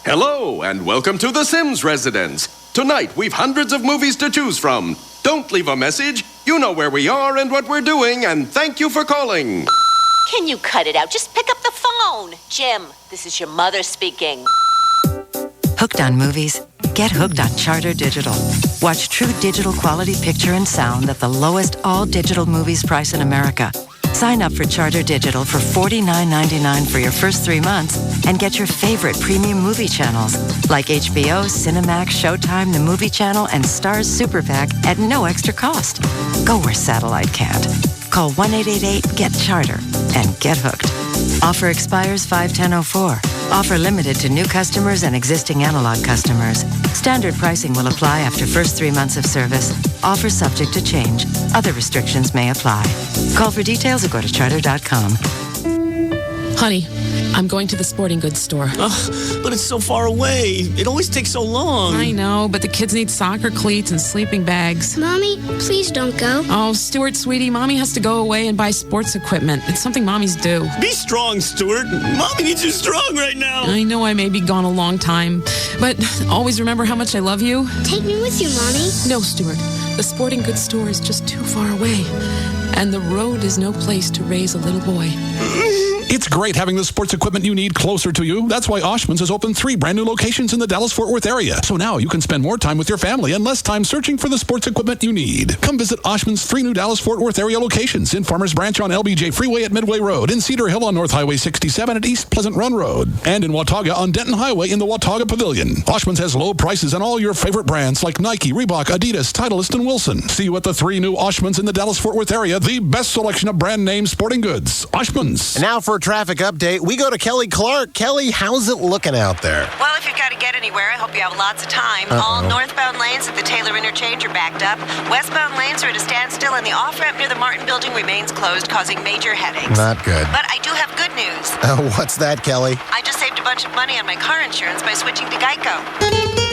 Hello, and welcome to the Sims residence. Tonight, we've hundreds of movies to choose from. Don't leave a message. You know where we are and what we're doing, and thank you for calling. Can you cut it out? Just pick up the phone. Jim, this is your mother speaking. Hooked on movies? Get hooked on Charter Digital. Watch true digital quality picture and sound at the lowest all-digital movies price in America. Sign up for Charter Digital for $49.99 for your first 3 months and get your favorite premium movie channels like HBO, Cinemax, Showtime, The Movie Channel, and Starz Super Pack at no extra cost. Go where satellite can't. Call 1-888-GET-CHARTER and get hooked. Offer expires 5/10/04. Offer limited to new customers and existing analog customers. Standard pricing will apply after first 3 months of service. Offer subject to change. Other restrictions may apply. Call for details or go to charter.com. Honey, I'm going to the sporting goods store. Ugh, but it's so far away. It always takes so long. I know, but the kids need soccer cleats and sleeping bags. Mommy, please don't go. Oh, Stuart, sweetie, Mommy has to go away and buy sports equipment. It's something mommies do. Be strong, Stuart. Mommy needs you strong right now. I know I may be gone a long time, but always remember how much I love you. Take me with you, Mommy. No, Stuart. The sporting goods store is just too far away, and the road is no place to raise a little boy. It's great having the sports equipment you need closer to you. That's why Oshman's has opened 3 brand new locations in the Dallas-Fort Worth area. So now you can spend more time with your family and less time searching for the sports equipment you need. Come visit Oshman's 3 new Dallas-Fort Worth area locations in Farmers Branch on LBJ Freeway at Midway Road, in Cedar Hill on North Highway 67 at East Pleasant Run Road, and in Watauga on Denton Highway in the Watauga Pavilion. Oshman's has low prices on all your favorite brands like Nike, Reebok, Adidas, Titleist, and Wilson. See you at the 3 new Oshman's in the Dallas-Fort Worth area, the best selection of brand name sporting goods. Oshman's. And now for a traffic update, we go to Kelly Clark. Kelly, how's it looking out there? Well, if you've got to get anywhere, I hope you have lots of time. All northbound lanes at the Taylor Interchange are backed up. Westbound lanes are at a standstill, and the off-ramp near the Martin Building remains closed, causing major headaches. Not good. But I do have good news. What's that, Kelly? I just saved a bunch of money on my car insurance by switching to Geico.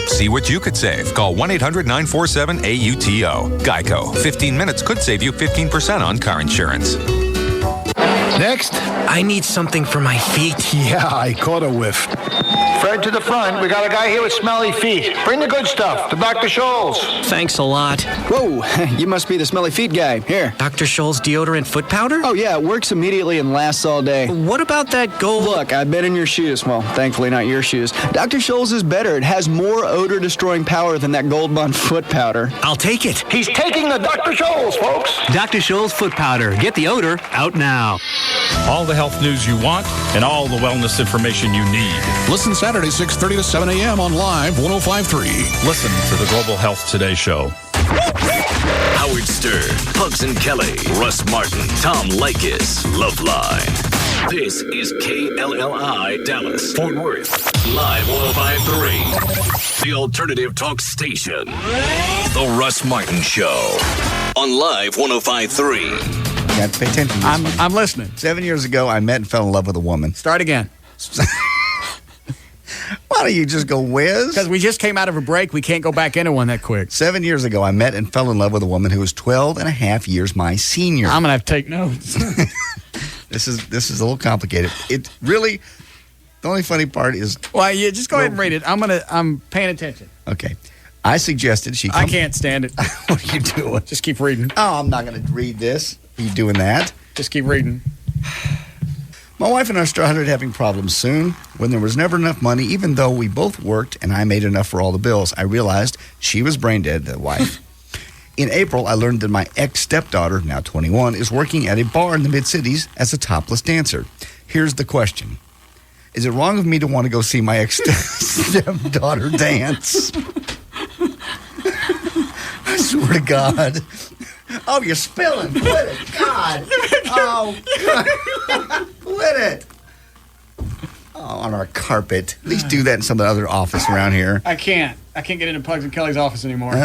See what you could save. Call 1-800-947-AUTO. Geico. 15 minutes could save you 15% on car insurance. Next, I need something for my feet. Yeah, I caught a whiff. Fred, to the front. We got a guy here with smelly feet. Bring the good stuff to Dr. Scholl's. Thanks a lot. Whoa, you must be the smelly feet guy. Here. Dr. Scholl's deodorant foot powder? Oh, yeah, it works immediately and lasts all day. What about that gold? Look, I've been in your shoes. Well, thankfully not your shoes. Dr. Scholl's is better. It has more odor-destroying power than that Gold Bond foot powder. I'll take it. He's taking the Dr. Scholl's, folks. Dr. Scholl's foot powder. Get the odor out now. All the health news you want and all the wellness information you need. Listen Saturday, 6:30 to 7 a.m. on Live 105.3. Listen to the Global Health Today show. Howard Stern, Pugs and Kelly, Russ Martin, Tom Leykis, Loveline. This is KLLI Dallas, Fort Worth, Live 105.3. The alternative talk station. The Russ Martin Show on Live 105.3. You have to pay attention. I'm listening. 7 years ago, I met and fell in love with a woman. Start again. Why don't you just go whiz? Because we just came out of a break. We can't go back into one that quick. 7 years ago, I met and fell in love with a woman who was 12 and a half years my senior. I'm going to have to take notes. This is a little complicated. It really, the only funny part is... Well, yeah, just go ahead and read it. I'm paying attention. Okay. I suggested she... I can't stand it. What are you doing? Just keep reading. Oh, I'm not going to read this. Are you doing that? Just keep reading. My wife and I started having problems soon. When there was never enough money, even though we both worked and I made enough for all the bills, I realized she was brain dead, the wife. In April, I learned that my ex-stepdaughter, now 21, is working at a bar in the mid-cities as a topless dancer. Here's the question. Is it wrong of me to want to go see my ex-stepdaughter dance? I swear to God. Oh, you're spilling. Quit it. God. Oh, quit it. Oh, on our carpet. At least do that in some other office around here. I can't get into Pugs and Kelly's office anymore.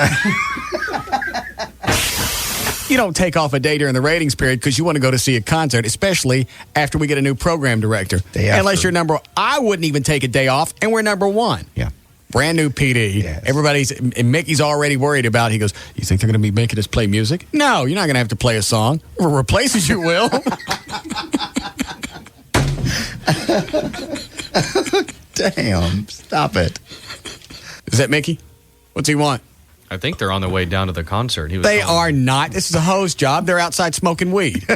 You don't take off a day during the ratings period because you want to go to see a concert, especially after we get a new program director. Unless you're I wouldn't even take a day off, and we're number one. Yeah. Brand new PD. Yes. And Mickey's already worried about it. He goes, you think they're going to be making us play music? No, you're not going to have to play a song. Or replaces you will. Damn, stop it. Is that Mickey? What's he want? I think they're on their way down to the concert. They are not. This is a hose job. They're outside smoking weed.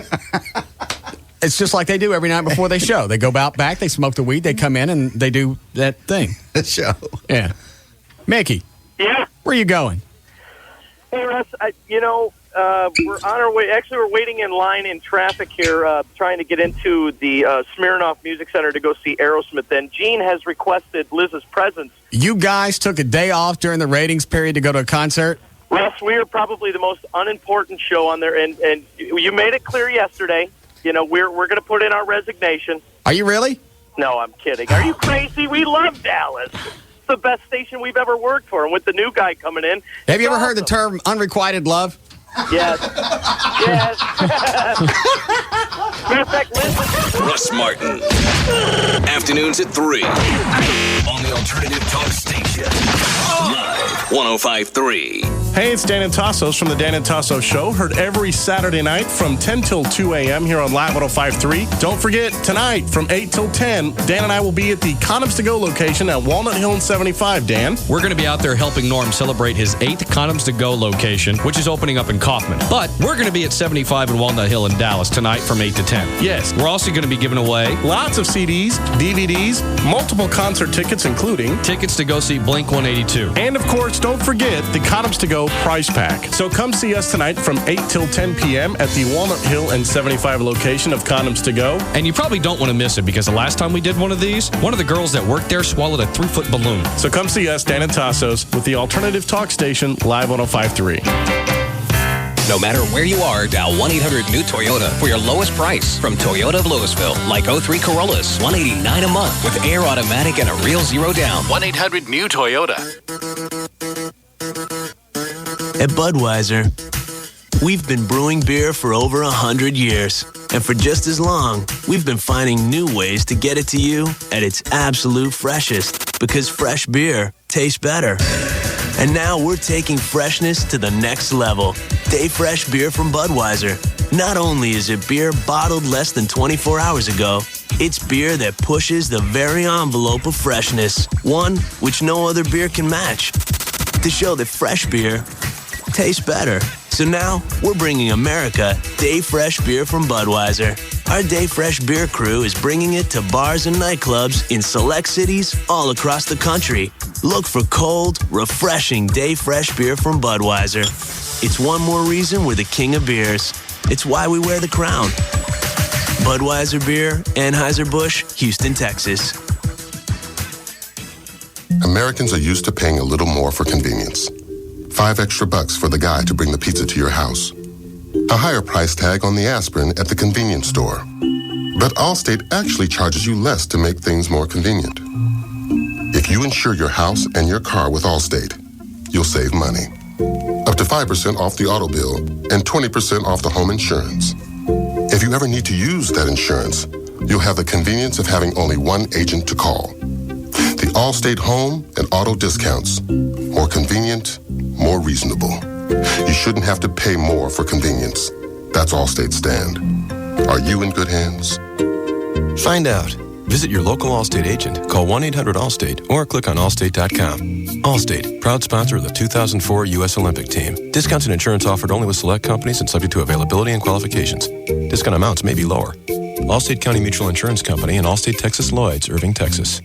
It's just like they do every night before they show. They go out back, they smoke the weed, they come in, and they do that thing. The show. Yeah. Mickey. Yeah? Where are you going? Hey, Russ, we're on our way. Actually, we're waiting in line in traffic here, trying to get into the Smirnoff Music Center to go see Aerosmith. And Gene has requested Liz's presence. You guys took a day off during the ratings period to go to a concert? Russ, we are probably the most unimportant show on there, and you made it clear yesterday. You know, we're going to put in our resignation. Are you really? No, I'm kidding. Are you crazy? We love Dallas. It's the best station we've ever worked for, and with the new guy coming in. Have you ever heard the term unrequited love? Yes. Yes. Matter of fact, Russ Martin. Afternoons at 3. On the Alternative Talk Station. Live 105.3. Hey, it's Dan and Tassos from the Dan and Tassos Show. Heard every Saturday night from 10 till 2 a.m. here on Live 105.3. Don't forget, tonight from 8 till 10, Dan and I will be at the Condoms to Go location at Walnut Hill and 75, Dan. We're going to be out there helping Norm celebrate his 8th Condoms to Go location, which is opening up in Kaufman. But we're going to be at 75 in Walnut Hill in Dallas tonight from 8 to 10. Yes. We're also going to be giving away lots of CDs, DVDs, multiple concert tickets, including tickets to go see Blink 182. And, of course, don't forget the Condoms to Go prize pack. So come see us tonight from 8 till 10 p.m. at the Walnut Hill and 75 location of Condoms to Go. And you probably don't want to miss it because the last time we did one of these, one of the girls that worked there swallowed a 3-foot balloon. So come see us, Dan and Tassos, with the Alternative Talk Station, Live 105.3. No matter where you are, dial 1-800-NEW-TOYOTA for your lowest price from Toyota of Louisville. Like 03 Corollas, $189 a month with air automatic and a real zero down. 1-800-NEW-TOYOTA. At Budweiser, we've been brewing beer for over 100 years. And for just as long, we've been finding new ways to get it to you at its absolute freshest. Because fresh beer tastes better. And now we're taking freshness to the next level. Day Fresh beer from Budweiser. Not only is it beer bottled less than 24 hours ago, it's beer that pushes the very envelope of freshness. One which no other beer can match. To show that fresh beer tastes better. So now we're bringing America Day Fresh beer from Budweiser. Our Day Fresh beer crew is bringing it to bars and nightclubs in select cities all across the country. Look for cold, refreshing Day Fresh beer from Budweiser. It's one more reason we're the king of beers. It's why we wear the crown. Budweiser Beer, Anheuser-Busch, Houston, Texas. Americans are used to paying a little more for convenience. $5 extra for the guy to bring the pizza to your house. A higher price tag on the aspirin at the convenience store. But Allstate actually charges you less to make things more convenient. If you insure your house and your car with Allstate, you'll save money. Up to 5% off the auto bill and 20% off the home insurance. If you ever need to use that insurance, you'll have the convenience of having only one agent to call. The Allstate home and auto discounts. More convenient, more reasonable. You shouldn't have to pay more for convenience. That's Allstate's stand. Are you in good hands? Find out. Visit your local Allstate agent, call 1-800-ALLSTATE, or click on allstate.com. Allstate, proud sponsor of the 2004 U.S. Olympic team. Discounts and insurance offered only with select companies and subject to availability and qualifications. Discount amounts may be lower. Allstate County Mutual Insurance Company and Allstate Texas Lloyd's, Irving, Texas.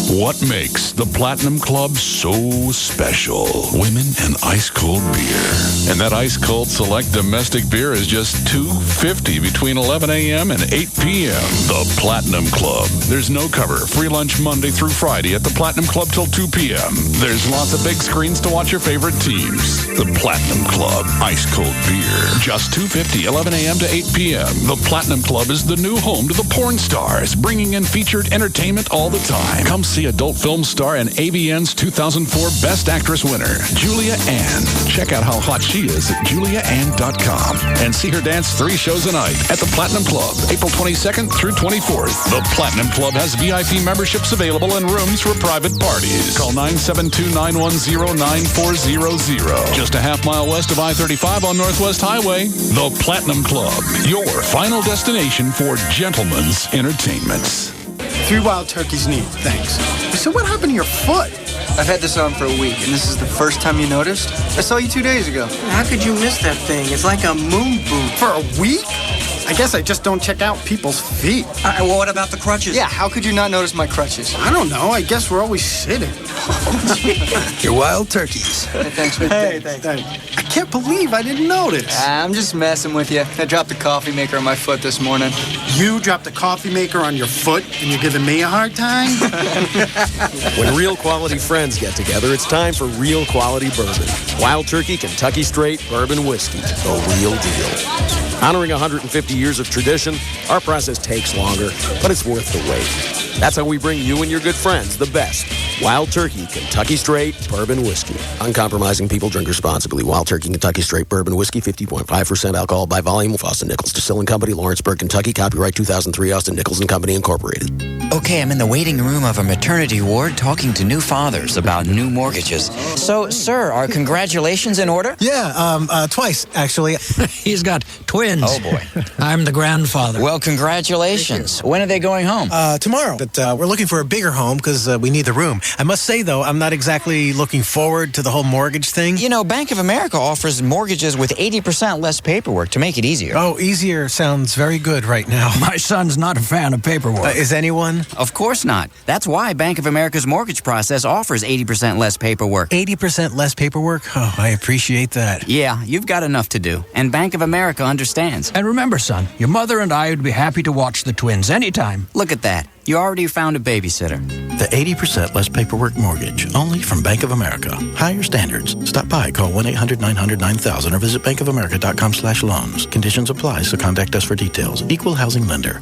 What makes the Platinum Club so special? Women and ice-cold beer. And that ice-cold select domestic beer is just $2.50 between 11 a.m. and 8 p.m. The Platinum Club. There's no cover. Free lunch Monday through Friday at the Platinum Club till 2 p.m. There's lots of big screens to watch your favorite teams. The Platinum Club. Ice-cold beer. Just $2.50, 11 a.m. to 8 p.m. The Platinum Club is the new home to the porn stars, bringing in featured entertainment all the time. Come see adult film star and AVN's 2004 Best Actress winner, Julia Ann. Check out how hot she is at juliaann.com and see her dance 3 shows a night at the Platinum Club, April 22nd through 24th. The Platinum Club has VIP memberships available and rooms for private parties. Call 972-910-9400. Just a half-mile west of I-35 on Northwest Highway. The Platinum Club, your final destination for gentlemen's entertainment. 3 wild turkeys neat, thanks. So what happened to your foot? I've had this on for a week, and this is the first time you noticed? I saw you 2 days ago. How could you miss that thing? It's like a moon boot. For a week? I guess I just don't check out people's feet. Well, what about the crutches? Yeah, how could you not notice my crutches? I don't know. I guess we're always sitting. Your wild turkeys. Hey, thanks for thanks. I can't believe I didn't notice. I'm just messing with you. I dropped the coffee maker on my foot this morning. You dropped a coffee maker on your foot and you're giving me a hard time? When real quality friends get together, it's time for real quality bourbon. Wild Turkey Kentucky Straight Bourbon Whiskey, the real deal. Honoring 150 years of tradition, our process takes longer, but it's worth the wait. That's how we bring you and your good friends the best. Wild Turkey Kentucky Straight Bourbon Whiskey. Uncompromising, people drink responsibly. Wild Turkey Kentucky Straight Bourbon Whiskey, 50.5% alcohol by volume. Austin Nichols Distilling Company, Lawrenceburg, Kentucky. Copyright 2003, Austin Nichols and Company, Incorporated. Okay, I'm in the waiting room of a maternity ward talking to new fathers about new mortgages. So, sir, are congratulations in order? Yeah, twice, actually. He's got twins. Oh, boy. I'm the grandfather. Well, congratulations. When are they going home? Tomorrow. But we're looking for a bigger home because we need the room. I must say, though, I'm not exactly looking forward to the whole mortgage thing. You know, Bank of America offers mortgages with 80% less paperwork to make it easier. Oh, easier sounds very good right now. My son's not a fan of paperwork. Is anyone? Of course not. That's why Bank of America's mortgage process offers 80% less paperwork. 80% less paperwork? Oh, I appreciate that. Yeah, you've got enough to do. And Bank of America understands. And remember, son, your mother and I would be happy to watch the twins anytime. Look at that. You already found a babysitter. The 80% less paperwork mortgage, only from Bank of America. Higher standards. Stop by, call 1-800-900-9000 or visit bankofamerica.com/loans. Conditions apply, so contact us for details. Equal housing lender.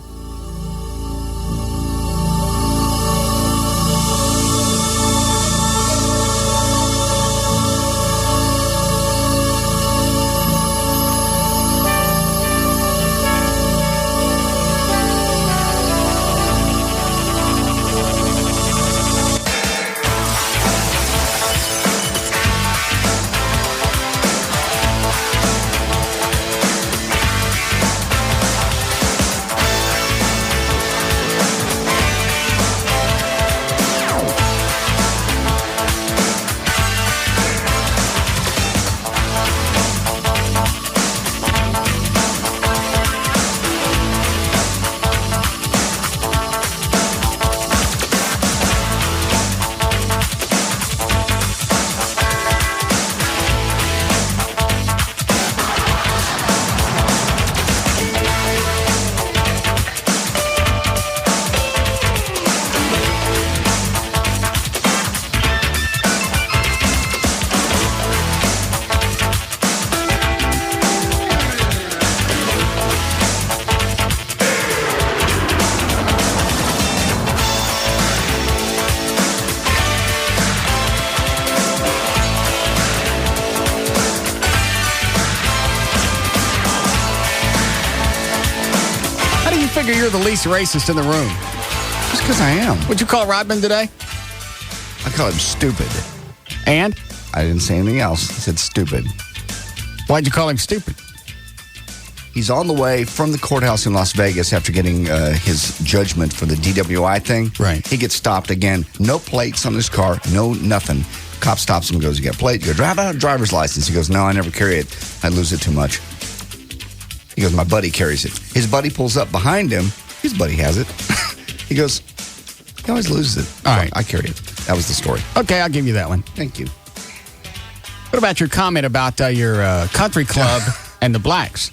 You're the least racist in the room. Just because I am. What'd you call Rodman today? I call him stupid. And? I didn't say anything else. I said stupid. Why'd you call him stupid? He's on the way from the courthouse in Las Vegas after getting his judgment for the DWI thing. Right. He gets stopped again. No plates on his car. No nothing. Cop stops him and goes, "You got a plate?" You go, "Drive out a driver's license." He goes, "No, I never carry it. I lose it too much." He goes, "My buddy carries it." His buddy pulls up behind him. His buddy has it. He goes, "He always loses it." All right. I carry it. That was the story. Okay, I'll give you that one. Thank you. What about your comment about your country club and the blacks?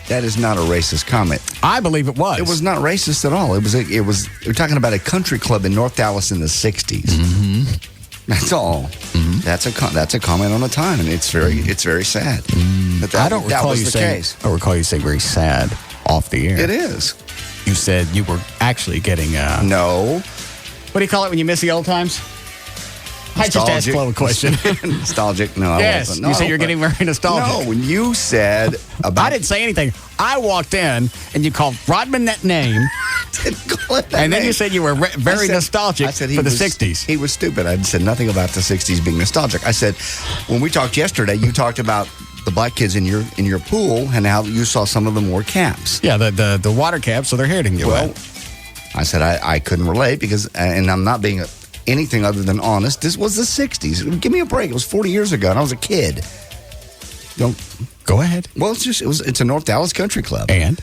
That is not a racist comment. I believe it was. It was not racist at all. It was. We're talking about a country club in North Dallas in the '60s. Mm-hmm. That's all. Mm-hmm. That's a comment on the time, and it's very sad. But I don't recall you saying. Case. I don't recall you saying very sad off the air. It is. You said you were actually getting. No. What do you call it when you miss the old times? I just asked Flo a question. Nostalgic? No, I yes, wasn't. No, you said you're getting very nostalgic. No, when you said about... I didn't say anything. I walked in, and you called Rodman that name. Didn't call it that and then name. you said you were very nostalgic for the 60s. He was stupid. I said nothing about the 60s being nostalgic. I said, when we talked yesterday, you talked about the black kids in your pool and how you saw some of them wore caps. Yeah, the water caps, so their hair didn't get wet. I said I couldn't relate because, and I'm not being anything other than honest. This was the 60s. Give me a break. It was 40 years ago, and I was a kid. Don't go ahead. Well, it's a North Dallas country club, and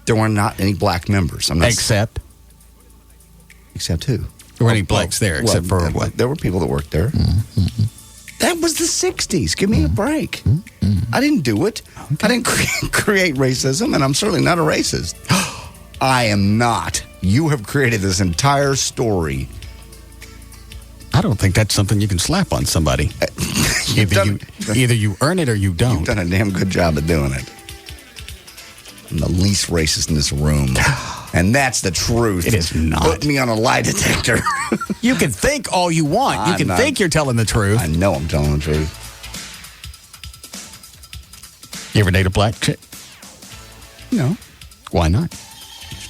there were not any black members. Except who? There weren't any blacks there, except for what? There were people that worked there. Mm-hmm. That was the 60s. Give me a break. I didn't do it. Okay. I didn't create racism, and I'm certainly not a racist. I am not. You have created this entire story. I don't think that's something you can slap on somebody. Either you earn it or you don't. You've done a damn good job of doing it. I'm the least racist in this room. And that's the truth. It is not. Put me on a lie detector. You can think all you want. You can think you're telling the truth. I know I'm telling the truth. You ever date a black chick? No. Why not?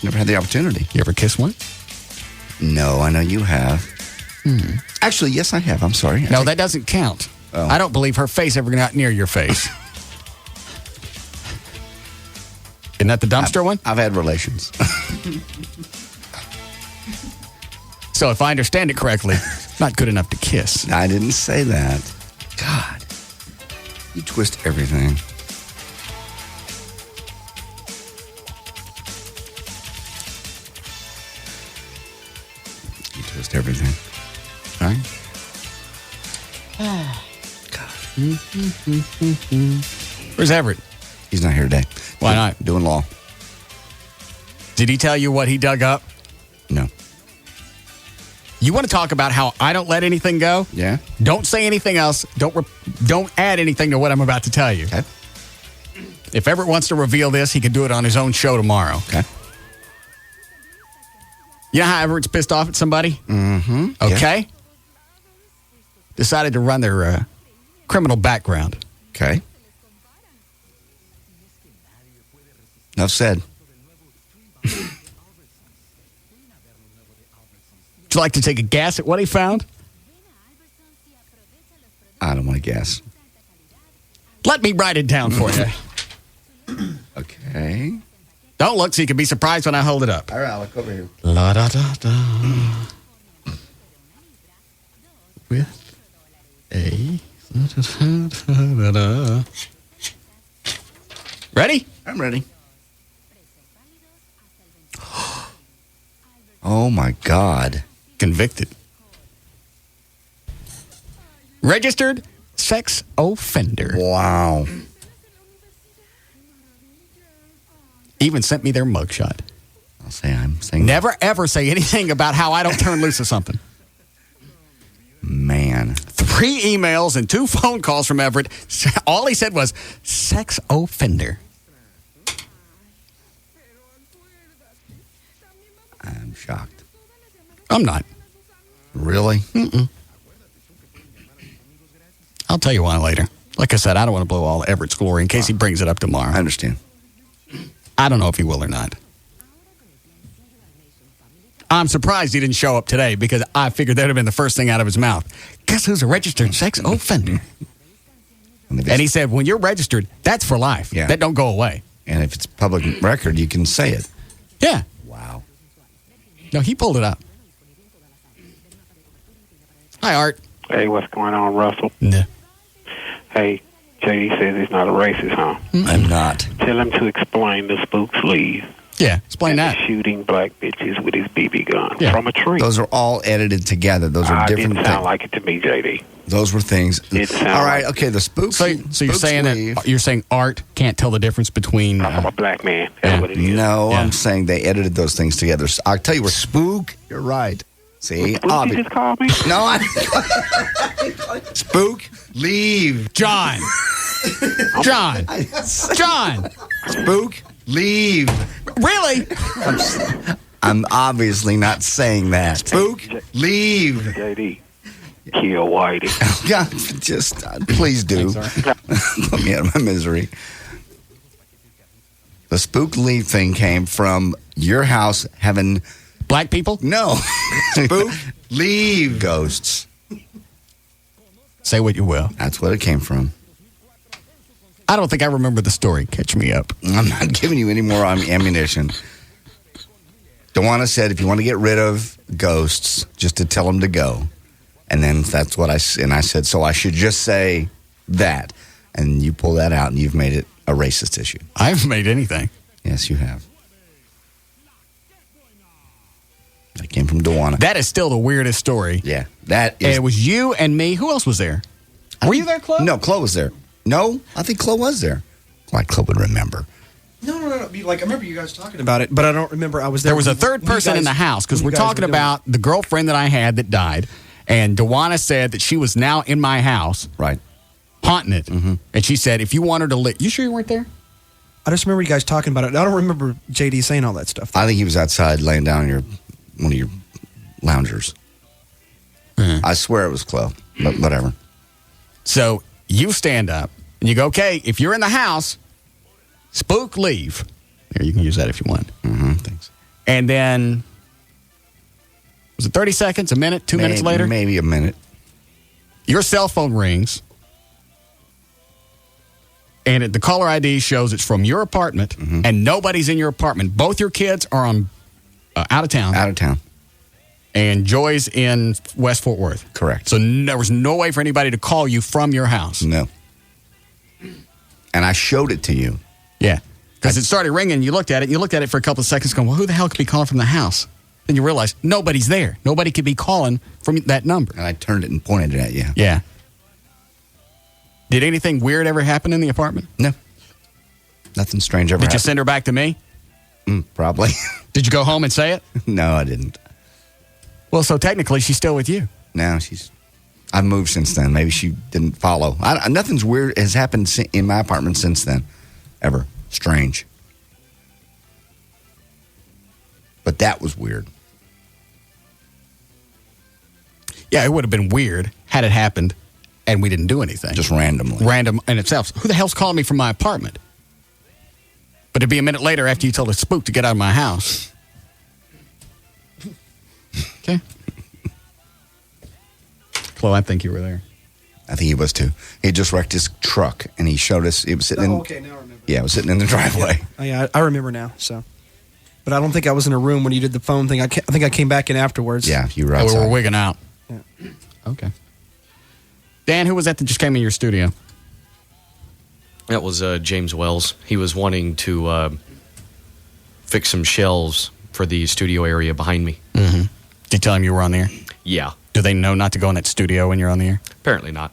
Never had the opportunity. You ever kiss one? No, I know you have. Actually, yes, I have. I'm sorry. No, that doesn't count. Oh. I don't believe her face ever got near your face. Isn't that the dumpster one? I've had relations. So if I understand it correctly, not good enough to kiss. I didn't say that. God. You twist everything. You twist everything. All right? Where's Everett? He's not here today. Why not? Doing law. Did he tell you what he dug up? No. You want to talk about how I don't let anything go? Yeah. Don't say anything else. Don't add anything to what I'm about to tell you. Okay. If Everett wants to reveal this, he can do it on his own show tomorrow. Okay. You know how Everett's pissed off at somebody? Mm-hmm. Okay. Yeah. Decided to run their criminal background. Okay. Enough said. Would you like to take a guess at what he found? I don't want to guess. Let me write it down for you. Okay. Don't look so you can be surprised when I hold it up. All right, look over here. La da da da. With a da da. Ready? I'm ready. Oh my God. Convicted. Registered sex offender. Wow. Even sent me their mugshot. I'm saying. Never ever say anything about how I don't turn loose of something. Man. 3 emails and 2 phone calls from Everett. All he said was sex offender. I'm shocked. I'm not. Really? Mm-mm. I'll tell you why later. Like I said, I don't want to blow all Everett's glory in case he brings it up tomorrow. I understand. I don't know if he will or not. I'm surprised he didn't show up today because I figured that would have been the first thing out of his mouth. Guess who's a registered sex offender? And he said, when you're registered, that's for life. Yeah. That don't go away. And if it's public record, you can say it. Yeah. Wow. No, he pulled it up. Hi, Art. Hey, what's going on, Russell? Nah. Hey, JD says he's not a racist, huh? I'm not. Tell him to explain the spook's leave. Yeah, explain that. Shooting black bitches with his BB gun from a tree. Those are all edited together. Those are different things. Didn't sound like it to me, JD. Those were things. All right, okay, the spooks. So you're saying that you're saying Art can't tell the difference between I'm a black man. That's what it is. No, I'm saying they edited those things together. I'll tell you where spook. You're right. See, you just called me? No, spook. Leave, John. John. Spook. Leave. Really? I'm obviously not saying that. Spook. Leave. JD. Kill Whitey. God, just please do. Put me out of my misery. The spook leave thing came from your house having black people? No. Spook leave ghosts. Say what you will. That's what it came from. I don't think I remember the story. Catch me up. I'm not giving you any more ammunition. Dewana said if you want to get rid of ghosts, just to tell them to go. And then that's what I said, so I should just say that. And you pull that out and you've made it a racist issue. I haven't made anything. Yes, you have. That came from Dewana. That is still the weirdest story. Yeah. That is. And it was you and me. Who else was there? Were you there, Chloe? No, Chloe was there. No, I think Chloe was there. Like Chloe would remember. No. Like, I remember you guys talking about it, but I don't remember I was there. There was a third person in the house because we're talking about the girlfriend that I had that died. And Dewana said that she was now in my house. Right. Haunting it. Mm-hmm. And she said, if you want her to live. You sure you weren't there? I just remember you guys talking about it. I don't remember JD saying all that stuff. I think he was outside laying down in one of your loungers. Mm-hmm. I swear it was Chloe, but whatever. So you stand up and you go, okay, if you're in the house, spook, leave. There, you can use that if you want. Mm-hmm. Thanks. And then, was it 30 seconds, a minute, 2 minutes later? Maybe a minute. Your cell phone rings. And the caller ID shows it's from your apartment, and nobody's in your apartment. Both your kids are on out of town. Out of town. And Joy's in West Fort Worth. Correct. So there was no way for anybody to call you from your house. No. And I showed it to you. Yeah. Because it started ringing, and you looked at it, for a couple of seconds going, well, who the hell could be calling from the house? Then you realize nobody's there. Nobody could be calling from that number. And I turned it and pointed it at you. Yeah. Did anything weird ever happen in the apartment? No. Nothing strange ever happened. Did you send her back to me? Probably. Did you go home and say it? No, I didn't. Well, so technically she's still with you. No, I've moved since then. Maybe she didn't follow. Nothing's weird has happened in my apartment since then. Ever. Strange. But that was weird. Yeah, it would have been weird had it happened and we didn't do anything. Just randomly. Random in itself. Who the hell's calling me from my apartment? But it'd be a minute later after you told a spook to get out of my house. Okay. Chloe, I think you were there. I think he was too. He just wrecked his truck and he showed us. It was sitting okay, now I remember. Yeah, it was sitting in the driveway. Yeah. Oh, yeah, I remember now. So, but I don't think I was in a room when you did the phone thing. I think I came back in afterwards. Yeah, you were outside. We were wigging out. Yeah. Okay. Dan, who was that just came in your studio? That was James Wells. He was wanting to fix some shelves for the studio area behind me. Mm-hmm. Did you tell him you were on the air? Yeah. Do they know not to go in that studio when you're on the air? Apparently not.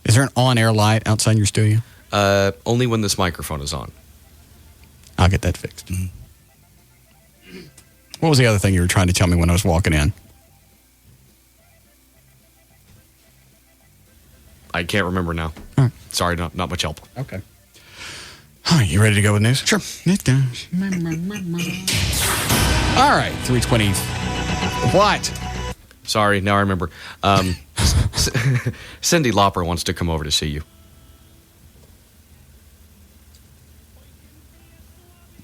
Is there an on-air light outside your studio? Only when this microphone is on. I'll get that fixed. Mm-hmm. What was the other thing you were trying to tell me when I was walking in? I can't remember now. Right. Sorry, not much help. Okay. All right, you ready to go with news? Sure. All right, 3:20. What? Sorry, now I remember. Cyndi Lauper wants to come over to see you.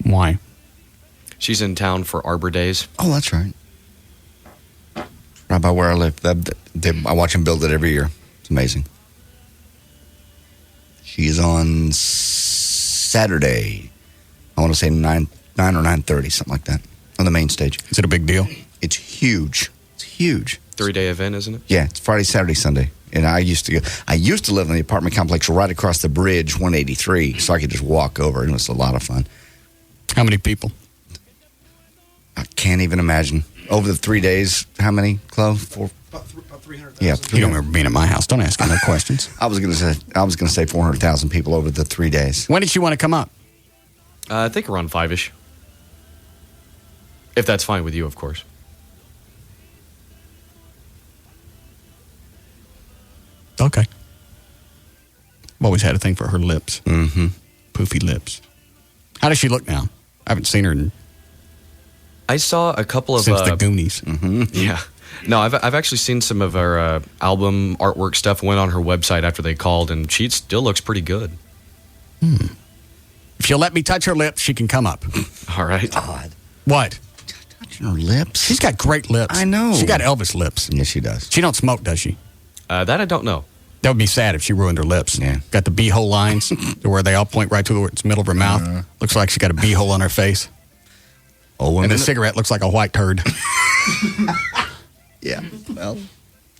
Why? She's in town for Arbor Days. Oh, that's right. Right by where I live. I watch them build it every year. It's amazing. She's on Saturday. I want to say 9 or 9:30, something like that, on the main stage. Is it a big deal? It's huge. It's huge. 3-day event, isn't it? Yeah, it's Friday, Saturday, Sunday. And I used to live in the apartment complex right across the bridge, 183, so I could just walk over. It was a lot of fun. How many people? I can't even imagine. Over the 3 days, how many, Chloe? About 300,000. Yeah, You don't remember being at my house. Don't ask me no questions. I was gonna say 400,000 people over the 3 days. When did she want to come up? I think around 5-ish. If that's fine with you, of course. Okay. I've always had a thing for her lips. Mm-hmm. Poofy lips. How does she look now? I haven't seen her I saw a couple of since the Goonies. Mm-hmm. Yeah. No, I've actually seen some of her album artwork stuff. Went on her website after they called, and she still looks pretty good. If she'll let me touch her lips, she can come up. All right. God. What? Touching her lips? She's got great lips. I know. She got Elvis lips. Yes, she does. She don't smoke, does she? That I don't know. That would be sad if she ruined her lips. Yeah. Got the beehole lines to where they all point right to the middle of her mouth. Looks like she got a beehole on her face. Oh, and the cigarette looks like a white turd. Yeah. Well.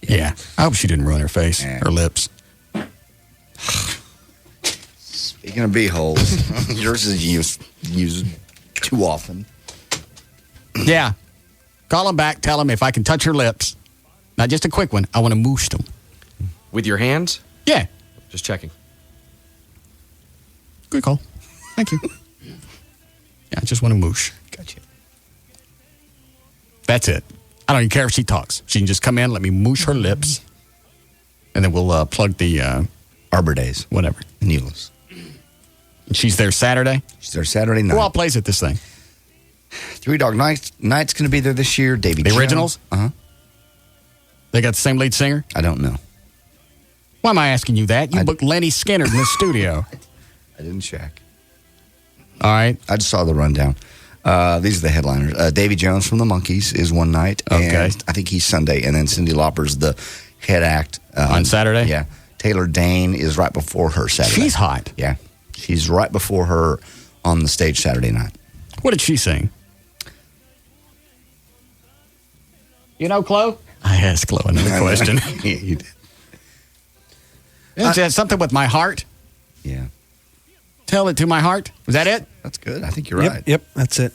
Yeah. I hope she didn't ruin her face, her lips. Speaking of beeholes, yours is used too often. Yeah. Call him back. Tell him if I can touch her lips, not just a quick one, I want to moosh them. With your hands? Yeah. Just checking. Good call. Thank you. Yeah, I just want to moosh. Gotcha. That's it. I don't even care if she talks. She can just come in, let me moosh her lips, and then we'll plug the Arbor Days. Whatever. Needless. And she's there Saturday? She's there Saturday night. Who all plays at this thing? Three Dog Night's going to be there this year. Davy The Jones. originals? Uh-huh. They got the same lead singer? I don't know. Why am I asking you that? You booked Lenny Skinner in the studio. I didn't check. All right. I just saw the rundown. These are the headliners. Davy Jones from the Monkees is one night. Okay. And I think he's Sunday. And then Cyndi Lauper's the head act. On Saturday? Yeah. Taylor Dane is right before her Saturday. She's hot. Yeah. She's right before her on the stage Saturday night. What did she sing? You know, Chloe? I asked Chloe another question. Yeah, you did. Is that something with my heart? Yeah. Tell it to my heart. Was that it? That's good. I think you're right. Yep, that's it.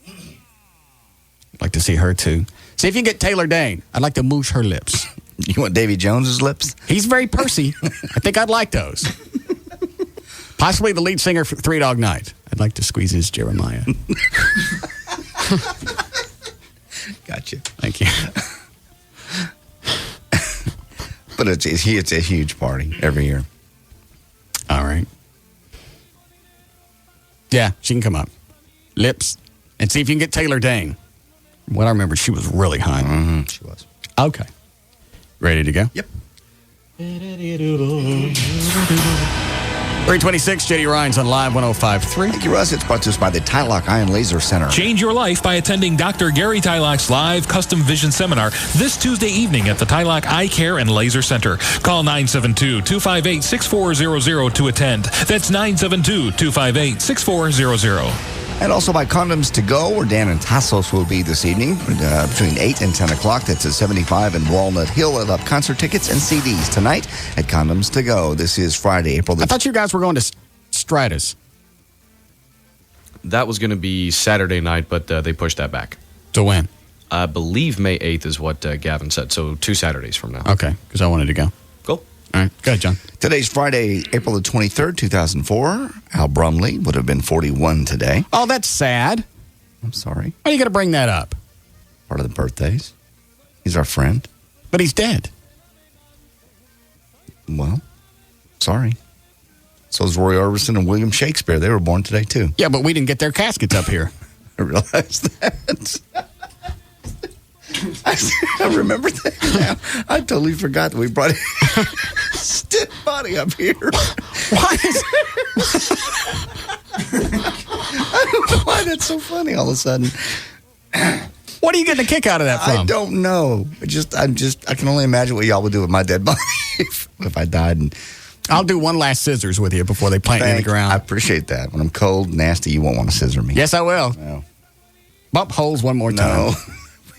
I'd like to see her, too. See if you can get Taylor Dane. I'd like to moosh her lips. You want Davy Jones's lips? He's very pursy. I think I'd like those. Possibly the lead singer for Three Dog Night. I'd like to squeeze his Jeremiah. Gotcha. Thank you. But it's a huge party every year. All right. Yeah, she can come up. Lips. And see if you can get Taylor Dane. What I remember, she was really hot. Mm-hmm. She was. Okay. Ready to go? Yep. 326, JD Ryan's on Live 105.3. Thank you, Russ. It's brought to us by the Tylock Eye and Laser Center. Change your life by attending Dr. Gary Tylock's live custom vision seminar this Tuesday evening at the Tylock Eye Care and Laser Center. Call 972-258-6400 to attend. That's 972-258-6400. And also by Condoms to Go, where Dan and Tassos will be this evening between 8 and 10 o'clock. That's at 75 and Walnut Hill. At up concert tickets and CDs tonight at Condoms to Go. This is Friday, April the... I thought you guys were going to Stratus. That was going to be Saturday night, but they pushed that back. To when? I believe May 8th is what Gavin said, so 2 Saturdays from now. Okay, because I wanted to go. Cool. All right, go ahead, John. Today's Friday, April the 23rd, 2004. Al Brumley would have been 41 today. Oh, that's sad. I'm sorry. Why are you going to bring that up? Part of the birthdays. He's our friend. But he's dead. Well, sorry. So is Roy Orbison and William Shakespeare. They were born today, too. Yeah, but we didn't get their caskets up here. I realized that. I remember that now. I totally forgot that we brought his dead body up here. Why is... I don't know why that's so funny all of a sudden. What are you getting a kick out of that from? I don't know. I can only imagine what y'all would do with my dead body if I died. And I'll do one last scissors with you before they plant you in the ground. I appreciate that. When I'm cold, nasty, you won't want to scissor me. Yes, I will. No. Bump holes one more time. No.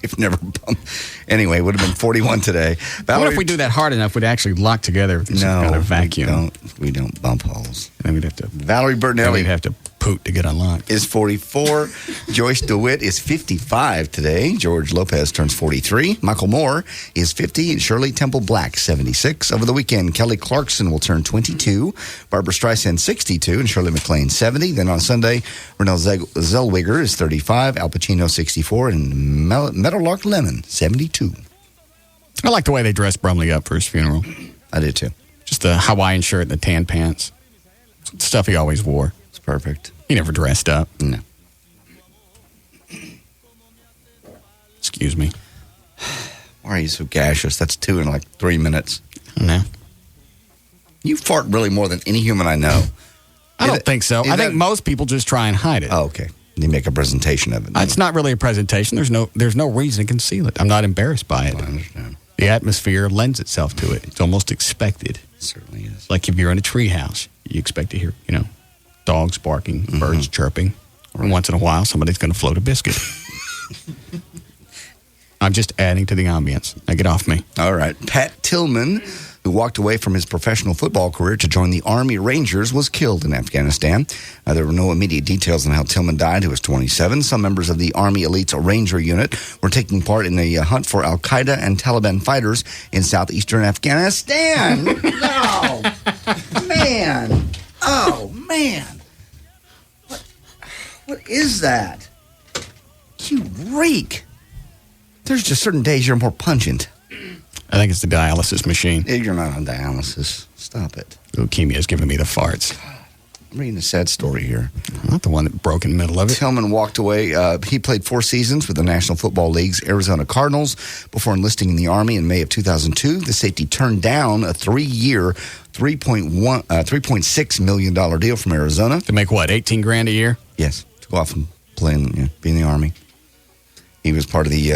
We've never bumped. Anyway, it would have been 41 today. What if we do that hard enough, we'd actually lock together with some kind of vacuum? We don't bump holes. And then we'd have to... Valerie Bertinelli. We'd have to poot to get unlocked. Is 44. Joyce DeWitt is 55 today. George Lopez turns 43. Michael Moore is 50. And Shirley Temple Black, 76. Over the weekend, Kelly Clarkson will turn 22. Barbara Streisand, 62. And Shirley MacLaine, 70. Then on Sunday, Renelle Zellweger is 35. Al Pacino, 64. And Meadowlark Lemon, 72. I like the way they dressed Brumley up for his funeral. I did, too. Just the Hawaiian shirt and the tan pants. Stuff he always wore. It's perfect. He never dressed up. No. Excuse me. Why are you so gaseous? That's 2 in like 3 minutes. I know. You fart really more than any human I know. I don't think so. I think most people just try and hide it. Oh, okay. You make a presentation of it. It's not really a presentation. There's no reason to conceal it. I'm not embarrassed by it. I understand. The atmosphere lends itself to it. It's almost expected. It certainly is. Like if you're in a tree house, you expect to hear, dogs barking, birds chirping. Right. And once in a while, somebody's going to float a biscuit. I'm just adding to the ambience. Now get off me. All right. Pat Tillman, who walked away from his professional football career to join the Army Rangers, was killed in Afghanistan. There were no immediate details on how Tillman died, who was 27. Some members of the Army Elite's Ranger Unit were taking part in a hunt for Al-Qaeda and Taliban fighters in southeastern Afghanistan. No! Man! Oh, man! What is that? You reek! There's just certain days you're more pungent. I think it's the dialysis machine. You're not on dialysis. Stop it. Leukemia is giving me the farts. I'm reading a sad story here. I'm not the one that broke in the middle of it. Tillman walked away. He played 4 seasons with the National Football League's Arizona Cardinals before enlisting in the Army in May of 2002. The safety turned down a 3-year, $3.6 million deal from Arizona. To make what, $18,000 a year? Yes, to go off and play be in the Army. He was part of the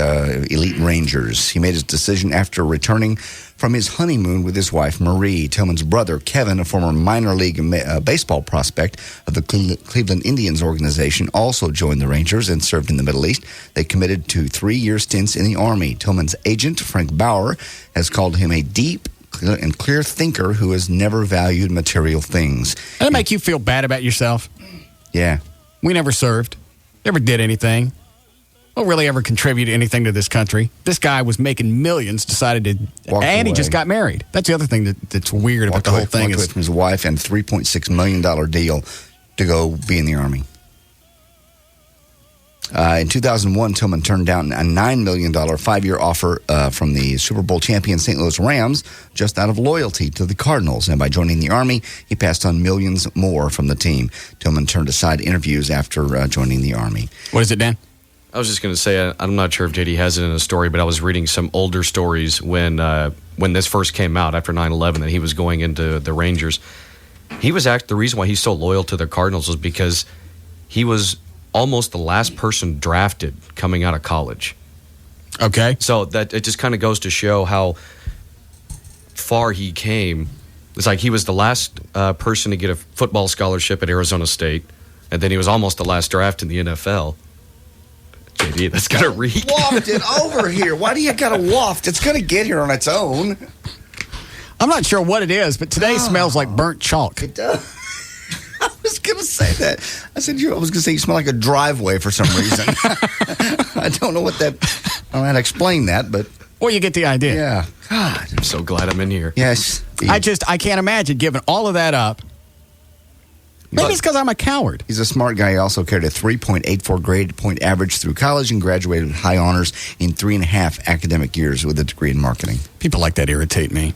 Elite Rangers. He made his decision after returning from his honeymoon with his wife, Marie. Tillman's brother, Kevin, a former minor league baseball prospect of the Cleveland Indians organization, also joined the Rangers and served in the Middle East. They committed to 3-year stints in the Army. Tillman's agent, Frank Bauer, has called him a deep and clear thinker who has never valued material things. Doesn't it make you feel bad about yourself? Yeah. We never served. Never did anything. Don't really ever contribute anything to this country. This guy was making millions, decided to... He just got married. That's the other thing that's weird about the whole thing. Walked away from his wife and $3.6 million deal to go be in the Army. In 2001, Tillman turned down a $9 million 5-year offer from the Super Bowl champion St. Louis Rams just out of loyalty to the Cardinals. And by joining the Army, he passed on millions more from the team. Tillman turned aside interviews after joining the Army. What is it, Dan? I was just going to say, I'm not sure if JD has it in a story, but I was reading some older stories when this first came out after 9/11 that he was going into the Rangers. He was the reason why he's so loyal to the Cardinals was because he was almost the last person drafted coming out of college. Okay. So that it just kind of goes to show how far he came. It's like he was the last person to get a football scholarship at Arizona State, and then he was almost the last draft in the NFL. JD, that's got to reek. Waft it over here. Why do you got to waft? It's going to get here on its own. I'm not sure what it is, but today smells like burnt chalk. It does. I was going to say that. I was going to say you smell like a driveway for some reason. I don't know what that... I don't know how to explain that, but... Well, you get the idea. Yeah. God. I'm so glad I'm in here. Yes. I can't imagine giving all of that up. Maybe it's because I'm a coward. He's a smart guy. He also carried a 3.84 grade point average through college and graduated with high honors in 3.5 academic years with a degree in marketing. People like that irritate me.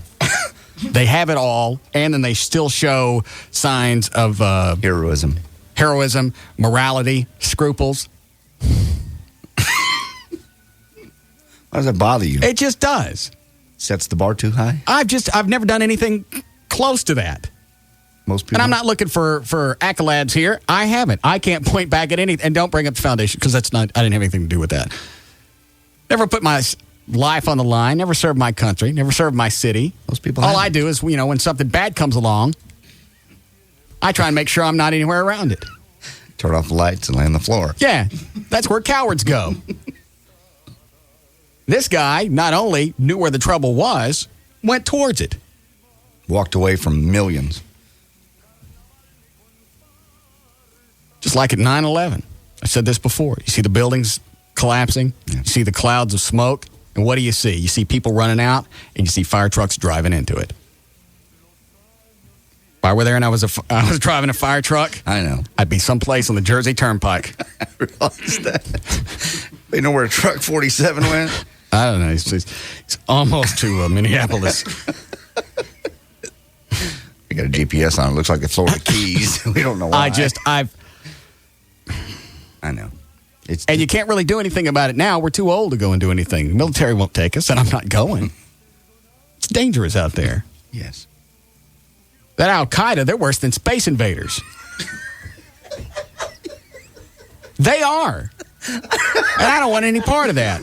They have it all, and then they still show signs of... heroism, morality, scruples. Why does that bother you? It just does. Sets the bar too high? I've never done anything close to that. Most people. And I'm not looking for accolades here. I haven't. I can't point back at anything. And don't bring up the foundation because I didn't have anything to do with that. Never put my life on the line. Never served my country. Never served my city. Most people. All I do is, when something bad comes along, I try and make sure I'm not anywhere around it. Turn off the lights and lay on the floor. Yeah, that's where cowards go. This guy not only knew where the trouble was, went towards it. Walked away from millions. Just like at 9/11. I said this before. You see the buildings collapsing. Yeah. You see the clouds of smoke. And what do you see? You see people running out, and you see fire trucks driving into it. If I were there and I was driving a fire truck, I know. I'd be someplace on the Jersey Turnpike. I realized that. You know where truck 47 went? I don't know. It's almost to Minneapolis. We got a GPS on it. It looks like the Florida Keys. We don't know why. I know. And you can't really do anything about it now. We're too old to go and do anything. The military won't take us, and I'm not going. It's dangerous out there. Yes. That Al-Qaeda, they're worse than space invaders. They are. And I don't want any part of that.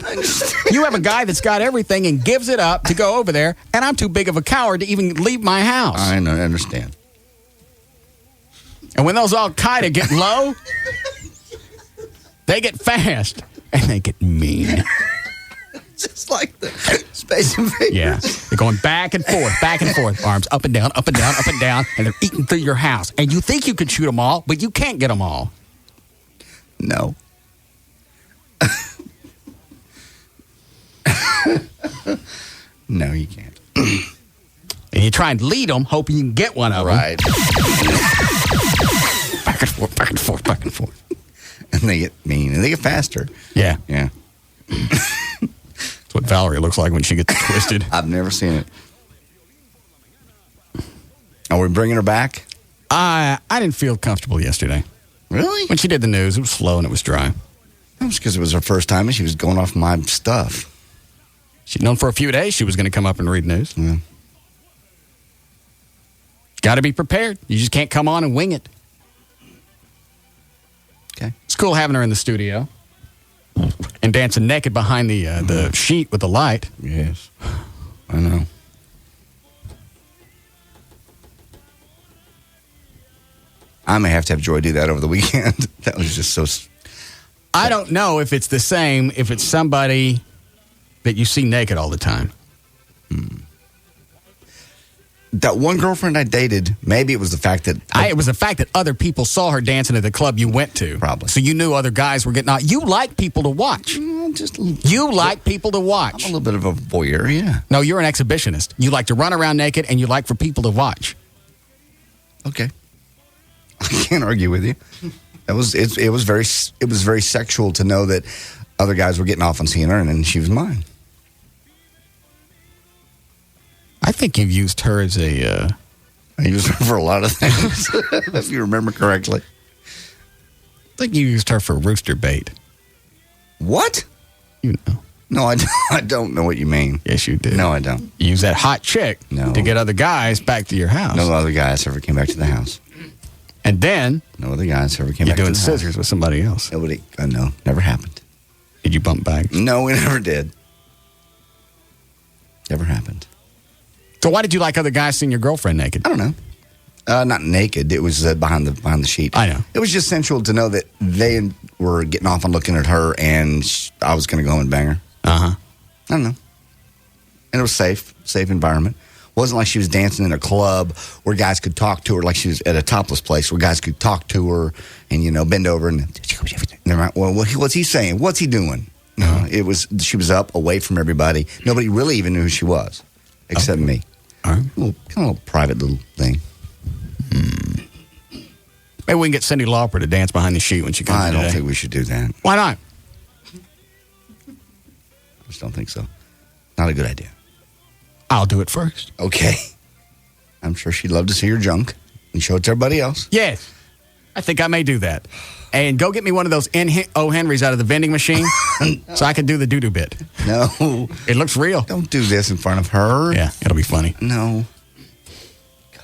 You have a guy that's got everything and gives it up to go over there, and I'm too big of a coward to even leave my house. I understand. And when those Al-Qaeda get low, they get fast, and they get mean. Just like the Space Invaders. Yeah. They're going back and forth, arms up and down, up and down, up and down, and they're eating through your house. And you think you can shoot them all, but you can't get them all. No. No, you can't. And you try and lead them, hoping you can get one of them. Right. Back and forth, back and forth, back and forth. And they get mean, and they get faster. Yeah. Yeah. That's what Valerie looks like when she gets twisted. I've never seen it. Are we bringing her back? I didn't feel comfortable yesterday. Really? When she did the news, it was slow and it was dry. That was because it was her first time and she was going off my stuff. She'd known for a few days she was going to come up and read news. Yeah. Got to be prepared. You just can't come on and wing it. Okay. It's cool having her in the studio and dancing naked behind the sheet with the light. Yes. I know. I may have to have Joy do that over the weekend. That was just so... I don't know if it's the same if it's somebody that you see naked all the time. That one girlfriend I dated, maybe it was the fact that... It was the fact that other people saw her dancing at the club you went to. Probably. So you knew other guys were getting out. You like people to watch. You like people to watch. I'm a little bit of a voyeur, yeah. No, you're an exhibitionist. You like to run around naked and you like for people to watch. Okay. I can't argue with you. It was very sexual to know that other guys were getting off on seeing her, and then she was mine. I think you've used her as a... I used her for a lot of things, if you remember correctly. I think you used her for rooster bait. What? You know. No, I don't know what you mean. Yes, you do. No, I don't. You use that hot chick No. to get other guys back to your house. No other guys ever came back to the house. And then... No other guys ever came you're back to the doing house. scissors with somebody else. Nobody... no, never happened. Did you bump bags? No, we never did. Never happened. So why did you like other guys seeing your girlfriend naked? I don't know. Not naked. It was behind the sheet. I know. It was just sensual to know that they were getting off on looking at her, and I was going to go home and bang her. Uh-huh. I don't know. And it was safe environment. Wasn't like she was dancing in a club where guys could talk to her, like she was at a topless place where guys could talk to her and, bend over and they're like, well, what's he saying? What's he doing? No, she was up away from everybody. Nobody really even knew who she was except me. All right. Kind of a little private little thing. Maybe we can get Cyndi Lauper to dance behind the sheet when she comes I in don't today. think we should do that. Why not? I just don't think so. Not a good idea. I'll do it first. Okay. I'm sure she'd love to see your junk and show it to everybody else. Yes. I think I may do that. And go get me one of those O. Henrys out of the vending machine so I can do the doo-doo bit. No. It looks real. Don't do this in front of her. Yeah, it'll be funny. No. God.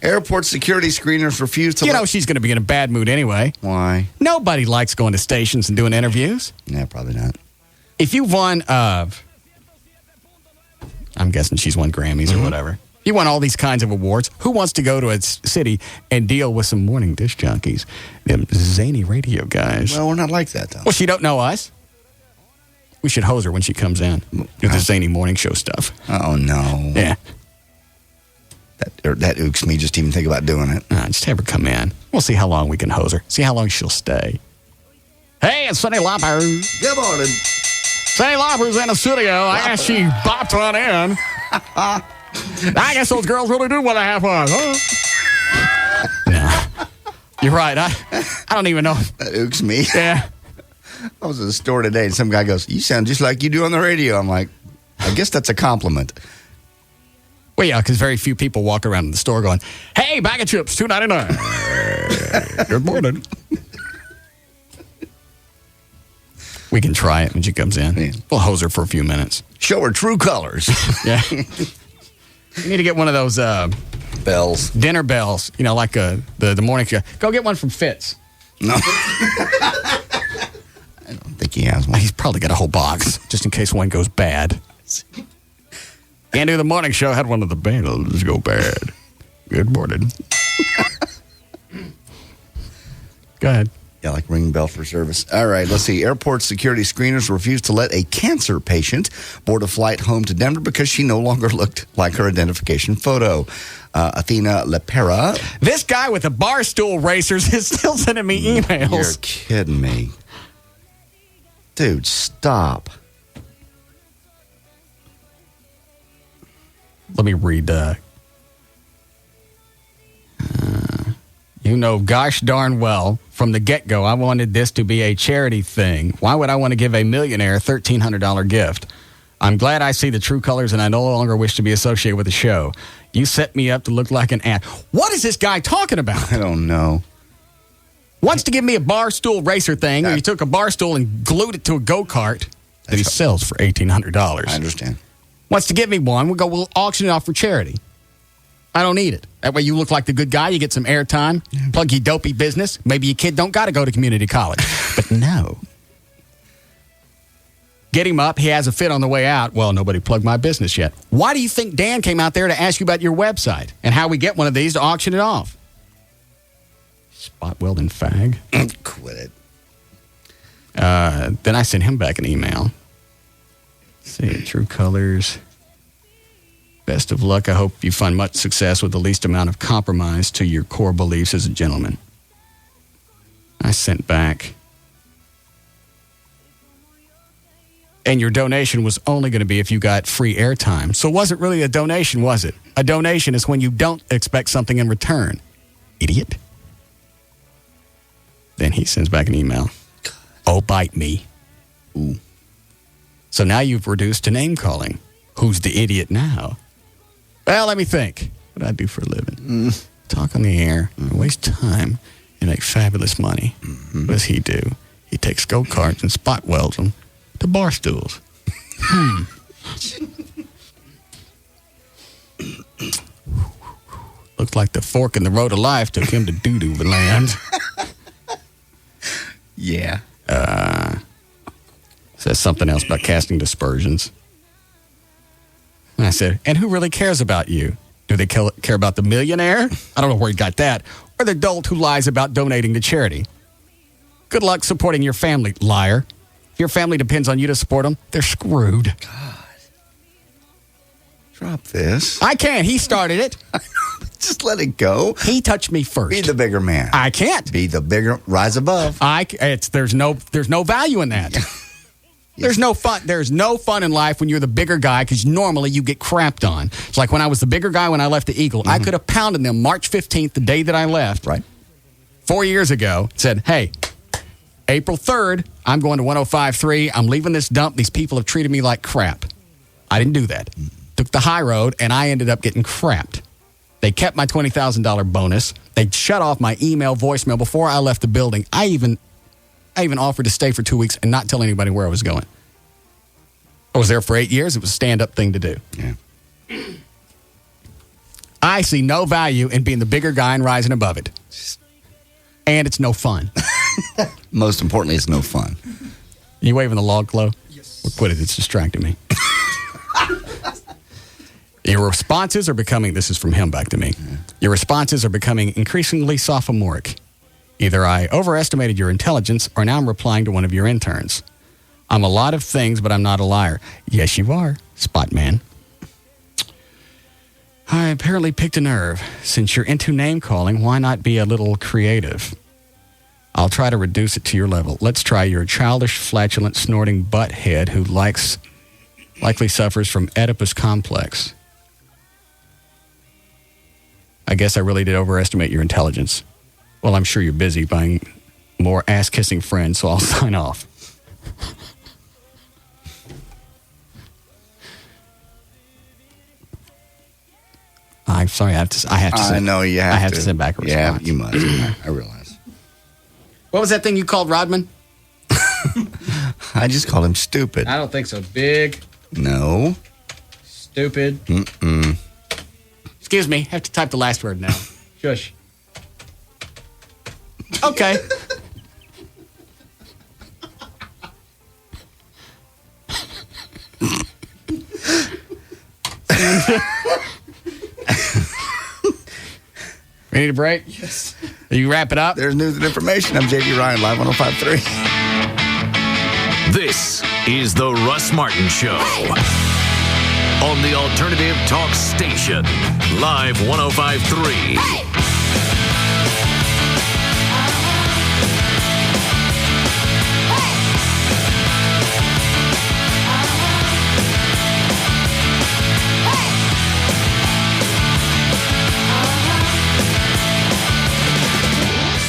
Airport security screeners refuse to... You know she's going to be in a bad mood anyway. Why? Nobody likes going to stations and doing interviews. Yeah, probably not. If you won... I'm guessing she's won Grammys or whatever. You won all these kinds of awards. Who wants to go to a city and deal with some morning disc jockeys? Them zany radio guys. Well, we're not like that, though. Well, she don't know us. We should hose her when she comes in. Do the zany morning show stuff. Oh, no. Yeah. That ooks me just even think about doing it. Just have her come in. We'll see how long we can hose her. See how long she'll stay. Hey, it's Cyndi Lauper. Good morning. Cyndi Lauper's in the studio. I guess she bopped on in. I guess those girls really do want to have fun, huh? No. You're right. I don't even know. That ooks me. Yeah. I was at the store today and some guy goes, "You sound just like you do on the radio." I'm like, I guess that's a compliment. Well, yeah, because very few people walk around in the store going, "Hey, bag of chips, $2.99. Good morning." We can try it when she comes in. Yeah. We'll hose her for a few minutes. Show her true colors. Yeah. You need to get one of those bells, dinner bells. Like the morning show. Go get one from Fitz. No. he has one. He's probably got a whole box, just in case one goes bad. Can't do the morning show. Had one of the bundles go bad. Good morning. Go ahead. Yeah, like ring bell for service. All right, let's see. Airport security screeners refused to let a cancer patient board a flight home to Denver because she no longer looked like her identification photo. Athena Lepera. This guy with the barstool racers is still sending me emails. You're kidding me. Dude, stop. Let me read you know, gosh darn well, from the get-go, I wanted this to be a charity thing. Why would I want to give a millionaire a $1,300 gift? I'm glad I see the true colors and I no longer wish to be associated with the show. You set me up to look like an ass. What is this guy talking about? I don't know. Wants to give me a barstool racer thing, or he took a bar stool and glued it to a go-kart that he sells for $1,800. I understand. Wants to give me one. We'll auction it off for charity. I don't need it. That way you look like the good guy. You get some airtime. Plug your dopey business. Maybe your kid don't got to go to community college. But no. Get him up. He has a fit on the way out. Well, nobody plugged my business yet. Why do you think Dan came out there to ask you about your website and how we get one of these to auction it off? Spot welding fag. Quit it. Then I sent him back an email. Let's see, true colors. Best of luck. I hope you find much success with the least amount of compromise to your core beliefs as a gentleman. I sent back. And your donation was only going to be if you got free airtime. So it wasn't really a donation, was it? A donation is when you don't expect something in return. Idiot. Then he sends back an email. Oh, bite me. Ooh. So now you've reduced to name calling. Who's the idiot now? Well, let me think. What do I do for a living? Talk on the air, waste time, and make fabulous money. What does he do? He takes go-karts and spot welds them to bar stools. Looks like the fork in the road of life took him to doo-doo land. Yeah. Says something else about casting dispersions. And I said, and who really cares about you? Do they care about the millionaire? I don't know where he got that. Or the dolt who lies about donating to charity. Good luck supporting your family, liar. If your family depends on you to support them, they're screwed. God. Drop this. I can't. He started it. Just let it go. He touched me first. Be the bigger man. I can't. Be the bigger. Rise above. There's no value in that. There's no fun. There's no fun in life when you're the bigger guy because normally you get crapped on. It's like when I was the bigger guy when I left the Eagle. I could have pounded them March 15th, the day that I left. Right. 4 years ago, said, hey, April 3rd, I'm going to 105.3. I'm leaving this dump. These people have treated me like crap. I didn't do that. Took the high road, and I ended up getting crapped. They kept my $20,000 bonus. They shut off my email, voicemail before I left the building. I even offered to stay for 2 weeks and not tell anybody where I was going. I was there for 8 years. It was a stand-up thing to do. Yeah. I see no value in being the bigger guy and rising above it. And it's no fun. Most importantly, it's no fun. You waving the log glow? Yes. Well, quit it. It's distracting me. Your responses are becoming, this is from him back to me. Your responses are becoming increasingly sophomoric. Either I overestimated your intelligence or now I'm replying to one of your interns. I'm a lot of things, but I'm not a liar. Yes, you are, Spot Man. I apparently picked a nerve. Since you're into name calling, why not be a little creative? I'll try to reduce it to your level. Let's try your childish, flatulent, snorting butthead who likely suffers from Oedipus complex. I guess I really did overestimate your intelligence. Well, I'm sure you're busy buying more ass-kissing friends, so I'll sign off. I'm sorry, I have to I know you have to. I have to send back a response. Yeah, you must. I realize. What was that thing you called Rodman? I just called him stupid. I don't think so. Big. No. Stupid. Excuse me. I have to type the last word now. Shush. Okay. We need a break? Yes. You wrap it up? There's news and information. I'm J.D. Ryan, Live 105.3. This is the Russ Martin Show. On the Alternative Talk Station, Live 105.3.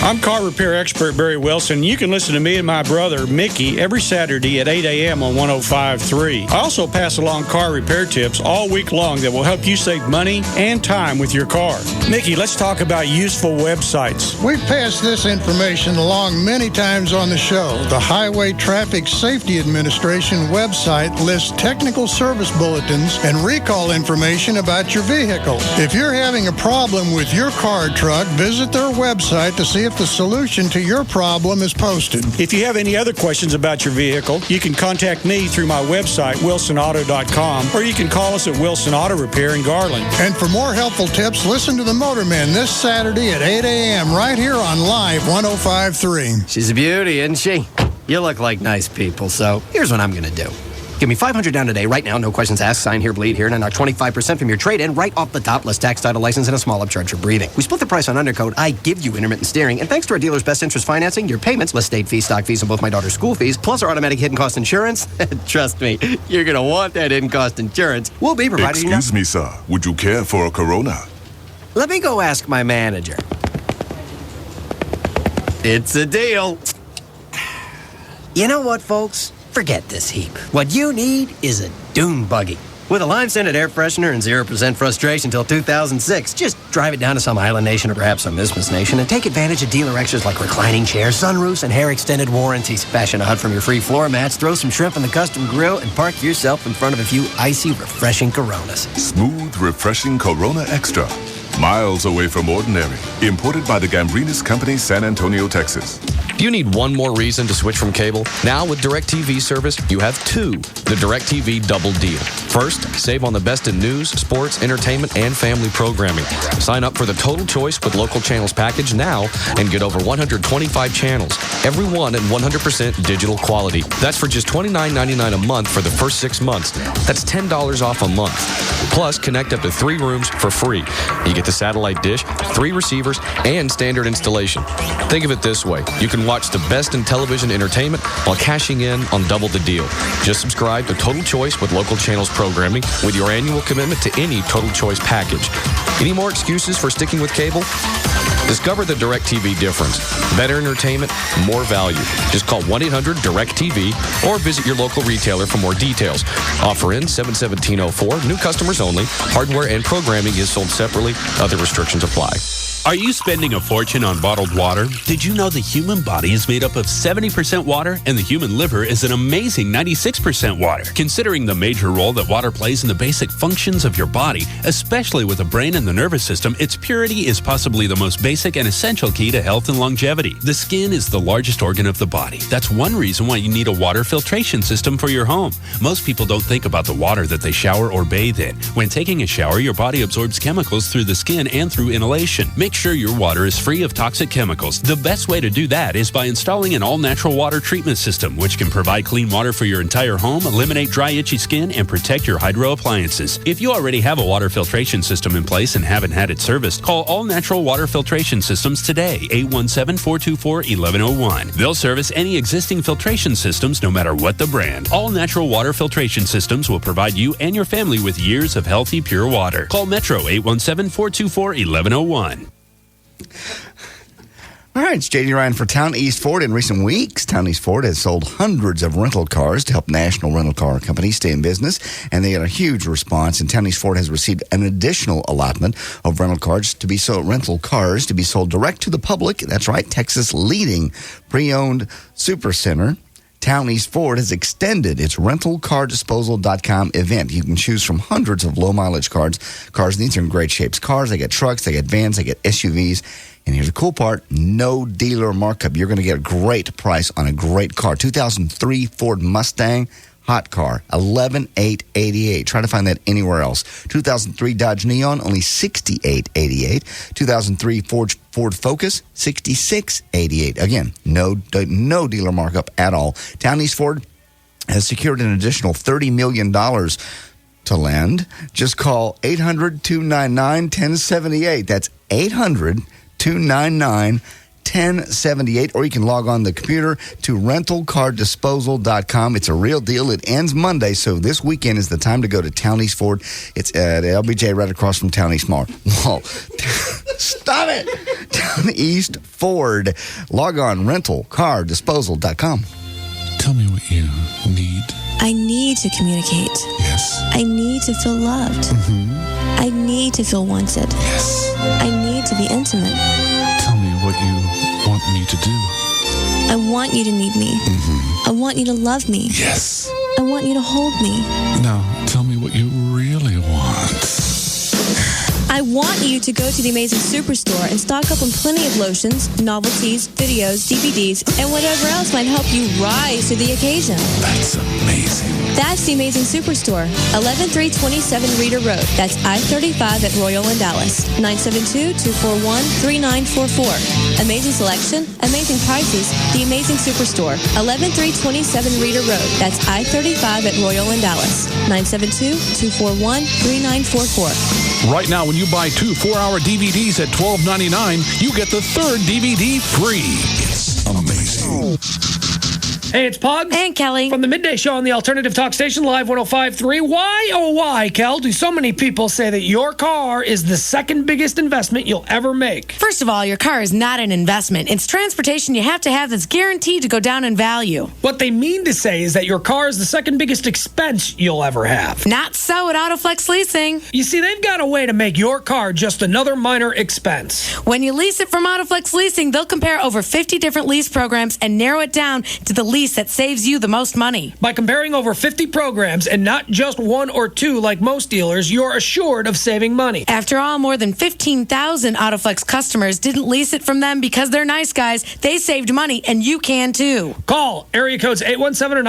I'm car repair expert Barry Wilson. You can listen to me and my brother, Mickey, every Saturday at 8 a.m. on 105.3. I also pass along car repair tips all week long that will help you save money and time with your car. Mickey, let's talk about useful websites. We've passed this information along many times on the show. The Highway Traffic Safety Administration website lists technical service bulletins and recall information about your vehicle. If you're having a problem with your car or truck, visit their website to see if the solution to your problem is posted. If you have any other questions about your vehicle, you can contact me through my website, wilsonauto.com, or you can call us at Wilson Auto Repair in Garland. And for more helpful tips, listen to the Motormen this Saturday at 8 a.m. right here on Live 105.3. She's a beauty, isn't she? You look like nice people, so here's what I'm going to do. Give me $500 down today, right now, no questions asked, sign here, bleed here, and I knock 25% from your trade-in right off the top, less tax, title, license, and a small upcharge for breathing. We split the price on undercoat, I give you intermittent steering, and thanks to our dealer's best interest financing, your payments, less state fees, stock fees, and both my daughter's school fees, plus our automatic hidden cost insurance, trust me, you're going to want that hidden cost insurance. We'll be providing... Excuse me, sir. Would you care for a Corona? Let me go ask my manager. It's a deal. You know what, folks? Forget this heap. What you need is a dune buggy. With a lime-scented air freshener and 0% frustration till 2006. Just drive it down to some island nation or perhaps some Isthmus nation and take advantage of dealer extras like reclining chairs, sunroofs, and hair extended warranties. Fashion a hut from your free floor mats, throw some shrimp in the custom grill, and park yourself in front of a few icy, refreshing Coronas. Smooth, refreshing Corona Extra. Miles away from ordinary. Imported by the Gambrinus Company, San Antonio, Texas. Do you need one more reason to switch from cable? Now with DirecTV service, you have two. The DirecTV Double Deal. First, save on the best in news, sports, entertainment, and family programming. Sign up for the Total Choice with Local Channels package now and get over 125 channels. Every one at 100% digital quality. That's for just $29.99 a month for the first 6 months. That's $10 off a month. Plus, connect up to 3 rooms for free. You get the satellite dish, 3 receivers, and standard installation. Think of it this way. You can watch the best in television entertainment while cashing in on double the deal. Just subscribe to Total Choice with Local Channels programming with your annual commitment to any Total Choice package. Any more excuses for sticking with cable? Discover the DirecTV difference. Better entertainment, more value. Just call 1-800-DIRECTV or visit your local retailer for more details. Offer in 7/17/04. New customers only. Hardware and programming is sold separately. Other restrictions apply. Are you spending a fortune on bottled water? Did you know the human body is made up of 70% water and the human liver is an amazing 96% water? Considering the major role that water plays in the basic functions of your body, especially with the brain and the nervous system, its purity is possibly the most basic and essential key to health and longevity. The skin is the largest organ of the body. That's one reason why you need a water filtration system for your home. Most people don't think about the water that they shower or bathe in. When taking a shower, your body absorbs chemicals through the skin and through inhalation. Make sure your water is free of toxic chemicals. The best way to do that is by installing an all-natural water treatment system, which can provide clean water for your entire home, eliminate dry, itchy skin, and protect your hydro appliances. If you already have a water filtration system in place and haven't had it serviced, call All Natural Water Filtration Systems today, 817-424-1101. They'll service any existing filtration systems, no matter what the brand. All Natural Water Filtration Systems will provide you and your family with years of healthy, pure water. Call Metro 817-424-1101. All right, it's J.D. Ryan for Town East Ford. In recent weeks, Town East Ford has sold hundreds of rental cars to help national rental car companies stay in business, and they got a huge response. And Town East Ford has received an additional allotment of rental cars to be sold direct to the public. That's right, Texas' leading pre-owned supercenter. Town East Ford has extended its rentalcardisposal.com event. You can choose from hundreds of low-mileage cars. These are in great shapes. Cars, they get trucks, they get vans, they get SUVs. And here's the cool part, no dealer markup. You're going to get a great price on a great car. 2003 Ford Mustang, Hot car, $11,888. Try to find that anywhere else. 2003 Dodge Neon, only $68,88. 2003 Ford Focus, $66,88. Again, no dealer markup at all. Town East Ford has secured an additional $30 million to lend. Just call 800-299-1078. That's 800-299-1078, or you can log on the computer to rentalcardisposal.com. It's a real deal. It ends Monday, so this weekend is the time to go to Town East Ford. It's at LBJ right across from Town East Mall. Whoa. Stop it! Town East Ford. Log on rentalcardisposal.com. Tell me what you need. I need to communicate. Yes. I need to feel loved. Mm-hmm. I need to feel wanted. Yes. I need to be intimate. Tell me what you want me to do. I want you to need me. Mm-hmm. I want you to love me. Yes. I want you to hold me. Now, tell me what you really want. I want you to go to the Amazing Superstore and stock up on plenty of lotions, novelties, videos, DVDs, and whatever else might help you rise to the occasion. That's amazing. That's the Amazing Superstore, 11327 Reeder Road. That's I-35 at Royal in Dallas, 972-241-3944. Amazing selection, amazing prices, the Amazing Superstore, 11327 Reeder Road. That's I-35 at Royal in Dallas, 972-241-3944. Right now, when you buy 2 4-hour DVDs at $12.99, you get the third DVD free. It's amazing. Hey, it's Pug. And Kelly. From the Midday Show on the Alternative Talk Station, Live 105.3. Why, oh why, Kel, do so many people say that your car is the second biggest investment you'll ever make? First of all, your car is not an investment. It's transportation you have to have that's guaranteed to go down in value. What they mean to say is that your car is the second biggest expense you'll ever have. Not so at Autoflex Leasing. You see, they've got a way to make your car just another minor expense. When you lease it from Autoflex Leasing, they'll compare over 50 different lease programs and narrow it down to the lease that saves you the most money. By comparing over 50 programs and not just 1 or 2 like most dealers, you're assured of saving money. After all, more than 15,000 Autoflex customers didn't lease it from them because they're nice guys. They saved money, and you can too. Call area codes 817 or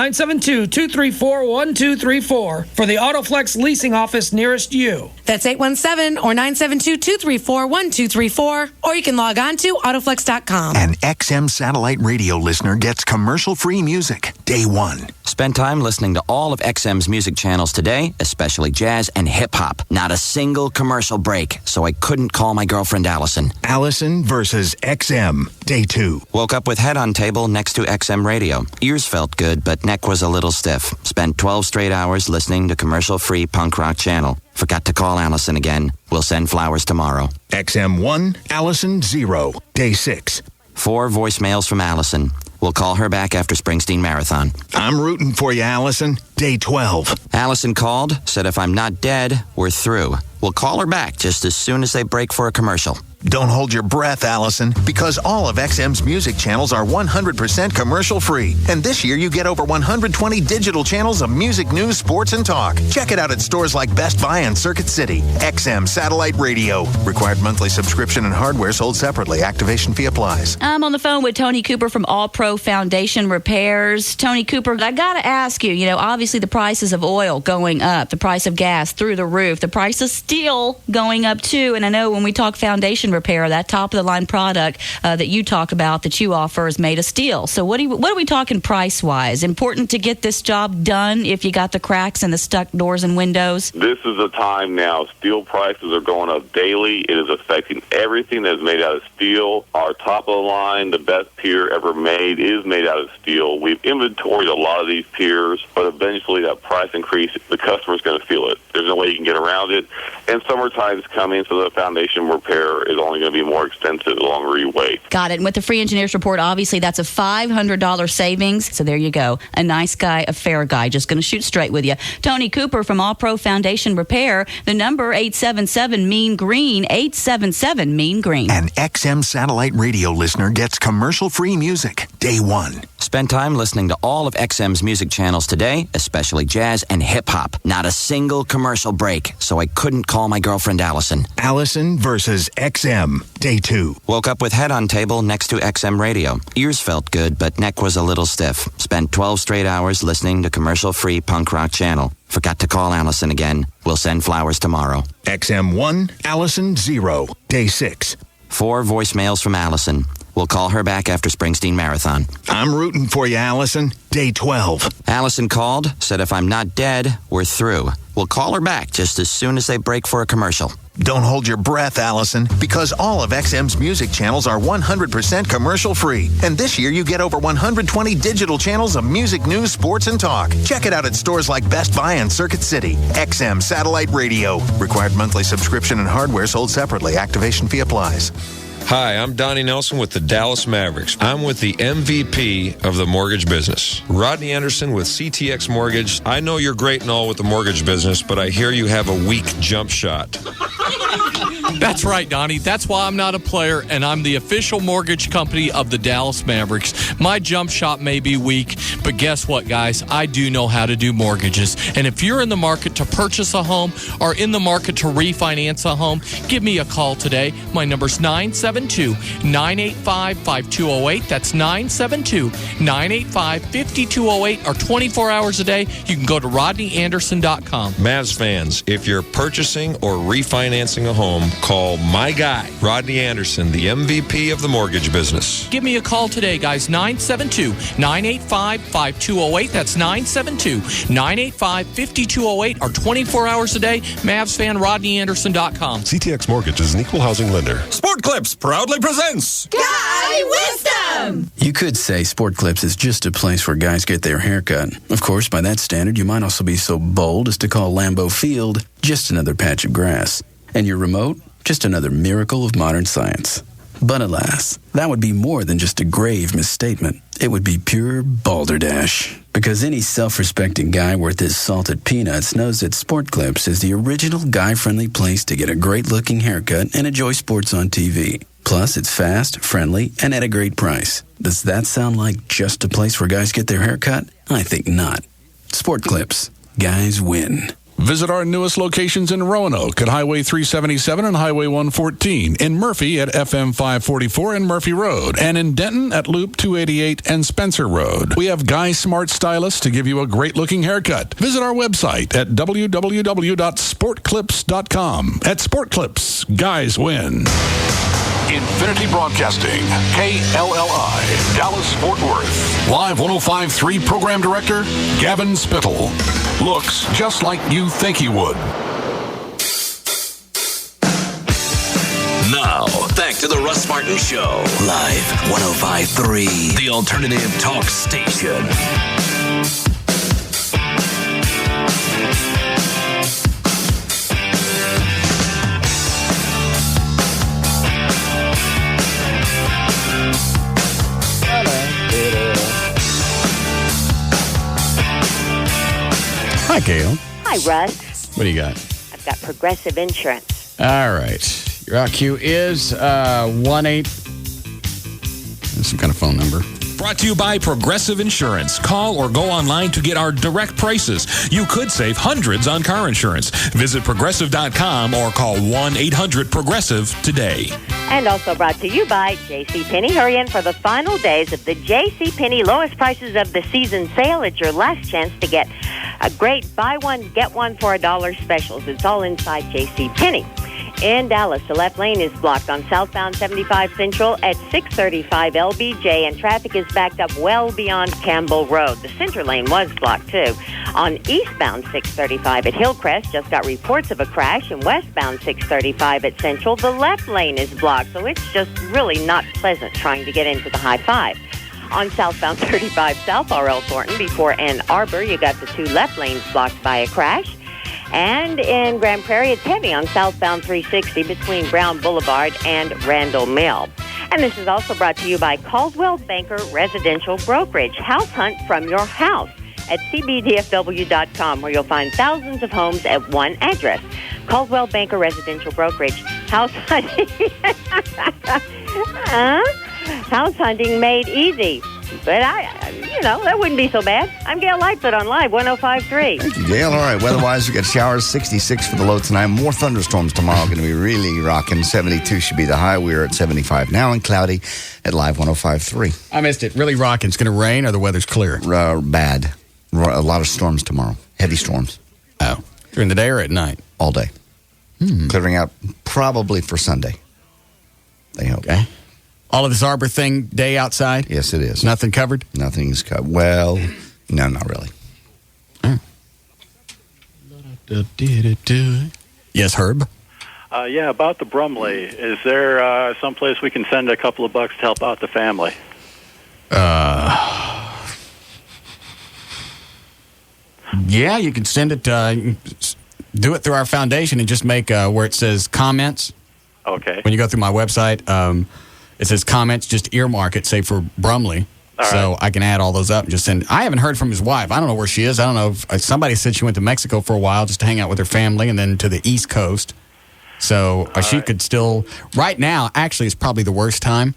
972-234-1234 for the Autoflex leasing office nearest you. That's 817 or 972-234-1234, or you can log on to Autoflex.com. An XM satellite radio listener gets commercial-free music day one. Spend time listening to all of XM's music channels today, especially jazz and hip-hop. Not a single commercial break, so I couldn't call my girlfriend Allison. Allison versus XM, day 2. Woke up with head on table next to XM radio. Ears felt good, but neck was a little stiff. Spent 12 straight hours listening to commercial-free punk rock channel. Forgot to call Allison again. We'll send flowers tomorrow. XM 1, Allison 0, day 6. 4 voicemails from Allison. We'll call her back after Springsteen Marathon. I'm rooting for you, Allison. Day 12. Allison called, said if I'm not dead, we're through. We'll call her back just as soon as they break for a commercial. Don't hold your breath, Allison, because all of XM's music channels are 100% commercial-free. And this year, you get over 120 digital channels of music, news, sports, and talk. Check it out at stores like Best Buy and Circuit City. XM Satellite Radio. Required monthly subscription and hardware sold separately. Activation fee applies. I'm on the phone with Tony Cooper from All Pro Foundation Repairs. Tony Cooper, I got to ask you, obviously the prices of oil going up, the price of gas through the roof, the price of steel going up too. And I know when we talk foundation repair, that top of the line product that you talk about that you offer is made of steel. So what are we talking price wise? Important to get this job done if you got the cracks and the stuck doors and windows? This is the time now. Steel prices are going up daily. It is affecting everything that is made out of steel. Our top of the line, the best pier ever made, is made out of steel. We've inventoried a lot of these piers, but eventually that price increase, the customer's going to feel it. There's no way you can get around it. And summertime is coming, so the foundation repair is only going to be more expensive the longer you wait. Got it. And with the Free Engineers Report, obviously that's a $500 savings. So there you go. A nice guy, a fair guy. Just going to shoot straight with you. Tony Cooper from All Pro Foundation Repair. The number 877-MEAN-GREEN. 877-MEAN-GREEN. An XM satellite radio listener gets commercial-free music day 1. Spend time listening to all of XM's music channels today, especially jazz and hip-hop. Not a single commercial break, so I couldn't call call my girlfriend Allison. Allison versus XM, Day 2. Woke up with head on table next to XM radio. Ears felt good, but neck was a little stiff. Spent 12 straight hours listening to commercial-free punk rock channel. Forgot to call Allison again. We'll send flowers tomorrow. XM 1, Allison 0, Day 6. 4 voicemails from Allison. We'll call her back after Springsteen Marathon. I'm rooting for you, Allison. Day 12. Allison called, said if I'm not dead, we're through. We'll call her back just as soon as they break for a commercial. Don't hold your breath, Allison, because all of XM's music channels are 100% commercial-free. And this year, you get over 120 digital channels of music, news, sports, and talk. Check it out at stores like Best Buy and Circuit City. XM Satellite Radio. Required monthly subscription and hardware sold separately. Activation fee applies. Hi, I'm Donnie Nelson with the Dallas Mavericks. I'm with the MVP of the mortgage business, Rodney Anderson with CTX Mortgage. I know you're great and all with the mortgage business, but I hear you have a weak jump shot. That's right, Donnie. That's why I'm not a player, and I'm the official mortgage company of the Dallas Mavericks. My jump shot may be weak, but guess what, guys? I do know how to do mortgages. And if you're in the market to purchase a home or in the market to refinance a home, give me a call today. My number's 972-985-5208. That's 972-985-5208, or 24 hours a day. You can go to rodneyanderson.com. Mavs fans, if you're purchasing or refinancing a home, call my guy, Rodney Anderson, the MVP of the mortgage business. Give me a call today, guys. 972-985-5208. That's 972-985-5208, or 24 hours a day. Mavs fan, rodneyanderson.com. CTX Mortgage is an equal housing lender. Sport Clips proudly presents Guy Wisdom! You could say Sport Clips is just a place where guys get their haircut. Of course, by that standard, you might also be so bold as to call Lambeau Field just another patch of grass. And your remote, just another miracle of modern science. But alas, that would be more than just a grave misstatement. It would be pure balderdash. Because any self-respecting guy worth his salted peanuts knows that Sport Clips is the original guy-friendly place to get a great-looking haircut and enjoy sports on TV. Plus, it's fast, friendly, and at a great price. Does that sound like just a place where guys get their haircut? I think not. Sport Clips. Guys win. Visit our newest locations in Roanoke at Highway 377 and Highway 114, in Murphy at FM 544 and Murphy Road, and in Denton at Loop 288 and Spencer Road. We have Guy Smart Stylists to give you a great-looking haircut. Visit our website at www.sportclips.com. At Sport Clips, guys win. Infinity Broadcasting, KLLI, Dallas-Fort Worth. Live 105.3 Program Director, Gavin Spittle. Looks just like you think he would. Now, back to the Russ Martin Show. Live 105.3, the alternative talk station. Hi, Gail. Hi, Russ. What do you got? I've got Progressive Insurance. All right. Your RQ is 18. Some kind of phone number. Brought to you by Progressive Insurance. Call or go online to get our direct prices. You could save hundreds on car insurance. Visit Progressive.com or call 1-800-PROGRESSIVE today. And also brought to you by JCPenney. Hurry in for the final days of the JCPenney lowest prices of the season sale. It's your last chance to get a great buy one, get one for $1 specials. It's all inside JCPenney. In Dallas, the left lane is blocked on southbound 75 Central at 635 LBJ, and traffic is backed up well beyond Campbell Road. The center lane was blocked, too. On eastbound 635 at Hillcrest, just got reports of a crash, and westbound 635 at Central, the left lane is blocked, so it's just really not pleasant trying to get into the high five. On southbound 35 South R.L. Thornton before Ann Arbor, you got the two left lanes blocked by a crash. And in Grand Prairie, it's heavy on southbound 360 between Brown Boulevard and Randall Mill. And this is also brought to you by Caldwell Banker Residential Brokerage. House hunt from your house at cbdfw.com, where you'll find thousands of homes at one address. Caldwell Banker Residential Brokerage. House hunting. House hunting made easy. But that wouldn't be so bad. I'm Gail Lightfoot on Live 105.3. Thank you, Gail. All right, weather-wise, we got showers, 66 for the low tonight. More thunderstorms tomorrow. Going to be really rocking. 72 should be the high. We're at 75 now and cloudy at Live 105.3. I missed it. Really rocking. It's going to rain or the weather's clear? Bad. A lot of storms tomorrow. Heavy storms. Oh. During the day or at night? All day. Clearing out probably for Sunday. They hope. Okay. All of this Arbor thing day outside? Yes, it is. Nothing covered? Nothing's covered. Well, no, not really. Yes, Herb? Yeah, about the Brumley. Is there someplace we can send a couple of bucks to help out the family? Yeah, you can send it. Do it through our foundation and just make where it says comments. Okay. When you go through my website, it says comments, just earmark it, say for Brumley. So I can add all those up and just send. I haven't heard from his wife. I don't know where she is. I don't know if somebody said she went to Mexico for a while just to hang out with her family and then to the East Coast. So she could still, right now, actually, it's probably the worst time.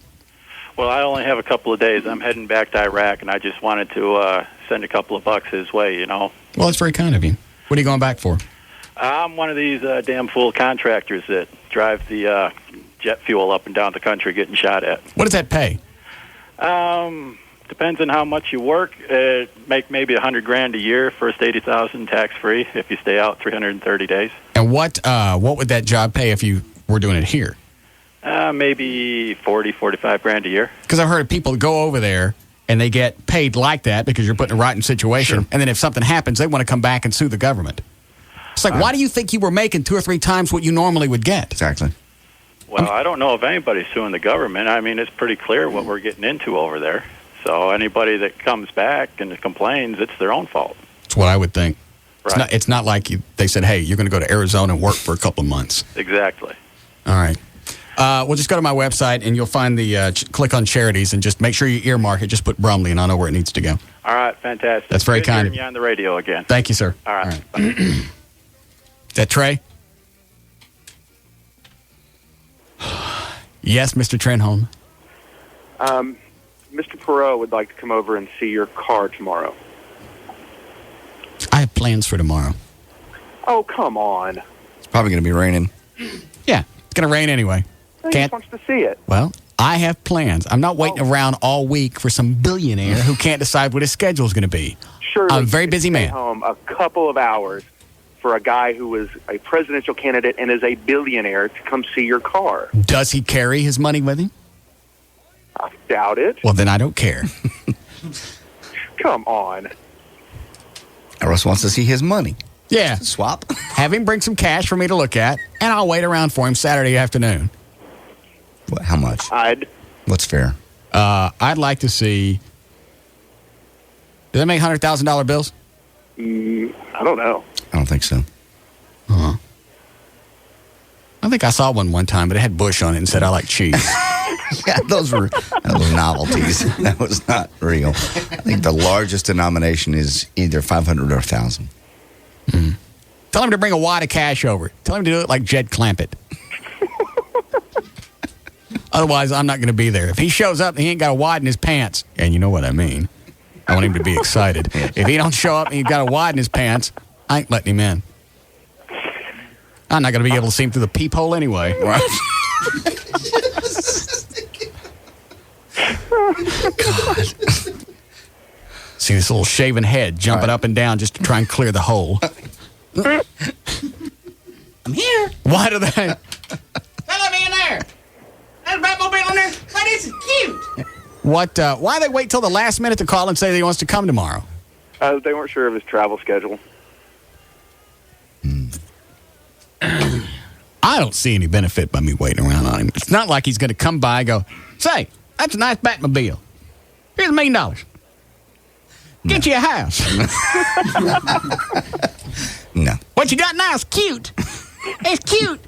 Well, I only have a couple of days. I'm heading back to Iraq, and I just wanted to send a couple of bucks his way, Well, it's very kind of you. What are you going back for? I'm one of these damn fool contractors that drive the jet fuel up and down the country getting shot at. What does that pay? Depends on how much you work. Make maybe $100,000 a year, first $80,000 tax free if you stay out 330 days. And what would that job pay if you were doing it here? Maybe $40,000-$45,000 a year. Because I've heard of people go over there and they get paid like that because you're put in a rotten situation. Sure. And then if something happens, they want to come back and sue the government. It's like, why do you think you were making 2 or 3 times what you normally would get? Exactly. Well, I don't know if anybody's suing the government. I mean, it's pretty clear what we're getting into over there. So anybody that comes back and complains, it's their own fault. That's what I would think. Right. It's not like they said, hey, you're going to go to Arizona and work for a couple of months. Exactly. All right. Well, just go to my website, and you'll find the click on charities, and just make sure you earmark it. Just put Brumley, and I know where it needs to go. All right, fantastic. That's very Good kind hearing you on the radio again. Thank you, sir. All right. Bye. Is that Trey? Yes, Mr. Trenholm. Mr. Perot would like to come over and see your car tomorrow. I have plans for tomorrow. Oh, come on. It's probably going to be raining. Yeah, it's going to rain anyway. He just wants to see it. Well, I have plans. I'm not waiting around all week for some billionaire who can't decide what his schedule is going to be. Surely I'm a very busy man. Home a couple of hours for a guy who is a presidential candidate and is a billionaire to come see your car. Does he carry his money with him? I doubt it. Well, then I don't care. Come on. Russ wants to see his money. Yeah. Swap. Have him bring some cash for me to look at, and I'll wait around for him Saturday afternoon. What, how much? What's fair? I'd like to see. Do they make $100,000 bills? I don't know. I don't think so. I think I saw one time, but it had Bush on it and said, I like cheese. Yeah, those were novelties. That was not real. I think the largest denomination is either 500 or 1,000. Tell him to bring a wad of cash over. Tell him to do it like Jed Clampett. Otherwise, I'm not going to be there. If he shows up and he ain't got a wad in his pants, and you know what I mean, I want him to be excited. If he don't show up and he's got a wad in his pants, I ain't letting him in. I'm not going to be able to see him through the peephole anyway. Right? God. See this little shaven head jumping up and down just to try and clear the hole. I'm here. Why do they? Let me in there. There's a Batmobile in there. But this is cute. Why they wait till the last minute to call and say that he wants to come tomorrow? They weren't sure of his travel schedule. I don't see any benefit by me waiting around on him. It's not like he's going to come by and go, say, that's a nice Batmobile. Here's $1 million. Get you a house. No. What you got now is cute. It's cute.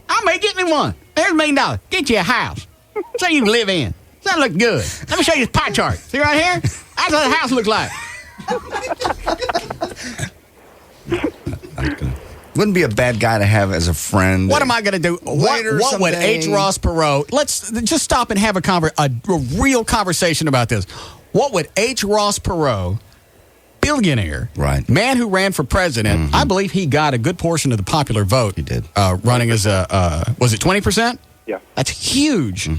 I may get me one. There's $1 million. Get you a house. So you can live in. That look good. Let me show you this pie chart. See right here? That's what the house looks like. Wouldn't be a bad guy to have as a friend. What am I going to do? What would H. Ross Perot? Let's just stop and have a real conversation about this. What would H. Ross Perot, billionaire, right, man who ran for president, I believe he got a good portion of the popular vote. He did. Running as a, was it 20%? Yeah. That's huge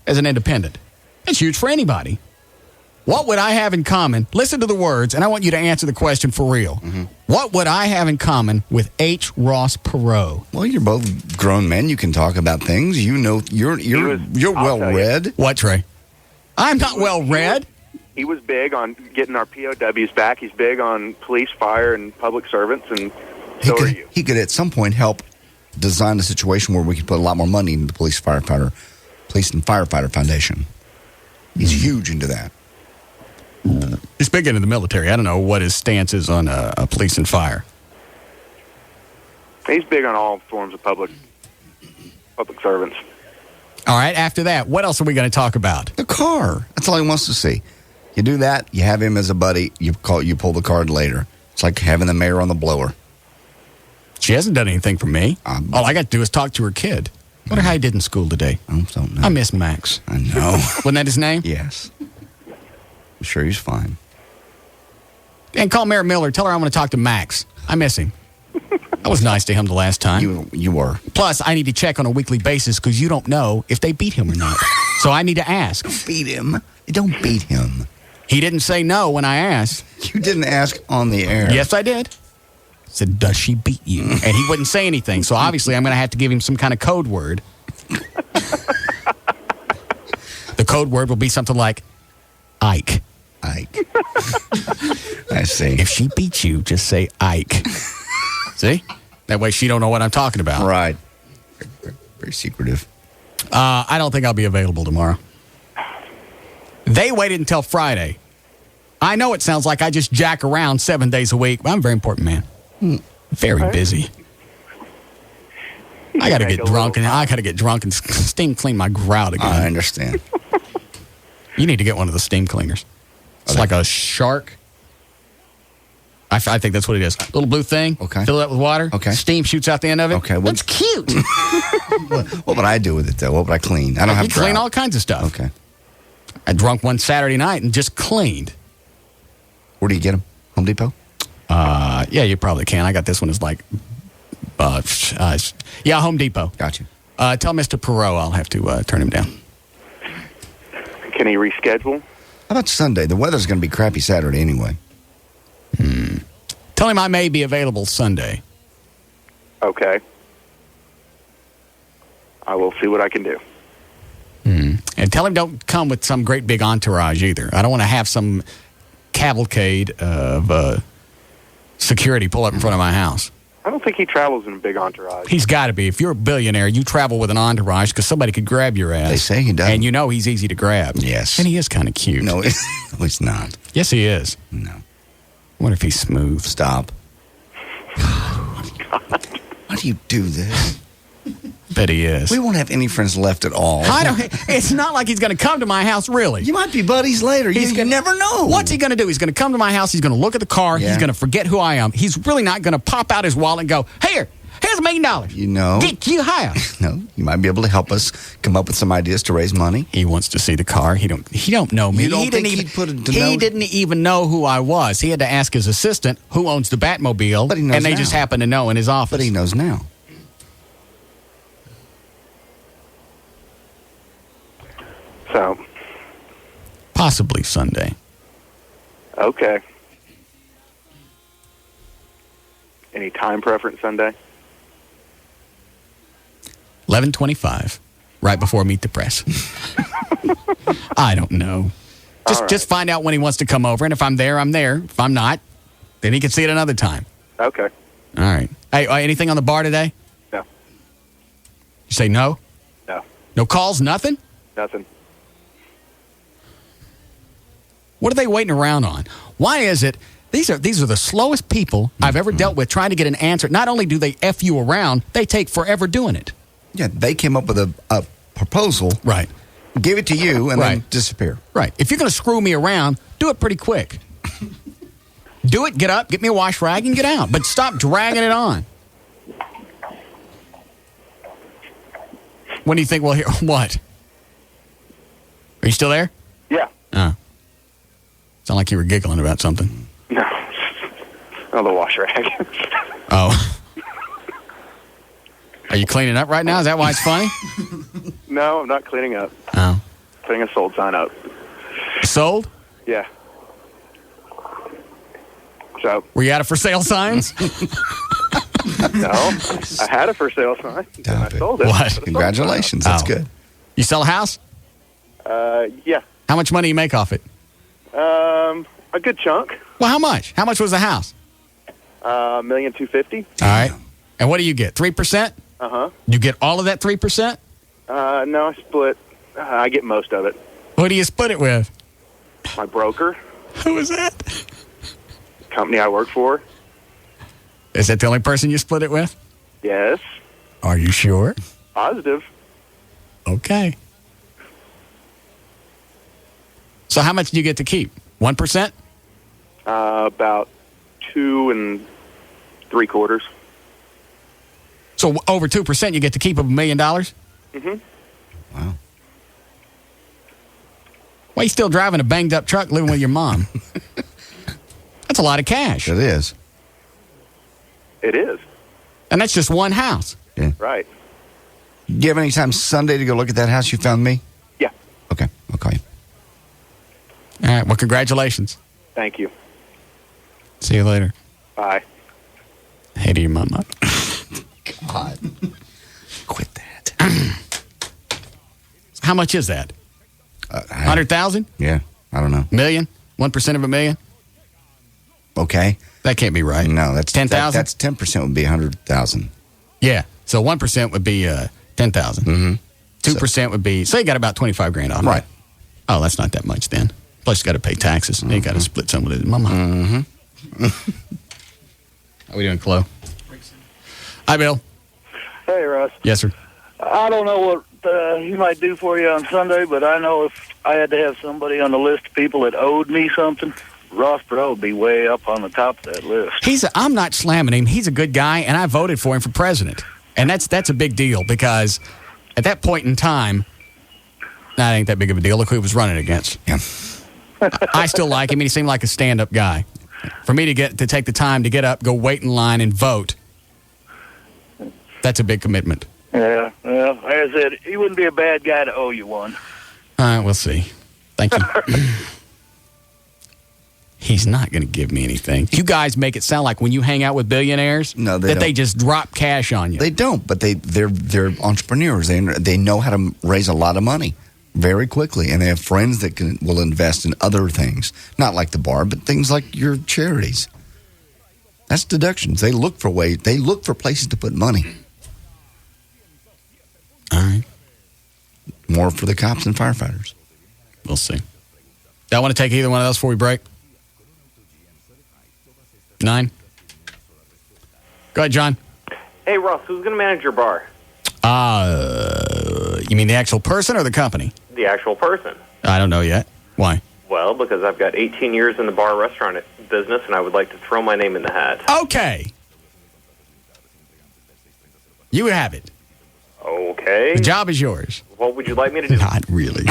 as an independent. That's huge for anybody. What would I have in common? Listen to the words, and I want you to answer the question for real. What would I have in common with H. Ross Perot? Well, you're both grown men. You can talk about things. You know, you're well read. What, Trey? I'm not well read. He was big on getting our POWs back. He's big on police, fire, and public servants, and so are you. He could at some point help design a situation where we could put a lot more money into the Police and Firefighter Foundation. He's huge into that. He's big into the military. I don't know what his stance is on police and fire. He's big on all forms of public servants. All right, after that, what else are we going to talk about? The car. That's all he wants to see. You do that, you have him as a buddy, you pull the card later. It's like having the mayor on the blower. She hasn't done anything for me. All I got to do is talk to her kid. I wonder how he did in school today. I don't know. I miss Max. I know. Wasn't that his name? Yes. I'm sure he's fine. And call Mayor Miller. Tell her I'm going to talk to Max. I miss him. I was nice to him the last time. You were. Plus, I need to check on a weekly basis because you don't know if they beat him or not. So I need to ask. Don't beat him. Don't beat him. He didn't say no when I asked. You didn't ask on the air. Yes, I did. I said, does she beat you? And he wouldn't say anything. So obviously, I'm going to have to give him some kind of code word. The code word will be something like Ike. I see. If she beats you, just say Ike. See? That way she don't know what I'm talking about. Right. Very secretive. I don't think I'll be available tomorrow. They waited until Friday. I know it sounds like I just jack around 7 days a week, but I'm a very important man. Very busy. I got to get drunk and steam clean my grout again. I understand. You need to get one of the steam cleaners. It's like a shark. I think that's what it is. Little blue thing. Okay. Fill it up with water. Okay. Steam shoots out the end of it. Okay. Well, that's cute. What would I do with it, though? What would I clean? I don't have You clean all kinds of stuff. Okay. I drunk one Saturday night and just cleaned. Where do you get them? Home Depot? Yeah, you probably can. I got this one as like, Home Depot. Got you. Tell Mr. Perot I'll have to turn him down. Can he reschedule? How about Sunday? The weather's going to be crappy Saturday anyway. Tell him I may be available Sunday. Okay. I will see what I can do. And tell him don't come with some great big entourage either. I don't want to have some cavalcade of security pull up in front of my house. I don't think he travels in a big entourage. He's got to be. If you're a billionaire, you travel with an entourage because somebody could grab your ass. They say he does. And you know he's easy to grab. Yes. And he is kind of cute. No, he's not. Yes, he is. No. What if he's smooth? Stop. Why do you do this? Bet he is. We won't have any friends left at all. It's not like he's going to come to my house, really. You might be buddies later. You never know. What's he going to do? He's going to come to my house. He's going to look at the car. Yeah. He's going to forget who I am. He's really not going to pop out his wallet and go, here's $1 million. You know. Get you higher. No, you might be able to help us come up with some ideas to raise money. He wants to see the car. He don't know me. You don't he think didn't he'd put it to He know? didn't even know who I was. He had to ask his assistant who owns the Batmobile, But he knows and they now. just happened to know in his office. But he knows now. So, possibly Sunday. Okay. Any time preference Sunday? 11:25, right before Meet the Press. I don't know. Just find out when he wants to come over, and if I'm there, I'm there. If I'm not, then he can see it another time. Okay. All right. Hey, anything on the bar today? No. You say no? No. No calls? Nothing? Nothing. What are they waiting around on? Why is it these are the slowest people I've ever dealt with trying to get an answer? Not only do they F you around, they take forever doing it. Yeah, they came up with a proposal. Right. Give it to you and then disappear. Right. If you're going to screw me around, do it pretty quick. Do it, get up, get me a wash rag, and get out. But stop dragging it on. When do you think we'll hear? What? Are you still there? Yeah. Sound like you were giggling about something. No. Oh, the wash rag. Oh. Are you cleaning up right now? Is that why it's funny? No, I'm not cleaning up. Oh. Putting a sold sign up. Sold? Yeah. So. Were you out of for sale signs? No. I had a for sale sign. And I sold it. What? Congratulations. That's good. You sell a house? Yeah. How much money you make off it? A good chunk. Well, how much? How much was the house? $1,250,000. All right. And what do you get? 3%? Uh-huh. You get all of that 3%? No, I split. I get most of it. What do you split it with? My broker. Who is that? Company I work for. Is that the only person you split it with? Yes. Are you sure? Positive. Okay. So how much do you get to keep? 1%? About 2 3/4. So over 2% you get to keep of $1 million? Mm-hmm. Wow. Why are you still driving a banged up truck living with your mom? That's a lot of cash. It is. It is. And that's just one house. Yeah. Right. Do you have any time Sunday to go look at that house you found me? Yeah. Okay. I'll call you. All right. Well, congratulations. Thank you. See you later. Bye. Hey to your mama. God. Quit that. How much is that? 100,000? Yeah. I don't know. Million? 1% of a million? Okay. That can't be right. No, that's 10,000. That's 10% would be 100,000. Yeah. So 1% would be 10,000. Mm-hmm. 2% would be. So you got about 25 grand off. Right. Oh, that's not that much then. Plus you got to pay taxes. And you got to split some with it. Mama. Mm-hmm. How we doing, Chloe? Hi, Bill. Hey, Russ. Yes, sir. I don't know what he might do for you on Sunday, but I know if I had to have somebody on the list of people that owed me something, Ross Perot would be way up on the top of that list. I'm not slamming him. He's a good guy, and I voted for him for president. And that's a big deal because at that point in time, that ain't that big of a deal. Look who he was running against. Yeah. I still like him. He seemed like a stand-up guy. For me to take the time to get up, go wait in line, and vote, that's a big commitment. Yeah, well, like I said, he wouldn't be a bad guy to owe you one. All right, we'll see. Thank you. He's not going to give me anything. You guys make it sound like when you hang out with billionaires, no, that they just drop cash on you. They don't, but they're entrepreneurs. They know how to raise a lot of money very quickly, and they have friends that will invest in other things, not like the bar, but things like your charities. That's deductions. They look for places to put money. All right. More for the cops and firefighters. We'll see. Y'all want to take either one of those before we break? 9? Go ahead, John. Hey, Russ, who's going to manage your bar? You mean the actual person or the company? The actual person. I don't know yet. Why? Well, because I've got 18 years in the bar restaurant business, and I would like to throw my name in the hat. Okay. You have it. Okay. The job is yours. What would you like me to do? Not really.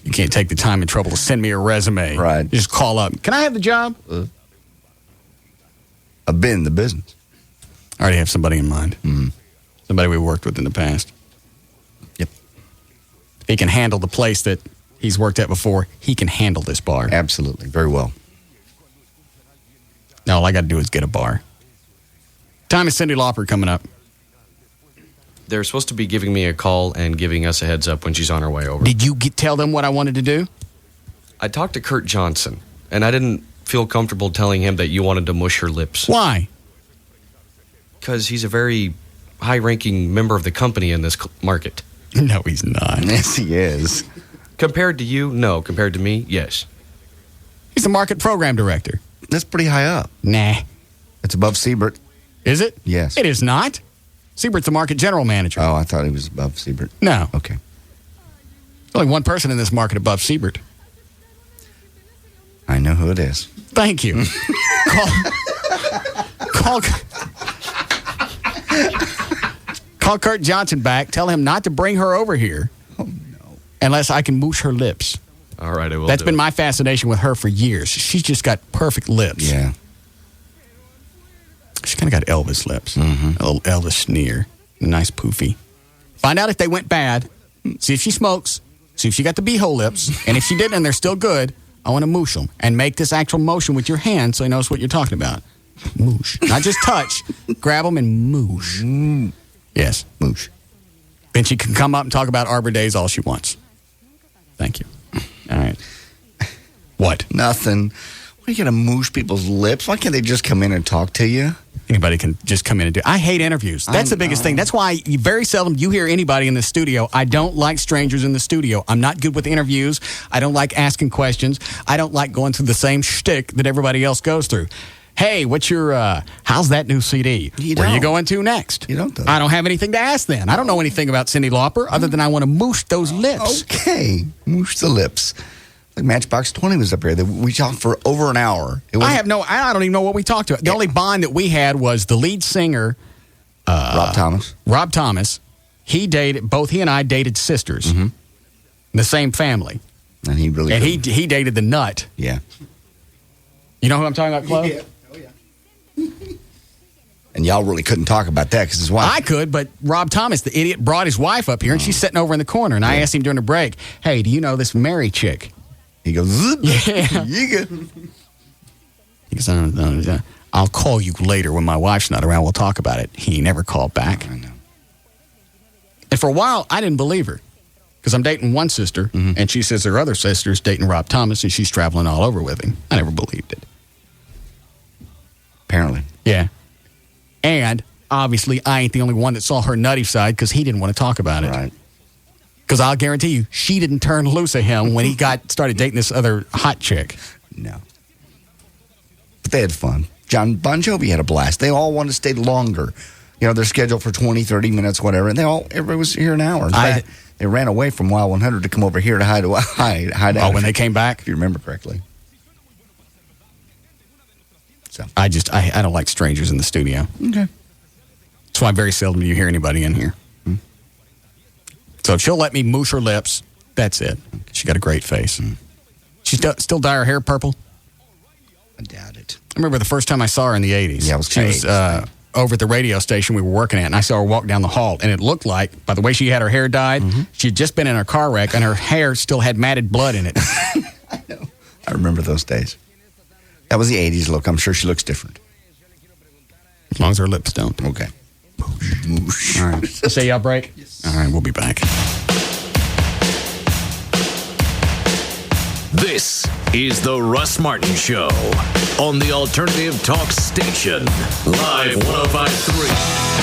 You can't take the time and trouble to send me a resume. Right. You just call up. Can I have the job? I've been in the business. I already have somebody in mind. Mm-hmm. Somebody we worked with in the past. Yep. He can handle the place that he's worked at before. He can handle this bar. Absolutely. Very well. Now all I got to do is get a bar. Time is Cyndi Lauper coming up. They're supposed to be giving me a call and giving us a heads up when she's on her way over. Did you tell them what I wanted to do? I talked to Kurt Johnson, and I didn't feel comfortable telling him that you wanted to mush her lips. Why? Because he's a very high-ranking member of the company in this market. No, he's not. Yes, he is. Compared to you, no. Compared to me, yes. He's the market program director. That's pretty high up. Nah. It's above Siebert. Is it? Yes. It is not. Siebert's the market general manager. Oh, I thought he was above Siebert. No. Okay. There's only one person in this market above Siebert. I know who it is. Thank you. Call Kurt Johnson back. Tell him not to bring her over here. Oh, no. Unless I can moosh her lips. All right, I will. That's been my fascination with her for years. She's just got perfect lips. Yeah. She's kind of got Elvis lips. Mm-hmm. A little Elvis sneer. A nice poofy. Find out if they went bad. See if she smokes. See if she got the beehole lips. And if she didn't and they're still good, I want to moosh them. And make this actual motion with your hand so he knows what you're talking about. Moosh. Not just touch. Grab them and moosh. Yes, moosh. Then she can come up and talk about Arbor Days all she wants. Thank you. All right. What? Nothing. Why are you going to moosh people's lips? Why can't they just come in and talk to you? Anybody can just come in and do. I hate interviews. That's the biggest thing. That's why very seldom you hear anybody in the studio. I don't like strangers in the studio. I'm not good with interviews. I don't like asking questions. I don't like going through the same shtick that everybody else goes through. Hey, what's your, how's that new CD? Where are you going to next? You don't, though. I don't have anything to ask then. I don't know anything about Cyndi Lauper other than I want to moosh those lips. Okay. Moosh the lips. Like Matchbox 20 was up here. We talked for over an hour. I don't even know what we talked about. The only bond that we had was the lead singer, Rob Thomas. Rob Thomas. Both he and I dated sisters. Mm-hmm. The same family. And he really he dated the nut. Yeah. You know who I'm talking about, Chloe? Yeah. Oh, yeah. And y'all really couldn't talk about that because his wife. I could, but Rob Thomas, the idiot, brought his wife up here, and she's sitting over in the corner. And I asked him during the break, hey, do you know this Mary chick? He goes, yeah. He goes, I'll call you later when my wife's not around. We'll talk about it. He never called back. I know. And for a while, I didn't believe her because I'm dating one sister, and she says her other sister's dating Rob Thomas, and she's traveling all over with him. I never believed it. Apparently. Yeah. And obviously, I ain't the only one that saw her nutty side because he didn't want to talk about it. Right. Because I'll guarantee you, she didn't turn loose at him when he started dating this other hot chick. No. But they had fun. John Bon Jovi had a blast. They all wanted to stay longer. You know, they're scheduled for 20, 30 minutes, whatever. And everybody was here an hour. In fact, they ran away from Wild 100 to come over here to hide out. Oh, when they came back? If you remember correctly. So I don't like strangers in the studio. Okay. That's why very seldom do you hear anybody in here. So if she'll let me moosh her lips, that's it. She got a great face. She still dye her hair purple? I doubt it. I remember the first time I saw her in the 80s. Yeah, it was She was over at the radio station we were working at, and I saw her walk down the hall, and it looked like, by the way she had her hair dyed, she had just been in a car wreck, and her hair still had matted blood in it. I know. I remember those days. That was the 80s look. I'm sure she looks different. As long as her lips don't. Okay. Moosh. All right. Let's say y'all break? Yes. All right, we'll be back. This is the Russ Martin Show on the Alternative Talk Station. Live 105.3.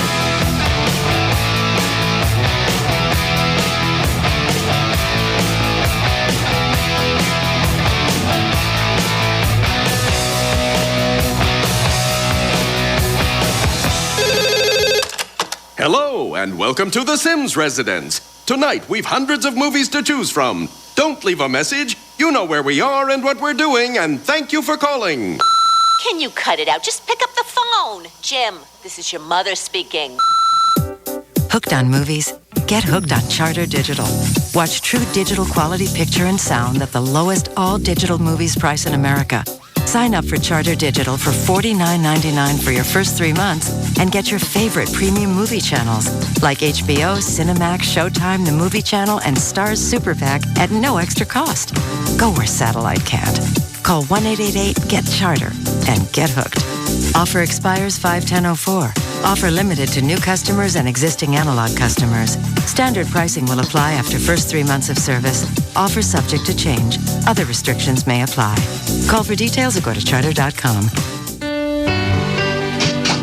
Hello, and welcome to the Sims residence. Tonight, we've hundreds of movies to choose from. Don't leave a message. You know where we are and what we're doing, and thank you for calling. Can you cut it out? Just pick up the phone. Jim, this is your mother speaking. Hooked on movies? Get hooked on Charter Digital. Watch true digital quality picture and sound at the lowest all-digital movies price in America. Sign up for Charter Digital for $49.99 for your first 3 months and get your favorite premium movie channels like HBO, Cinemax, Showtime, The Movie Channel, and Starz Super Pack at no extra cost. Go where satellite can't. Call 1-888-GET-CHARTER and get hooked. Offer expires 5/10/04. Offer limited to new customers and existing analog customers. Standard pricing will apply after first 3 months of service. Offer subject to change. Other restrictions may apply. Call for details or go to charter.com.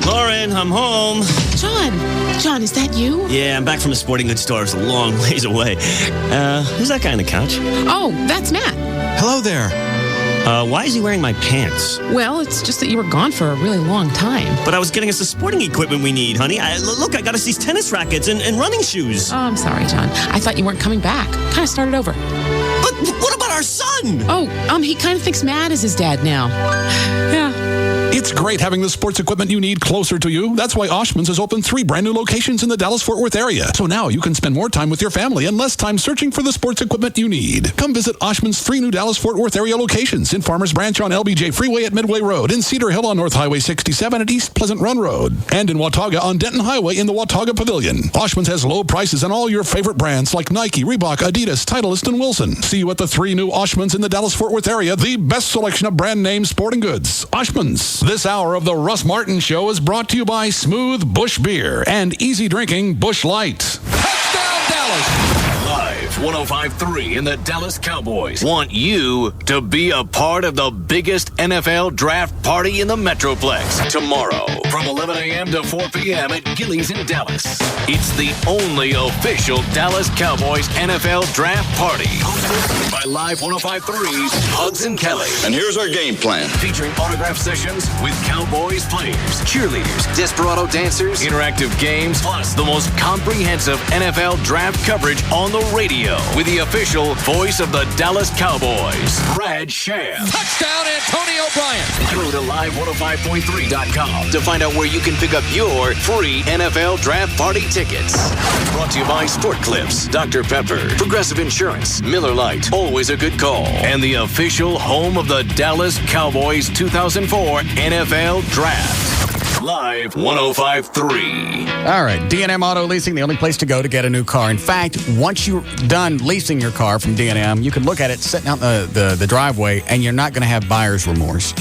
Lauren, I'm home. John, is that you? Yeah, I'm back from the sporting goods store. It's a long ways away. Who's that guy on the couch? Oh, that's Matt. Hello there. Why is he wearing my pants? Well, it's just that you were gone for a really long time. But I was getting us the sporting equipment we need, honey. Look, I got us these tennis rackets and running shoes. Oh, I'm sorry, John. I thought you weren't coming back. Kind of started over. But what about our son? Oh, he kind of thinks Matt is his dad now. Yeah. It's It's great having the sports equipment you need closer to you. That's why Oshman's has opened 3 brand new locations in the Dallas-Fort Worth area. So now you can spend more time with your family and less time searching for the sports equipment you need. Come visit Oshman's 3 new Dallas-Fort Worth area locations in Farmers Branch on LBJ Freeway at Midway Road, in Cedar Hill on North Highway 67 at East Pleasant Run Road, and in Watauga on Denton Highway in the Watauga Pavilion. Oshman's has low prices on all your favorite brands like Nike, Reebok, Adidas, Titleist, and Wilson. See you at the 3 new Oshman's in the Dallas-Fort Worth area, the best selection of brand name sporting goods. Oshman's. This hour of the Russ Martin Show is brought to you by Smooth Bush Beer and easy drinking Bush Light. Touchdown, Dallas! Live 105.3 in the Dallas Cowboys want you to be a part of the biggest NFL draft party in the Metroplex tomorrow from 11 a.m. to 4 p.m. at Gillies in Dallas. It's the only official Dallas Cowboys NFL draft party hosted by Live 105.3's Hugs and Kelly. And here's our game plan. Featuring autograph sessions with Cowboys players, cheerleaders, desperado dancers, interactive games, plus the most comprehensive NFL draft coverage on the radio with the official voice of the Dallas Cowboys, Brad Sham. Touchdown, Antonio Bryant. Go to live105.3.com to find out where you can pick up your free NFL draft party tickets. Brought to you by Sport Clips, Dr. Pepper, Progressive Insurance, Miller Lite, always a good call, and the official home of the Dallas Cowboys 2004 NFL Draft. Live 105.3. All right, D&M Auto Leasing, the only place to go to get a new car. In fact, once you're done leasing your car from D&M, you can look at it sitting out in the driveway, and you're not going to have buyer's remorse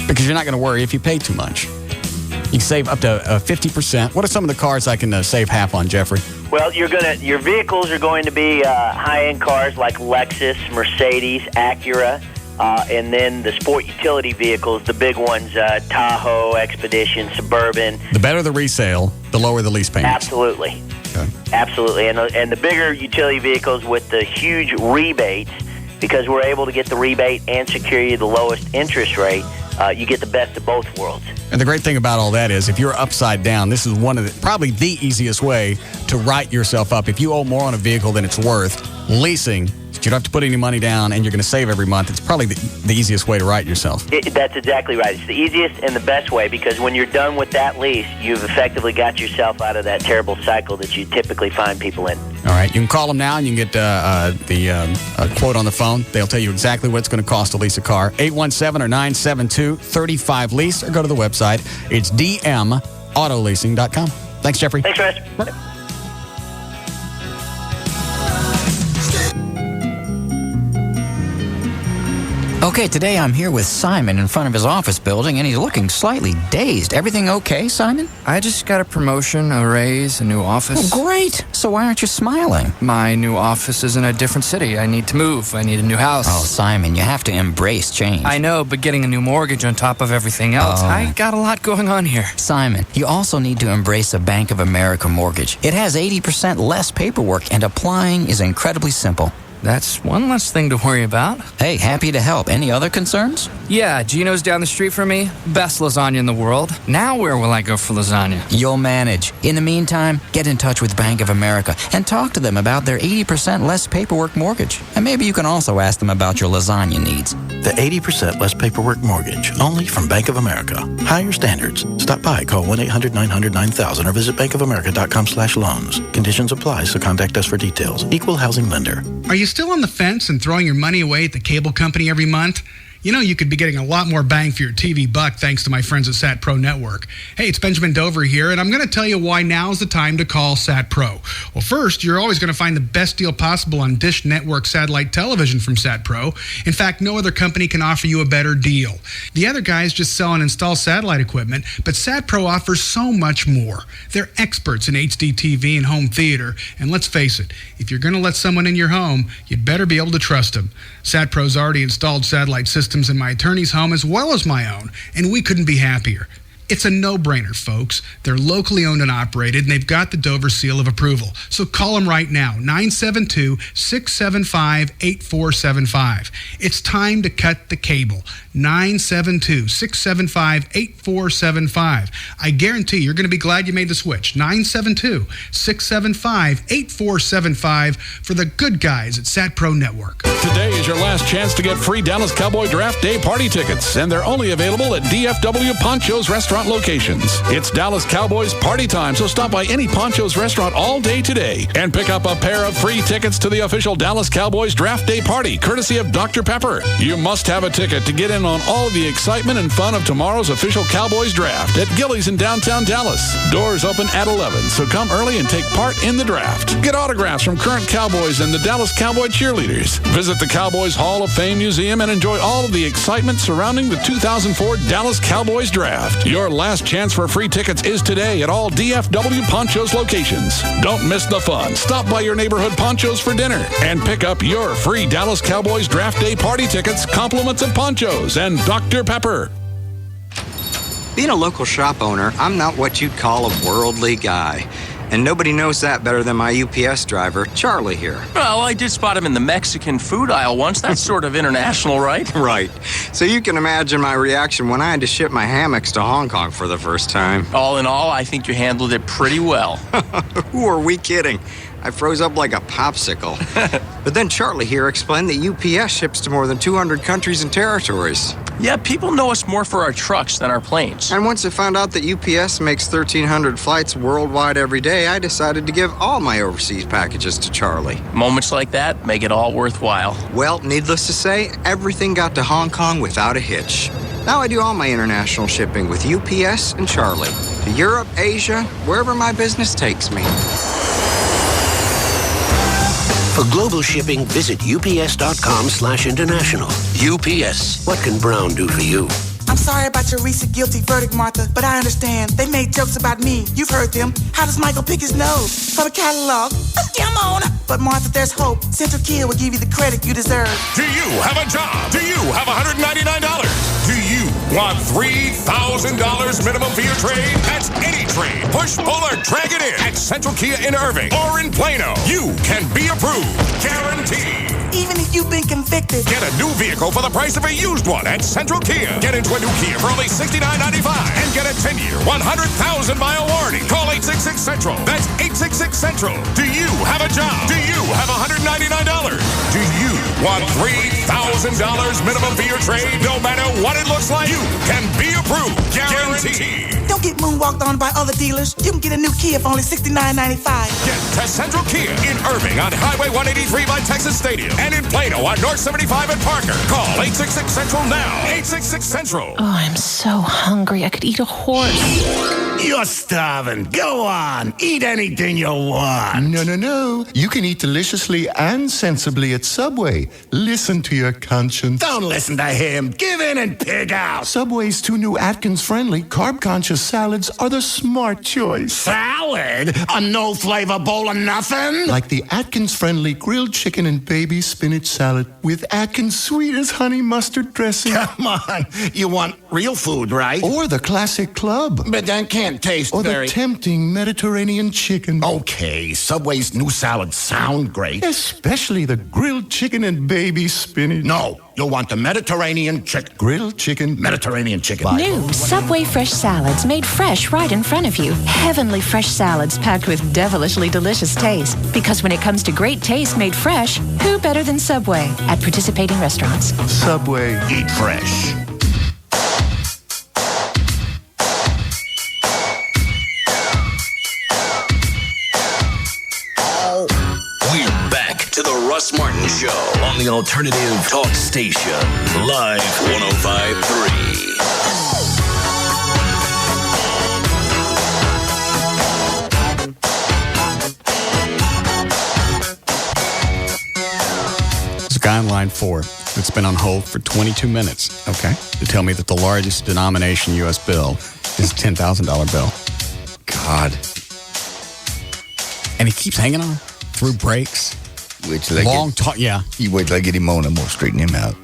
because you're not going to worry if you pay too much. You can save up to 50%. What are some of the cars I can save half on, Jeffrey? Well, your vehicles are going to be high-end cars like Lexus, Mercedes, Acura. And then the sport utility vehicles, the big ones, Tahoe, Expedition, Suburban. The better the resale, the lower the lease payment. Absolutely. Okay. Absolutely. And the bigger utility vehicles with the huge rebates, because we're able to get the rebate and secure you the lowest interest rate, you get the best of both worlds. And the great thing about all that is if you're upside down, this is probably the easiest way to write yourself up. If you owe more on a vehicle than it's worth, leasing, you don't have to put any money down, and you're going to save every month. It's probably the easiest way to write yourself. That's exactly right. It's the easiest and the best way, because when you're done with that lease, you've effectively got yourself out of that terrible cycle that you typically find people in. All right. You can call them now, and you can get the quote on the phone. They'll tell you exactly what it's going to cost to lease a car. 817 or 972-35 lease, or go to the website. It's dmautoleasing.com. Thanks, Jeffrey. Thanks, Russ. Okay, today I'm here with Simon in front of his office building, and he's looking slightly dazed. Everything okay, Simon? I just got a promotion, a raise, a new office. Oh, great. So why aren't you smiling? My new office is in a different city. I need to move. I need a new house. Oh, Simon, you have to embrace change. I know, but getting a new mortgage on top of everything else, I got a lot going on here. Simon, you also need to embrace a Bank of America mortgage. It has 80% less paperwork, and applying is incredibly simple. That's one less thing to worry about. Hey, happy to help. Any other concerns? Yeah, Gino's down the street from me. Best lasagna in the world. Now where will I go for lasagna? You'll manage. In the meantime, get in touch with Bank of America and talk to them about their 80% less paperwork mortgage. And maybe you can also ask them about your lasagna needs. The 80% less paperwork mortgage, only from Bank of America. Higher standards. Stop by, call 1-800-900-9000 or visit bankofamerica.com/loans. Conditions apply, so contact us for details. Equal housing lender. Are you still on the fence and throwing your money away at the cable company every month? You know, you could be getting a lot more bang for your TV buck thanks to my friends at Sat Pro Network. Hey, it's Benjamin Dover here, and I'm going to tell you why now's the time to call Sat Pro. Well, first, you're always going to find the best deal possible on Dish Network satellite television from Sat Pro. In fact, no other company can offer you a better deal. The other guys just sell and install satellite equipment, but Sat Pro offers so much more. They're experts in HD TV and home theater, and let's face it, if you're going to let someone in your home, you'd better be able to trust them. Sat Pro's already installed satellite systems in my attorney's home as well as my own, and we couldn't be happier. It's a no-brainer, folks. They're locally owned and operated, and they've got the Dover seal of approval. So call them right now, 972-675-8475. It's time to cut the cable, 972-675-8475. I guarantee you're going to be glad you made the switch, 972-675-8475 for the good guys at Sat Pro Network. Today is your last chance to get free Dallas Cowboy Draft Day party tickets, and they're only available at DFW Poncho's restaurant locations. It's Dallas Cowboys party time, so stop by any Poncho's restaurant all day today and pick up a pair of free tickets to the official Dallas Cowboys Draft Day party, courtesy of Dr. Pepper. You must have a ticket to get in on all the excitement and fun of tomorrow's official Cowboys draft at Gilley's in downtown Dallas. Doors open at 11, so come early and take part in the draft. Get autographs from current Cowboys and the Dallas Cowboy cheerleaders. Visit the Cowboys Hall of Fame Museum and enjoy all of the excitement surrounding the 2004 Dallas Cowboys draft. Your last chance for free tickets is today at all DFW Poncho's locations. Don't miss the fun. Stop by your neighborhood Poncho's for dinner and pick up your free Dallas Cowboys Draft Day party tickets, compliments of Poncho's and Dr. Pepper. Being a local shop owner, I'm not what you'd call a worldly guy. And nobody knows that better than my UPS driver, Charlie here. Well, I did spot him in the Mexican food aisle once. That's sort of international, right? Right. So you can imagine my reaction when I had to ship my hammocks to Hong Kong for the first time. All in all, I think you handled it pretty well. Who are we kidding? I froze up like a popsicle. But then Charlie here explained that UPS ships to more than 200 countries and territories. Yeah, people know us more for our trucks than our planes. And once I found out that UPS makes 1,300 flights worldwide every day, I decided to give all my overseas packages to Charlie. Moments like that make it all worthwhile. Well, needless to say, everything got to Hong Kong without a hitch. Now I do all my international shipping with UPS and Charlie. To Europe, Asia, wherever my business takes me. For global shipping, visit ups.com/international. UPS. What can Brown do for you? I'm sorry about your recent guilty verdict, Martha, but I understand. They made jokes about me. You've heard them. How does Michael pick his nose? From a catalog. Come on. But Martha, there's hope. Central Kia will give you the credit you deserve. Do you have a job? Do you have $199? Do you want $3,000 minimum for your trade? That's any trade. Push, pull, or drag it in. At Central Kia in Irving or in Plano, you can be approved. Guaranteed. Even if you've been convicted. Get a new vehicle for the price of a used one at Central Kia. Get into a new Kia for only $69.95 and get a 10-year, 100,000-mile warranty. Call 866-CENTRAL. That's 866-CENTRAL. Do you have a job? Do you have $199? Do you want $3,000 minimum for your trade? No matter what it looks like, you can be approved. Guaranteed. Don't get moonwalked on by other dealers. You can get a new Kia for only $69.95. Get to Central Kia in Irving on Highway 183 by Texas Stadium and in Plano on North 75 at Parker. Call 866-CENTRAL now. 866-CENTRAL. Oh, I'm so hungry. I could eat a horse. You're starving. Go on. Eat anything you want. No. You can eat deliciously and sensibly at Subway. Listen to your conscience. Don't listen to him. Give in and pig out. Subway's 2 new Atkins-friendly, carb-conscious salads are the smart choice. Salad? A no-flavor bowl of nothing? Like the Atkins-friendly grilled chicken and baby spinach salad with Atkins' sweetest honey mustard dressing. Come on. You want real food, right? Or the classic club. But that can't taste or very... the tempting Mediterranean chicken. Okay, Subway's new salads sound great. Especially the grilled chicken and baby spinach. No, you'll want the Mediterranean chicken. Grilled chicken. Mediterranean chicken. New Subway fresh salads made fresh right in front of you. Heavenly fresh salads packed with devilishly delicious taste. Because when it comes to great taste made fresh, who better than Subway? At participating restaurants. Subway. Eat fresh. We're back to the Russ Martin Show on the Alternative Talk Station. Live 105.3. There's a guy on line 4 that's been on hold for 22 minutes. Okay. To tell me that the largest denomination U.S. bill is a $10,000 bill. God. And he keeps hanging on through breaks. Wait till I long talk. Yeah. You wait till I get him on and we'll straighten him out.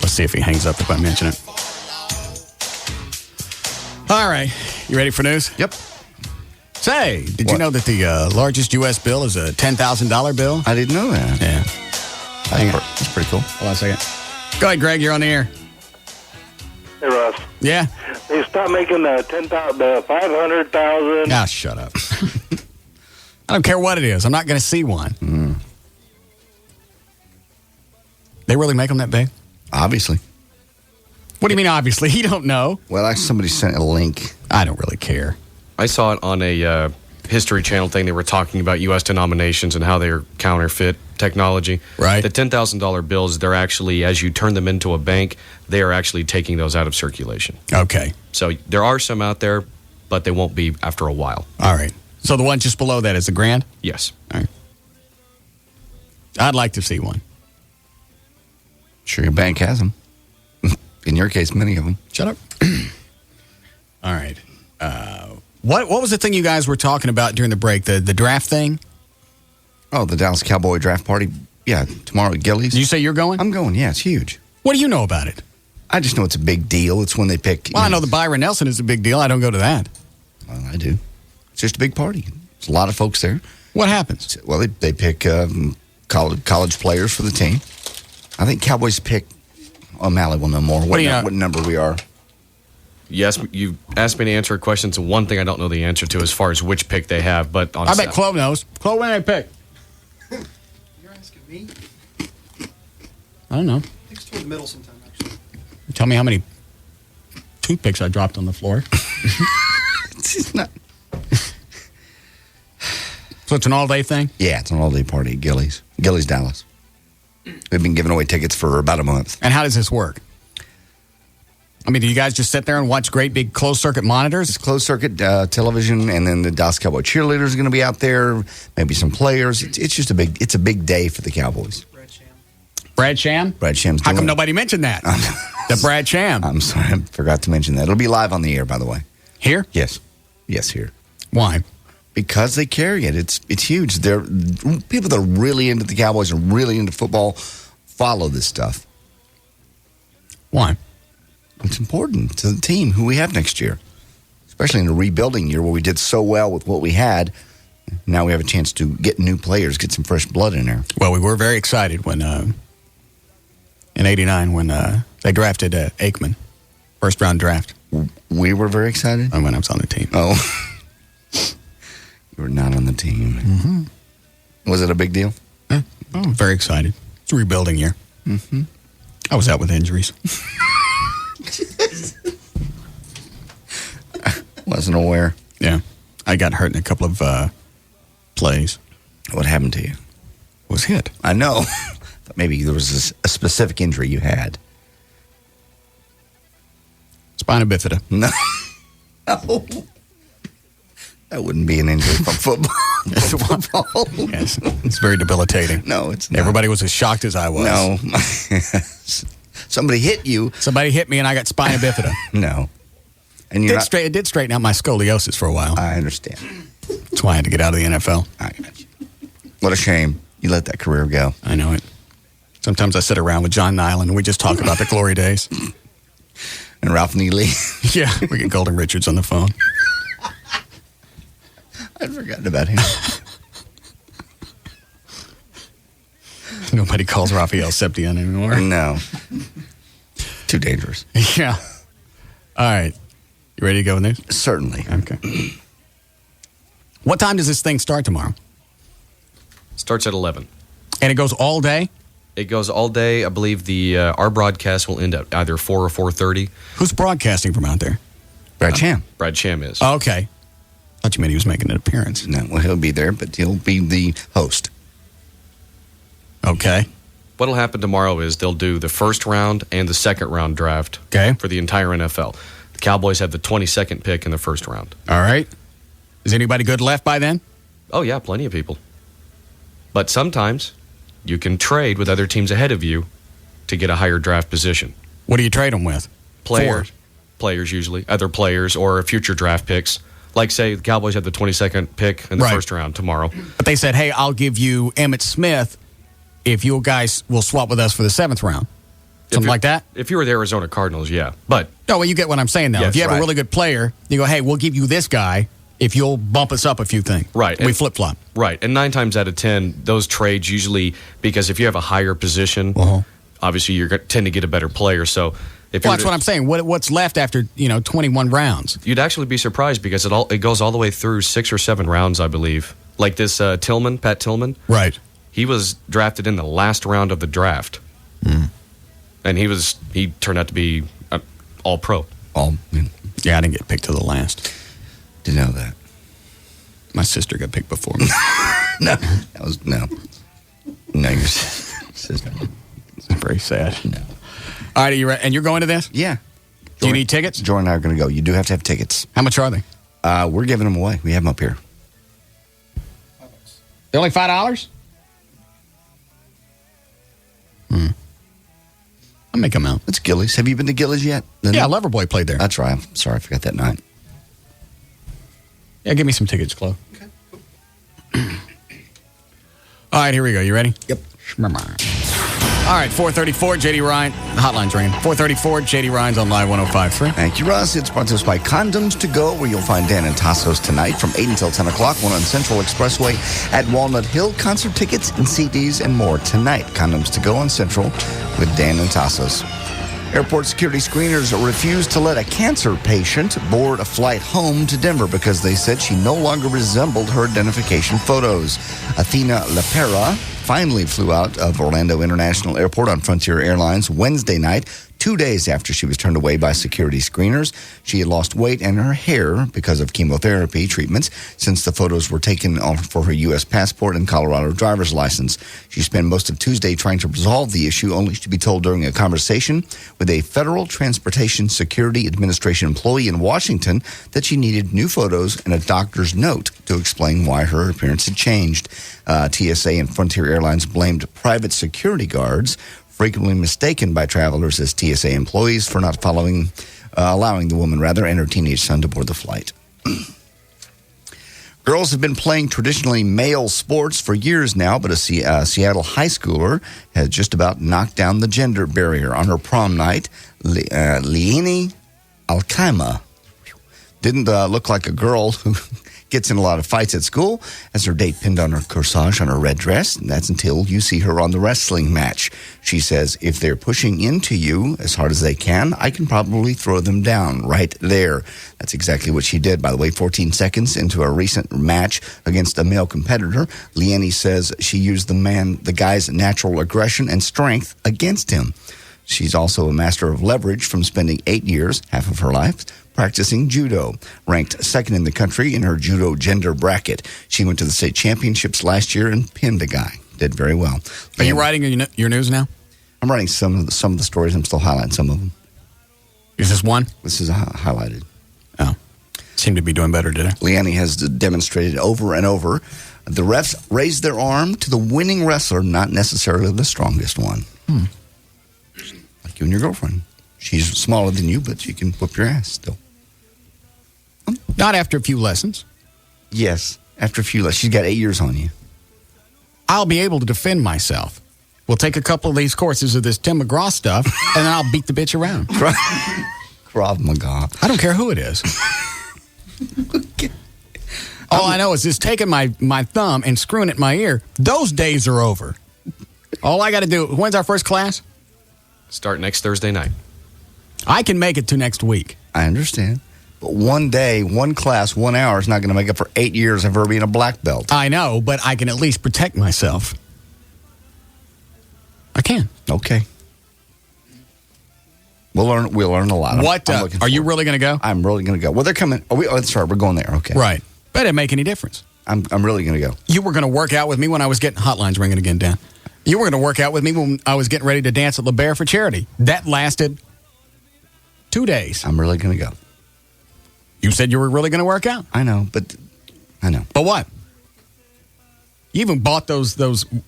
Let's see if he hangs up if I mention it. All right. You ready for news? Yep. Say, did you know that the largest U.S. bill is a $10,000 bill? I didn't know that. Yeah. That's pretty cool. Hold on a second. Go ahead, Greg. You're on the air. Hey, Russ. Yeah? They stopped making the 500,000. Ah, shut up. I don't care what it is. I'm not going to see one. They really make them that big? Obviously. What do you mean, obviously? You don't know. Well, actually, somebody sent a link. I don't really care. I saw it on a History Channel thing. They were talking about U.S. denominations and how they're counterfeit technology. Right. The $10,000 bills, they're actually, as you turn them into a bank, they are actually taking those out of circulation. Okay. So there are some out there, but they won't be after a while. All right. So the one just below that is $1,000? Yes. All right. I'd like to see one. Sure, your bank has them. In your case, many of them. Shut up. All right. What was the thing you guys were talking about during the break? The draft thing? Oh, the Dallas Cowboy draft party. Yeah, tomorrow at Gillies. Did you say you're going? I'm going, yeah. It's huge. What do you know about it? I just know it's a big deal. It's when they pick... Well, I know the Byron Nelson is a big deal. I don't go to that. Well, I do. It's just a big party. There's a lot of folks there. What happens? Well, they pick college players for the team. I think Cowboys pick... O'Malley will know more. What number we are. Yes, you asked me to answer a question. It's one thing I don't know the answer to as far as which pick they have. But on I bet Chloe knows. Chloe, when they pick? You're asking me? I don't know. I think it's toward the middle sometime, actually. Tell me how many toothpicks I dropped on the floor. It's not. So it's an all-day thing? Yeah, it's an all-day party at Gillies. Gillies, Dallas. We've been giving away tickets for about a month. And how does this work? I mean, do you guys just sit there and watch great big closed-circuit monitors? It's closed-circuit television, and then the Dallas Cowboy cheerleaders are going to be out there, maybe some players. It's just a big day for the Cowboys. Brad Sham? Brad Sham's How doing come it. nobody mentioned that? The Brad Sham. I'm sorry, I forgot to mention that. It'll be live on the air, by the way. Here? Yes. Yes, here. Why? Because they carry it. It's huge. They're people that are really into the Cowboys and really into football follow this stuff. Why? It's important to the team who we have next year, especially in a rebuilding year where we did so well with what we had. Now we have a chance to get new players, get some fresh blood in there. Well, we were very excited when in '89 when they drafted Aikman, first round draft. We were very excited. When I was on the team. Oh. You were not on the team. Mm-hmm. Was it a big deal? Yeah. Oh, very excited. It's a rebuilding year. Mm-hmm. I was out with injuries. Wasn't aware. Yeah. I got hurt in a couple of plays. What happened to you? Was hit. I know. Maybe there was a specific injury you had. Spina bifida. No. No. That wouldn't be an injury from football. Yes, it's very debilitating. No, it's not. Everybody was as shocked as I was. No. Somebody hit you. Somebody hit me and I got spina bifida. No. And it did straighten out my scoliosis for a while. I understand. That's why I had to get out of the NFL. I got you. What a shame. You let that career go. I know it. Sometimes I sit around with John Nyland and we just talk about the glory days. And Ralph Neely. Yeah, we get Golden Richards on the phone. I'd forgotten about him. Nobody calls Raphael Septien anymore. No. Too dangerous. Yeah. All right. You ready to go with news? Certainly. Okay. What time does this thing start tomorrow? Starts at 11. And it goes all day? It goes all day. I believe our broadcast will end at either 4 or 4:30. Who's broadcasting from out there? Brad Sham. Brad Sham is. Oh, okay. I thought you meant he was making an appearance. No, well, he'll be there, but he'll be the host. Okay. What'll happen tomorrow is they'll do the first round and the second round draft for the entire NFL. The Cowboys have the 22nd pick in the first round. All right. Is anybody good left by then? Oh, yeah, plenty of people. But sometimes you can trade with other teams ahead of you to get a higher draft position. What do you trade them with? Players usually, other players or future draft picks. Like, say, the Cowboys have the 22nd pick in the first round tomorrow. But they said, hey, I'll give you Emmitt Smith if you guys will swap with us for the 7th round. Something like that? If you were the Arizona Cardinals, yeah. But no, well, you get what I'm saying now. Yes, if you have right. a really good player, you go, hey, we'll give you this guy if you'll bump us up a few things. Right. We flip-flop. Right. And 9 times out of 10, those trades usually, because if you have a higher position, obviously you're going to tend to get a better player. So if Well, that's what I'm saying. What's left after 21 rounds? You'd actually be surprised because it goes all the way through 6 or 7 rounds, I believe. Like this Pat Tillman. Right. He was drafted in the last round of the draft. And he turned out to be all-pro. Yeah, I didn't get picked to the last. Didn't know that. My sister got picked before me. No, your sister. It's very sad. No. All right, are you ready? And you're going to this? Yeah. Do you need tickets? Jordan and I are going to go. You do have to have tickets. How much are they? We're giving them away. We have them up here. They're only $5? I'll make them out. It's Gillies. Have you been to Gillies yet? Yeah, Loverboy played there. That's right. I'm sorry, I forgot that night. Yeah, give me some tickets, Chloe. Okay. All right, here we go. You ready? Yep. All right, 434, JD Ryan. Hotline's ringing. 434, JD Ryan's on Live 105.3. Thank you, Russ. It's brought to us by Condoms to Go, where you'll find Dan and Tassos tonight from 8 until 10 o'clock, one on Central Expressway at Walnut Hill. Concert tickets and CDs and more tonight. Condoms to Go on Central with Dan and Tassos. Airport security screeners refused to let a cancer patient board a flight home to Denver because they said she no longer resembled her identification photos. Athena Lepera finally flew out of Orlando International Airport on Frontier Airlines Wednesday night, 2 days after she was turned away by security screeners. She had lost weight and her hair because of chemotherapy treatments since the photos were taken for her U.S. passport and Colorado driver's license. She spent most of Tuesday trying to resolve the issue, only to be told during a conversation with a Federal Transportation Security Administration employee in Washington that she needed new photos and a doctor's note to explain why her appearance had changed. TSA and Frontier Airlines blamed private security guards, frequently mistaken by travelers as TSA employees, for not allowing the woman and her teenage son to board the flight. Girls have been playing traditionally male sports for years now, but a Seattle high schooler has just about knocked down the gender barrier. On her prom night, Leini Alkaima didn't look like a girl who gets in a lot of fights at school, as her date pinned on her corsage on her red dress, and that's until you see her on the wrestling match. She says, if they're pushing into you as hard as they can, I can probably throw them down right there. That's exactly what she did. By the way, 14 seconds into a recent match against a male competitor, Leanne says she used the guy's natural aggression and strength against him. She's also a master of leverage from spending 8 years, half of her life, practicing judo. Ranked second in the country in her judo gender bracket. She went to the state championships last year and pinned a guy. Did very well. Are you writing your news now? I'm writing some of the stories. I'm still highlighting some of them. Is this one? This is highlighted. Oh. Seem to be doing better today. Leanne has demonstrated over and over. The refs raised their arm to the winning wrestler, not necessarily the strongest one. Like you and your girlfriend. She's smaller than you, but she can whoop your ass still. Not after a few lessons. Yes, after a few lessons. She's got 8 years on you. I'll be able to defend myself. We'll take a couple of these courses of this Tim McGraw stuff, and then I'll beat the bitch around. Krav Maga. I don't care who it is. All I know is just taking my thumb and screwing it in my ear. Those days are over. All I got to do, when's our first class? Start next Thursday night. I can make it to next week. I understand. But one day, one class, 1 hour is not going to make up for 8 years of her being a black belt. I know, but I can at least protect myself. I can. Okay. We'll learn a lot. What? Are you really going to go? I'm really going to go. Well, they're coming. That's right. We're going there. Okay. Right. But it didn't make any difference. I'm really going to go. You were going to work out with me when I was getting hotlines ringing again, Dan. You were going to work out with me when I was getting ready to dance at La Bear for charity. That lasted 2 days. I'm really going to go. You said you were really going to work out. I know, but I know. But what? You even bought those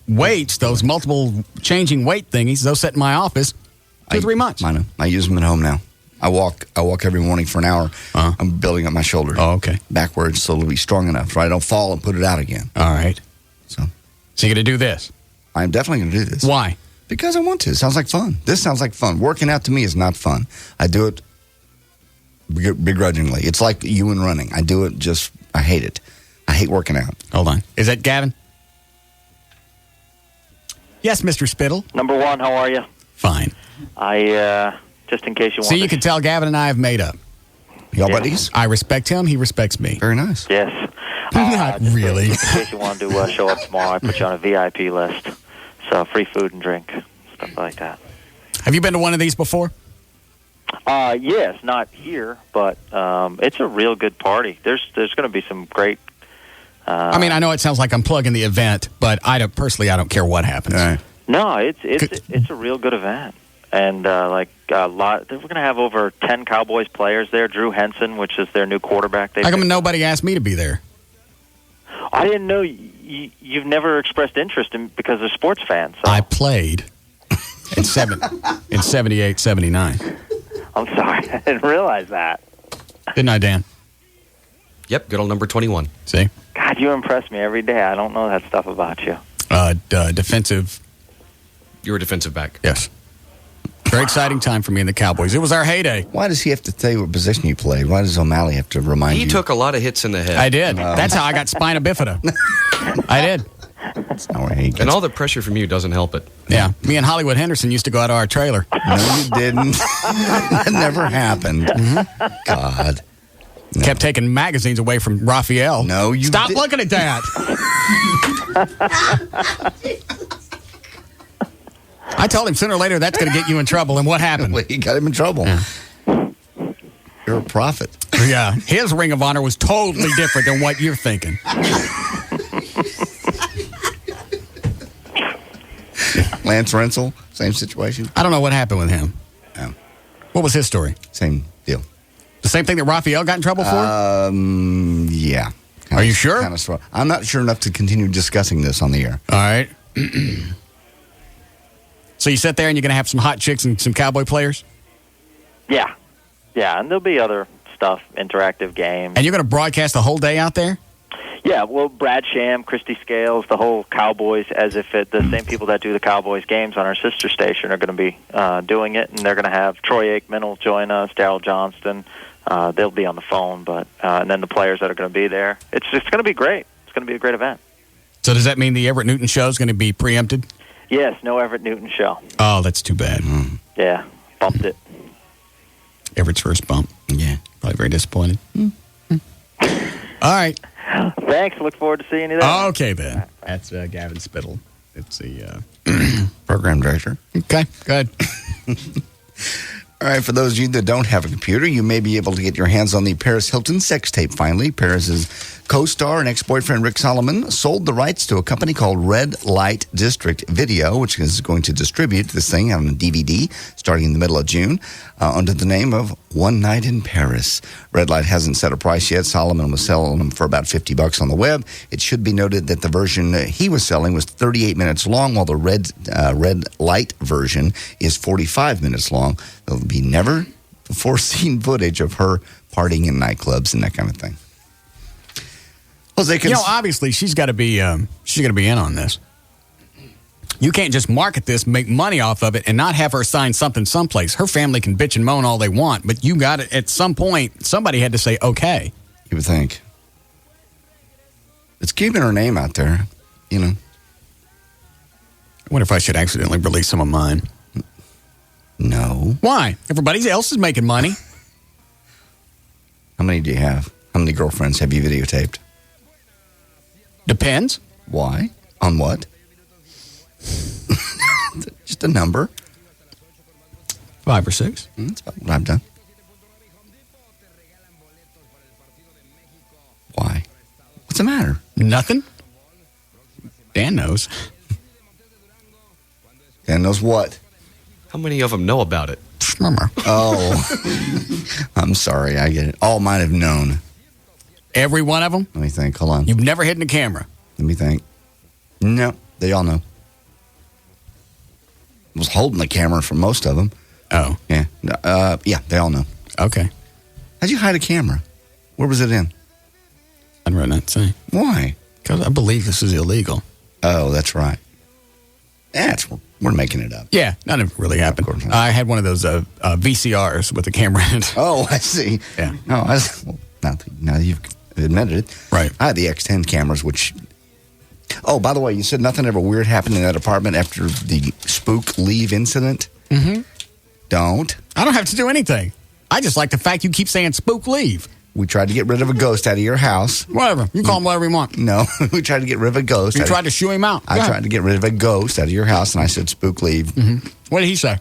weights, those multiple changing weight thingies. Those sit in my office 2 or 3 months. I know. I use them at home now. I walk every morning for an hour. I'm building up my shoulders. Oh, okay. Backwards so it'll be strong enough so I don't fall and put it out again. All right. So you're going to do this? I'm definitely going to do this. Why? Because I want to. It sounds like fun. This sounds like fun. Working out to me is not fun. I do it begrudgingly. It's like you and running. I do it I hate it. I hate working out. Hold on. Is that Gavin? Yes, Mr. Spittle. Number one, how are you? Fine. I, just in case you want See, you can tell Gavin and I have made up. Y'all buddies? I respect him. He respects me. Very nice. Yes. Not really. Just in case you want to show up tomorrow, I put you on a VIP list. So free food and drink, stuff like that. Have you been to one of these before? Yes, not here, but it's a real good party. There's going to be some great. I mean, I know it sounds like I'm plugging the event, but I don't care what happens. Right. No, it's a real good event, and we're going to have over 10 Cowboys players there. Drew Henson, which is their new quarterback. How come nobody asked me to be there? I didn't know you've never expressed interest because they're sports fans. So. I played in 78, 79. I'm sorry, I didn't realize that. Didn't I, Dan? Yep, good old number 21. See? God, you impress me every day. I don't know that stuff about you. Defensive. You were a defensive back. Yes. Very exciting time for me and the Cowboys. It was our heyday. Why does he have to tell you what position you played? Why does O'Malley have to remind you? He took a lot of hits in the head. I did. That's how I got spina bifida. I did. That's not where he gets. And all the pressure from you doesn't help it. Yeah. Me and Hollywood Henderson used to go out of our trailer. No, you didn't. That never happened. Mm-hmm. God. No. Kept taking magazines away from Raphael. No, you Stop looking at that. I told him sooner or later that's going to get you in trouble. And what happened? Well, he got him in trouble. Yeah. You're a prophet. Yeah. His Ring of Honor was totally different than what you're thinking. Lance Rensel, same situation. I don't know what happened with him. Yeah. What was his story? Same deal. The same thing that Raphael got in trouble for? Yeah. Are you sure? Kind of. I'm not sure enough to continue discussing this on the air. All right. So you sit there and you're going to have some hot chicks and some Cowboy players? Yeah. Yeah, and there'll be other stuff, interactive games. And you're going to broadcast the whole day out there? Yeah, well, Brad Sham, Christy Scales, the whole Cowboys, as if the same people that do the Cowboys games on our sister station are going to be doing it, and they're going to have Troy Aikman will join us, Daryl Johnston. They'll be on the phone, but and then the players that are going to be there. It's going to be great. It's going to be a great event. So does that mean the Everett Newton show is going to be preempted? Yes, no Everett Newton show. Oh, that's too bad. Yeah, bumped it. Everett's first bump. Yeah. Probably very disappointed. All right. Thanks. Look forward to seeing you there. Okay, then. That's Gavin Spittle. It's the program director. Okay, good. All right, for those of you that don't have a computer, you may be able to get your hands on the Paris Hilton sex tape finally. Paris's co-star and ex-boyfriend Rick Solomon sold the rights to a company called Red Light District Video, which is going to distribute this thing on a DVD starting in the middle of June under the name of One Night in Paris. Red Light hasn't set a price yet. Solomon was selling them for about $50 on the web. It should be noted that the version he was selling was 38 minutes long, while the Red Light version is 45 minutes long. There'll be never before seen footage of her partying in nightclubs and that kind of thing. Obviously she's got to be in on this. You can't just market this, make money off of it, and not have her sign something someplace. Her family can bitch and moan all they want, but you got it. At some point, somebody had to say, okay. You would think. It's keeping her name out there, you know. I wonder if I should accidentally release some of mine. No. Why? Everybody else is making money. How many do you have? How many girlfriends have you videotaped? Depends. Why? On what? Just a number. 5 or 6. That's about what I've done. Why? What's the matter? Nothing. Dan knows. Dan knows what? How many of them know about it? Oh. I'm sorry. I get it. All might have known. Every one of them? Let me think. Hold on. You've never hidden a camera? Let me think. No. They all know. I was holding the camera for most of them. Oh. Yeah. Yeah, they all know. Okay. How'd you hide a camera? Where was it in? I'd rather not say. Why? Because I believe this is illegal. Oh, that's right. That's We're making it up. Yeah, none of it really happened. I had one of those VCRs with a camera in it. Oh, I see. Yeah. Well, now that you've admitted it. Right. I had the X10 cameras, which... Oh, by the way, you said nothing ever weird happened in that apartment after the spook leave incident? Mm-hmm. Don't. I don't have to do anything. I just like the fact you keep saying spook leave. We tried to get rid of a ghost out of your house. Whatever. You call him whatever you want. No, we tried to get rid of a ghost. You tried to shoo him out. I tried to get rid of a ghost out of your house, and I said spook leave. Mm-hmm. What did he say?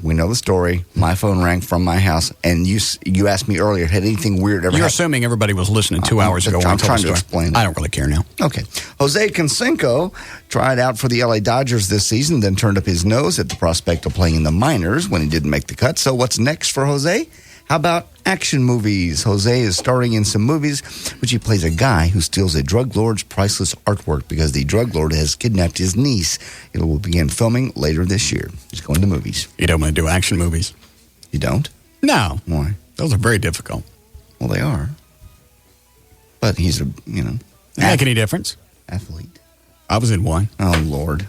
We know the story. My phone rang from my house, and you asked me earlier, had anything weird ever happened? You're assuming everybody was listening 2 hours ago. I'm trying to explain it. I don't really care now. Okay. Jose Canseco tried out for the LA Dodgers this season, then turned up his nose at the prospect of playing in the minors when he didn't make the cut. So what's next for Jose? How about action movies? Jose is starring in some movies which he plays a guy who steals a drug lord's priceless artwork because the drug lord has kidnapped his niece. It will begin filming later this year. He's going to movies. You don't want to do action movies? You don't? No. Why? Those are very difficult. Well, they are. But he's a, Make any difference? Athlete. I was in one. Oh, Lord.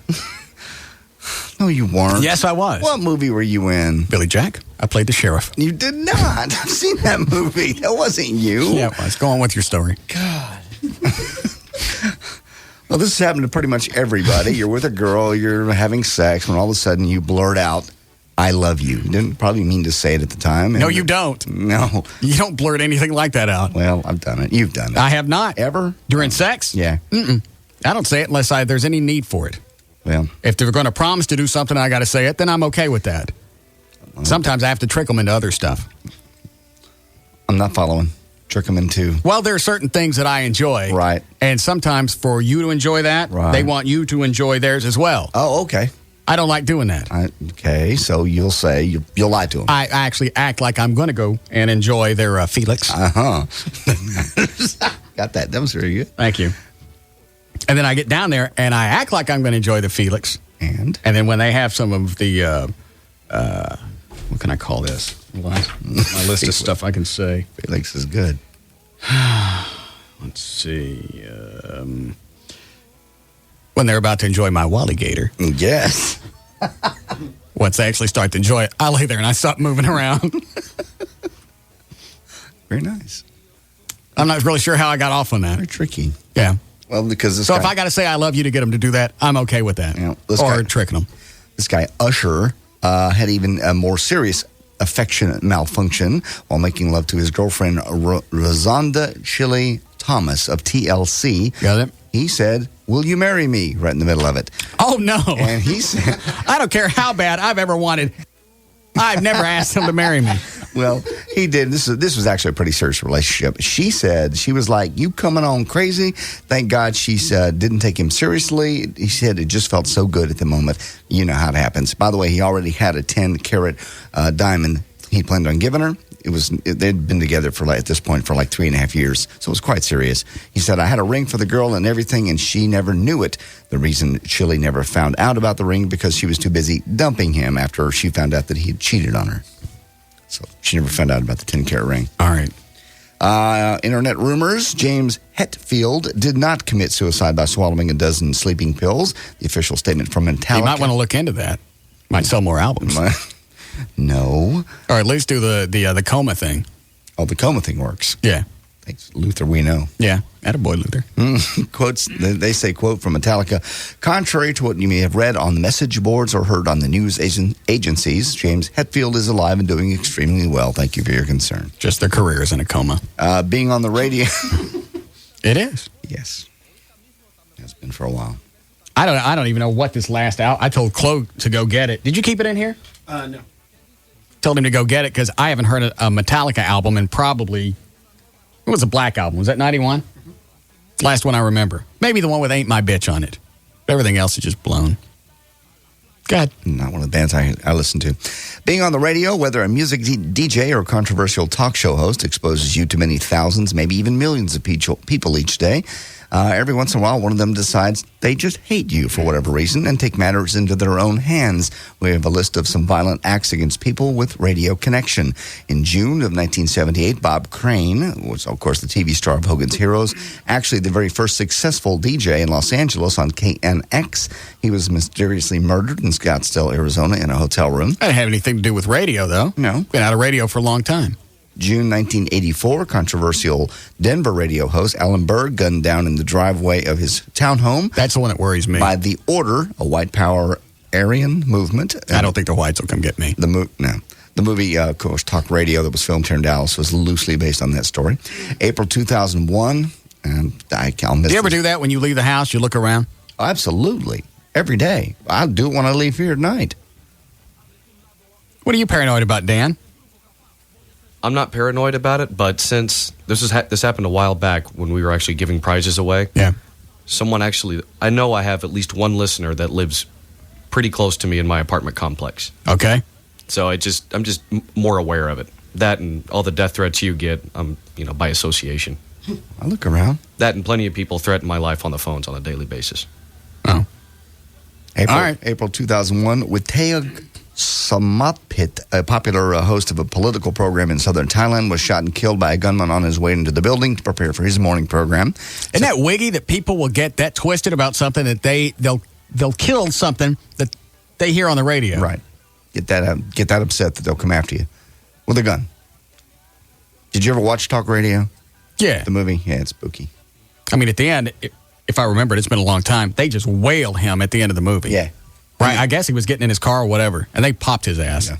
No, you weren't. Yes, I was. What movie were you in? Billy Jack. I played the sheriff. You did not. I've seen that movie. That wasn't you. Yeah, it was. Go on with your story. God. Well, this has happened to pretty much everybody. You're with a girl, you're having sex, when all of a sudden you blurt out, I love you. You didn't probably mean to say it at the time. No, you don't. No. You don't blurt anything like that out. Well, I've done it. You've done it. I have not. Ever? During sex? Yeah. Mm-mm. I don't say it unless there's any need for it. Well, if they're going to promise to do something, I got to say it, then I'm okay with that. Sometimes I have to trick them into other stuff. I'm not following. Trick them into... Well, there are certain things that I enjoy. Right. And sometimes for you to enjoy that, they want you to enjoy theirs as well. Oh, okay. I don't like doing that. Okay, so you'll say, you'll lie to them. I actually act like I'm going to go and enjoy their Felix. Uh-huh. Got that. That was very good. Thank you. And then I get down there and I act like I'm going to enjoy the Felix. And then when they have some of the, what can I call this? My list of stuff I can say. Felix is good. Let's see. When they're about to enjoy my Walligator. Yes. Once they actually start to enjoy it, I lay there and I stop moving around. Very nice. I'm not really sure how I got off on that. Very tricky. Yeah. Well, because this So guy, if I got to say I love you to get them to do that, I'm okay with that. Or tricking them. This guy, Usher, had even a more serious affection malfunction while making love to his girlfriend, Rosanda Chile Thomas of TLC. Got it? He said, will you marry me? Right in the middle of it. Oh, no. And he said... I don't care how bad I've ever wanted. I've never asked him to marry me. Well, he did. This was actually a pretty serious relationship. She said, she was like, you coming on crazy. Thank God she didn't take him seriously. He said it just felt so good at the moment. You know how it happens. By the way, he already had a 10-carat diamond he planned on giving her. They'd been together at this point for like 3.5 years, so it was quite serious. He said, I had a ring for the girl and everything, and she never knew it. The reason Chile never found out about the ring because she was too busy dumping him after she found out that he had cheated on her. So she never found out about the 10-carat ring. All right. Internet rumors, James Hetfield did not commit suicide by swallowing a dozen sleeping pills. The official statement from Metallica. You might want to look into that. Might sell more albums. No. Or at least do the coma thing. Oh, the coma thing works. Yeah. Thanks, Luther, we know. Yeah. Attaboy, Luther. Quotes, they say, quote from Metallica, contrary to what you may have read on the message boards or heard on the news agencies, James Hetfield is alive and doing extremely well. Thank you for your concern. Just their careers in a coma. Being on the radio. It is. Yes. It's been for a while. I don't even know what this last out. I told Chloe to go get it. Did you keep it in here? No. Told him to go get it because I haven't heard a Metallica album in probably... It was a Black album. Was that 91? Mm-hmm. Last one I remember. Maybe the one with Ain't My Bitch on it. Everything else is just blown. Go ahead. Not one of the bands I listen to. Being on the radio, whether a music DJ or controversial talk show host, exposes you to many thousands, maybe even millions of people each day. Every once in a while, one of them decides they just hate you for whatever reason and take matters into their own hands. We have a list of some violent acts against people with radio connection. In June of 1978, Bob Crane was, of course, the TV star of Hogan's Heroes, actually the very first successful DJ in Los Angeles on KNX. He was mysteriously murdered in Scottsdale, Arizona, in a hotel room. That didn't have anything to do with radio, though. No. Been out of radio for a long time. June 1984, controversial Denver radio host Alan Berg gunned down in the driveway of his townhome. That's the one that worries me. By the Order, a white power Aryan movement. I don't think the whites will come get me. The movie, of course, Talk Radio that was filmed here in Dallas was loosely based on that story. April 2001, and I'll miss. Do you ever do that when you leave the house? You look around? Absolutely. Every day. I do it when I leave here at night. What are you paranoid about, Dan? I'm not paranoid about it, but since this happened a while back when we were actually giving prizes away. Yeah. Someone actually, I know I have at least one listener that lives pretty close to me in my apartment complex. Okay. So I'm just more aware of it. That and all the death threats you get, by association. I look around. That and plenty of people threaten my life on the phones on a daily basis. Oh. April 2001, with Taeyug Samapit, a popular host of a political program in southern Thailand, was shot and killed by a gunman on his way into the building to prepare for his morning program. Isn't that wiggy that people will get that twisted about something that they'll kill something that they hear on the radio? Right. Get that upset that they'll come after you with a gun. Did you ever watch Talk Radio? Yeah. The movie? Yeah, it's spooky. I mean, at the end, if I remember it, it's been a long time, they just wail him at the end of the movie. Yeah. Right, I guess he was getting in his car or whatever, and they popped his ass. Yeah.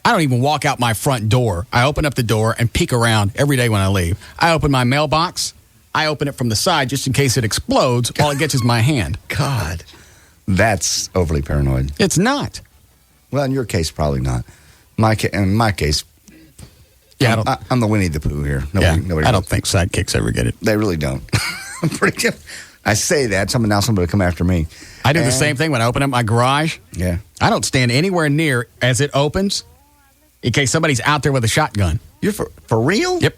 I don't even walk out my front door. I open up the door and peek around every day when I leave. I open my mailbox. I open it from the side just in case it explodes while it gets in my hand. God, that's overly paranoid. It's not. Well, in your case, probably not. In my case, yeah, I'm the Winnie the Pooh here. Nobody I don't think sidekicks ever get it. They really don't. I'm pretty good. I say that, somebody will come after me. I do the same thing when I open up my garage. Yeah. I don't stand anywhere near as it opens in case somebody's out there with a shotgun. You're for real? Yep.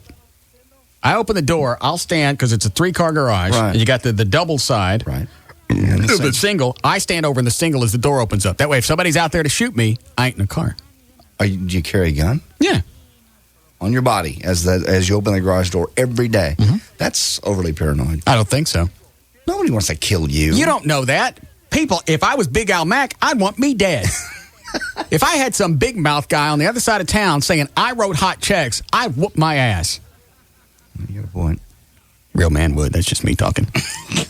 I open the door, I'll stand, because it's a 3-car garage. Right. And you got the double side. Right. And the single, I stand over in the single as the door opens up. That way, if somebody's out there to shoot me, I ain't in a car. Do you carry a gun? Yeah. On your body as you open the garage door every day. Mm-hmm. That's overly paranoid. I don't think so. Nobody wants to kill you. You don't know that. People, if I was Big Al Mack, I'd want me dead. If I had some big mouth guy on the other side of town saying I wrote hot checks, I'd whoop my ass. You got a point. Real man would. That's just me talking.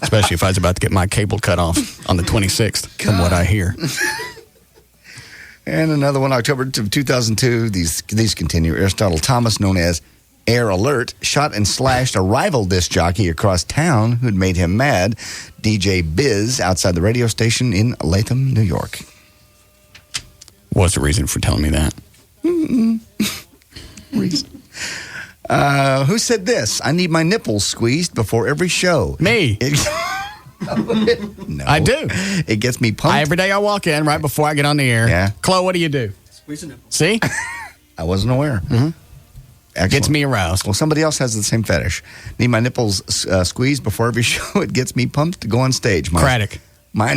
Especially if I was about to get my cable cut off on the 26th, from what I hear. And another one, October of 2002. These continue. Aristotle Thomas, known as Air Alert, shot and slashed a rival disc jockey across town who'd made him mad. DJ Biz outside the radio station in Latham, New York. What's the reason for telling me that? Reason. Who said this? I need my nipples squeezed before every show. Me. No. I do. It gets me pumped. Every day I walk in right before I get on the air. Yeah. Chloe, what do you do? Squeeze a nipple. See? I wasn't aware. Mm-hmm. Gets me aroused. Well, somebody else has the same fetish. Need my nipples squeezed before every show. It gets me pumped to go on stage. Craddock. My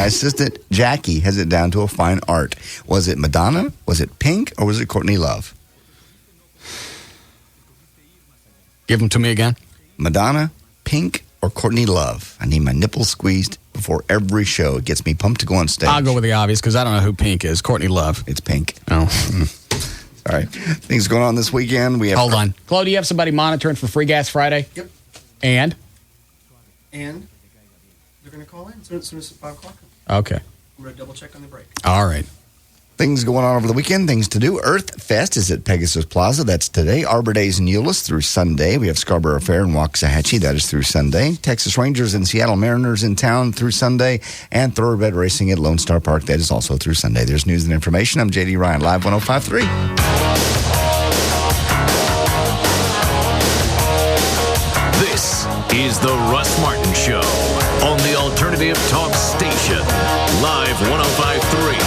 assistant Jackie has it down to a fine art. Was it Madonna? Was it Pink? Or was it Courtney Love? Give them to me again. Madonna, Pink, or Courtney Love? I need my nipples squeezed before every show. It gets me pumped to go on stage. I'll go with the obvious because I don't know who Pink is. Courtney Love. It's Pink. Oh. All right. Things going on this weekend. Hold on. Chloe, do you have somebody monitoring for Free Gas Friday? Yep. And they're going to call in as soon as it's 5 o'clock. Okay. I'm going to double check on the break. All right. Things going on over the weekend, things to do. Earth Fest is at Pegasus Plaza. That's today. Arbor Days in Euless through Sunday. We have Scarborough Fair in Waxahachie. That is through Sunday. Texas Rangers and Seattle Mariners in town through Sunday. And Thoroughbred Racing at Lone Star Park. That is also through Sunday. There's news and information. I'm J.D. Ryan, Live 105.3. This is the Russ Martin Show on the Alternative Talk Station. Live 105.3.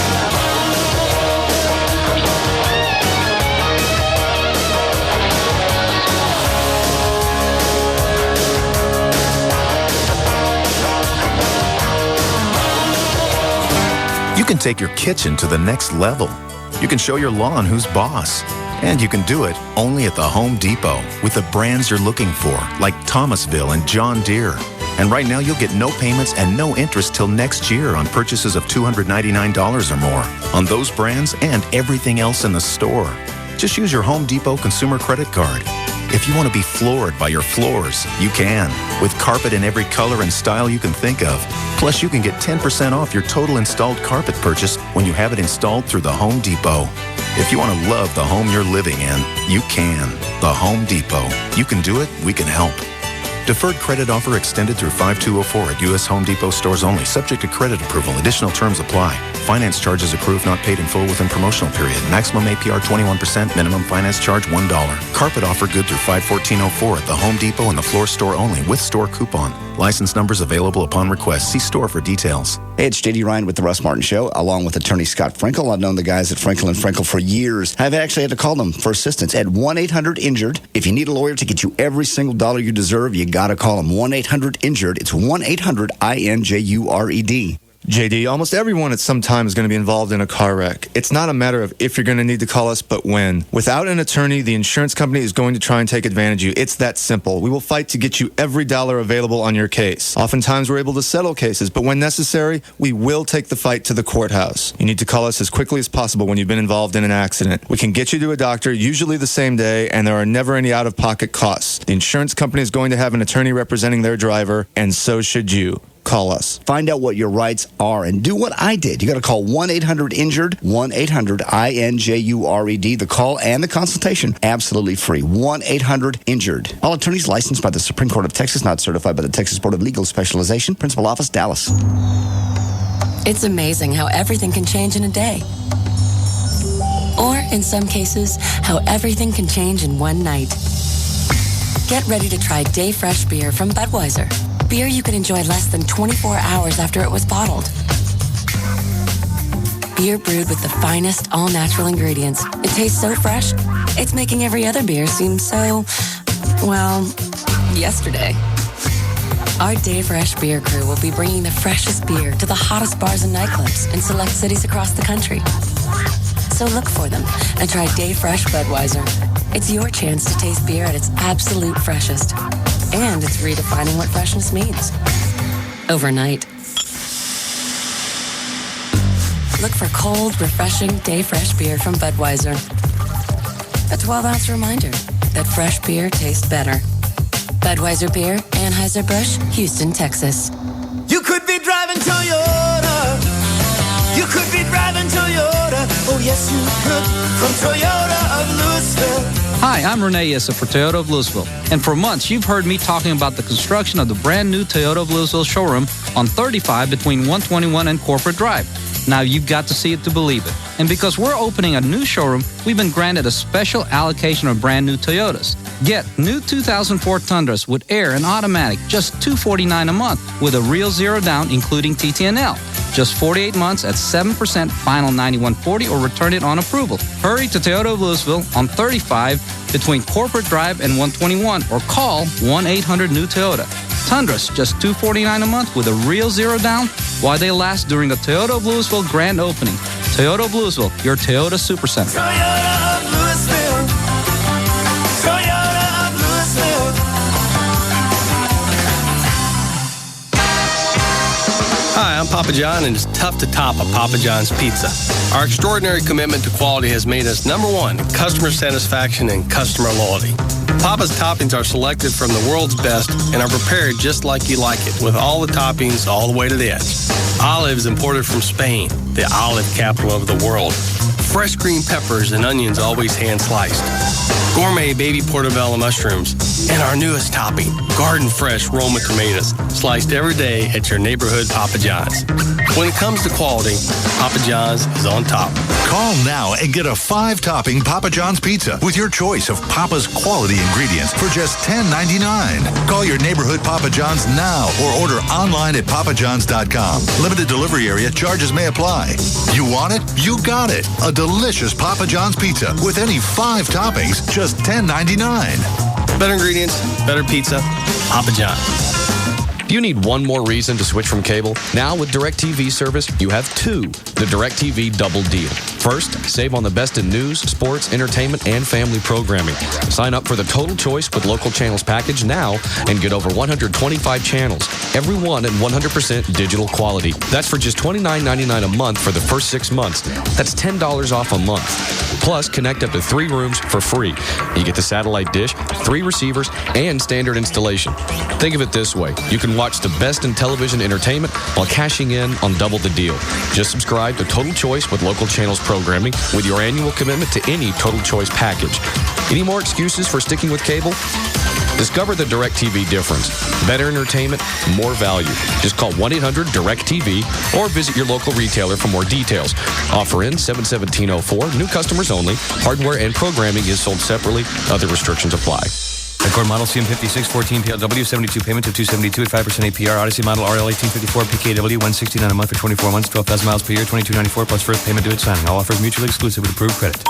can take your kitchen to the next level. You can show your lawn who's boss. And you can do it only at the Home Depot with the brands you're looking for, like Thomasville and John Deere. And right now, you'll get no payments and no interest till next year on purchases of $299 or more on those brands and everything else in the store. Just use your Home Depot consumer credit card. If you want to be floored by your floors, you can, with carpet in every color and style you can think of. Plus, you can get 10% off your total installed carpet purchase when you have it installed through the Home Depot. If you want to love the home you're living in, you can. The Home Depot. You can do it, we can help. Deferred credit offer extended through 5204 at U.S. Home Depot stores only, subject to credit approval. Additional terms apply. Finance charges approved, not paid in full within promotional period. Maximum APR 21%, minimum finance charge $1. Carpet offer good through 5/14/04 at the Home Depot and the floor store only with store coupon. License numbers available upon request. See store for details. Hey, it's J.D. Ryan with the Russ Martin Show, along with attorney Scott Frankel. I've known the guys at Frankel & Frankel for years. I've actually had to call them for assistance at 1-800-INJURED. If you need a lawyer to get you every single dollar you deserve, you got to call them. 1-800-INJURED. It's 1-800-INJURED. JD, almost everyone at some time is going to be involved in a car wreck. It's not a matter of if you're going to need to call us, but when. Without an attorney, the insurance company is going to try and take advantage of you. It's that simple. We will fight to get you every dollar available on your case. Oftentimes, we're able to settle cases, but when necessary, we will take the fight to the courthouse. You need to call us as quickly as possible when you've been involved in an accident. We can get you to a doctor, usually the same day, and there are never any out-of-pocket costs. The insurance company is going to have an attorney representing their driver, and so should you. Call us. Find out what your rights are and do what I did. You got to call 1-800-INJURED, 1-800-INJURED. The call and the consultation, absolutely free. 1-800-INJURED. All attorneys licensed by the Supreme Court of Texas, not certified by the Texas Board of Legal Specialization. Principal Office, Dallas. It's amazing how everything can change in a day. Or, in some cases, how everything can change in one night. Get ready to try Day Fresh beer from Budweiser. Beer you can enjoy less than 24 hours after it was bottled. Beer brewed with the finest all-natural ingredients. It tastes so fresh, it's making every other beer seem so, well, yesterday. Our Day Fresh beer crew will be bringing the freshest beer to the hottest bars and nightclubs in select cities across the country. So look for them and try Day Fresh Budweiser. It's your chance to taste beer at its absolute freshest. And it's redefining what freshness means. Overnight. Look for cold, refreshing Day Fresh beer from Budweiser. A 12-ounce reminder that fresh beer tastes better. Budweiser Beer, Anheuser-Busch, Houston, Texas. You could be driving Toyota. You could be driving Toyota. Oh, yes, you could. From Toyota of Louisville. Hi, I'm Renee Issa for Toyota of Louisville. And for months, you've heard me talking about the construction of the brand new Toyota of Louisville showroom on 35 between 121 and Corporate Drive. Now you've got to see it to believe it. And because we're opening a new showroom, we've been granted a special allocation of brand new Toyotas. Get new 2004 Tundras with air and automatic, just $249 a month with a real zero down, including TTNL. Just 48 months at 7% final 9140 or return it on approval. Hurry to Toyota of Louisville on 35 between Corporate Drive and 121 or call 1-800-NEW-TOYOTA. Tundras, just $249 a month with a real zero down while they last during the Toyota of Louisville grand opening. Toyota of Louisville, your Toyota Supercenter. Toyota of Louisville. Toyota of Louisville. Hi, I'm Papa John, and it's tough to top a Papa John's pizza. Our extraordinary commitment to quality has made us #1 in customer satisfaction and customer loyalty. Papa's toppings are selected from the world's best and are prepared just like you like it, with all the toppings all the way to the edge. Olives imported from Spain, the olive capital of the world. Fresh green peppers and onions always hand-sliced. Gourmet baby portobello mushrooms. And our newest topping, garden fresh Roma tomatoes, sliced every day at your neighborhood Papa John's. When it comes to quality, Papa John's is on top. Call now and get a 5-topping Papa John's pizza with your choice of Papa's quality ingredients for just $10.99. Call your neighborhood Papa John's now or order online at papajohns.com. Limited delivery area, charges may apply. You want it? You got it. A delicious Papa John's pizza with any 5 toppings, just $10.99. Better ingredients, better pizza, Papa John's. Do you need one more reason to switch from cable? Now with DirecTV service, you have two. The DirecTV double deal. First, save on the best in news, sports, entertainment, and family programming. Sign up for the Total Choice with Local Channels package now and get over 125 channels, every one at 100% digital quality. That's for just $29.99 a month for the first 6 months. That's $10 off a month. Plus, connect up to 3 rooms for free. You get the satellite dish, 3 receivers, and standard installation. Think of it this way. You can watch the best in television entertainment while cashing in on double the deal. Just subscribe to Total Choice with Local Channels programming with your annual commitment to any Total Choice package. Any more excuses for sticking with cable? Discover the DirecTV difference. Better entertainment, more value. Just call 1-800-DIRECTV or visit your local retailer for more details. Offer in 7/17/04. New customers only. Hardware and programming is sold separately. Other restrictions apply. Accord model CM56 14 PLW 72 payments of $272 at 5% APR. Odyssey model RL 1854 PKW $169 a month for 24 months, 12,000 miles per year, $22.94 plus first payment due at signing. All offers mutually exclusive with approved credit.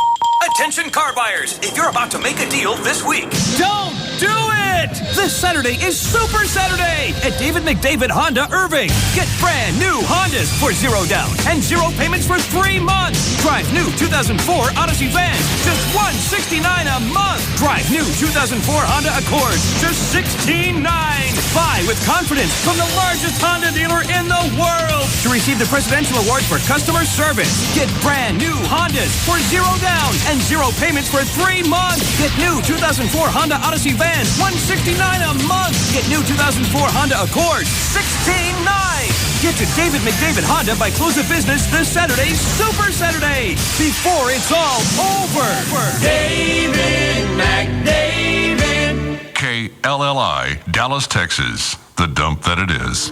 Attention car buyers, if you're about to make a deal this week. Don't do it! This Saturday is Super Saturday at David McDavid Honda Irving. Get brand new Hondas for 0 down and 0 payments for 3 months. Drive new 2004 Odyssey vans, just $169 a month. Drive new 2004 Honda Accords, just $16,900. Buy with confidence from the largest Honda dealer in the world to receive the Presidential Award for Customer Service. Get brand new Hondas for 0 down and 0 payments for 3 months. Get new 2004 Honda Odyssey vans, $169 a month. Get new 2004 Honda Accord, $16,900. Get to David McDavid Honda by close of business this Saturday, Super Saturday, before it's all over. David McDavid. KLLI, Dallas, Texas. The dump that it is.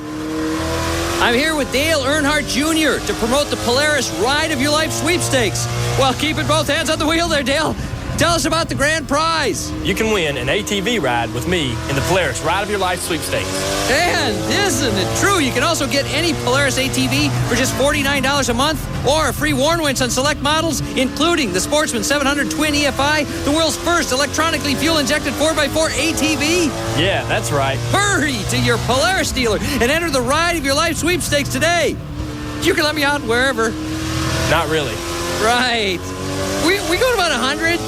I'm here with Dale Earnhardt Jr. to promote the Polaris Ride of Your Life sweepstakes. Well, keeping both hands on the wheel there, Dale. Tell us about the grand prize. You can win an ATV ride with me in the Polaris Ride of Your Life sweepstakes. And isn't it true? You can also get any Polaris ATV for just $49 a month or a free Warn Winch on select models, including the Sportsman 700 Twin EFI, the world's first electronically fuel-injected 4x4 ATV. Yeah, that's right. Hurry to your Polaris dealer and enter the Ride of Your Life sweepstakes today. You can let me out wherever. Not really. Right. We go to about 100.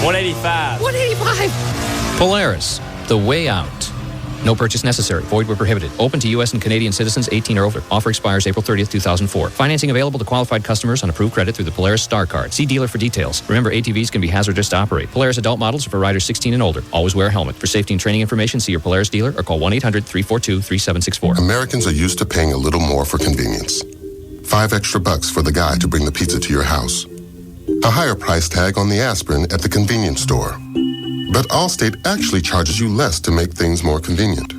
185. 185. Polaris, the way out. No purchase necessary. Void where prohibited. Open to U.S. and Canadian citizens 18 or older. Offer expires April 30th, 2004. Financing available to qualified customers on approved credit through the Polaris Star Card. See dealer for details. Remember, ATVs can be hazardous to operate. Polaris adult models are for riders 16 and older. Always wear a helmet. For safety and training information, see your Polaris dealer or call 1-800-342-3764. Americans are used to paying a little more for convenience. $5 extra for the guy to bring the pizza to your house. A higher price tag on the aspirin at the convenience store. But Allstate actually charges you less to make things more convenient.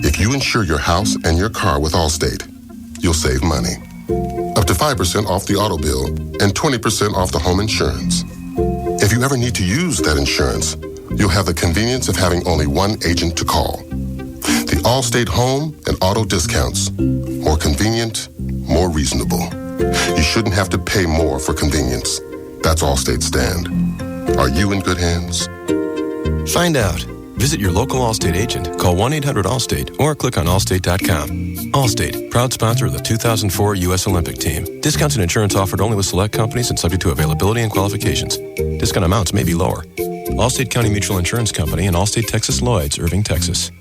If you insure your house and your car with Allstate, you'll save money. Up to 5% off the auto bill and 20% off the home insurance. If you ever need to use that insurance, you'll have the convenience of having only one agent to call. The Allstate home and auto discounts. More convenient, more reasonable. You shouldn't have to pay more for convenience. That's Allstate's stand. Are you in good hands? Find out. Visit your local Allstate agent, call 1-800-ALLSTATE, or click on allstate.com. Allstate, proud sponsor of the 2004 U.S. Olympic team. Discounts and insurance offered only with select companies and subject to availability and qualifications. Discount amounts may be lower. Allstate County Mutual Insurance Company and Allstate Texas Lloyds, Irving, Texas.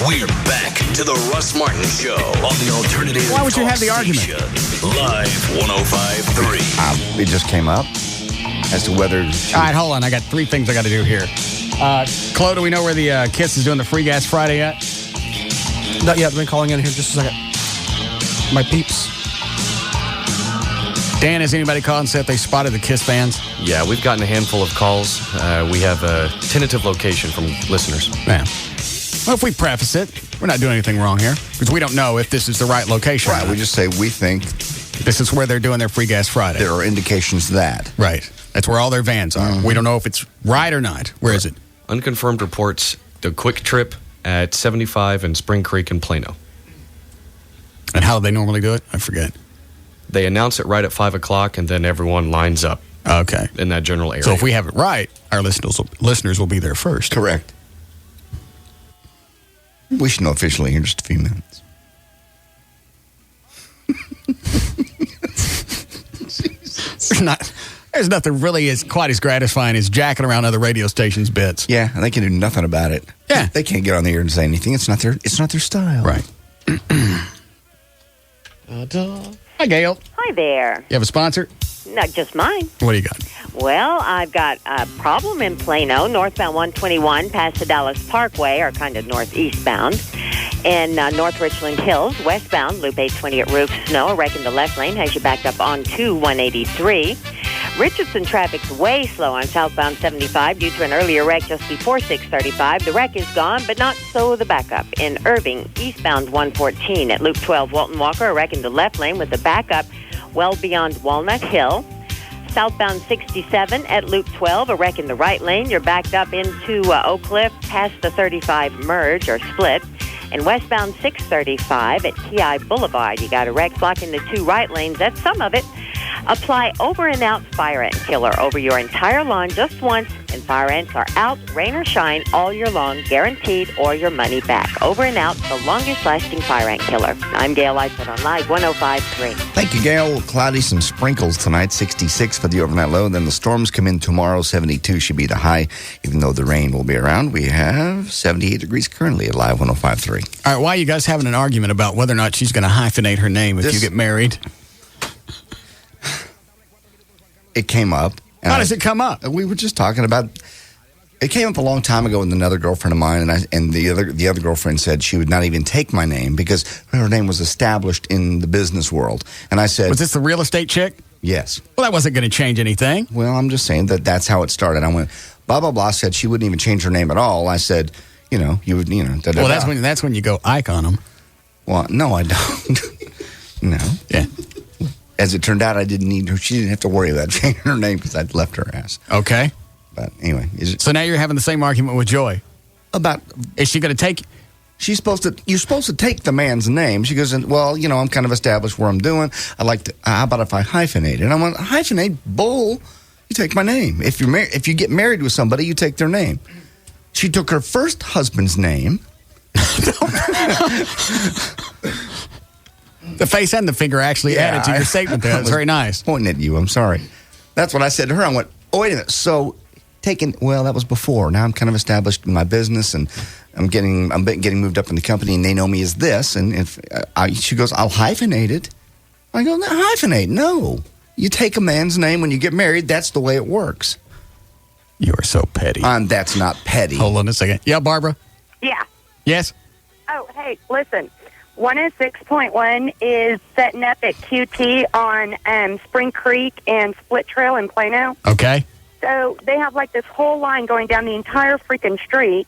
We're back to the Russ Martin Show on the alternative. Why would you have the argument? Live 105.3. It just came up as to whether. All right, hold on. I got 3 things I got to do here. Chloe, do we know where the Kiss is doing the Free Gas Friday at? Not yet. I've been calling in here just a second. My peeps. Dan, has anybody called and said they spotted the Kiss fans? Yeah, we've gotten a handful of calls. We have a tentative location from listeners. Yeah. Well, if we preface it, we're not doing anything wrong here because we don't know if this is the right location. Right, we just say we think this is where they're doing their Free Gas Friday. There are indications that. Right. That's where all their vans are. Mm-hmm. We don't know if it's right or not. Where is it? Unconfirmed reports, the Quick Trip at 75 and Spring Creek in Plano. And how do they normally do it? I forget. They announce it right at 5 o'clock, and then everyone lines up. Okay. In that general area. So if we have it right, our listeners will be there first. Correct. We should know officially in just a few minutes. There's nothing really quite as gratifying as jacking around other radio stations' bits. Yeah, and they can do nothing about it. Yeah. They can't get on the air and say anything. It's not their style. Right. Hi, Gail. Hi there. You have a sponsor? Not just mine. What do you got? Well, I've got a problem in Plano, northbound 121 past the Dallas Parkway, or kind of northeast bound. In North Richland Hills, westbound, Loop 820 at Roof Snow, a wreck in the left lane has you backed up onto 183. Richardson traffic's way slow on southbound 75 due to an earlier wreck just before 635. The wreck is gone, but not so the backup. In Irving, eastbound 114 at Loop 12, Walton Walker, a wreck in the left lane with the backup well beyond Walnut Hill. Southbound 67 at Loop 12, a wreck in the right lane. You're backed up into Oak Cliff past the 35 merge or split. And westbound 635 at TI Boulevard, you got a wreck blocking the two right lanes. That's some of it. Apply over and out fire ant killer over your entire lawn just once, and fire ants are out, rain or shine, all year long, guaranteed, or your money back. Over and out, the longest lasting fire ant killer. I'm Gail Lightfoot on Live 105.3. Thank you, Gail. Cloudy, some sprinkles tonight, 66 for the overnight low. Then the storms come in tomorrow, 72 should be the high, even though the rain will be around. We have 78 degrees currently at Live 105.3. All right, why are you guys having an argument about whether or not she's going to hyphenate her name if you get married? It came up. How does it come up? We were just talking about. It came up a long time ago with another girlfriend of mine, and the other girlfriend said she would not even take my name because her name was established in the business world. And I said, was this the real estate chick? Yes. Well, that wasn't going to change anything. Well, I'm just saying that's how it started. I went, blah blah blah. Said she wouldn't even change her name at all. I said, you would, da-da-da. Well, that's when you go icon them. Well, no, I don't. No. Yeah. As it turned out, I didn't need her. She didn't have to worry about changing her name because I'd left her ass. Okay. But anyway. So now you're having the same argument with Joy. About. Is she going to take. You're supposed to take the man's name. She goes, well, I'm kind of established where I'm doing. I like to, how about if I hyphenate it? And I went, hyphenate? Bull. You take my name. If you get married with somebody, you take their name. She took her first husband's name. The face and the finger actually added to your statement there. That's very nice. Pointing at you. I'm sorry. That's what I said to her. I went, oh, wait a minute. So that was before. Now I'm kind of established in my business, and I'm getting moved up in the company, and they know me as this. And she goes, I'll hyphenate it. I go, no, hyphenate? No. You take a man's name when you get married. That's the way it works. You are so petty. That's not petty. Hold on a second. Yeah, Barbara? Yeah. Yes? Oh, hey, listen. 106.1 is setting up at QT on Spring Creek and Split Trail in Plano. Okay. So they have like this whole line going down the entire freaking street,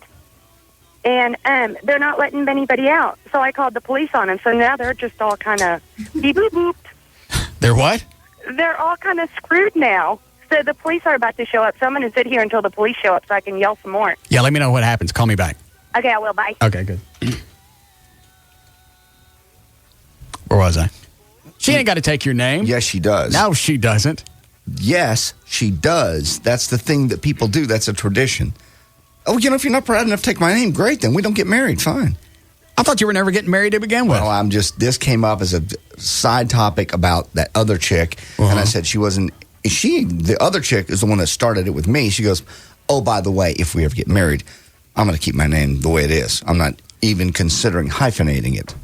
and they're not letting anybody out. So I called the police on them. So now they're just all kind of beep boop booped. They're what? They're all kind of screwed now. So the police are about to show up. So I'm going to sit here until the police show up so I can yell some more. Yeah, let me know what happens. Call me back. Okay, I will. Bye. Okay, good. Where was I? She ain't got to take your name. Yes, she does. No, she doesn't. Yes, she does. That's the thing that people do. That's a tradition. Oh, if you're not proud enough to take my name, great, then we don't get married. Fine. I thought you were never getting married to begin with. Well, this came up as a side topic about that other chick, and I said she wasn't. The other chick is the one that started it with me. She goes, oh, by the way, if we ever get married, I'm going to keep my name the way it is. I'm not even considering hyphenating it.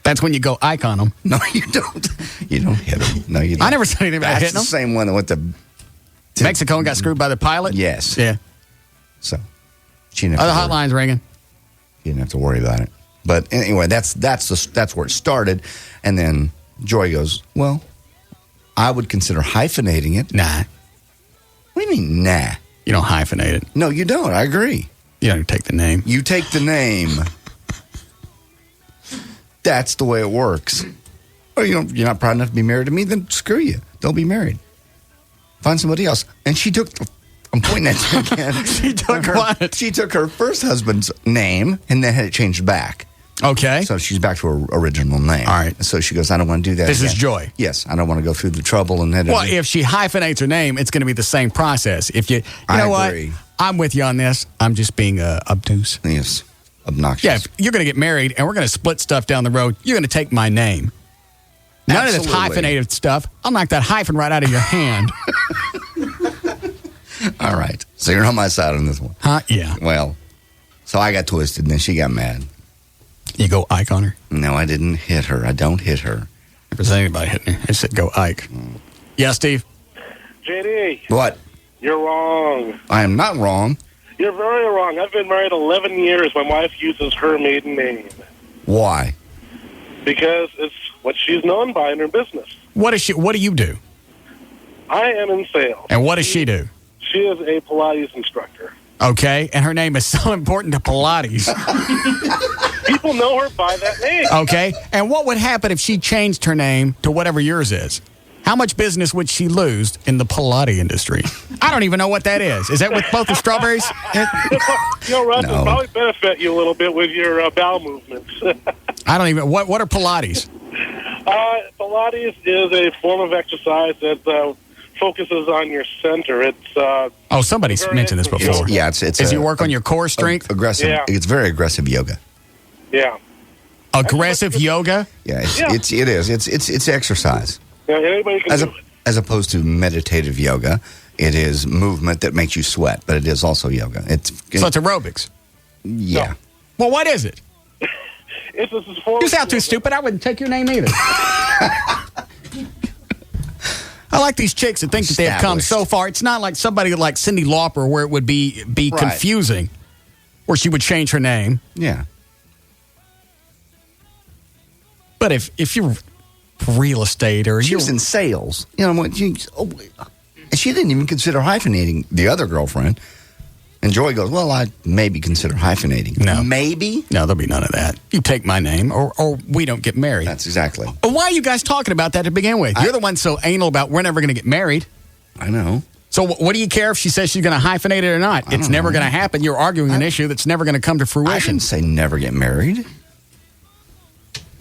That's when you go icon them. No, you don't. You don't hit them. No, you don't. I never said anything about hitting them. That's the same one that went to Mexico and got screwed by the pilot? Yes. Yeah. So, she didn't the hotline's ringing. You didn't have to worry about it. But anyway, that's where it started. And then Joy goes, well, I would consider hyphenating it. Nah. What do you mean, nah? You don't hyphenate it. No, you don't. I agree. You don't take the name. You take the name. That's the way it works. Oh, you're not proud enough to be married to me? Then screw you. Don't be married. Find somebody else. And she took. I'm pointing at you again. She took what? She took her first husband's name and then had it changed back. Okay. So she's back to her original name. All right. So she goes, I don't want to do that This is again. Joy. Yes, I don't want to go through the trouble and Well, if she hyphenates her name, it's going to be the same process. If you know agree. what? I'm with you on this. I'm just being obtuse. Yes. Obnoxious. Yeah, if you're going to get married and we're going to split stuff down the road, you're going to take my name. None of this Absolutely. hyphenated stuff. I'll knock that hyphen right out of your hand. All right. So you're on my side on this one. Huh? Yeah. Well, so I got twisted and then she got mad. You go Ike on her? No, I didn't hit her. I don't hit her. If there's anybody hitting her, I said go Ike. Yeah, Steve? JD, What? you're wrong. I am not wrong. You're very wrong. I've been married 11 years. My wife uses her maiden name Why? because it's what she's known by in her business. What do you do? I am in sales. And what does she do? She is a Pilates instructor. Okay, and her name is so important to Pilates. People know her by that name. Okay, and what would happen if she changed her name to whatever yours is? How much business would she lose in the Pilates industry? I don't even know what that is. Is that with both the strawberries? Russ, it'll probably benefit you a little bit with your bowel movements. I don't even. What are Pilates? Pilates is a form of exercise that focuses on your center. It's Somebody's mentioned this before. Yeah, it's Is you work on your core strength? Aggressive. Yeah. It's very aggressive yoga. Yeah. Aggressive yoga? Yeah, it is. It's exercise. Yeah, anybody can do it. As opposed to meditative yoga, it is movement that makes you sweat, but it is also yoga. So it's aerobics? Yeah. No. Well, what is it? It's a form You sound too stupid. I wouldn't take your name either. I like these chicks that think that they have come so far. It's not like somebody like Cyndi Lauper where it would be Right. confusing, where she would change her name. Yeah. But if you're real estate or She was in sales. You know what? She didn't even consider hyphenating the other girlfriend. And Joy goes, well, I'd maybe consider hyphenating. No. Maybe? No, there'll be none of that. You take my name or we don't get married. That's exactly. But why are you guys talking about that to begin with? You're the one so anal about we're never going to get married. I know. So what do you care if she says she's going to hyphenate it or not? It's never going to happen. You're arguing an issue that's never going to come to fruition. I didn't say never get married.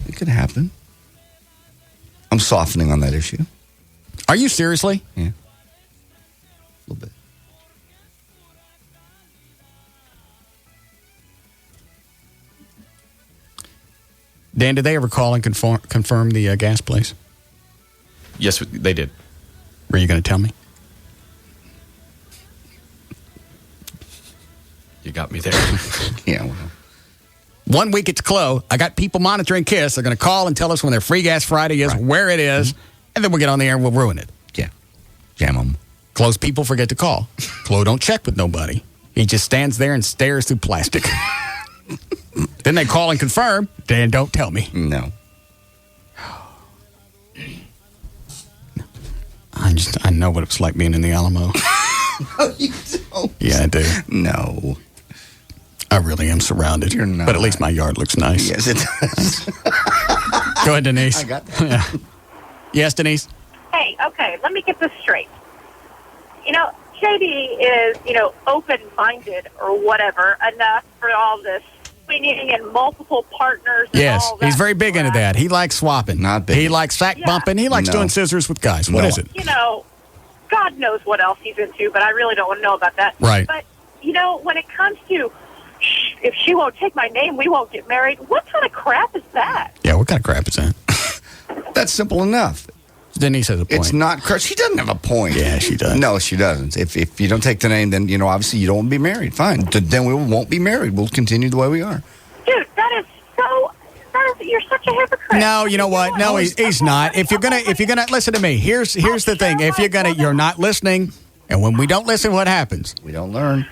It could happen. I'm softening on that issue. Are you seriously? Yeah. A little bit. Dan, did they ever call and confirm the gas place? Yes, they did. Were you going to tell me? You got me there. Yeah, well. 1 week it's closed. I got people monitoring KISS. They're going to call and tell us when their Free Gas Friday is, where it is, and then we'll get on the air and we'll ruin it. Yeah. Jam them. Close people forget to call. Chloe don't check with nobody. He just stands there and stares through plastic. Then they call and confirm. Dan, don't tell me. No. I know what it's like being in the Alamo. No, you don't. Yeah, I do. No. I really am surrounded. You're not. But at least my yard looks nice. Yes, it does. Go ahead, Denise. I got that. Yeah. Yes, Denise? Hey, okay, let me get this straight. JD is, open-minded or whatever enough for all this swinging and multiple partners and Yes, all that. he's very big into that. He likes swapping. Not big. He likes sack bumping. He likes No. doing scissors with guys. What No. is it? God knows what else he's into, but I really don't want to know about that. Right. But, when it comes to, if she won't take my name, we won't get married, what kind of crap is that? Yeah, what kind of crap is that? That's simple enough. Denise has a point. It's not. She doesn't have a point. Yeah, she does. No, she doesn't. If you don't take the name, then obviously you don't want to be married. Fine. Then we won't be married. We'll continue the way we are. Dude, you're such a hypocrite. No, you know what? No, he's not. If you're gonna listen to me, here's the thing. If you're not listening, and when we don't listen, what happens? We don't learn.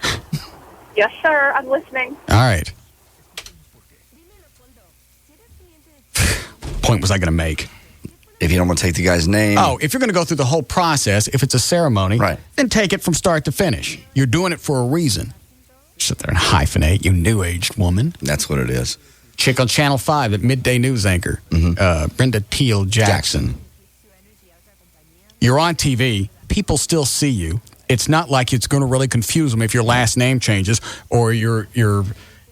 Yes, sir, I'm listening. All right. Point was I gonna make? If you don't want to take the guy's name. Oh, if you're going to go through the whole process, if it's a ceremony, then take it from start to finish. You're doing it for a reason. Sit there and hyphenate, you new-aged woman. That's what it is. Chick on Channel 5 at midday news anchor, Brenda Teal Jackson. You're on TV. People still see you. It's not like it's going to really confuse them if your last name changes or your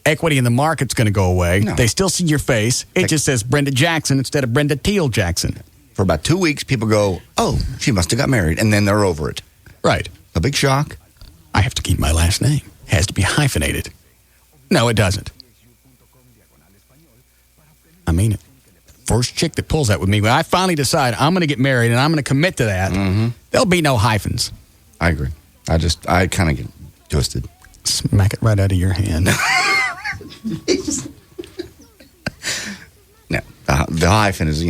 equity in the market's going to go away. No. They still see your face. It just says Brenda Jackson instead of Brenda Teal Jackson. For about 2 weeks, people go, oh, she must have got married, and then they're over it. Right. A big shock. I have to keep my last name. It has to be hyphenated. No, it doesn't. I mean it. First chick that pulls that with me, when I finally decide I'm going to get married and I'm going to commit to that, there'll be no hyphens. I agree. I kind of get twisted. Smack it right out of your hand. No, the hyphen is,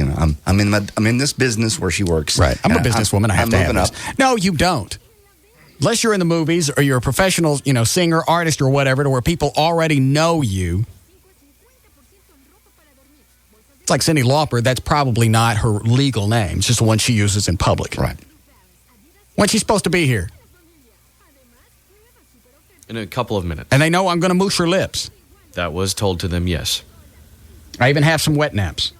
I'm in this business where she works. Right. I'm a businesswoman. I have to have this. Up. No, you don't. Unless you're in the movies or you're a professional, singer, artist, or whatever, to where people already know you. It's like Cyndi Lauper. That's probably not her legal name. It's just the one she uses in public. Right. When's she supposed to be here? In a couple of minutes. And they know I'm going to moosh her lips. That was told to them, yes. I even have some wet naps.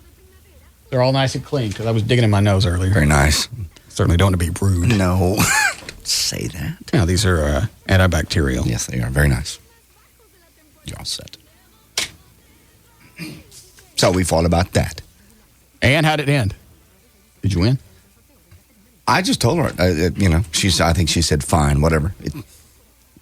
They're all nice and clean because I was digging in my nose earlier. Very nice. Certainly don't want to be rude. No. Don't say that. Yeah, these are antibacterial. Yes, they are. Very nice. You're all set. So we fought about that. And how'd it end? Did you win? I just told her, I think she said, fine, whatever.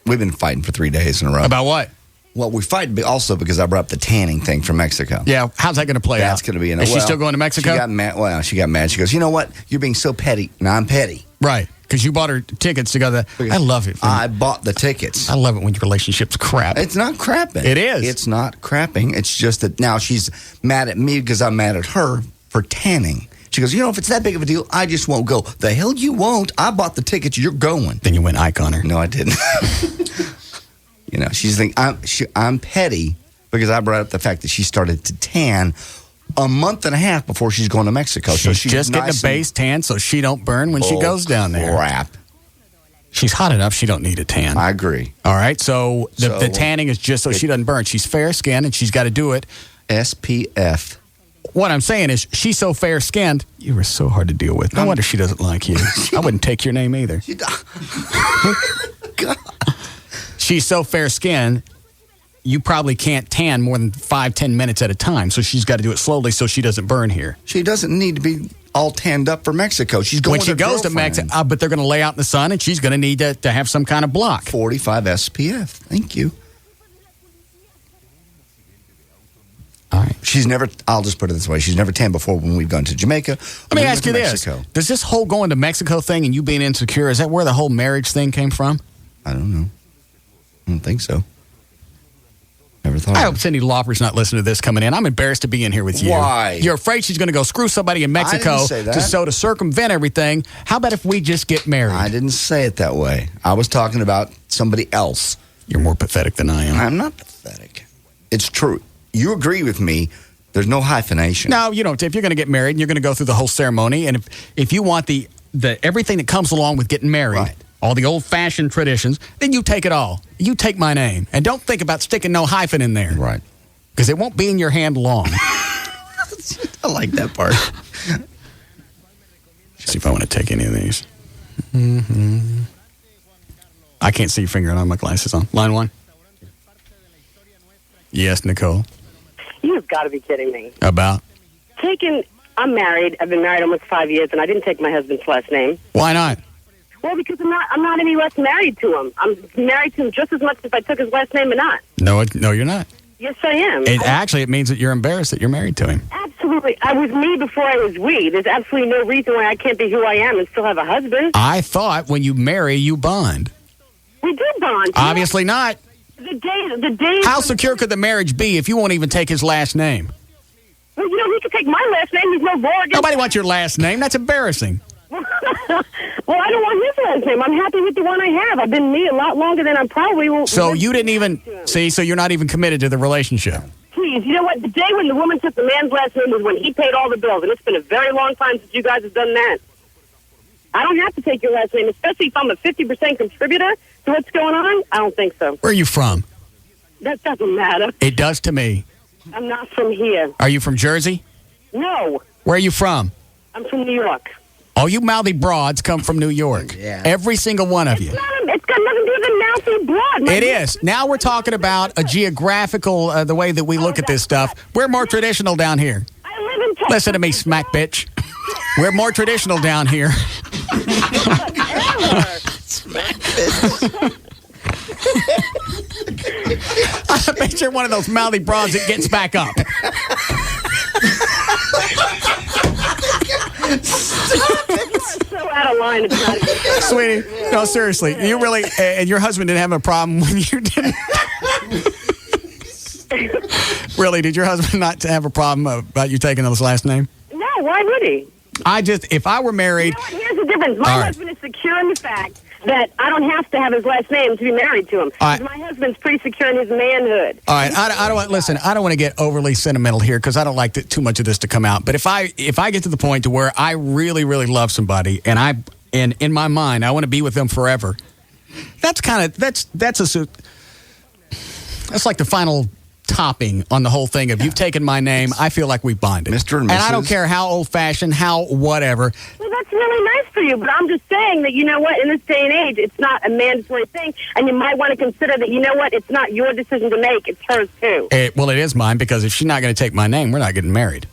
We've been fighting for 3 days in a row. About what? Well, we fight also because I brought up the tanning thing from Mexico. Yeah, how's that going to play out? That's going to be... Is she still going to Mexico? She got mad. Well, she got mad. She goes, you know what? You're being so petty. And I'm petty. Right, because you bought her tickets to go there. I love it. I bought the tickets. I love it when your relationship's crap. It's not crapping. It is. It's not crapping. It's just that now she's mad at me because I'm mad at her for tanning. She goes, if it's that big of a deal, I just won't go. The hell you won't. I bought the tickets. You're going. Then you went Ike on her. No, I didn't. She's thinking, I'm petty because I brought up the fact that she started to tan a month and a half before she's going to Mexico. She's just getting a base tan so she don't burn when she goes down there. Crap. She's hot enough. She don't need a tan. I agree. All right. So the tanning is just so she doesn't burn. She's fair-skinned, and she's got to do it. SPF. What I'm saying is she's so fair-skinned, you were so hard to deal with. No wonder she doesn't like you. I wouldn't take your name either. God. She's so fair-skinned, you probably can't tan more than 5-10 minutes at a time. So she's got to do it slowly so she doesn't burn here. She doesn't need to be all tanned up for Mexico. She's going when she goes to Mexico, but they're going to lay out in the sun, and she's going to need to have some kind of block. 45 SPF. Thank you. All right. She's never, I'll just put it this way, she's never tanned before when we've gone to Jamaica. Let me ask you this. Does this whole going to Mexico thing and you being insecure, is that where the whole marriage thing came from? I don't know. I don't think so. Never thought. I hope Cyndi Lauper's not listening to this coming in. I'm embarrassed to be in here with you. Why? You're afraid she's going to go screw somebody in Mexico I didn't say that. to circumvent everything. How about if we just get married? I didn't say it that way. I was talking about somebody else. You're more pathetic than I am. I'm not pathetic. It's true. You agree with me. There's no hyphenation. No, you don't. If you're going to get married and you're going to go through the whole ceremony, and if you want the everything that comes along with getting married, right, all the old-fashioned traditions, then you take it all. You take my name. And don't think about sticking no hyphen in there. Right. Because it won't be in your hand long. I like that part. See if I want to take any of these. Mm-hmm. I can't see your finger. I don't have my glasses on. Line one. Yes, Nicole. You've got to be kidding me. About? I'm married. I've been married almost 5 years, and I didn't take my husband's last name. Why not? Well, because I'm not any less married to him. I'm married to him just as much if I took his last name or not. No, you're not. Yes, I am. It means that you're embarrassed that you're married to him. Absolutely. I was me before I was we. There's absolutely no reason why I can't be who I am and still have a husband. I thought when you marry, you bond. We did bond. Obviously not. The day. How secure could the marriage be if you won't even take his last name? Well, he could take my last name. There's no law against. Nobody wants your last name. That's embarrassing. Well, I don't want his last name. I'm happy with the one I have. I've been me a lot longer than I probably will. So you didn't even see. So you're not even committed to the relationship. Please, you know what? The day when the woman took the man's last name was when he paid all the bills, and it's been a very long time since you guys have done that. I don't have to take your last name, especially if I'm a 50% contributor to what's going on. I don't think so. Where are you from? That doesn't matter. It does to me. I'm not from here. Are you from Jersey? No. Where are you from? I'm from New York. All you mouthy broads come from New York. Yeah. Every single one of you. It's got nothing to do with the mouth pretty broad. It is. Now we're talking about a geographical, the way that we look at this stuff. We're more traditional down here. I live in Texas. Listen to me, smack bitch. We're more traditional down here. Smack bitch. I bet you're one of those mouthy broads that gets back up. So out of line. It's not good. Sweetie, no, seriously. You really, and your husband didn't have a problem when you didn't. Really, did your husband not have a problem about you taking his last name? No, why would he? If I were married. You know what? Here's the difference. My husband is secure in the fact that I don't have to have his last name to be married to him. All right. My husband's pretty secure in his manhood. All right, I don't want. Listen, I don't want to get overly sentimental here because I don't like too much of this to come out. But if I get to the point to where I really, really love somebody and in my mind I want to be with them forever, that's like the final topping on the whole thing of you've taken my name. I feel like we bonded, Mr. and And I don't Mrs. care how old-fashioned, how whatever. Well, that's really nice for you, but I'm just saying that, you know what, in this day and age, it's not a mandatory thing, and you might want to consider that, you know what, it's not your decision to make, it's hers too. Well, it is mine because if she's not going to take my name, we're not getting married.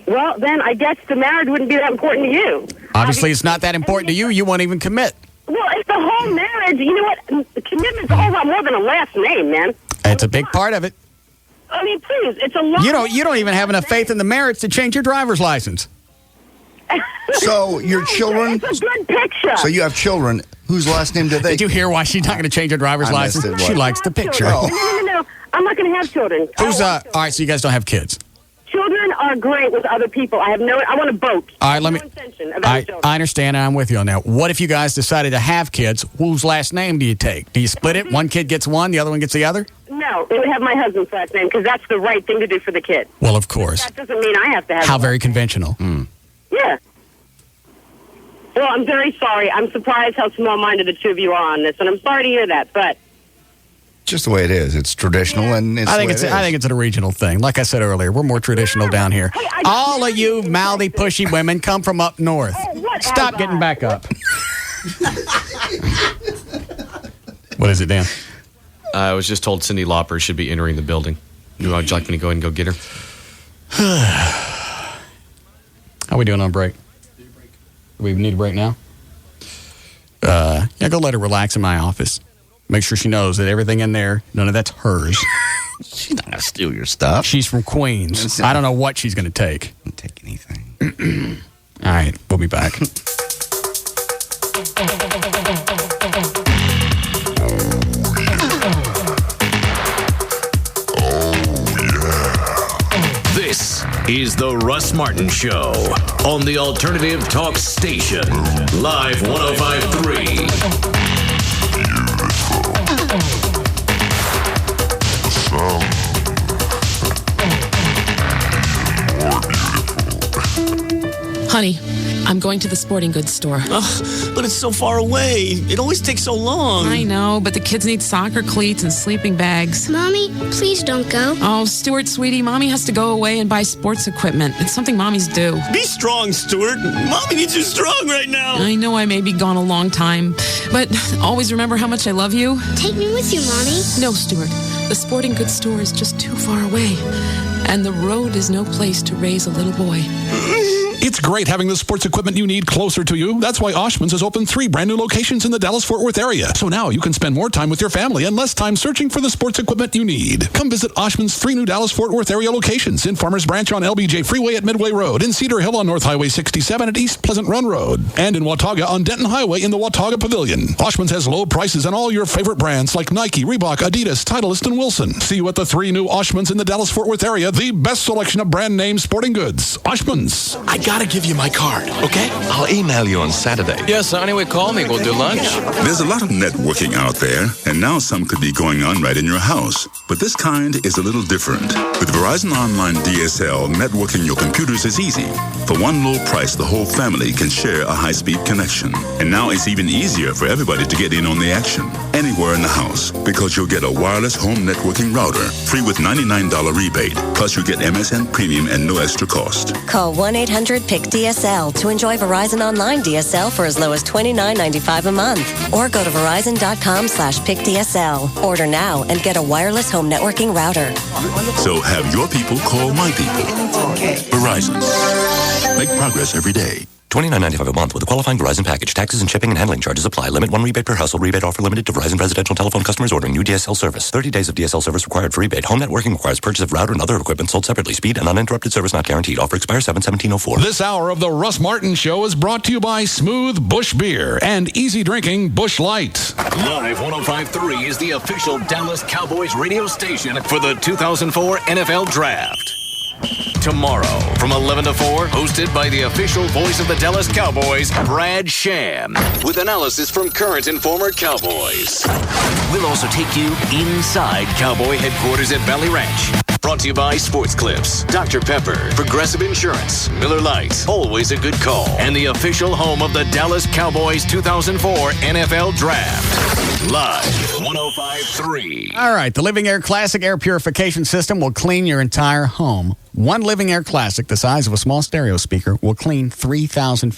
Well, then I guess the marriage wouldn't be that important to you. Obviously, it's not that important to you. You won't even commit. Well, it's the whole marriage. You know what, the commitment's a whole lot more than a last name, man. It's a big part of it. I mean, please, it's a lot. You don't even have enough faith in the marriage to change your driver's license. So your children. It's a good picture. So you have children. Whose last name did they? Did you hear why she's not going to change her driver's I missed license? it. She What? likes the picture. No. I'm not going to have children. All right, so you guys don't have kids. Children are great with other people. I want a boat. All right, let me. No intention of having children. I understand, and I'm with you on that. What if you guys decided to have kids? Whose last name do you take? Do you split it? One kid gets one, the other one gets the other? No, it would have my husband's last name because that's the right thing to do for the kid. Well, of course. That doesn't mean I have to have. How very conventional. Yeah. Well, I'm very sorry. I'm surprised how small-minded the two of you are on this, and I'm sorry to hear that, but. Just the way it is. It's traditional, and it's. I think it's a regional thing. Like I said earlier, we're more traditional down here. All of you mouthy, pushy women come from up north. Stop getting back up. What is it, Dan? I was just told Cyndi Lauper should be entering the building. Would you like me to go ahead and go get her? How we doing on break? Do we need a break now? Yeah, go let her relax in my office. Make sure she knows that everything in there, none of that's hers. She's not going to steal your stuff. She's from Queens. I don't know what she's going to take. Don't take anything. All right, we'll be back. This is the Russ Martin Show on the Alternative Talk Station. Live 105.3. Honey, I'm going to the sporting goods store. Ugh, but it's so far away. It always takes so long. I know, but the kids need soccer cleats and sleeping bags. Mommy, please don't go. Oh, Stuart, sweetie, Mommy has to go away and buy sports equipment. It's something mommies do. Be strong, Stuart. Mommy needs you strong right now. I know I may be gone a long time, but always remember how much I love you. Take me with you, Mommy. No, Stuart. The sporting goods store is just too far away, and the road is no place to raise a little boy. It's great having the sports equipment you need closer to you. That's why Oshman's has opened 3 brand new locations in the Dallas-Fort Worth area. So now you can spend more time with your family and less time searching for the sports equipment you need. Come visit Oshman's 3 new Dallas-Fort Worth area locations in Farmers Branch on LBJ Freeway at Midway Road, in Cedar Hill on North Highway 67 at East Pleasant Run Road, and in Watauga on Denton Highway in the Watauga Pavilion. Oshman's has low prices on all your favorite brands like Nike, Reebok, Adidas, Titleist, and Wilson. See you at the 3 new Oshman's in the Dallas-Fort Worth area, the best selection of brand name sporting goods. Oshman's. I gotta give you my card, okay? I'll email you on Saturday. Yes, anyway, call me. We'll do lunch. There's a lot of networking out there, and now some could be going on right in your house. But this kind is a little different. With Verizon Online DSL, networking your computers is easy. For one low price, the whole family can share a high-speed connection. And now it's even easier for everybody to get in on the action, anywhere in the house, because you'll get a wireless home networking router, free with $99 rebate. Plus, you get MSN Premium and no extra cost. Call 1-800 pick DSL to enjoy Verizon Online DSL for as low as $29.95 a month. Or go to Verizon.com/pickDSL. Order now and get a wireless home networking router. So have your people call my people. Verizon. Make progress every day. $29.95 a month with a qualifying Verizon package. Taxes and shipping and handling charges apply. Limit 1 rebate per household. Rebate offer limited to Verizon residential telephone customers ordering new DSL service. 30 days of DSL service required for rebate. Home networking requires purchase of router and other equipment sold separately. Speed and uninterrupted service not guaranteed. Offer expires 7/17/04. This hour of the Russ Martin Show is brought to you by Smooth Bush Beer and easy drinking Bush Light. Live 105.3 is the official Dallas Cowboys radio station for the 2004 NFL Draft. Tomorrow, from 11 to 4, hosted by the official voice of the Dallas Cowboys, Brad Sham, with analysis from current and former Cowboys. We'll also take you inside Cowboy headquarters at Valley Ranch. Brought to you by Sports Clips, Dr. Pepper, Progressive Insurance, Miller Lite, always a good call, and the official home of the Dallas Cowboys 2004 NFL Draft. Live 105.3. All right, the Living Air Classic air purification system will clean your entire home. One Living Air Classic, the size of a small stereo speaker, will clean 3,000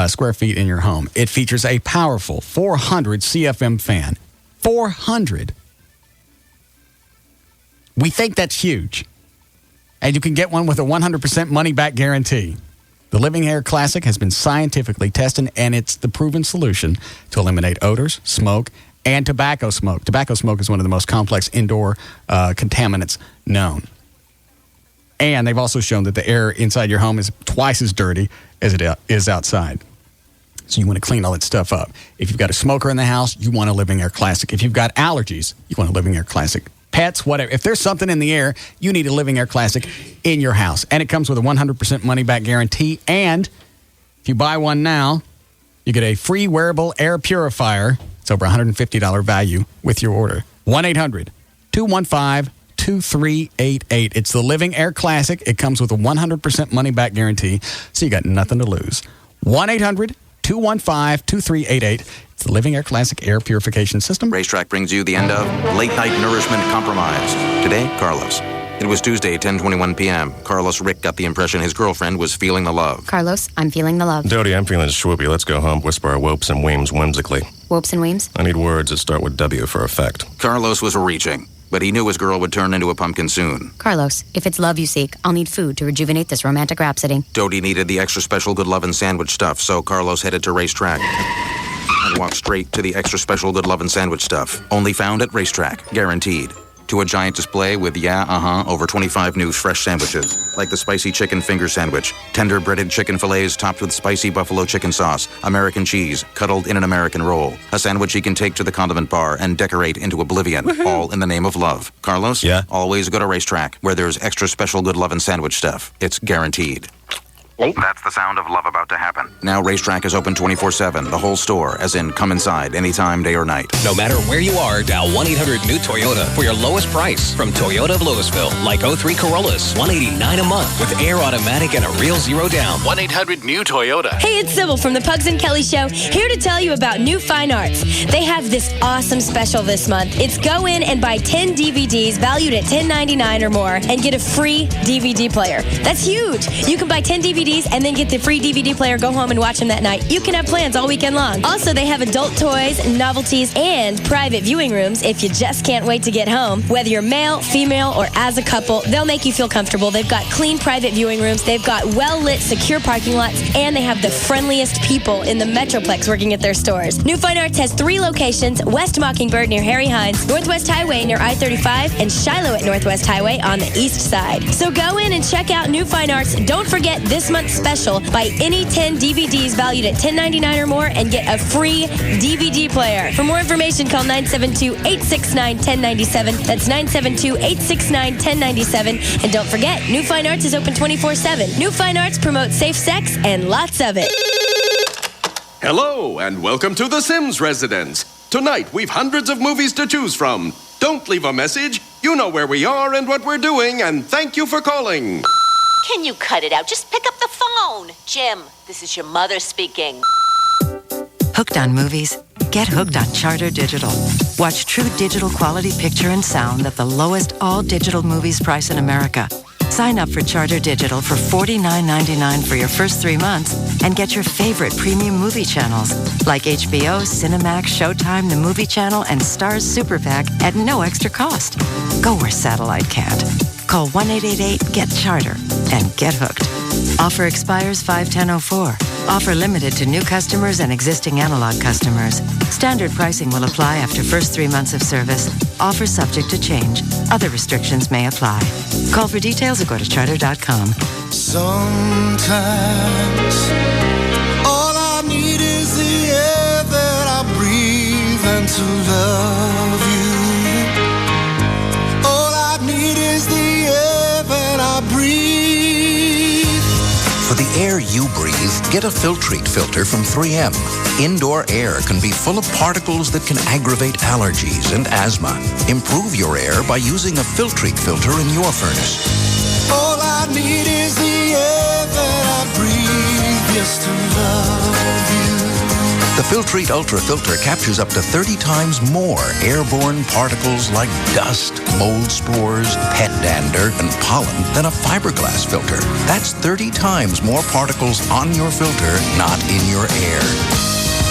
square feet in your home. It features a powerful 400 CFM fan. 400. We think that's huge. And you can get one with a 100% money-back guarantee. The Living Air Classic has been scientifically tested, and it's the proven solution to eliminate odors, smoke, and tobacco smoke. Tobacco smoke is one of the most complex indoor contaminants known. And they've also shown that the air inside your home is twice as dirty as it is outside. So you want to clean all that stuff up. If you've got a smoker in the house, you want a Living Air Classic. If you've got allergies, you want a Living Air Classic. Pets, whatever. If there's something in the air, you need a Living Air Classic in your house. And it comes with a 100% money-back guarantee. And if you buy one now, you get a free wearable air purifier. It's over $150 value with your order. 1-800-215-2388. It's the Living Air Classic. It comes with a 100% money-back guarantee, so you got nothing to lose. 1-800-215-2388. It's the Living Air Classic air purification system. Racetrack brings you the end of Late Night Nourishment Compromise. Today, Carlos. It was Tuesday, 10:21 p.m. Carlos Rick got the impression his girlfriend was feeling the love. Carlos, I'm feeling the love. Dodie, I'm feeling swoopy. Let's go home. Whisper our whoops and weems whimsically. Whoops and weems? I need words that start with W for effect. Carlos was reaching, but he knew his girl would turn into a pumpkin soon. Carlos, if it's love you seek, I'll need food to rejuvenate this romantic rhapsody. Dodie needed the extra special good lovin' sandwich stuff, so Carlos headed to Racetrack and walked straight to the extra special good lovin' sandwich stuff. Only found at Racetrack. Guaranteed. To a giant display with, over 25 new fresh sandwiches, like the spicy chicken finger sandwich, tender breaded chicken fillets topped with spicy buffalo chicken sauce, American cheese, cuddled in an American roll, a sandwich he can take to the condiment bar and decorate into oblivion, all in the name of love. Carlos? Yeah? Always go to Racetrack, where there's extra special good lovin' sandwich stuff. It's guaranteed. That's the sound of love about to happen. Now Racetrack is open 24/7, the whole store, as in come inside anytime, day or night. No matter where you are, dial 1-800-NEW-TOYOTA for your lowest price. From Toyota of Louisville, like 03 Corollas, $189 a month with air automatic and a real zero down. 1-800-NEW-TOYOTA. Hey, it's Sybil from the Pugs and Kelly Show, here to tell you about New Fine Arts. They have this awesome special this month. It's go in and buy 10 DVDs valued at $10.99 or more and get a free DVD player. That's huge. You can buy 10 DVDs and then get the free DVD player, go home and watch them that night. You can have plans all weekend long. Also, they have adult toys, novelties, and private viewing rooms if you just can't wait to get home. Whether you're male, female, or as a couple, they'll make you feel comfortable. They've got clean private viewing rooms. They've got well-lit, secure parking lots, and they have the friendliest people in the Metroplex working at their stores. New Fine Arts has 3 locations: West Mockingbird near Harry Hines, Northwest Highway near I-35, and Shiloh at Northwest Highway on the east side. So go in and check out New Fine Arts. Don't forget this month's special: buy any 10 DVDs valued at $10.99 or more and get a free DVD player. For more information, call 972-869-1097. That's 972-869-1097. And don't forget, New Fine Arts is open 24/7. New Fine Arts promotes safe sex and lots of it. Hello, and welcome to the Sims residence. Tonight, we've hundreds of movies to choose from. Don't leave a message. You know where we are and what we're doing, and thank you for calling. Can you cut it out? Just pick up the phone. Jim, this is your mother speaking. Hooked on movies? Get hooked on Charter Digital. Watch true digital quality picture and sound at the lowest all-digital movies price in America. Sign up for Charter Digital for $49.99 for your first 3 months and get your favorite premium movie channels like HBO, Cinemax, Showtime, The Movie Channel, and Starz Super Pack at no extra cost. Go where satellite can't. Call 1-888-GET-CHARTER and get hooked. Offer expires 5/10/04. Offer limited to new customers and existing analog customers. Standard pricing will apply after first 3 months of service. Offer subject to change. Other restrictions may apply. Call for details or go to charter.com. Sometimes all I need is the air that I breathe and to love you. All I need is the air that I breathe. For the air you breathe, get a Filtrete filter from 3M. Indoor air can be full of particles that can aggravate allergies and asthma. Improve your air by using a Filtrete filter in your furnace. All I need is the air that I breathe, just to love you. The Filtrete Ultra filter captures up to 30 times more airborne particles like dust, mold spores, pet dander, and pollen than a fiberglass filter. That's 30 times more particles on your filter, not in your air.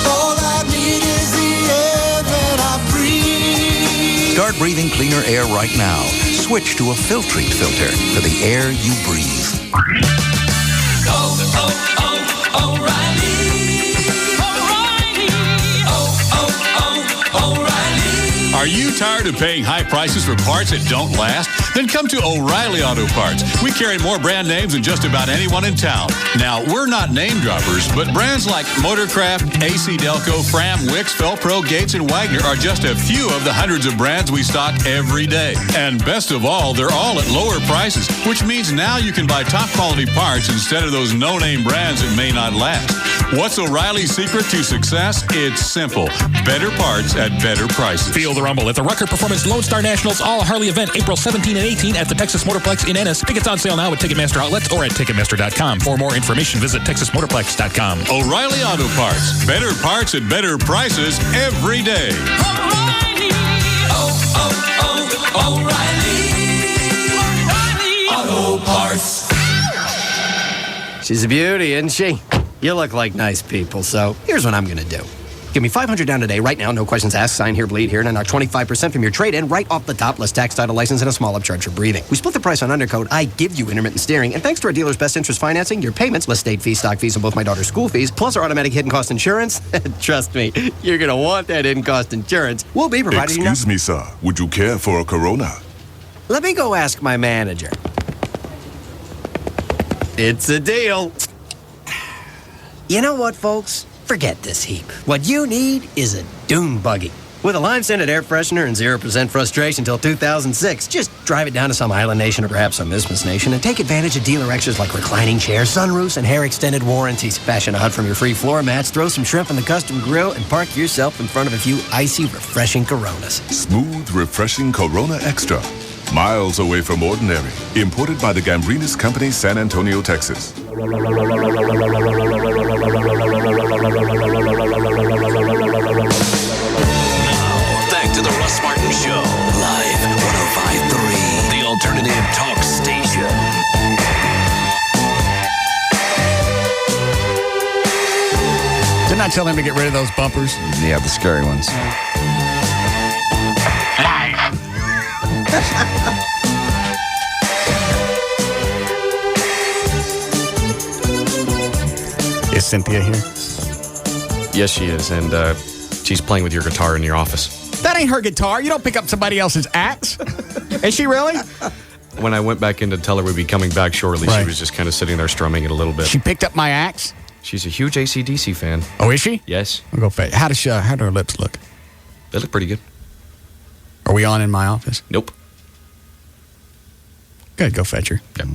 All I need is the air that I breathe. Start breathing cleaner air right now. Switch to a Filtrete filter for the air you breathe. O'Reilly. Are you tired of paying high prices for parts that don't last? Then come to O'Reilly Auto Parts. We carry more brand names than just about anyone in town. Now, we're not name droppers, but brands like Motorcraft, AC Delco, Fram, Wix, Felpro, Gates, and Wagner are just a few of the hundreds of brands we stock every day. And best of all, they're all at lower prices, which means now you can buy top quality parts instead of those no-name brands that may not last. What's O'Reilly's secret to success? It's simple. Better parts at better prices. Feel the rumble at the Rucker Performance Lone Star Nationals All Harley event, April 17 and 18 at the Texas Motorplex in Ennis. Tickets on sale now at Ticketmaster outlets or at Ticketmaster.com. For more information, visit TexasMotorplex.com. O'Reilly Auto Parts. Better parts at better prices every day. O'Reilly. O'Reilly. Auto Parts. She's a beauty, isn't she? You look like nice people, so here's what I'm going to do. Give me $500 down today, right now, no questions asked, sign here, bleed here, and I knock 25% from your trade-in right off the top, less tax, title, license, and a small upcharge for breathing. We split the price on undercoat, I give you intermittent steering, and thanks to our dealer's best interest financing, your payments, less state fees, stock fees, and both my daughter's school fees, plus our automatic hidden cost insurance, trust me, you're going to want that hidden cost insurance. We'll be providing Excuse me, sir. Would you care for a Corona? Let me go ask my manager. It's a deal. You know what, folks? Forget this heap. What you need is a dune buggy. With a lime-scented air freshener and 0% frustration till 2006. Just drive it down to some island nation or perhaps some Isthmus nation and take advantage of dealer extras like reclining chairs, sunroofs, and hair extended warranties. Fashion a hut from your free floor mats, throw some shrimp in the custom grill, and park yourself in front of a few icy, refreshing Coronas. Smooth, refreshing Corona Extra. Miles away from ordinary. Imported by the Gambrinus Company, San Antonio, Texas. Back to the Russ Martin Show. Live 105.3. The Alternative Talk Station. Didn't I tell him to get rid of those bumpers? Yeah, the scary ones. Is Cynthia here? Yes, she is, and she's playing with your guitar in your office. That ain't her guitar. You don't pick up somebody else's axe. Is she really? When I went back in to tell her we'd be coming back shortly, Right. she was just kind of sitting there strumming it a little bit. She picked up my axe? She's a huge AC/DC fan. Oh, is she? Yes. I'll go fetch. How do her lips look? They look pretty good. Are we on in my office? Nope. Good, go fetch her. Yep.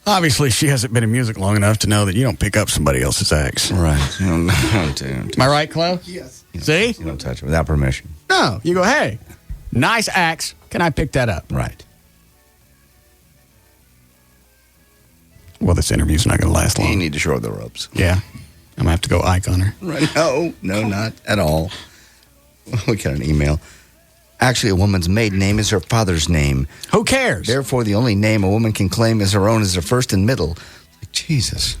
Obviously, she hasn't been in music long enough to know that you don't pick up somebody else's axe. Right. You don't Am I right, Chloe? Yes. See? You don't touch it without permission. No. You go, hey, nice axe. Can I pick that up? Right. Well, this interview's not going to last long. You need to show her the ropes. Yeah. I'm going to have to go Ike on her. Right. No, not at all. We got an email. Actually, a woman's maiden name is her father's name. Who cares? Therefore, the only name a woman can claim as her own is her first and middle. Like, Jesus.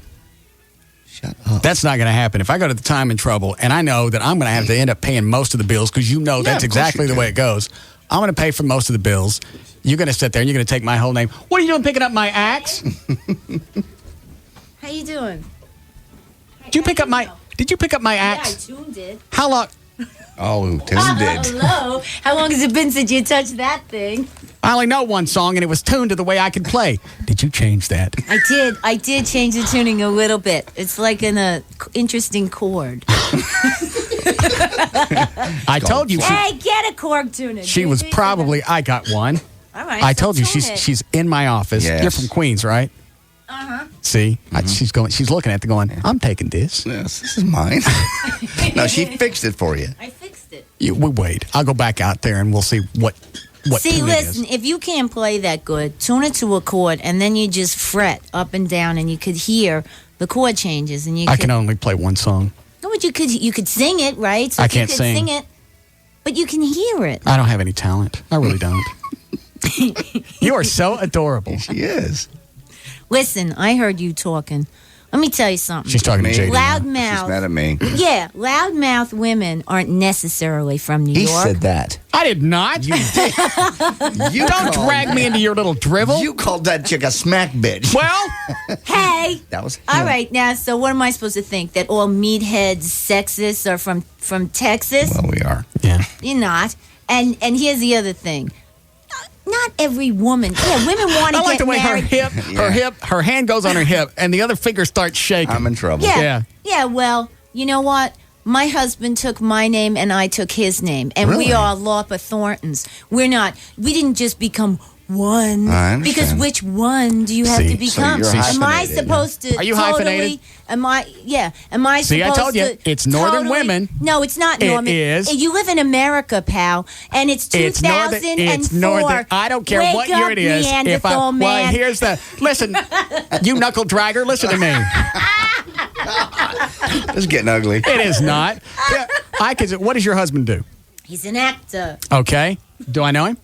Shut up. That's not going to happen. If I go to the time in trouble and I know that I'm going to have to end up paying most of the bills, because that's exactly the way it goes. I'm going to pay for most of the bills. You're going to sit there and you're going to take my whole name. What are you doing picking up my axe? How you doing? Did you pick up my axe? Yeah, Toon did. How long? Oh, Toon did. Hello. How long has it been since you touched that thing? I only know one song, and it was tuned to the way I could play. Did you change that? I did change the tuning a little bit. It's like in a interesting chord. I told you. Hey, get a chord tuning. She was probably. I got one. All right. I told you she's in my office. Yes. You're from Queens, right? Uh-huh. See, she's looking at it going, I'm taking this. Yes, this is mine. No, she fixed it for you. I fixed it. Wait, I'll go back out there and we'll see what See, tune listen, it is. if you can't play that good, tune it to a chord, and then you just fret up and down, and you could hear the chord changes. And I can only play one song. No, but you could sing it, right? So I if can't you could sing. it, but you can hear it. I don't have any talent. I really don't. You are so adorable. She is. Listen, I heard you talking. Let me tell you something. She's talking to JD. Loudmouth. She's mad at me. Yeah, loudmouth women aren't necessarily from New He York. said that. I did not. You did. You don't drag me into your little drivel. You called that chick a smack bitch. Well, Hey. That was him. All right, now, so what am I supposed to think? That all meatheads, sexists are from Texas? Well, we are. Yeah. You're not. And here's the other thing. Not every woman. Yeah, women want to I like get the way married. her hand goes on her hip, and the other finger starts shaking. I'm in trouble. Yeah, well, you know what? My husband took my name and I took his name. And we Really? are Lauper Thorntons. We didn't just become one. I understand. Because which one do you have See, to become? so you're am I hyphenated. supposed to Are you totally, hyphenated? Am I See, I supposed told you, to it's northern totally- women. No, it's not It Norman. is. You live in America, pal, and it's 2004. It's northern. I don't care Wake what year up, it is. Neanderthal man. Well, here's the listen. You knuckle dragger, listen to me. It's getting ugly. It is not. Yeah, what does your husband do? He's an actor. Okay. Do I know him?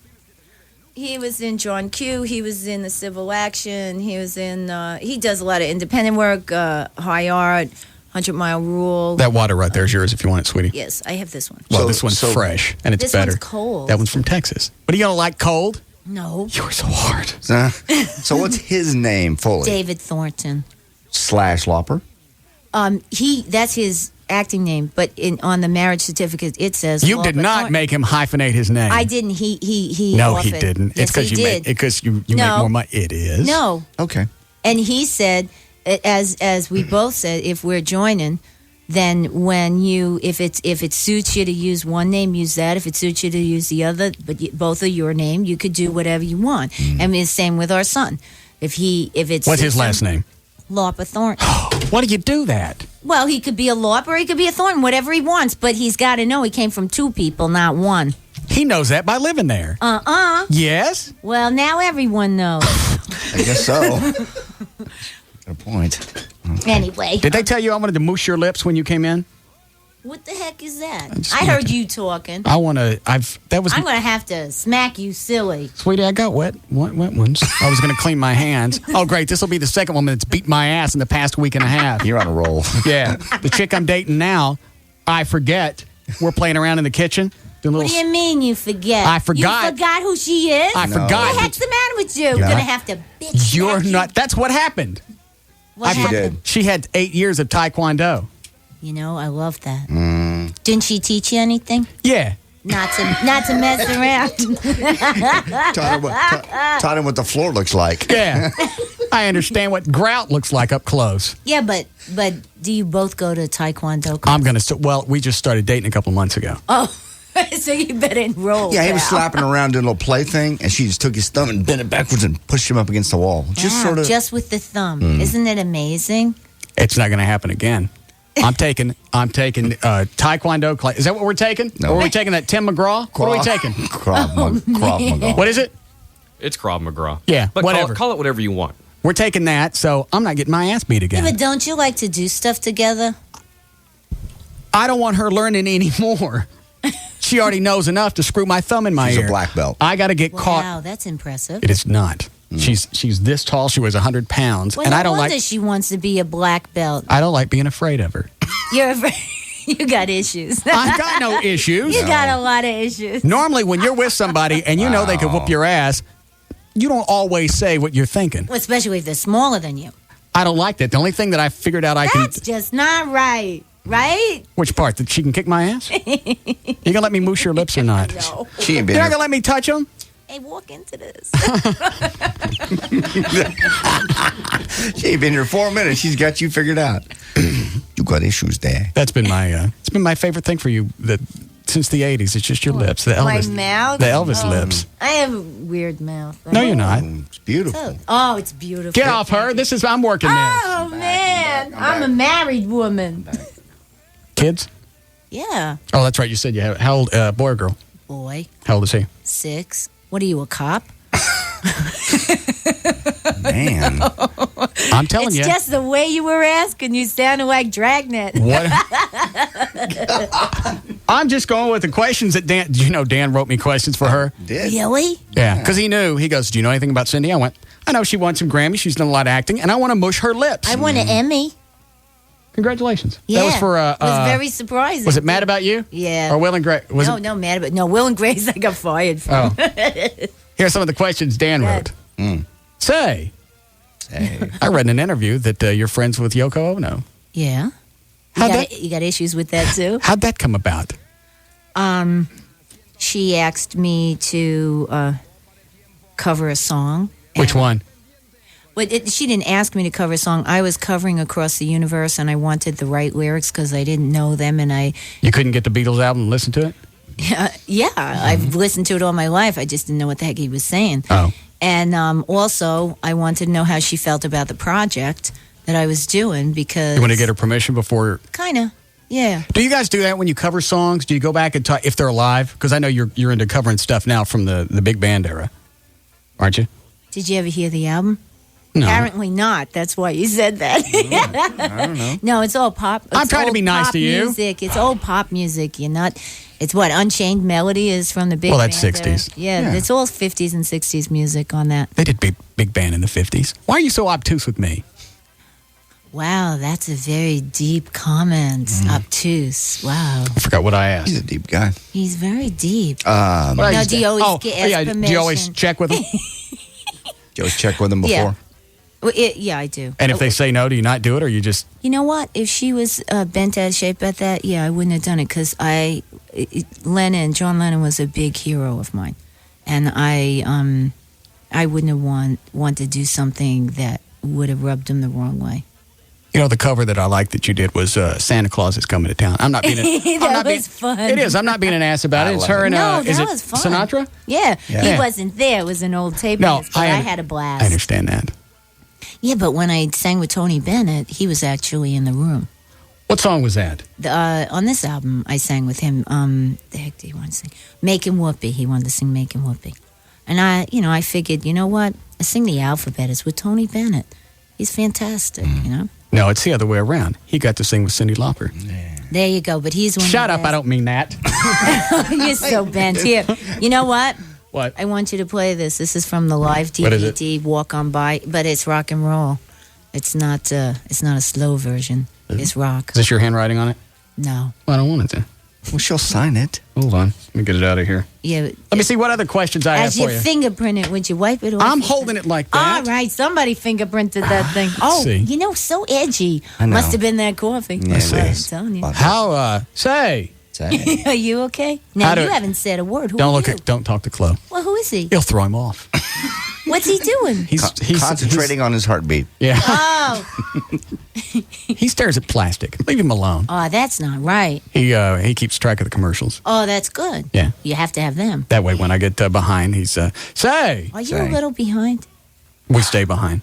He was in John Q. He was in the Civil Action. He was in. He does a lot of independent work, high art, 100 Mile Rule. That water right there is yours if you want it, sweetie. Yes, I have this one. Well, this one's fresh and it's This better. one's cold. That one's from Texas. But are you gonna like cold? No. You're so hard. So what's his name fully? David Thornton. / Lauper? That's his acting name, but on the marriage certificate it says. You did Lauper not Thornton. make him hyphenate his name. I didn't. He. No, offered. he didn't. Yes, It's because he did. because you make No. more money. It is. No. Okay. And he said, as we both said, if we're joining, then if it suits you to use one name, use that. If it suits you to use the other, but both are your name, you could do whatever you want. I mean, the same with our son. If it's What's his last name? Lauper Thornton. Why do you do that? Well, he could be a Lauper, or he could be a Thornton, whatever he wants. But he's got to know he came from two people, not one. He knows that by living there. Yes. Well, now everyone knows. I guess so. Got a point. Anyway. Did they tell you I wanted to moose your lips when you came in? What the heck is that? just I wanted heard you talking. I want to. That was. I'm going to have to smack you silly. Sweetie, I got wet ones. I was going to clean my hands. Oh, great. This will be the second woman that's beat my ass in the past week and a half. You're on a roll. Yeah. The chick I'm dating now, I forget. We're playing around in the kitchen. What do you mean you forget? I forgot. You forgot who she is? I forgot. What the heck's the matter with you? Yeah. We're going to have to bitch You're smack you. not. That's what happened. What happened? She had 8 years of Taekwondo. You know, I love that. Didn't she teach you anything? Yeah. Not to mess around. Taught him what the floor looks like. Yeah. I understand what grout looks like up close. Yeah, but do you both go to Taekwondo class? I'm going to. Well, we just started dating a couple of months ago. Oh, so you better enroll. Yeah, he was pal. slapping around doing a little play thing, and she just took his thumb and bent it backwards and pushed him up against the wall. Just Wow, sort of. just with the thumb. Isn't it amazing? It's not going to happen again. I'm taking Taekwondo class. Is that what we're taking? No. Or are we taking that Tim McGraw? What are we taking? Krav Maga. What is it? It's Krav Maga. Yeah, but whatever. Call it whatever you want. We're taking that, so I'm not getting my ass beat Yeah, again. but don't you like to do stuff together? I don't want her learning anymore. She already knows enough to screw my thumb in my ear. She's a black belt. I got to get caught. Wow, that's impressive. It is not. She's this tall. She weighs 100 pounds, Well, and no I don't wonder like. she wants to be a black belt. I don't like being afraid of her. You're afraid. You got issues. I've got no issues. You got a lot of issues. Normally, when you're with somebody and you know they could whoop your ass, you don't always say what you're thinking. Well, especially if they're smaller than you. I don't like that. The only thing that I figured out I can. That's just not right. Right? Which part? That she can kick my ass? You gonna let me moose your lips or not? No. She ain't You're been not gonna let me touch them? Hey, walk into this. She ain't been here 4 minutes. She's got you figured out. You got issues there. That's been my. It's been my favorite thing for you that since the '80s. It's just your lips, the Elvis, My mouth? the Elvis lips. I have a weird mouth. No, you're not. It's beautiful. Oh, it's beautiful. Get off her. I'm working this. Oh, man. I'm a married woman. Kids? Yeah. Oh, that's right. You said you have. How old? Boy or girl? Boy. How old is he? 6. What are you, a cop? Man. I'm telling you. It's just the way you were asking. You sounded like Dragnet. What? I'm just going with the questions that Dan. You know, Dan wrote me questions for her. Did? Really? Yeah, because he knew. He goes, "Do you know anything about Cindy?" I went, "I know she won some Grammys. She's done a lot of acting, and I want to mush her lips." I won an Emmy. Congratulations. Yeah. That was for. It was very surprising. Was it Mad About You? Yeah. Or Will and Grace? No, Mad About. No, Will and Grace. I got fired from. Oh. Here's some of the questions Dan wrote. Say, I read in an interview that you're friends with Yoko Ono. Yeah. You got issues with that too? How'd that come about? She asked me to cover a song. Which one? But she didn't ask me to cover a song. I was covering Across the Universe, and I wanted the right lyrics because I didn't know them, and You couldn't get the Beatles album and listen to it? Yeah, I've listened to it all my life. I just didn't know what the heck he was saying. Oh. And also, I wanted to know how she felt about the project that I was doing because... You want to get her permission before... Kind of, yeah. Do you guys do that when you cover songs? Do you go back and talk if they're alive? Because I know you're into covering stuff now from the big band era, aren't you? Did you ever hear the album? No. Apparently not. That's why you said that. I don't know. No, it's all pop. I'm trying to be nice to you. Music. It's old pop music. You're not... It's what? Unchained Melody is from the big band. Well, that's 60s. Yeah, it's all 50s and 60s music on that. They did big band in the 50s. Why are you so obtuse with me? Wow, that's a very deep comment. Obtuse. Wow. I forgot what I asked. He's a deep guy. He's very deep. Now, do you always ask permission? Do you always check with them? Do you always check with them before? Yeah. Well, yeah, I do. And if they say no, do you not do it, or you just... You know what? If she was bent out of shape at that, yeah, I wouldn't have done it because John Lennon was a big hero of mine. And I wouldn't have want to do something that would have rubbed him the wrong way. You know, the cover that I liked that you did was Santa Claus is Coming to Town. I'm not being... Fun. It is. I'm not being an ass about it. It's her and... is it was fun. Sinatra? Yeah. Yeah. He wasn't there. It was an old tape. No, but I had a blast. I understand that. Yeah, but when I sang with Tony Bennett, he was actually in the room. What song was that? On this album, I sang with him. The heck did he want to sing? Making Whoopee. He wanted to sing Making Whoopee. And I figured, you know what? I sing the alphabet. It's with Tony Bennett. He's fantastic, you know? No, it's the other way around. He got to sing with Cyndi Lauper. Yeah. There you go. But he's one Shut of up. the I don't mean that. You're so bent. Here. You know what? What? I want you to play this. This is from the live What is it? DVD, Walk On By, but it's rock and roll. It's not a slow version. It's rock. Is this your handwriting on it? No. Well, I don't want it to. Well, she'll sign it. Hold on. Let me get it out of here. Yeah. Let me see what other questions I have As for you you. fingerprint it, would you wipe it off? I'm holding it like that. All right. Somebody fingerprinted that thing. Oh, see. you know, so edgy. I know. Must have been that coffee. Yeah, it I'm is. telling you. How, say. Are you okay? Now, How do- you haven't said a word. Who Don't are look you? at, don't talk to Chloe. Well, who is he? He'll throw him off. What's he doing? He's Concentrating on his heartbeat. Yeah. Oh. He stares at plastic. Leave him alone. Oh, that's not right. He keeps track of the commercials. Oh, that's good. Yeah. You have to have them. That way, when I get behind, he's say. Are you a little behind? We stay behind.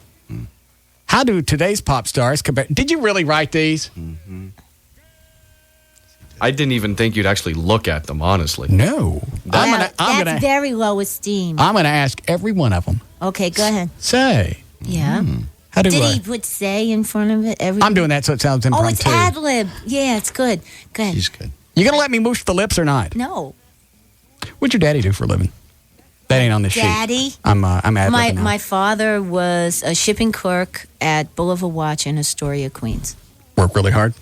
How do today's pop stars compare? Did you really write these? I didn't even think you'd actually look at them, honestly. No. That's very low esteem. I'm gonna ask every one of them. Okay, go ahead. Say. Yeah. How do Did I? he put say in front of it? I'm doing that so it sounds Oh, it's impromptu. ad lib. Yeah, it's good. Go ahead. She's good. You gonna let me moosh the lips or not? No. What'd your daddy do for a living? That ain't on the sheet. Daddy? I'm ad-libbing now. My father was a shipping clerk at Boulevard Watch in Astoria, Queens. Work really hard?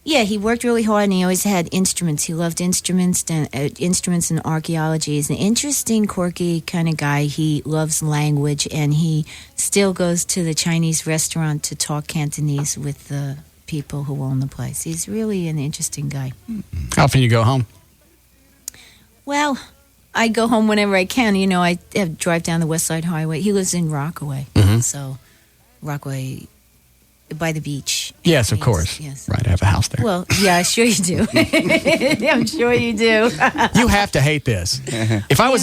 Yeah, he worked really hard, and he always had instruments. He loved instruments and archaeology. He's an interesting, quirky kind of guy. He loves language, and he still goes to the Chinese restaurant to talk Cantonese with the people who own the place. He's really an interesting guy. How often you go home? Well, I go home whenever I can. You know, I drive down the West Side Highway. He lives in Rockaway, so Rockaway by the beach. Yes, of course. Yes. Right, I have a house there. Well, yeah, sure you do. I'm sure you do. You have to hate this. If I was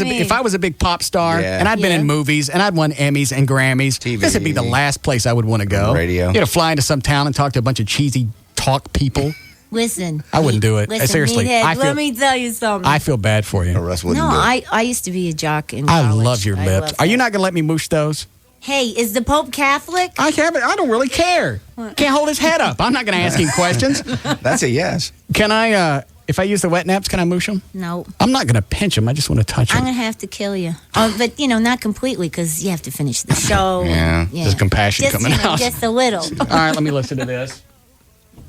a big pop star and I'd been in movies and I'd won Emmys and Grammys, this would be the last place I would want to go. Radio. You know, fly into some town and talk to a bunch of cheesy talk people. Listen. I wouldn't do it. Listen, Seriously. Meathead, let me tell you something. I feel bad for you. I used to be a jock in college. I love your lips. Are you not going to let me moosh those? Hey, is the Pope Catholic? I don't really care. Can't hold his head up. I'm not going to ask him questions. That's a yes. Can I, if I use the wet naps, can I moosh him? No. I'm not going to pinch him. I just want to touch him. I'm going to have to kill you. But, not completely, because you have to finish the show. Yeah. There's compassion coming out. Just a little. All right, let me listen to this.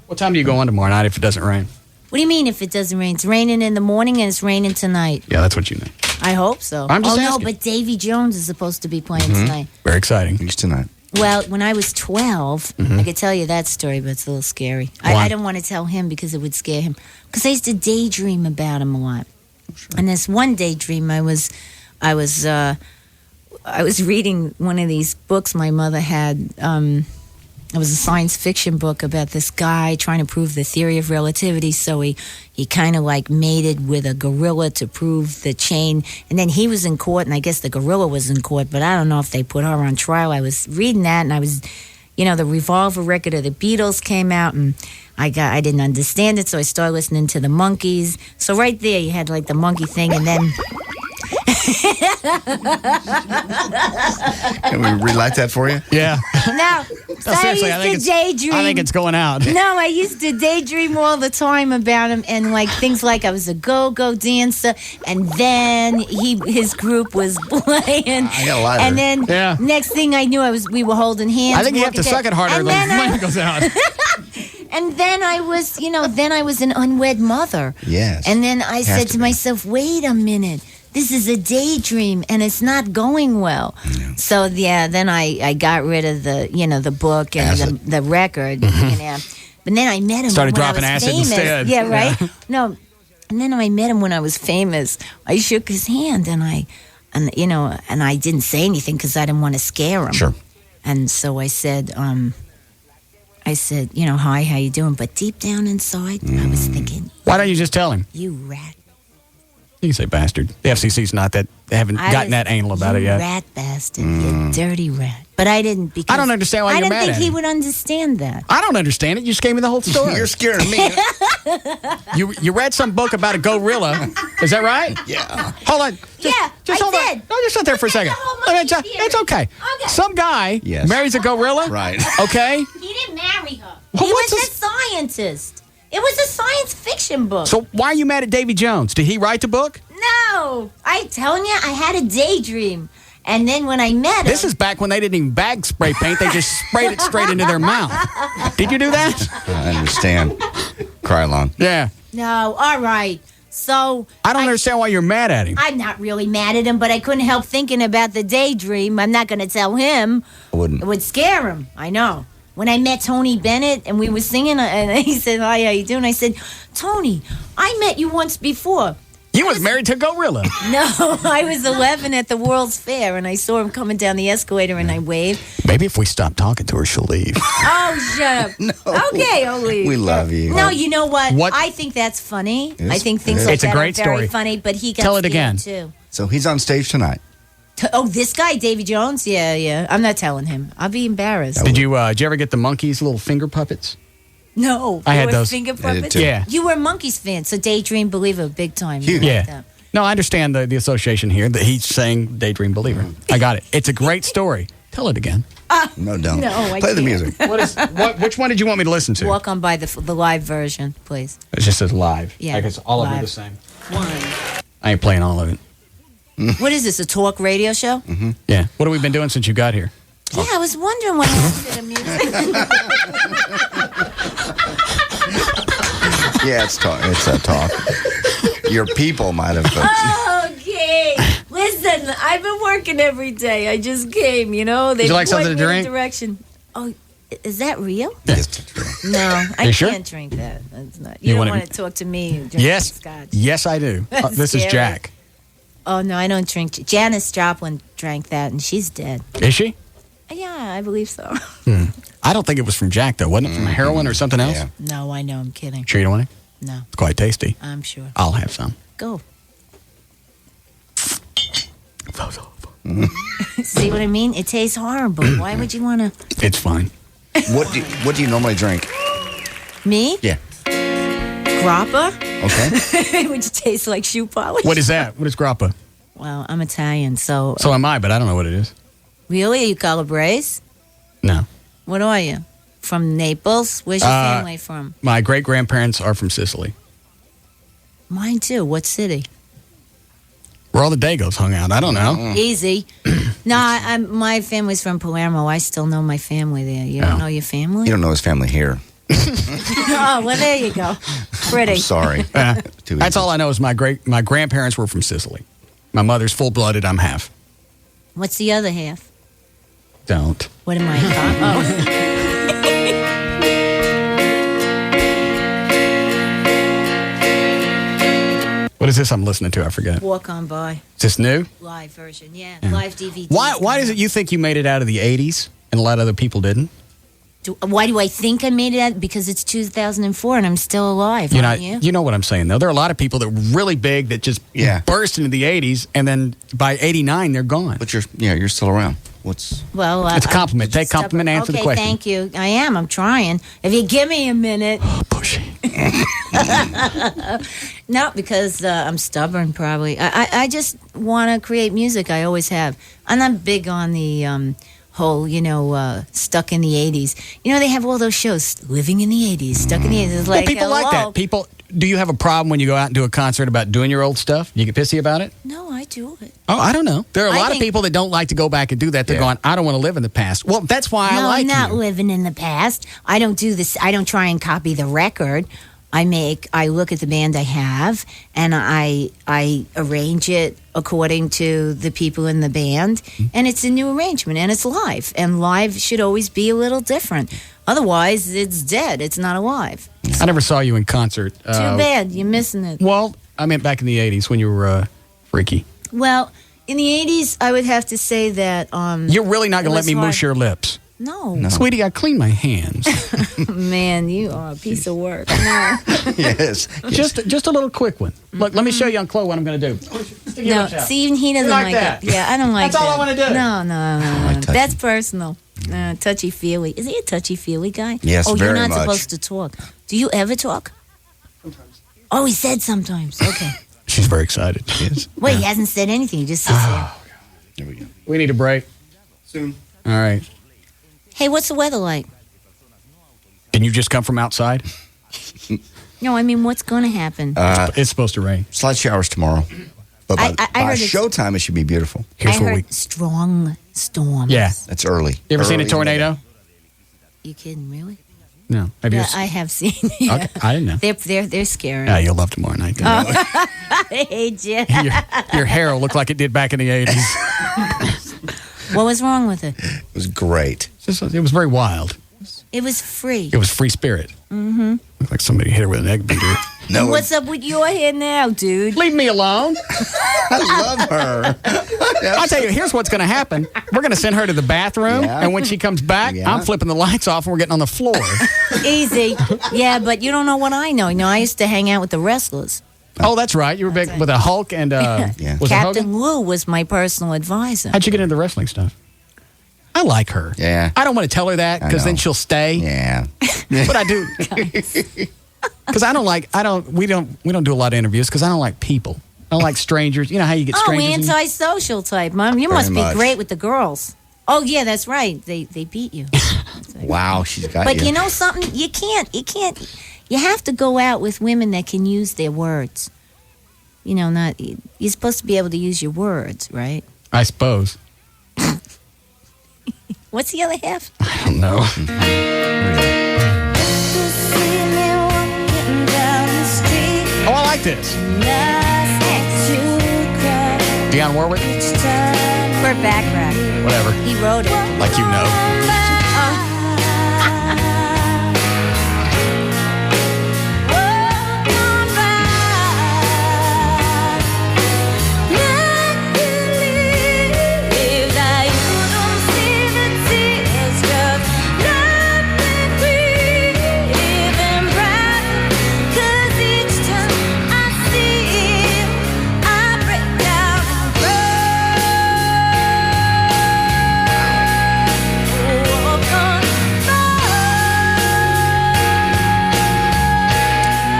What time do you go on tomorrow night if it doesn't rain? What do you mean if it doesn't rain? It's raining in the morning and it's raining tonight. Yeah, that's what you know. I hope so. I'm just no, asking. but Davy Jones is supposed to be playing tonight. Very exciting. He's tonight. Well, when I was 12, I could tell you that story, but it's a little scary. I don't want to tell him because it would scare him. Because I used to daydream about him a lot. Sure. And this one daydream, I was reading one of these books my mother had. It was a science fiction book about this guy trying to prove the theory of relativity. So he kind of like mated with a gorilla to prove the chain. And then he was in court, and I guess the gorilla was in court, but I don't know if they put her on trial. I was reading that, and I was, the Revolver record of the Beatles came out, and I didn't understand it, so I started listening to the Monkees. So right there, you had like the monkey thing, and then... Can we relight that for you? Yeah. No, seriously, I used to daydream. I think it's going out. No, I used to daydream all the time about him, and like things like I was a go-go dancer, and then his group was playing. I got a lot of and then next thing I knew, we were holding hands. I think you have to suck it harder than the money goes out. And then I was, an unwed mother. Yes. And then I said to myself, wait a minute. This is a daydream, and it's not going well. Yeah. So, then I got rid of the book and the record. But then I met him Started when dropping I was acid famous. instead. Yeah, right? Yeah. No. And then I met him when I was famous. I shook his hand, and I didn't say anything because I didn't want to scare him. Sure. And so I said, hi, how you doing? But deep down inside, I was thinking, why don't you just tell him? You rat. You can say bastard. The FCC's not that. They haven't gotten that anal about it yet. Rat bastard. You dirty rat. But I didn't because I don't understand why you're mad at him. I didn't think he would understand that. I don't understand it. You just gave me the whole story. You're scaring me. You read some book about a gorilla. Is that right? Yeah. Hold on. Just hold I on. No, just sit there for a second. It's okay. Some guy marries a gorilla. Right. Okay. He didn't marry her. Well, he was a scientist. It was a science fiction book. So why are you mad at Davy Jones? Did he write the book? No. I'm telling you, I had a daydream. And then when I met him... This is back when they didn't even bag spray paint. They just sprayed it straight into their mouth. Did you do that? I understand. Cry along. Yeah. No, all right. So... I don't understand why you're mad at him. I'm not really mad at him, but I couldn't help thinking about the daydream. I'm not going to tell him. I wouldn't. It would scare him. I know. When I met Tony Bennett and we were singing, and he said, hi, how you doing? I said, Tony, I met you once before. You was married to a gorilla. No, I was 11 at the World's Fair, and I saw him coming down the escalator, and I waved. Maybe if we stop talking to her, she'll leave. Oh, shut up. No. Okay, I'll leave. We love you. No, you know what? I think that's funny. I think things like that are very funny, but he got Tell it scared again. too. So he's on stage tonight. Oh, this guy, Davy Jones? Yeah. I'm not telling him. I'll be embarrassed. Did you ever get the Monkees little finger puppets? No. I had were those. Finger I did puppets? too. Yeah. You were a Monkees fan, so Daydream Believer, big time. Huge. You Yeah. liked that. No, I understand the association here that he's saying Daydream Believer. I got it. It's a great story. Tell it again. No, don't. No, I Play the can't. music. Which one did you want me to listen to? Walk on by the live version, please. It just says live. Yeah, Like it's all of them live. the same. One. I ain't playing all of it. What is this, a talk radio show? Mm-hmm. Yeah. What have we been doing since you got here? Yeah, I was wondering what happened to the music. Yeah, it's talk. It's a talk. Your people might have. Okay. Listen, I've been working every day. I just came, you know. They Would you like something point to me in a drink? direction. Oh, is that real? Yes, it's true. No, I You sure? can't drink that. That's not. You You don't wanna- want to talk to me. Drink Yes. Scotch. Yes, I do. This is Scary. Jack. Oh no, I don't drink. Janis Joplin drank that, and she's dead. Is she? Yeah, I believe so. I don't think it was from Jack, though. Wasn't it from heroin or something else? Yeah. No, I know. I'm kidding. Sure you don't want it? No, It's quite tasty. I'm sure. I'll have some. Go. See what I mean? It tastes horrible. Why would you want to? It's fine. What do you normally drink? Me? Yeah. Grappa? Okay. Which tastes like shoe polish. What is that? What is grappa? Well, I'm Italian, so. So am I, but I don't know what it is. Really? Are you Calabrese? No. What are you? From Naples? Where's your family from? My great-grandparents are from Sicily. Mine too. What city? Where all the Dagos hung out. I don't know. Easy. No, my family's from Palermo. I still know my family there. You don't know your family? You don't know his family here. Oh, well, there you go. Pretty. I'm sorry. That's all I know is my grandparents were from Sicily. My mother's full-blooded. I'm half. What's the other half? Don't. What am I? Oh. What is this I'm listening to? I forget. Walk on by. Is this new? Live version, yeah. Live DVD. Why is it you think you made it out of the 80s and a lot of other people didn't? Why do I think I made it out? Because it's 2004 and I'm still alive. You know, Aren't you? you know what I'm saying, though. There are a lot of people that were really big that just burst into the 80s, and then by 89, they're gone. But you're still around. Well, it's a compliment. Take compliment, answer the question. Thank you. I am. I'm trying. If you give me a minute. Pushy. No, because I'm stubborn, probably. I just want to create music. I always have. I'm not big on the whole, stuck in the 80s. You know, they have all those shows, living in the 80s, stuck in the 80s. It's like, people like that. People, do you have a problem when you go out and do a concert about doing your old stuff? You get pissy about it? No, I do it. Oh, I don't know. There are a lot of people that don't like to go back and do that. They're going, I don't want to live in the past. Well, that's why I like I'm not you. living in the past. I don't do this. I don't try and copy the record. I look at the band I have, and I arrange it according to the people in the band, and it's a new arrangement, and it's live. And live should always be a little different. Otherwise, it's dead. It's not alive. I never saw you in concert. Too bad. You're missing it. Well, I meant back in the 80s when you were freaky. Well, in the 80s, I would have to say that... You're really not going to let me mush your lips. No. Sweetie, I clean my hands. Man, you are a piece of work. No. Yes. Just a little quick one. Look, let me show you on Chloe what I'm going to do. No, see, even he doesn't like that. it. Yeah, I don't like That's that. all I want to do. No. That's personal. Touchy-feely. Is he a touchy-feely guy? Yes, you're very not much. supposed to talk. Do you ever talk? Sometimes. Oh, he said sometimes. Okay. She's very excited. She is. Wait, he hasn't said anything. He just sits there. There we go. We need a break. Soon. All right. Hey, what's the weather like? Didn't you just come from outside? No, I mean, what's going to happen? It's supposed to rain. Slight showers tomorrow. But I by heard it's- showtime, it should be beautiful. I heard strong storms. Yeah. That's early. You ever seen a Early tornado? You kidding, really? No. Have you? Yeah, I have seen. Yeah. Okay, I didn't know. They're scary. Yeah, you'll love tomorrow night. Hey, Jim. Your hair will look like it did back in the 80s. What was wrong with it? It was great. It was very wild. It was free. It was free spirit. Mm-hmm. Looked like somebody hit her with an egg beater. No. What's up with your hair now, dude? Leave me alone. I love her. I'll tell you, here's what's going to happen. We're going to send her to the bathroom, and when she comes back, I'm flipping the lights off, and we're getting on the floor. Easy. Yeah, but you don't know what I know. You know, I used to hang out with the wrestlers. Oh, that's right. You were big with a Hulk and was it Captain Hogan? Lou was my personal advisor. How'd you get into the wrestling stuff? I like her. Yeah. I don't want to tell her that because then she'll stay. Yeah. But I do. Because we don't do a lot of interviews because I don't like people. I don't like strangers. You know how you get strangers? Antisocial type, Mom. You must be great with the girls. Oh, yeah, that's right. They beat you. Wow, she's got But you know something? You can't. You have to go out with women that can use their words. not. You're supposed to be able to use your words, right? I suppose. What's the other half? I don't know. Oh, I like this. Dionne Warwick? Burt Bacharach. Whatever. He wrote it. Like you know.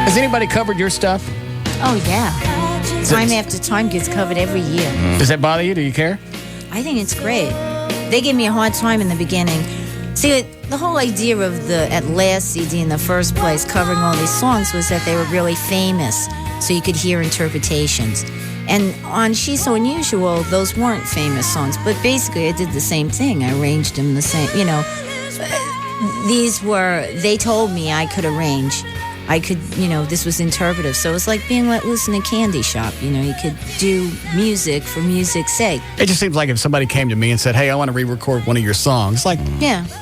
Has anybody covered your stuff? Oh, yeah. Time after time gets covered every year. Does that bother you? Do you care? I think it's great. They gave me a hard time in the beginning. See, the whole idea of the At Last CD in the first place, covering all these songs, was that they were really famous, so you could hear interpretations. And on She's So Unusual, those weren't famous songs, but basically I did the same thing. I arranged them the same, These were, they told me I could arrange. I could, this was interpretive. So it was like being let loose in a candy shop. You could do music for music's sake. It just seems like if somebody came to me and said, hey, I want to re-record one of your songs, like,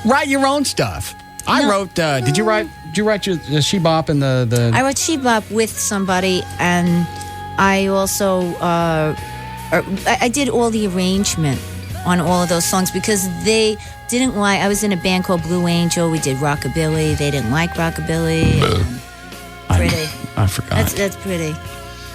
write your own stuff. I wrote, did you write your She Bop and the... I wrote She Bop with somebody, and I also, I did all the arrangement on all of those songs because they didn't like, I was in a band called Blue Angel. We did rockabilly. They didn't like rockabilly. Pretty. I forgot. That's pretty.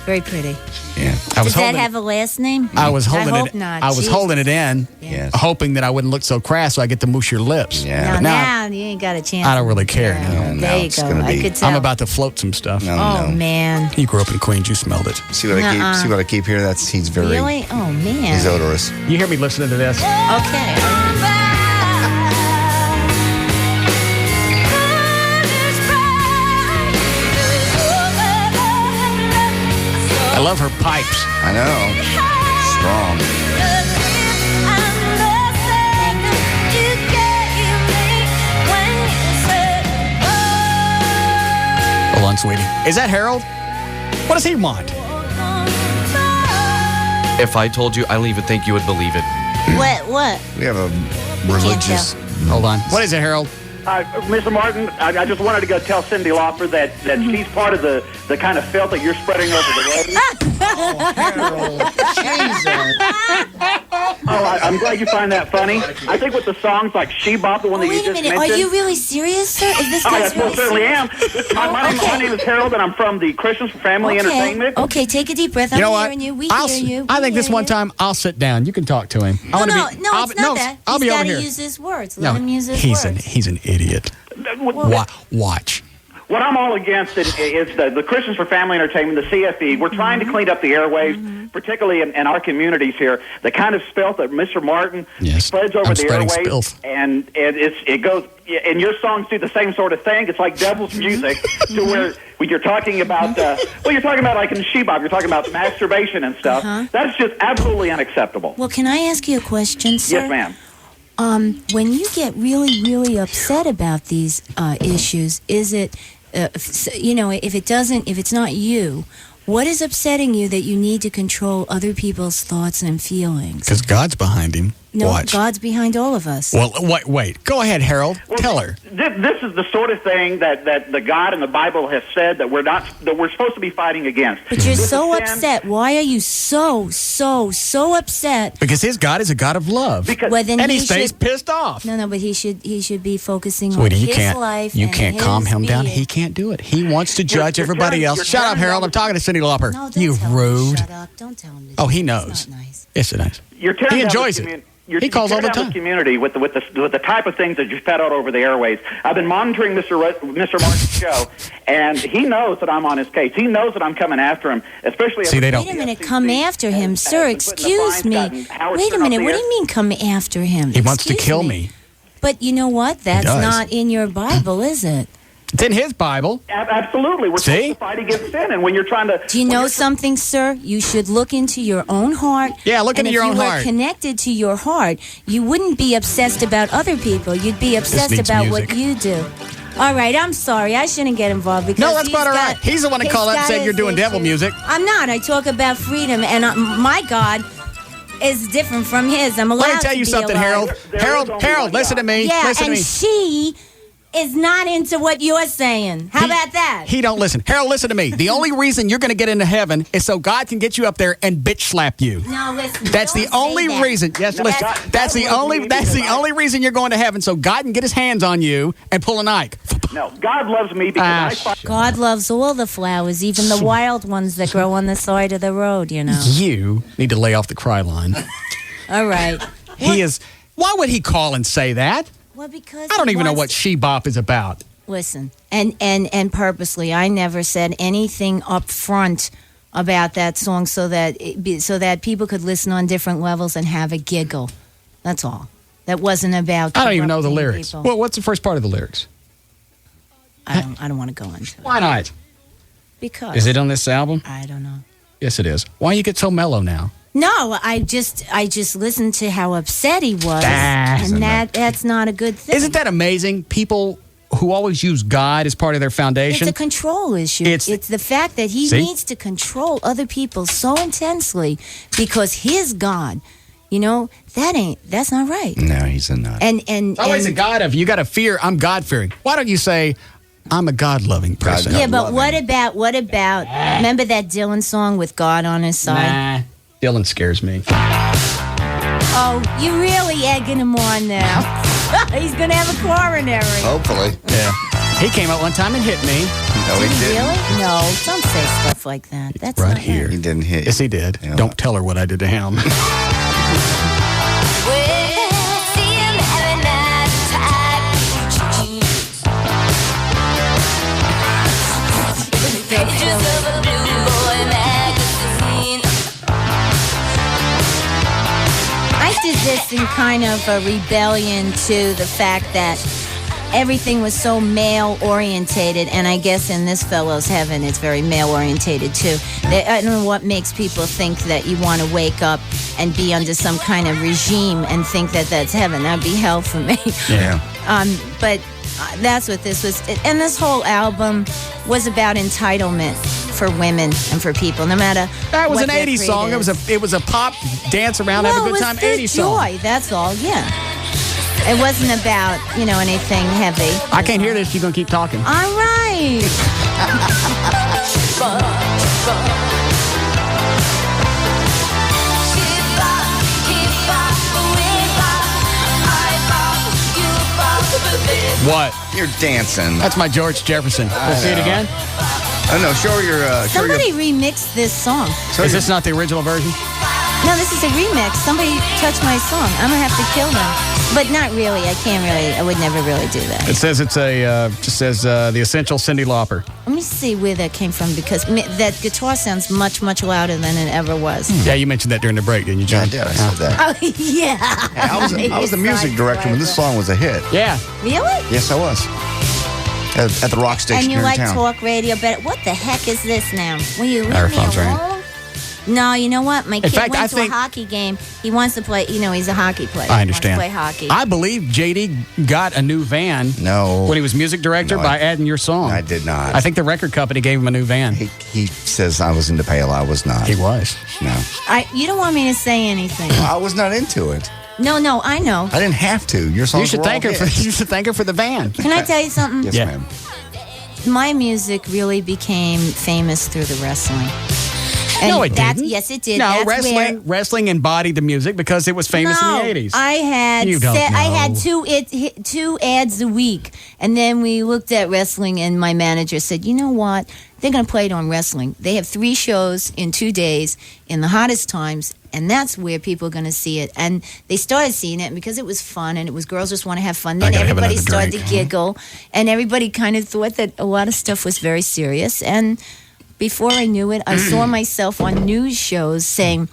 Very pretty. Yeah. Does that have a last name? I was holding I hope not. I was holding it in, hoping that I wouldn't look so crass so I get to moosh your lips. Yeah. Now you ain't got a chance. I don't really care. There you go. I could tell. I'm about to float some stuff. Man. You grew up in Queens. You smelled it. See what I keep here? He's very... Really? Oh, man. He's odorous. You hear me listening to this? Okay. I love her pipes. I know. Strong. Hold on, sweetie. Is that Harold? What does he want? If I told you, I don't even think you would believe it. What? We have a religious... Hold on. What is it, Harold? Mr. Martin, I just wanted to go tell Cyndi Lauper that she's part of the kind of filth that you're spreading over the road. Harold. Jesus. I'm glad you find that funny. I think with the songs like She Bop, the one that you just mentioned. Are you really serious, sir? Is this I really certainly am. My name is Harold, and I'm from the Christians for Family Entertainment. Okay, take a deep breath. I'm hearing you. We hear you. I think this one time I'll sit down. You can talk to him. No, it's not that. I'll be over here. He's got to use his words. Let him use his words. He's an idiot. Watch. What I'm all against is the Christians for Family Entertainment, the CFE. We're trying to clean up the airwaves, particularly in our communities here. The kind of filth that Mr. Martin spreads over the airwaves, and it goes. And your songs do the same sort of thing. It's like devil's music, to where you're talking about. You're talking about like in She Bop, you're talking about masturbation and stuff. That's just absolutely unacceptable. Well, can I ask you a question, sir? Yes, ma'am. When you get really, really upset about these issues, is it, if it's not you, what is upsetting you that you need to control other people's thoughts and feelings? Because God's behind him. No, Watch. God's behind all of us. Well, wait. Go ahead, Harold. Tell her. This is the sort of thing that the God in the Bible has said that we're supposed to be fighting against. But you're so upset. Why are you so upset? Because his God is a God of love. And he stays pissed off. No, but he should be focusing Sweetie, on you his can't, life. You can't calm him down. He can't do it. He wants to judge everybody else. Shut up, Harold. I'm talking to Cyndi Lauper. No, you rude. Shut up. Don't tell him. Oh, he knows. Nice. Yes, it is. He enjoys it. He calls all the time. Community with the type of things that you fed out over the airways. I've been monitoring Mr. Martin Show, and he knows that I'm on his case. He knows that I'm coming after him, especially. Wait a minute, come after him, sir. Excuse me. Wait a minute. What do you mean, come after him? He wants to kill me. But you know what? That's not in your Bible, is it? It's in his Bible. Absolutely. We're supposed to fight against sin. And when you're trying to... Do you know something, sir? You should look into your own heart. Yeah, look into your own heart. heart. If you were connected to your heart, you wouldn't be obsessed about other people. You'd be obsessed about what you do. All right, I'm sorry. I shouldn't get involved because no, that's quite all right. He's the one that called up and said you're doing devil music. I'm not. I talk about freedom, and my God is different from his. I'm allowed to be Let me tell you something, Harold. Harold, listen to me. Yeah, listen and to me. she is not into what you're saying. How about that? He don't listen. Harold, listen to me. The only reason you're going to get into heaven is so God can get you up there and bitch slap you. No, listen. That's the only reason. Yes, listen. That's the only reason you're going to heaven, so God can get his hands on you and pull a Ike. No, God loves me because I fight. God loves all the flowers, even the wild ones that grow on the side of the road, you know. You need to lay off the cry line. All right. He is. Why would he call and say that? Well, because I don't even know what she-bop is about. Listen, and purposely, I never said anything up front about that song so that people could listen on different levels and have a giggle. That's all. That wasn't about. I don't even know the corrupting lyrics. people. Well, what's the first part of the lyrics? I don't want to go into it. Why not? Because. Is it on this album? I don't know. Yes, it is. Why you get so mellow now? No, I just listened to how upset he was, and that's not a good thing. Isn't that amazing? People who always use God as part of their foundation. It's a control issue. It's the fact that he needs to control other people so intensely because his God, that's not right. No, he's a nut. And always a God of you got to fear. I'm God fearing. Why don't you say I'm a God-loving person? Yeah, but what about? Remember that Dylan song with God on his side? Nah. Dylan scares me. Oh, you're really egging him on now. He's going to have a coronary. Hopefully. Yeah. He came out one time and hit me. No, he didn't. Really? No, don't say stuff like that. That's right not here. Right. He didn't hit you. Yes, he did. Yeah. Don't tell her what I did to him. I did this in kind of a rebellion to the fact that everything was so male-orientated, and I guess in this fellow's heaven, it's very male-orientated, too. I don't know what makes people think that you want to wake up and be under some kind of regime and think that that's heaven. That would be hell for me. Yeah. But that's what this was. And this whole album was about entitlement for women and for people, no matter that was what an 80s song. It was a pop dance around, have a good time 80s song. Joy, that's all. Yeah. It wasn't about, anything heavy. I can't hear this. You're going to keep talking. All right. What? You're dancing. That's my George Jefferson. We'll see it again? Oh, no. Show your... Somebody remixed this song. Is this not the original version? No, this is a remix. Somebody touched my song. I'm going to have to kill them. But not really. I would never really do that. It says it's just says the essential Cyndi Lauper. Let me see where that came from because that guitar sounds much, much louder than it ever was. Yeah, you mentioned that during the break, didn't you, John? Yeah, I did. I said that. Oh, yeah. I was the music director when this song was a hit. Yeah. Really? Yes, I was. At the rock station and you here like in town. talk radio better. What the heck is this now? Will you leave me Airphones alone? No, you know what? My kid went to a hockey game. He wants to play. He's a hockey player. I understand. He wants to play hockey. I believe JD got a new van. No. When he was music director by adding your song. I did not. I think the record company gave him a new van. He says I was into KLLI. I was not. He was. No. You don't want me to say anything. I was not into it. No, I know. I didn't have to. Your songs you should were thank all her hits. for. You should thank her for the van. Can I tell you something? Yes, ma'am. My music really became famous through the wrestling. And no, it didn't. Yes, it did. No, That's wrestling embodied the music because it was famous in the 80s. I had I had two ads a week, and then we looked at wrestling, and my manager said, "You know what? They're going to play it on wrestling. They have 3 shows in 2 days in the hottest times." And that's where people are going to see it. And they started seeing it because it was fun and it was girls just want to have fun. Then everybody started to giggle. And everybody kind of thought that a lot of stuff was very serious. And before I knew it, I saw myself on news shows saying,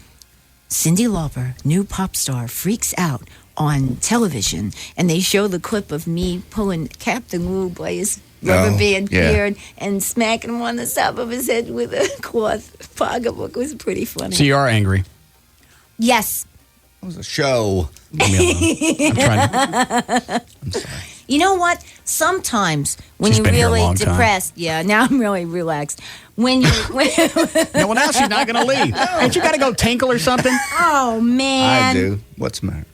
Cyndi Lauper, new pop star, freaks out on television. And they show the clip of me pulling Captain Lou by his rubber band beard and smacking him on the top of his head with a cloth pocketbook. It was pretty funny. So you are angry. Yes. It was a show. Leave me alone. I'm trying to... I'm sorry. You know what? Sometimes when She's you're been here a really long time. depressed, now I'm really relaxed. When you, No, well, now she's not going to leave. Ain't you got to go tinkle or something? Oh man, I do. What's the matter?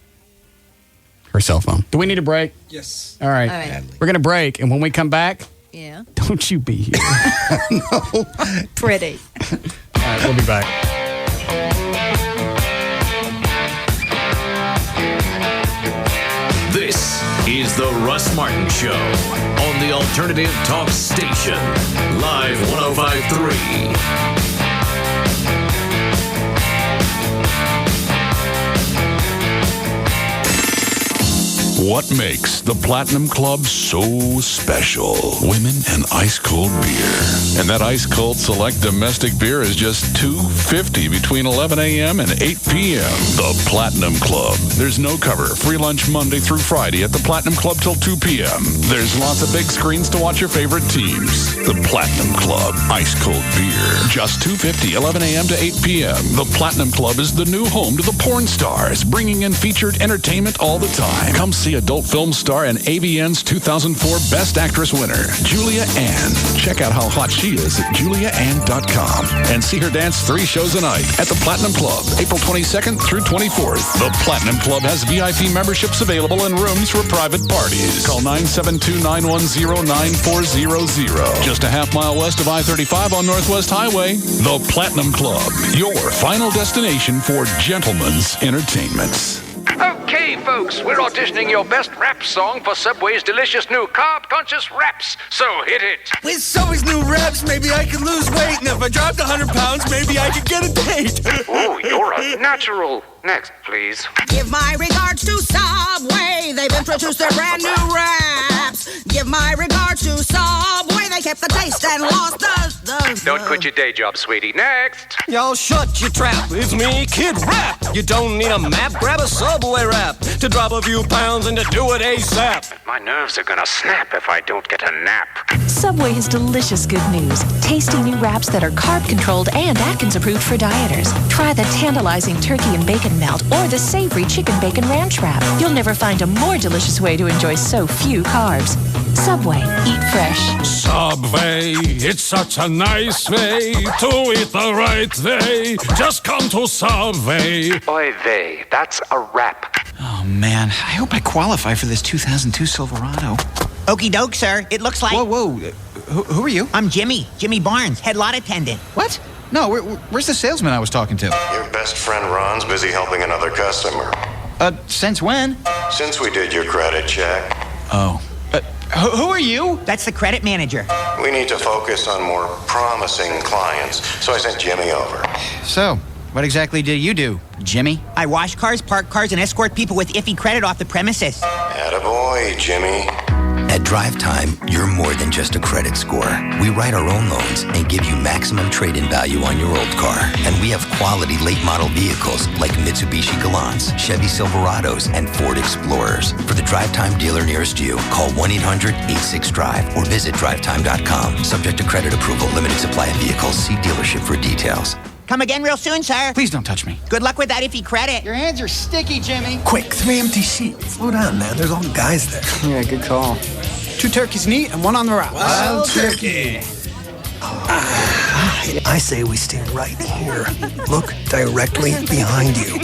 Her cell phone. Do we need a break? Yes. All right. All right. We're going to break, and when we come back, Yeah. don't you be here. No. Pretty. All right, we'll be back. This is the Russ Martin Show on the Alternative Talk Station. Live 105.3. What makes the Platinum Club so special? Women and ice-cold beer. And that ice-cold select domestic beer is just $2.50 between 11 a.m. and 8 p.m. The Platinum Club. There's no cover. Free lunch Monday through Friday at the Platinum Club till 2 p.m. There's lots of big screens to watch your favorite teams. The Platinum Club. Ice-cold beer. Just $2.50, 11 a.m. to 8 p.m. The Platinum Club is the new home to the porn stars, bringing in featured entertainment all the time. Come see adult film star and AVN's 2004 Best Actress winner, Julia Ann. Check out how hot she is at juliaann.com and see her dance 3 shows a night at the Platinum Club, April 22nd through 24th. The Platinum Club has VIP memberships available and rooms for private parties. Call 972-910-9400. Just a half-mile west of I-35 on Northwest Highway. The Platinum Club, your final destination for gentlemen's entertainment. Okay, folks, we're auditioning your best rap song for Subway's delicious new carb-conscious wraps. So hit it. With Subway's new wraps, maybe I can lose weight. And if I dropped 100 pounds, maybe I could get a date. Ooh, you're a natural. Next, please. Give my regards to Subway. They've introduced their brand new wraps. Give my regards to Subway. They kept the taste and lost the... Don't quit your day job, sweetie. Next. Y'all shut your trap. It's me, Kid Rap. You don't need a map. Grab a Subway wrap to drop a few pounds and to do it ASAP. My nerves are gonna snap if I don't get a nap. Subway has delicious good news. Tasty new wraps that are carb-controlled and Atkins-approved for dieters. Try the tantalizing turkey and bacon melt or the savory chicken bacon ranch wrap. You'll never find a more delicious way to enjoy so few carbs. Subway. Eat fresh. Subway, it's such a nice way to eat the right way. Just come to Subway. Oy vey, that's a wrap. Oh, man. I hope I qualify for this 2002 Silverado. Okie doke, sir. It looks like... Whoa. Who are you? I'm Jimmy Barnes, head lot attendant. What? No, where's the salesman I was talking to? Your best friend Ron's busy helping another customer. Since when? Since we did your credit check. Oh. Who are you? That's the credit manager. We need to focus on more promising clients, so I sent Jimmy over. So, what exactly do you do, Jimmy? I wash cars, park cars, and escort people with iffy credit off the premises. Attaboy, Jimmy. At Drive Time, you're more than just a credit score. We write our own loans and give you maximum trade-in value on your old car. And we have quality late-model vehicles like Mitsubishi Galants, Chevy Silverados, and Ford Explorers. For the Drive Time dealer nearest you, call 1-800-86-DRIVE or visit drivetime.com. Subject to credit approval, limited supply of vehicles. See dealership for details. Come again real soon, sir. Please don't touch me. Good luck with that iffy credit. Your hands are sticky, Jimmy. Quick, 3 empty seats. Slow down, man. There's all guys there. Yeah, good call. 2 turkeys neat and 1 on the route. Wild turkey. I say we stay right here. Look directly behind you.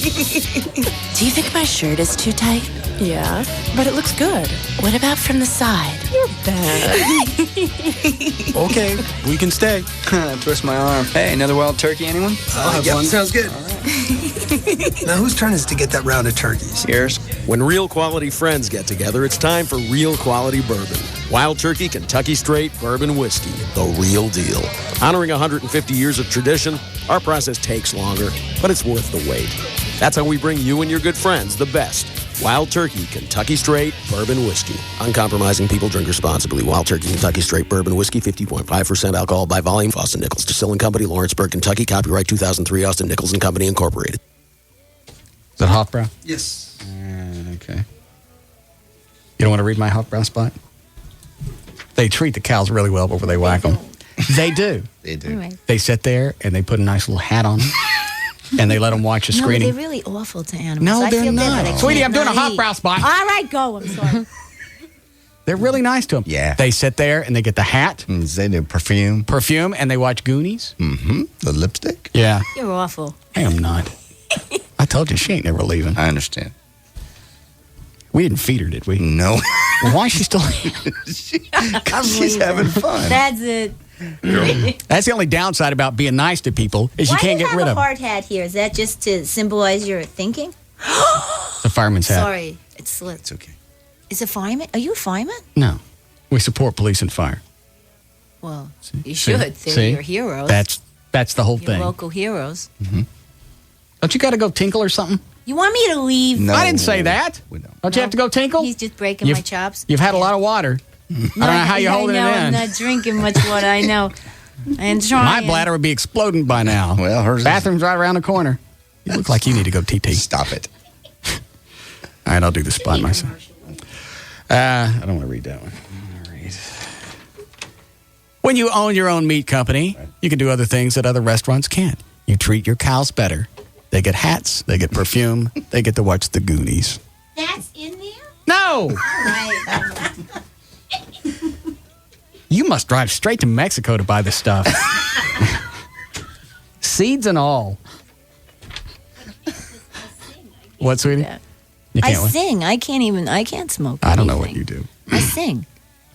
Do you think my shirt is too tight? Yeah, but it looks good. What about from the side? You're bad. Okay, we can stay. Twist my arm. Hey, another wild turkey, anyone? I'll have one. Sounds good. Now, whose turn is to get that round of turkeys? Yours. When real quality friends get together, it's time for real quality bourbon. Wild Turkey Kentucky Straight Bourbon Whiskey, the real deal. Honoring 150 years of tradition, our process takes longer, but it's worth the wait. That's how we bring you and your good friends the best. Wild Turkey Kentucky Straight Bourbon Whiskey. Uncompromising people, drink responsibly. Wild Turkey Kentucky Straight Bourbon Whiskey, 50.5% alcohol by volume. Austin Nichols Distilling Company, Lawrenceburg, Kentucky. Copyright 2003, Austin Nichols and Company, Incorporated. Is that Hofbrau? Yes. Okay. You don't want to read my Hofbrau spot? They treat the cows really well before they whack them. They do. They do. Right. They sit there and they put a nice little hat on them. And they let them watch a No, screening. they're really awful to animals. No, I they're feel bad, not. but I Sweetie, I'm can't doing a not hot eat. brow spot. All right, go. I'm sorry. They're really nice to them. Yeah. They sit there and they get the hat. They do perfume. Perfume, and they watch Goonies. Mm-hmm. The lipstick. Yeah. You're awful. I am not. I told you she ain't never leaving. I understand. We didn't feed her, did we? No. Well, why is she still here? She's having fun. That's it. That's the only downside about being nice to people is you Why can't do you get rid have of a them. hard hat here? Is that just to symbolize your thinking? It's a fireman's hat. Sorry, it slipped. It's okay. Is a fireman? Are you a fireman? No. We support police and fire. Well, you should. They're See? your heroes. That's the whole your thing. local heroes. Mm-hmm. Don't you got to go tinkle or something? You want me to leave? No. I didn't say that. Don't you have to go tinkle? He's just breaking my chops. You've had a lot of water. I don't know how you're holding it in. I'm not drinking much water. I know. I'm trying. My bladder would be exploding by now. Well, hers. Bathroom's right around the corner. You look like you need to go TT. Stop it. All right, I'll do the spot myself. I don't want to read that one. When you own your own meat company, you can do other things that other restaurants can't. You treat your cows better. They get hats, they get perfume, they get to watch the Goonies. That's in there? No! All right. You must drive straight to Mexico to buy this stuff. Seeds and all. What, sweetie? You I can't what? sing. I can't smoke. I don't know what you do. I sing.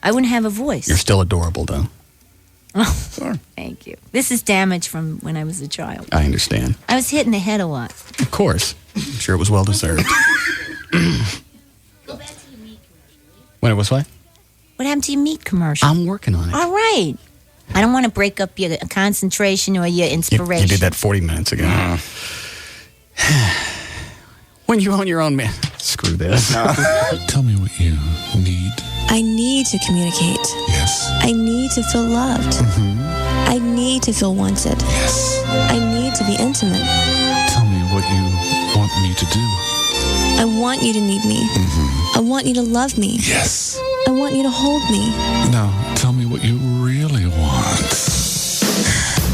I wouldn't have a voice. You're still adorable, though. Oh, thank you. This is damage from when I was a child. I understand. I was hit in the head a lot. Of course. I'm sure it was well deserved. When it was what? What happened to your meat commercial? I'm working on it. All right. I don't want to break up your concentration or your inspiration. You did that 40 minutes ago. When you own your own man. Screw this. Tell me what you need. I need to communicate. Yes. I need to feel loved. Mm-hmm. I need to feel wanted. Yes. I need to be intimate. Tell me what you want me to do. I want you to need me. Mm-hmm. I want you to love me. Yes. I want you to hold me. Now, tell me what you really want.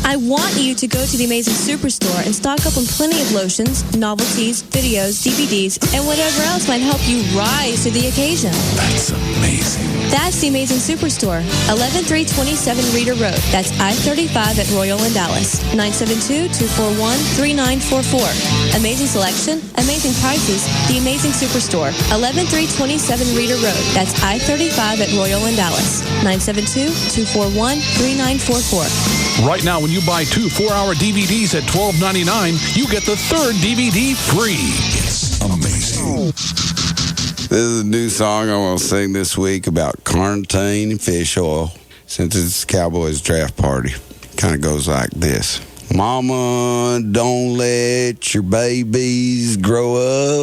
I want you to go to the Amazing Superstore and stock up on plenty of lotions, novelties, videos, DVDs, and whatever else might help you rise to the occasion. That's amazing. That's the Amazing Superstore, 11327 Reeder Road. That's I-35 at Royal in Dallas, 972-241-3944. Amazing selection, amazing prices, the Amazing Superstore, 11327 Reeder Road. That's I-35 at Royal in Dallas, 972-241-3944. Right now, when you buy 2 4-hour DVDs at $12.99, you get the third DVD free. It's amazing. This is a new song I want to sing this week about carnitine and fish oil, since it's Cowboys draft party. Kind of goes like this. Mama, don't let your babies grow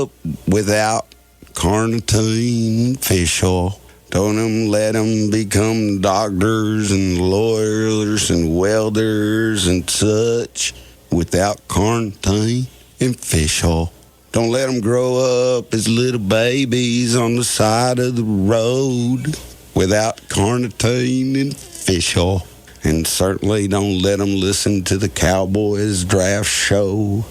up without carnitine and fish oil. Don't let them become doctors and lawyers and welders and such without carnitine and fish oil. Don't let them grow up as little babies on the side of the road without carnitine and fish oil. And certainly don't let them listen to the Cowboys draft show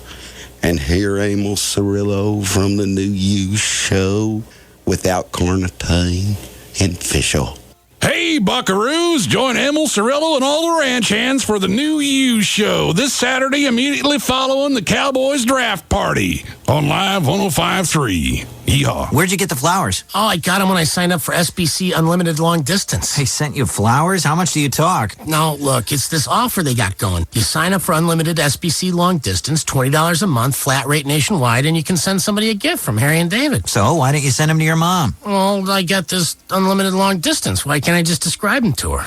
and hear Emil Cirillo from the New You show without carnitine and fish oil. Hey, buckaroos, join Emil Cirillo and all the ranch hands for the New You Show this Saturday immediately following the Cowboys draft party on Live 105.3. Yeehaw. Where'd you get the flowers? Oh, I got them when I signed up for SBC Unlimited Long Distance. They sent you flowers? How much do you talk? No, look, it's this offer they got going. You sign up for Unlimited SBC Long Distance, $20 a month, flat rate nationwide, and you can send somebody a gift from Harry and David. So, why don't you send them to your mom? Well, I got this Unlimited Long Distance. Why can't I just describe them to her?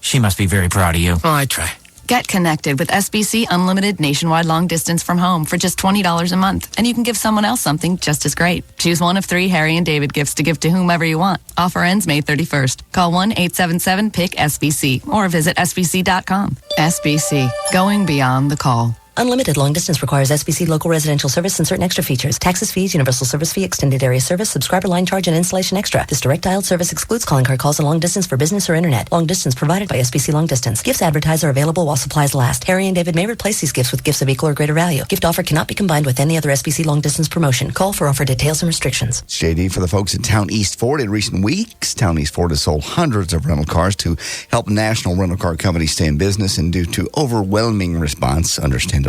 She must be very proud of you. Oh, I try. Get connected with SBC Unlimited Nationwide Long Distance from home for just $20 a month, and you can give someone else something just as great. Choose one of 3 Harry and David gifts to give to whomever you want. Offer ends May 31st. Call 1-877-PIC-SBC or visit SBC.com. SBC, going beyond the call. Unlimited long distance requires SBC local residential service and certain extra features. Taxes, fees, universal service fee, extended area service, subscriber line charge, and installation extra. This direct dialed service excludes calling card calls and long distance for business or internet. Long distance provided by SBC Long Distance. Gifts advertised are available while supplies last. Harry and David may replace these gifts with gifts of equal or greater value. Gift offer cannot be combined with any other SBC long distance promotion. Call for offer details and restrictions. It's JD for the folks at Town East Ford. In recent weeks, Town East Ford has sold hundreds of rental cars to help national rental car companies stay in business, and due to overwhelming response, understandably,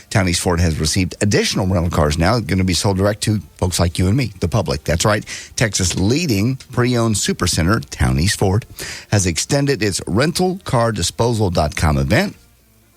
Town East Ford has received additional rental cars now going to be sold direct to folks like you and me, the public. That's right. Texas' leading pre-owned supercenter, Town East Ford, has extended its rentalcardisposal.com event.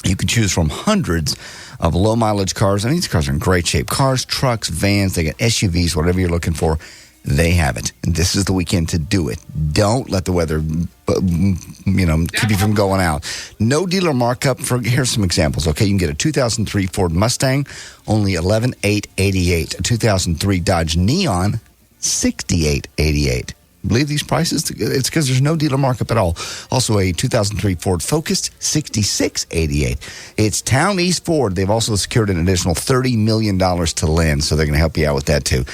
You can choose from hundreds of low-mileage cars. I mean, these cars are in great shape. Cars, trucks, vans, they got SUVs, whatever you're looking for. They have it. And this is the weekend to do it. Don't let the weather, keep you from going out. No dealer markup. Here's some examples, okay? You can get a 2003 Ford Mustang, only $11,888. A 2003 Dodge Neon, $68,88. Believe these prices? It's because there's no dealer markup at all. Also, a 2003 Ford Focus, $66,88. It's Town East Ford. They've also secured an additional $30 million to lend, so they're going to help you out with that, too.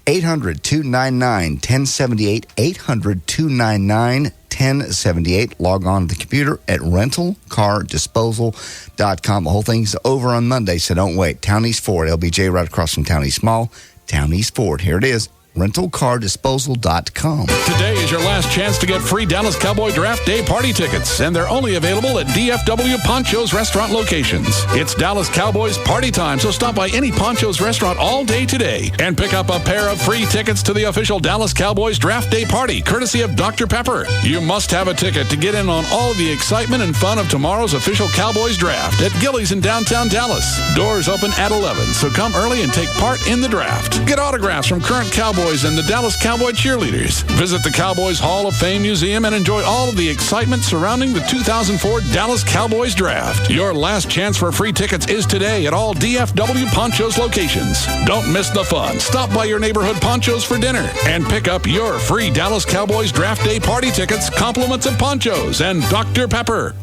800-299-1078, 800-299-1078. Log on to the computer at rentalcardisposal.com. The whole thing's over on Monday, so don't wait. Town East Ford, LBJ right across from Town East Mall. Town East Ford, here it is. rentalcardisposal.com. Today is your last chance to get free Dallas Cowboy Draft Day party tickets, and they're only available at DFW Poncho's restaurant locations. It's Dallas Cowboys party time, so stop by any Poncho's restaurant all day today and pick up a pair of free tickets to the official Dallas Cowboys Draft Day party, courtesy of Dr. Pepper. You must have a ticket to get in on all the excitement and fun of tomorrow's official Cowboys draft at Gilley's in downtown Dallas. Doors open at 11, so come early and take part in the draft. Get autographs from current Cowboys and the Dallas Cowboy cheerleaders. Visit the Cowboys Hall of Fame Museum and enjoy all of the excitement surrounding the 2004 Dallas Cowboys draft. Your last chance for free tickets is today at all DFW Poncho's locations. Don't miss the fun. Stop by your neighborhood Poncho's for dinner and pick up your free Dallas Cowboys Draft Day party tickets, compliments of Poncho's and Dr. Pepper.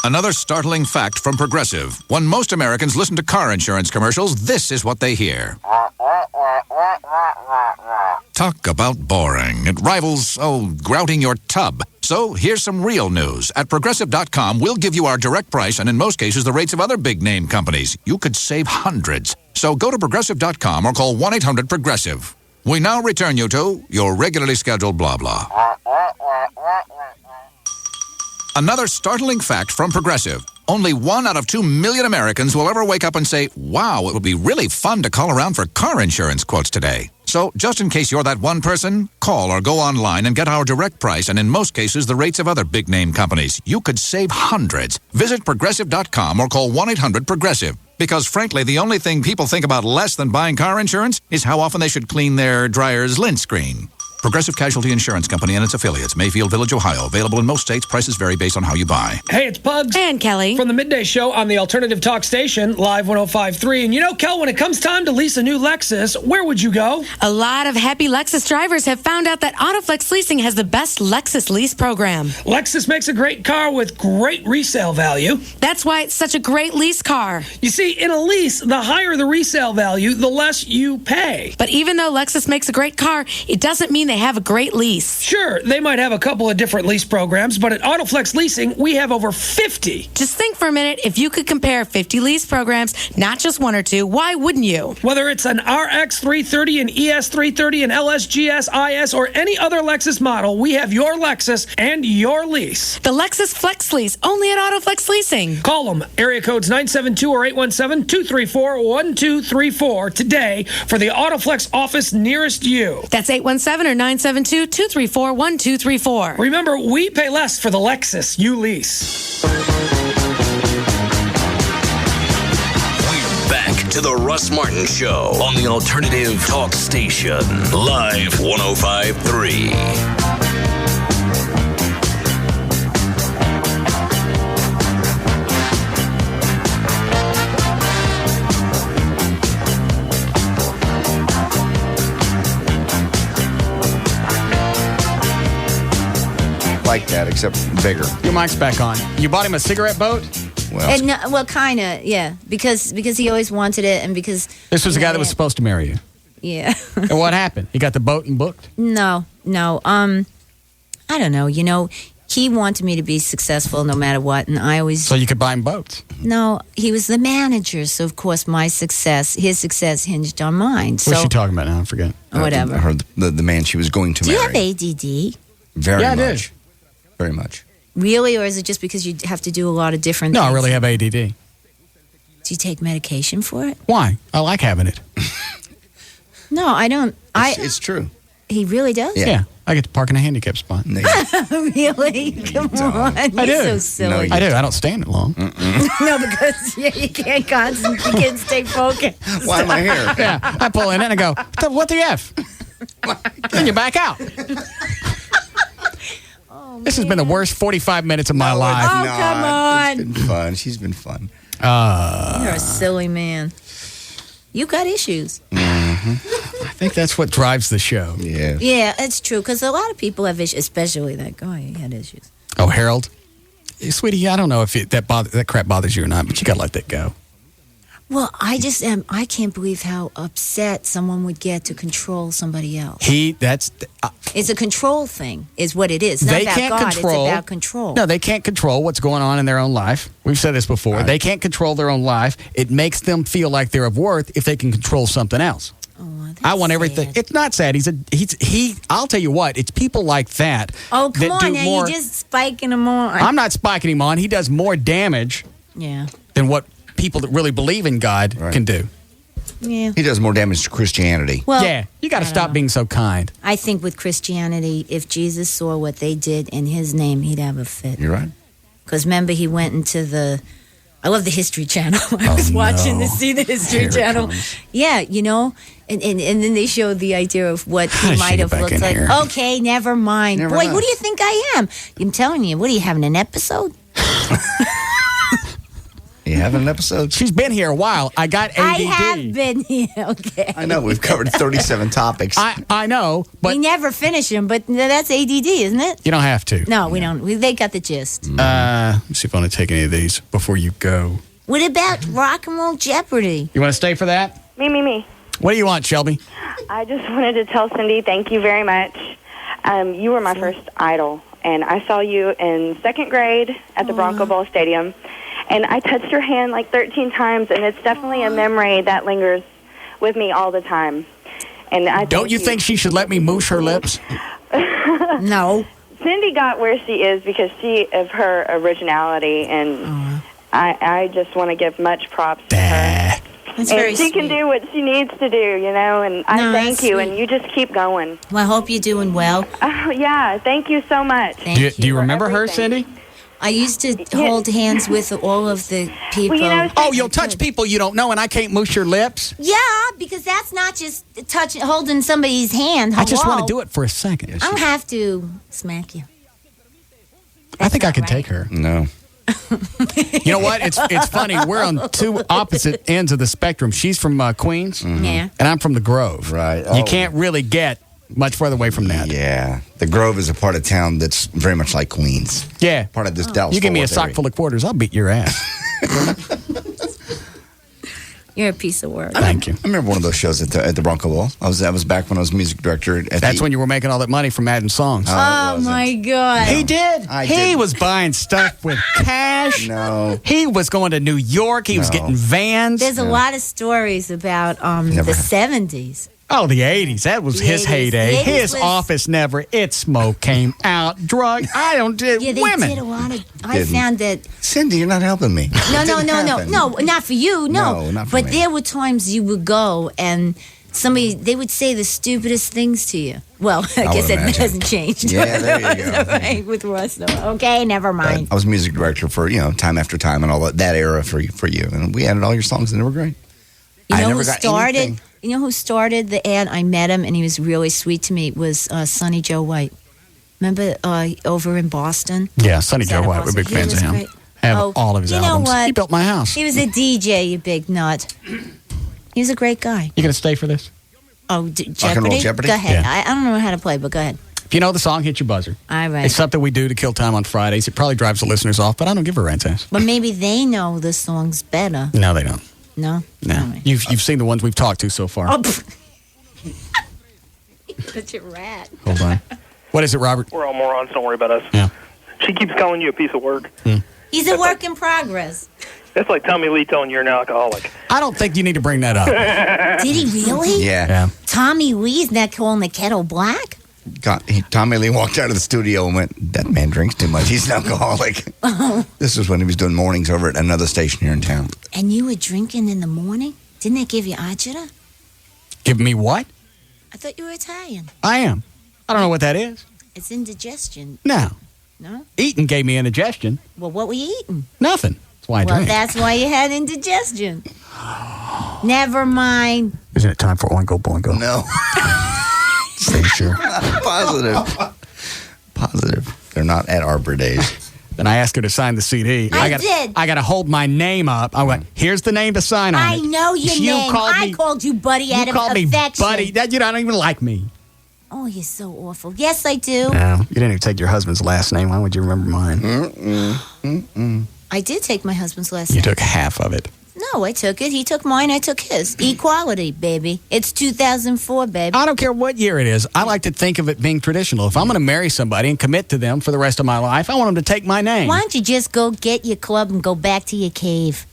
Another startling fact from Progressive. When most Americans listen to car insurance commercials, this is what they hear. Talk about boring. It rivals, grouting your tub. So here's some real news. At Progressive.com, we'll give you our direct price and in most cases the rates of other big-name companies. You could save hundreds. So go to Progressive.com or call 1-800-PROGRESSIVE. We now return you to your regularly scheduled blah blah. Another startling fact from Progressive. Only 1 out of 2 million Americans will ever wake up and say, wow, it would be really fun to call around for car insurance quotes today. So just in case you're that one person, call or go online and get our direct price and in most cases the rates of other big-name companies. You could save hundreds. Visit Progressive.com or call 1-800-PROGRESSIVE. Because frankly, the only thing people think about less than buying car insurance is how often they should clean their dryer's lint screen. Progressive Casualty Insurance Company and its affiliates. Mayfield Village, Ohio. Available in most states. Prices vary based on how you buy. Hey, it's Pugs. And Kelly. From the Midday Show on the Alternative Talk Station, Live 105.3. And you know, Kel, when it comes time to lease a new Lexus, where would you go? A lot of happy Lexus drivers have found out that Autoflex Leasing has the best Lexus lease program. Lexus makes a great car with great resale value. That's why it's such a great lease car. You see, in a lease, the higher the resale value, the less you pay. But even though Lexus makes a great car, it doesn't mean they have a great lease. Sure, they might have a couple of different lease programs, but at Autoflex Leasing, we have over 50. Just think for a minute, if you could compare 50 lease programs, not just 1 or 2, why wouldn't you? Whether it's an RX 330, an ES 330, an LSGS, IS, or any other Lexus model, we have your Lexus and your lease. The Lexus Flex Lease, only at Autoflex Leasing. Call them, area codes 972 or 817-234-1234 today for the Autoflex office nearest you. That's 817 or 972-234-1234. Remember, we pay less for the Lexus you lease. We're back to the Russ Martin Show on the Alternative Talk Station, Live 105.3. Like that, except bigger. Your mic's back on. You bought him a cigarette boat? Well, kind of, yeah. Because he always wanted it, and because This was the guy that was supposed to marry you. Yeah. And what happened? He got the boat and booked? No. I don't know. He wanted me to be successful no matter what, and I always. So you could buy him boats. No, he was the manager, so of course his success hinged on mine. So What's she talking about now? I forget. Whatever. Her, the man she was going to Do you marry. have ADD? Very Yeah, I much. do. Very much. Really, or is it just because you have to do a lot of different? No, I things? really have ADD. Do you take medication for it? Why? I like having it. No, I don't. It's true. He really does. Yeah. I get to park in a handicap spot. Really? Come on. I do. You're so silly. I do. I don't stand it long. No, because you can't concentrate. You can't stay focused. Why am I here? Yeah. I pull in and I go, what the F? Then you back out. This has been the worst 45 minutes of my life. Oh, come on. It's been fun. She's been fun. You're a silly man. You got issues. I think that's what drives the show. Yeah. Yeah, it's true. Because a lot of people have issues, especially that guy. He had issues. Oh, Harold? Hey, sweetie, I don't know if that crap bothers you or not, but you got to let that go. Well, I can't believe how upset someone would get to control somebody else. It's a control thing, is what it is. It's not about God, it's about control. No, they can't control what's going on in their own life. We've said this before. Right. They can't control their own life. It makes them feel like they're of worth if they can control something else. I want everything. Sad. It's not sad. I'll tell you what, it's people like that. Oh, come that on, now you're just spiking him on. I'm not spiking him on. He does more damage than what people that really believe in God can do. Yeah. He does more damage to Christianity. Well, yeah, you got to stop being so kind. I think with Christianity, if Jesus saw what they did in his name, he'd have a fit. You're right. Because remember, he went into I love the History Channel. I was watching to see the History Channel. Yeah, and then they showed the idea of what he might have looked like. Here. Okay, never mind. Boy, what do you think I am? I'm telling you, what are you having, an episode? You having an episode? She's been here a while. I got ADD. I have been here, okay. I know, we've covered 37 topics. I know, but... We never finish them, but that's ADD, isn't it? You don't have to. No, we don't. They got the gist. Let me see if I want to take any of these before you go. What about Rock and Roll Jeopardy? You want to stay for that? Me. What do you want, Shelby? I just wanted to tell Cindy, thank you very much. You were my first idol, and I saw you in second grade at the Bronco Bowl Stadium. And I touched your hand like 13 times, and it's definitely a memory that lingers with me all the time. And I don't you think she should let me moosh her lips? No. Cindy got where she is because of her originality, and I just want to give much props to her. That's and very she can do what she needs to do, and I thank you, and you just keep going. Well, I hope you're doing well. Oh, yeah, thank you so much. Do you remember her, Cindy? I used to hold hands with all of the people. Well, you'll touch people you don't know, and I can't moosh your lips? Yeah, because that's not just holding somebody's hand. Hello. I just want to do it for a second. I don't have to smack you. I think I could take her. No. You know what? It's funny. We're on two opposite ends of the spectrum. She's from Queens, yeah, and I'm from the Grove. Right. You can't really get much further away from that. Yeah. The Grove is a part of town that's very much like Queens. Yeah. Part of this Dallas. You give me a sock full of quarters, I'll beat your ass. You're a piece of work. Thank you. I remember one of those shows at the Bronco Bowl. That was back when I was music director. That's when you were making all that money from adding songs. Oh my God. He did. He did. was buying stuff with cash. No. He was going to New York. He was getting vans. There's a lot of stories about the 70s. Oh, the 80s. That was his heyday. His was- office never. It smoke came out. Drug. I don't. Yeah, they women. did a lot of. I found that. Cindy, you're not helping me. No, happen. not for you. No, not for but me. there were times you would go and they would say the stupidest things to you. Well, I guess would that imagine. hasn't changed. Yeah, there you go. Right, with Russ. Okay, never mind. I was music director for time after time and all that era for you, and we added all your songs and they were great. You I know never who got started? anything. You know who started the ad? I met him, and he was really sweet to me. It was Sonny Joe White. Remember over in Boston? Yeah, Sonny Is Joe that White. We're Boston? big He fans was of him. great. Have all of his you know albums. what? He built my house. He was a DJ, you big nut. He was a great guy. You gonna stay for this? Oh, Rock and Roll Jeopardy? Jeopardy? Go ahead. Yeah. I don't know how to play, but go ahead. If you know the song, hit your buzzer. All right. It's something we do to kill time on Fridays. It probably drives the listeners off, but I don't give a rat's ass. But maybe they know the songs better. No, they don't. No? No. All right. You've seen the ones we've talked to so far. Oh, such a rat. Hold on. What is it, Robert? We're all morons. Don't worry about us. Yeah. She keeps calling you a piece of work. He's a work in progress. That's like Tommy Lee telling you're an alcoholic. I don't think you need to bring that up. Did he really? Yeah. Tommy Lee's not calling the kettle black? Tommy Lee walked out of the studio and went, that man drinks too much. He's an alcoholic. This was when he was doing mornings over at another station here in town. And you were drinking in the morning? Didn't that give you agita? Give me what? I thought you were Italian. I am. I don't know what that is. It's indigestion. No. No? Eating gave me indigestion. Well, what were you eating? Nothing. That's why I Well, drink. that's why you had indigestion. Never mind. Isn't it time for Oingo Boingo? No. Stay sure. Positive. They're not at Arbor Days. Then I asked her to sign the CD. I did. I got to hold my name up. I went, here's the name to sign on I it. know your name. I called you Buddy out of affection. You called me Buddy. That you don't even like me. Oh, you're so awful. Yes, I do. No, you didn't even take your husband's last name. Why would you remember mine? I did take my husband's last You name. took half of it. No, I took it. He took mine. I took his. Equality, baby. It's 2004, baby. I don't care what year it is. I like to think of it being traditional. If I'm going to marry somebody and commit to them for the rest of my life, I want them to take my name. Why don't you just go get your club and go back to your cave?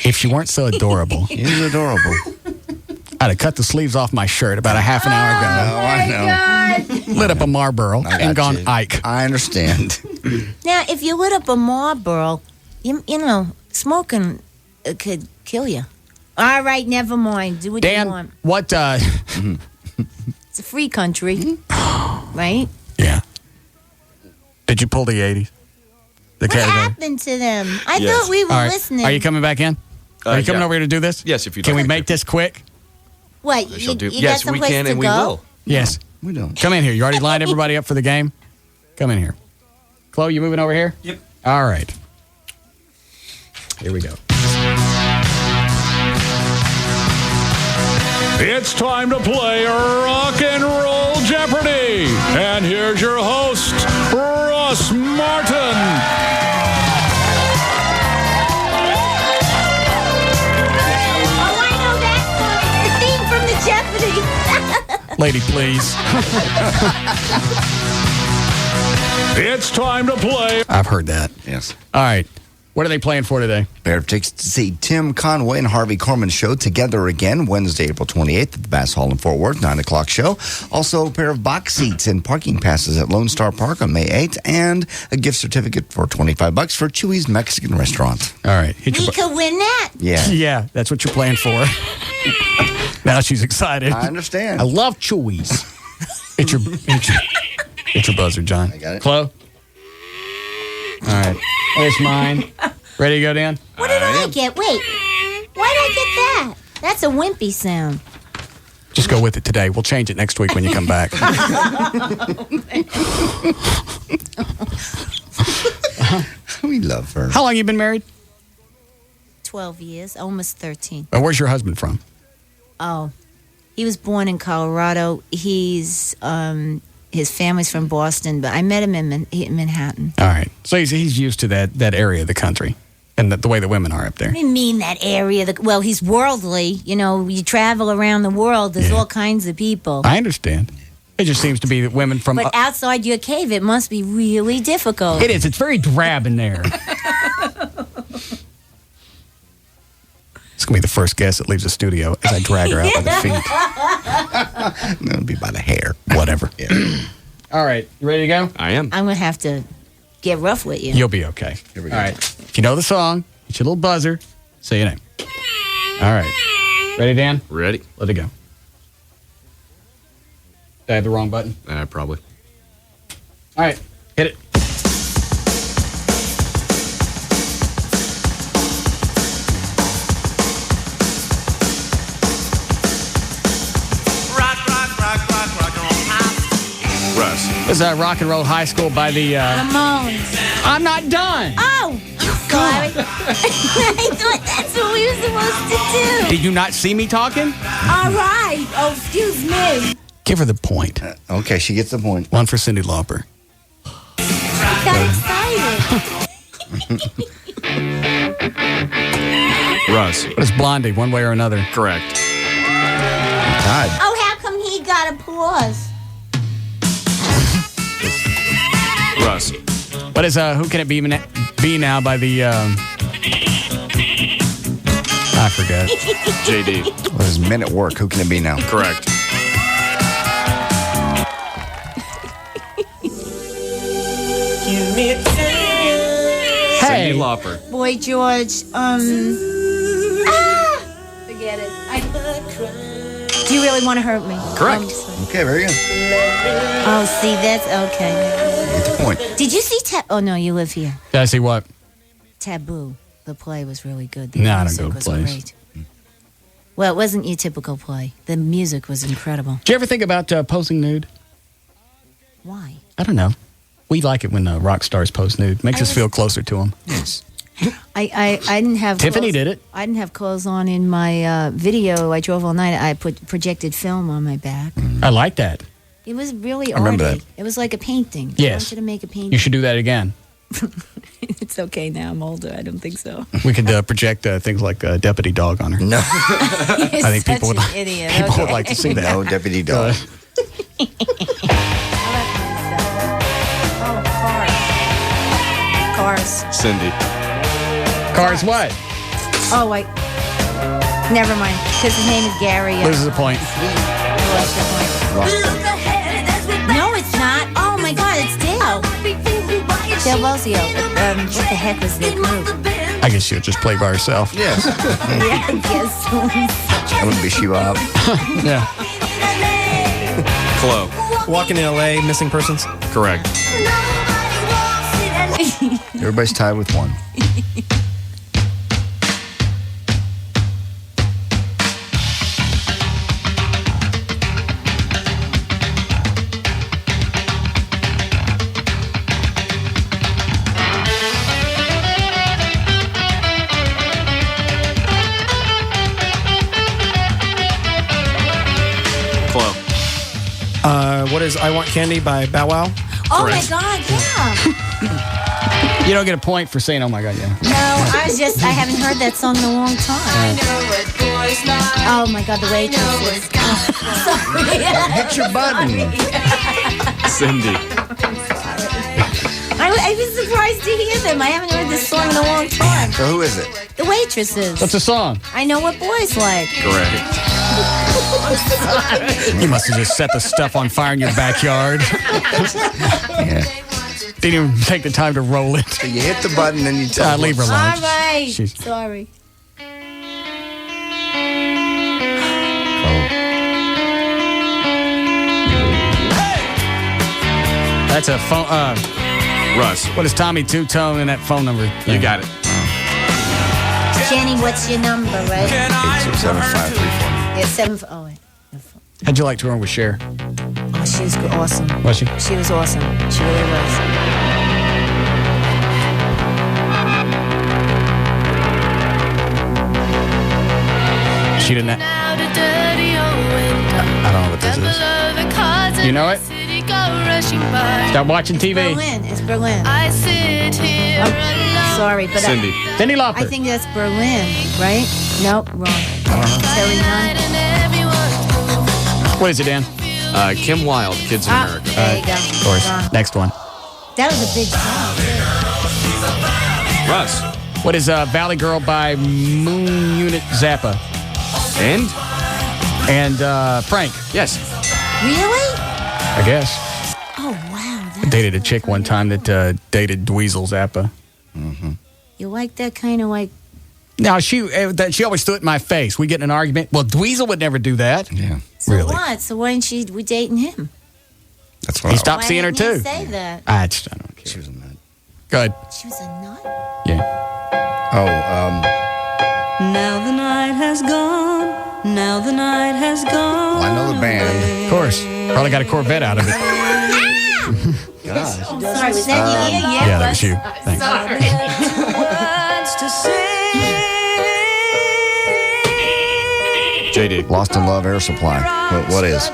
If she weren't so adorable. She's adorable. I'd have cut the sleeves off my shirt about a half an hour ago. I know. Lit up a Marlboro and gone Ike. I understand. Now, if you lit up a Marlboro, you know, smoking could kill you. All right, never mind. Do what you Dan, want. what, It's a free country, right? Yeah. Did you pull the 80s? The What category? happened to them? I Yes. thought we were All right. listening. Are you coming back in? Are you coming yeah. over here to do this? Yes, if you'd Can like we make this quick? What? I shall do. You Yes, got we someplace can to and we go? will. Yes. We don't. Come in here. You already lined everybody up for the game? Come in here. Chloe, you moving over here? Yep. All right. Here we go. It's time to play Rock and Roll Jeopardy! And here's your host, Russ Martin. Oh, I know that song. The theme from the Jeopardy. Lady, please. It's time to play. I've heard that. Yes. All right. What are they playing for today? Pair of tickets to see Tim Conway and Harvey Korman show together again Wednesday, April 28th at the Bass Hall in Fort Worth, 9 o'clock show. Also, a pair of box seats and parking passes at Lone Star Park on May 8th, and a gift certificate for $25 for Chewy's Mexican restaurant. All right. We could win that. Yeah. Yeah, that's what you're playing for. Now she's excited. I understand. I love Chewy's. It's your buzzer, John. I got it. Chloe? All right. There's mine. Ready to go, Dan? What did I get? Wait. Why did I get that? That's a wimpy sound. Just go with it today. We'll change it next week when you come back. We love her. How long you been married? 12 years, almost 13. And where's your husband from? Oh, he was born in Colorado. His family's from Boston, but I met him in Manhattan. All right. So he's used to that area of the country and the way the women are up there. What do you mean that area? Well, he's worldly. You know, you travel around the world. There's all kinds of people. I understand. It just seems to be that women from... But outside your cave, it must be really difficult. It is. It's very drab in there. It's going to be the first guest that leaves the studio as I drag her out by the feet. It'll be by the hair. Whatever. Yeah. All right. You ready to go? I am. I'm going to have to get rough with you. You'll be okay. Here we go. All right. If you know the song, hit your little buzzer. Say your name. All right. Ready, Dan? Ready. Let it go. Did I have the wrong button? Probably. All right. Hit it. Russ. This is Rock and Roll High School by the... Ramones. I'm not done. Oh, sorry. I thought that's what we were supposed to do. Did you not see me talking? All right. Oh, excuse me. Give her the point. Okay, she gets the point. One for Cyndi Lauper. I got excited. Russ. What is Blondie, one way or another? Correct. Tied. Oh, how come he got applause? Russ. What is Who Can It Be Now by the I forgot. JD. What is Men at Work? Who can it be now? Correct. Hey. Cyndi Lauper. Boy George, forget it. Do you really want to hurt me? Correct. Okay, very good. Oh, see, that's okay. Get the point. Did you see Oh, no, you live here. Did I see what? Taboo. The play was really good. The No, I don't music go to was plays. great. Well, it wasn't your typical play. The music was incredible. Did you ever think about posing nude? Why? I don't know. We like it when rock stars pose nude. Makes us feel closer to them. Yes. I didn't have Tiffany clothes. did it. I didn't have clothes on in my video. I drove all night. I put projected film on my back. I like that. It was really I remember arty. that. It was like a painting. Yes. I wanted to make a painting. You should do that again. It's okay now. I'm older. I don't think so. We could project things like Deputy Dog on her. No. You're I think such people would, an idiot. people would Okay. like to see that. No, Deputy Dog. Cars. Cyndi. Cars what? Oh, wait. Never mind. Because his name is Gary. Loses a point. No, it's not. Oh, my God. It's Dale. Dale Bosio. What the heck was their group? I guess she'll just play by herself. Yes. Yeah, I guess so. That would be She-Bob. Yeah. Chloe. Walking in LA, missing persons. Correct. Everybody's tied with one. Chloe. What is I Want Candy by Bow Wow? Oh, Correct. my God. Yeah. You don't get a point for saying, oh my God, yeah. No, I haven't heard that song in a long time. Oh, my God. The waitresses. Hit your button. Cyndi. I was surprised to hear them. I haven't heard this song in a long time. So who is it? The waitresses. What's the song? I know what boys like. Correct. You must have just set the stuff on fire in your backyard. Yeah. Didn't even take the time to roll it. So you hit the button and you tell Leave her All alone. right. She's- Sorry. That's a phone. Russ. What is Tommy Two-Tone in that phone number? You got it. Jenny, what's your number, right? 867-534. Yeah, 7. Oh, wait. How'd you like touring with Cher? Oh, she was awesome. Was she? She was awesome. She really was. She didn't. I don't know what this is. You know it? Stop watching TV. Berlin. It's Berlin. I sit here alone. Sorry, but Cyndi. Cyndi Lauper. I think that's Berlin, right? Nope, wrong. Terry Nunn. What is it, Dan? Kim Wilde, Kids in America. There you go. Of course. Wrong. Next one. That was a big song. Russ. What is Valley Girl by Moon Unit Zappa? And? And Frank. Yes. Really? I guess. Oh, wow. I dated a chick one time that dated Dweezil Zappa. You like that kind of like... Now, she always threw it in my face. We get in an argument. Well, Dweezil would never do that. Yeah. So Really? what? So why ain't we dating him? That's what He I stopped Why seeing her, didn't you too. say that? I don't care. She was a nut. Go ahead. She was a nut? Yeah. Oh, Now the night has gone. Now the night has gone. well, I know the band. Of course. Probably got a Corvette out of it. Gosh. I'm sorry, was that you? Yeah, that was you. Thanks. Words to say. JD. Lost in Love Air Supply. What is?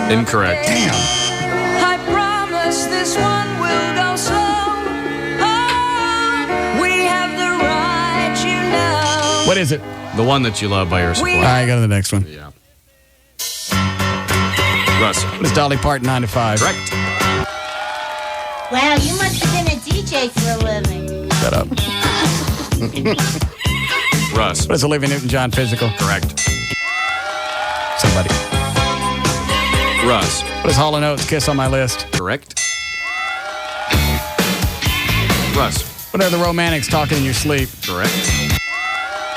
Incorrect. Damn. I promise this one will go slow. Oh, we have the right, you know. What is it? The One That You Love by Air Supply. All right, go to the next one. Yeah. Russ. What is Dolly Parton 9 to 5? Correct. Wow, you must have been a DJ for a living. Shut up. Russ. What is Olivia Newton-John Physical? Correct. Somebody. Russ. What is Hall & Oates Kiss on My List? Correct. Russ. What are the Romantics Talking in Your Sleep? Correct.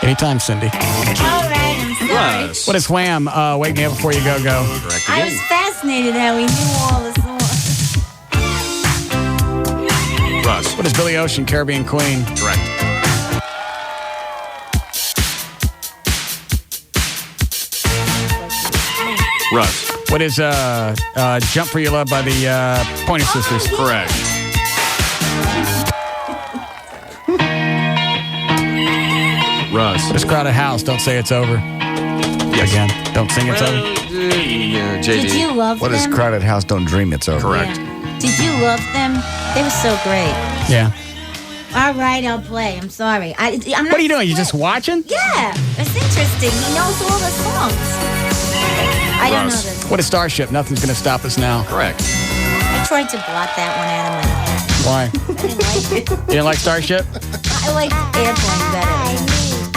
Anytime, Cindy. All right, I'm sorry. Russ. What is Wham? Wake Me Up Before You Go Go? Correct I again. was fascinated how he knew all the songs. Russ. What is Billy Ocean, Caribbean Queen? Correct. Russ. What is Jump For Your Love by the Pointer Sisters? Correct. Russ. What is Crowded House? Don't Say It's Over. Yes. Again, don't sing it's over. JD. Did you love What them? is Crowded House? Don't Dream It's Over. Correct. Yeah. Did you love them? They were so great. Yeah. All right, I'll play. I'm sorry. I'm not What are you doing? You just watching? Yeah, it's interesting. He knows all the songs. I don't know Russ. this. What is Starship? Nothing's going to stop us now. Correct. I tried to blot that one out of my head. Why? I didn't like it. You didn't like Starship? I like Airplane better.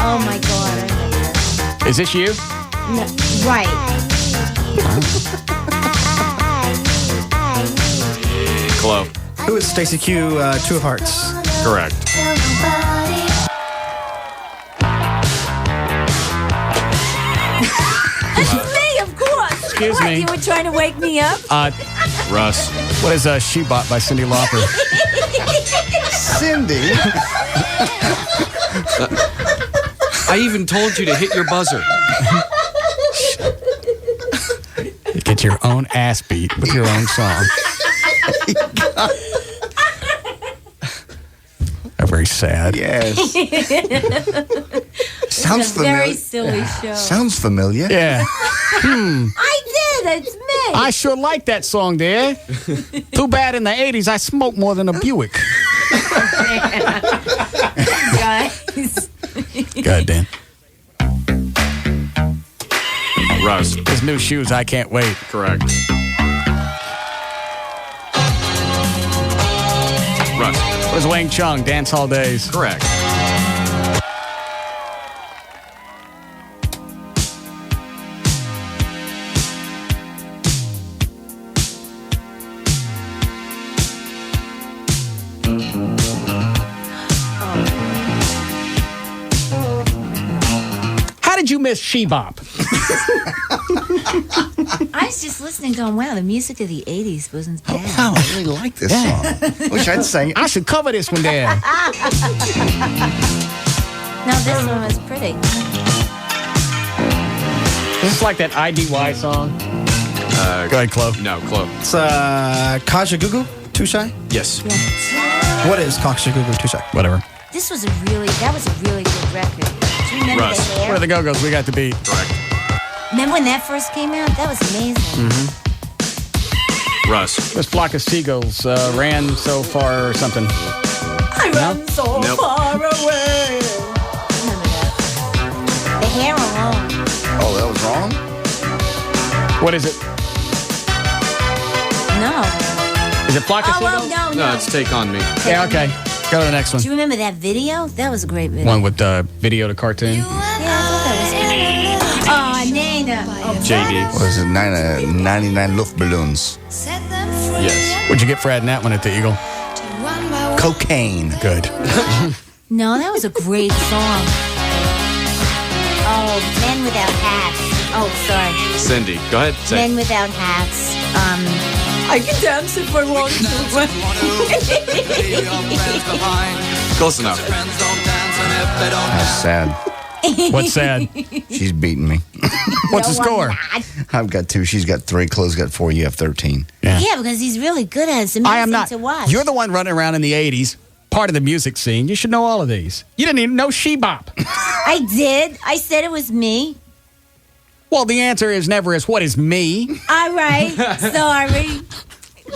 Oh my god. Is this you? No, right. Hello. Who is Stacey Q, Two of Hearts? Correct. It's me, of course. Excuse What, me. You were trying to wake me up? Russ. What is She Bop by Cyndi Lauper? Cindy. I even told you to hit your buzzer. You get your own ass beat with your own song. Very sad. Yes. Sounds It's a very familiar. silly show. Sounds familiar. Yeah. I did. It's me. I sure like that song there. Too bad in the 80s I smoked more than a Buick. Guys. Go ahead, Dan. Russ. His new shoes, I can't wait. Correct. Russ. What is Wang Chung, Dance Hall Days? Correct. How did you miss She Bop? I was just listening, going, "Wow, the music of the '80s wasn't bad." Wow, I really like this song. Wish I'd sang it. I should cover this one there. No, this one was pretty. This is like that IDY song. Go ahead, Chloe. No, Chloe. It's Kaja Gugu, Too Shy. Yes. What is Kaja Gugu, Too Shy? Whatever. That was a really good record. Do you remember Russ. the hair? What are the Go-Go's? We got the beat. Correct. Remember when that first came out? That was amazing. Russ. This flock of seagulls ran so far or something. I ran so Nope. far away. Remember that? The hair alone. Oh, that was wrong? What is it? No. Is it flock of Oh, well, seagulls? no. No, it's Take On Me. Yeah, okay. Go to the next one. Do you remember that video? That was a great video. One with video to cartoon. Yeah, I thought that was good. Oh, Nana. Oh, JD. What is it? 99 Luftballons. Yes. What'd you get for adding that one at the Eagle? Cocaine. Good. no, that was a great song. Oh, Men Without Hats. Oh, sorry. Cindy. Go ahead. Say. Men Without Hats. I can dance if I want to. Close enough. That's sad. What's sad? She's beating me. What's the score? I've got 2. She's got 3. Chloe's got 4. You have 13. Yeah. Yeah, because he's really good at it. It's amazing I am not. to watch. You're the one running around in the 80s, part of the music scene. You should know all of these. You didn't even know She Bop. I did. I said it was me. Well, the answer is never is what is me. All right. Sorry.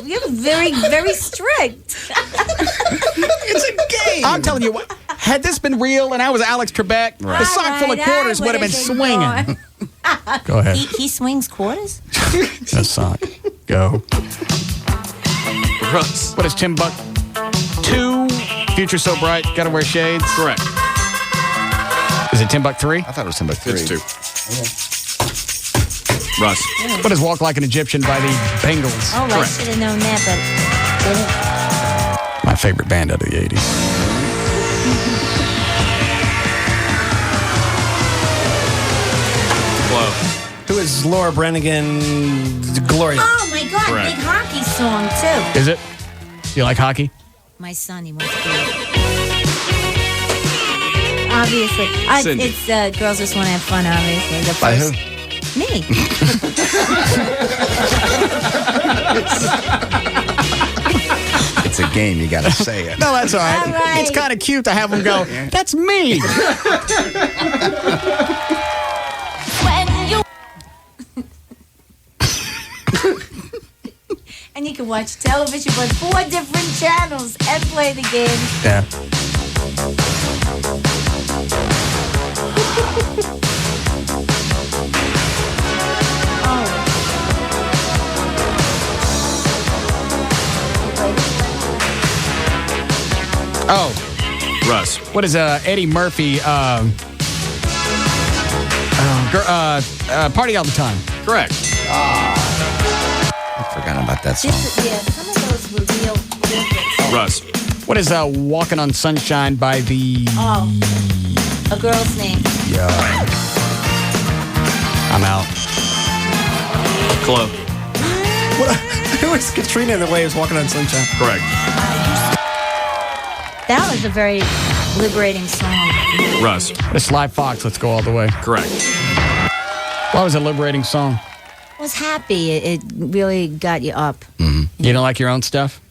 You're very, very strict. It's a game. I'm telling you what. Had this been real and I was Alex Trebek, the sock full of quarters would have been swinging. Go ahead. He swings quarters? The sock. Go. Russ. What is Timbuk2? Future so bright, gotta wear shades. Correct. Is it Timbuk3? I thought it was Timbuk3. It's 2. Russ. What is Walk Like an Egyptian by the Bengals? Oh, I should have known that, but My favorite band out of the 80s. Close. Who is Laura Branigan's Gloria? oh my God, Correct. big hockey song too. Is it? You like hockey? My son, he wants to do it. Obviously, Cindy. it's girls just want to have fun. Obviously, the By first who? me. It's a game. You got to say it. No, that's all right. All right. It's kind of cute to have them go, that's me. When you and you can watch television on 4 different channels and play the game. Yeah. Oh, Russ. what is Eddie Murphy? Party all the time. Correct. I've forgotten about that song. Some of those were real favorites. Russ. What is Walking on Sunshine by the? Oh, a girl's name. Yeah. I'm out. Close. Who is Katrina in the Waves walking on sunshine? Correct. That was a very liberating song. Russ. The Sly Fox, Let's Go All the Way. Correct. Why was it a liberating song? I was happy. It really got you up. You don't like your own stuff?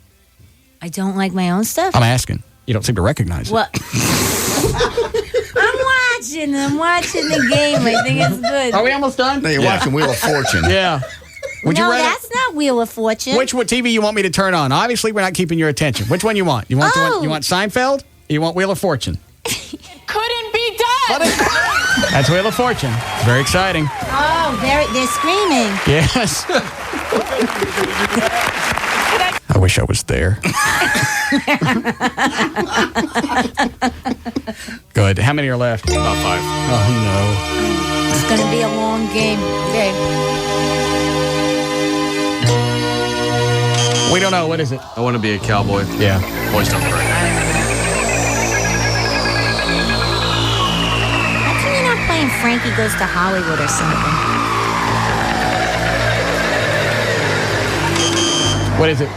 I don't like my own stuff. I'm asking. You don't seem to recognize it. What? I'm watching the game. I think it's good. Are we almost done? No, you're watching Wheel of Fortune. Yeah. Would you No, rather? that's not Wheel of Fortune. Which TV you want me to turn on? Obviously, we're not keeping your attention. Which one you want? You want you want Seinfeld? Or you want Wheel of Fortune? Couldn't be done. That's Wheel of Fortune. Very exciting. Oh, they're screaming. Yes. I wish I was there. Good. How many are left? About 5. Oh, It's going to be a long game. Okay. no. We don't know. What is it? I want to be a cowboy. Yeah. Boys don't cry. How come you're not playing Frankie Goes to Hollywood or something? What is it?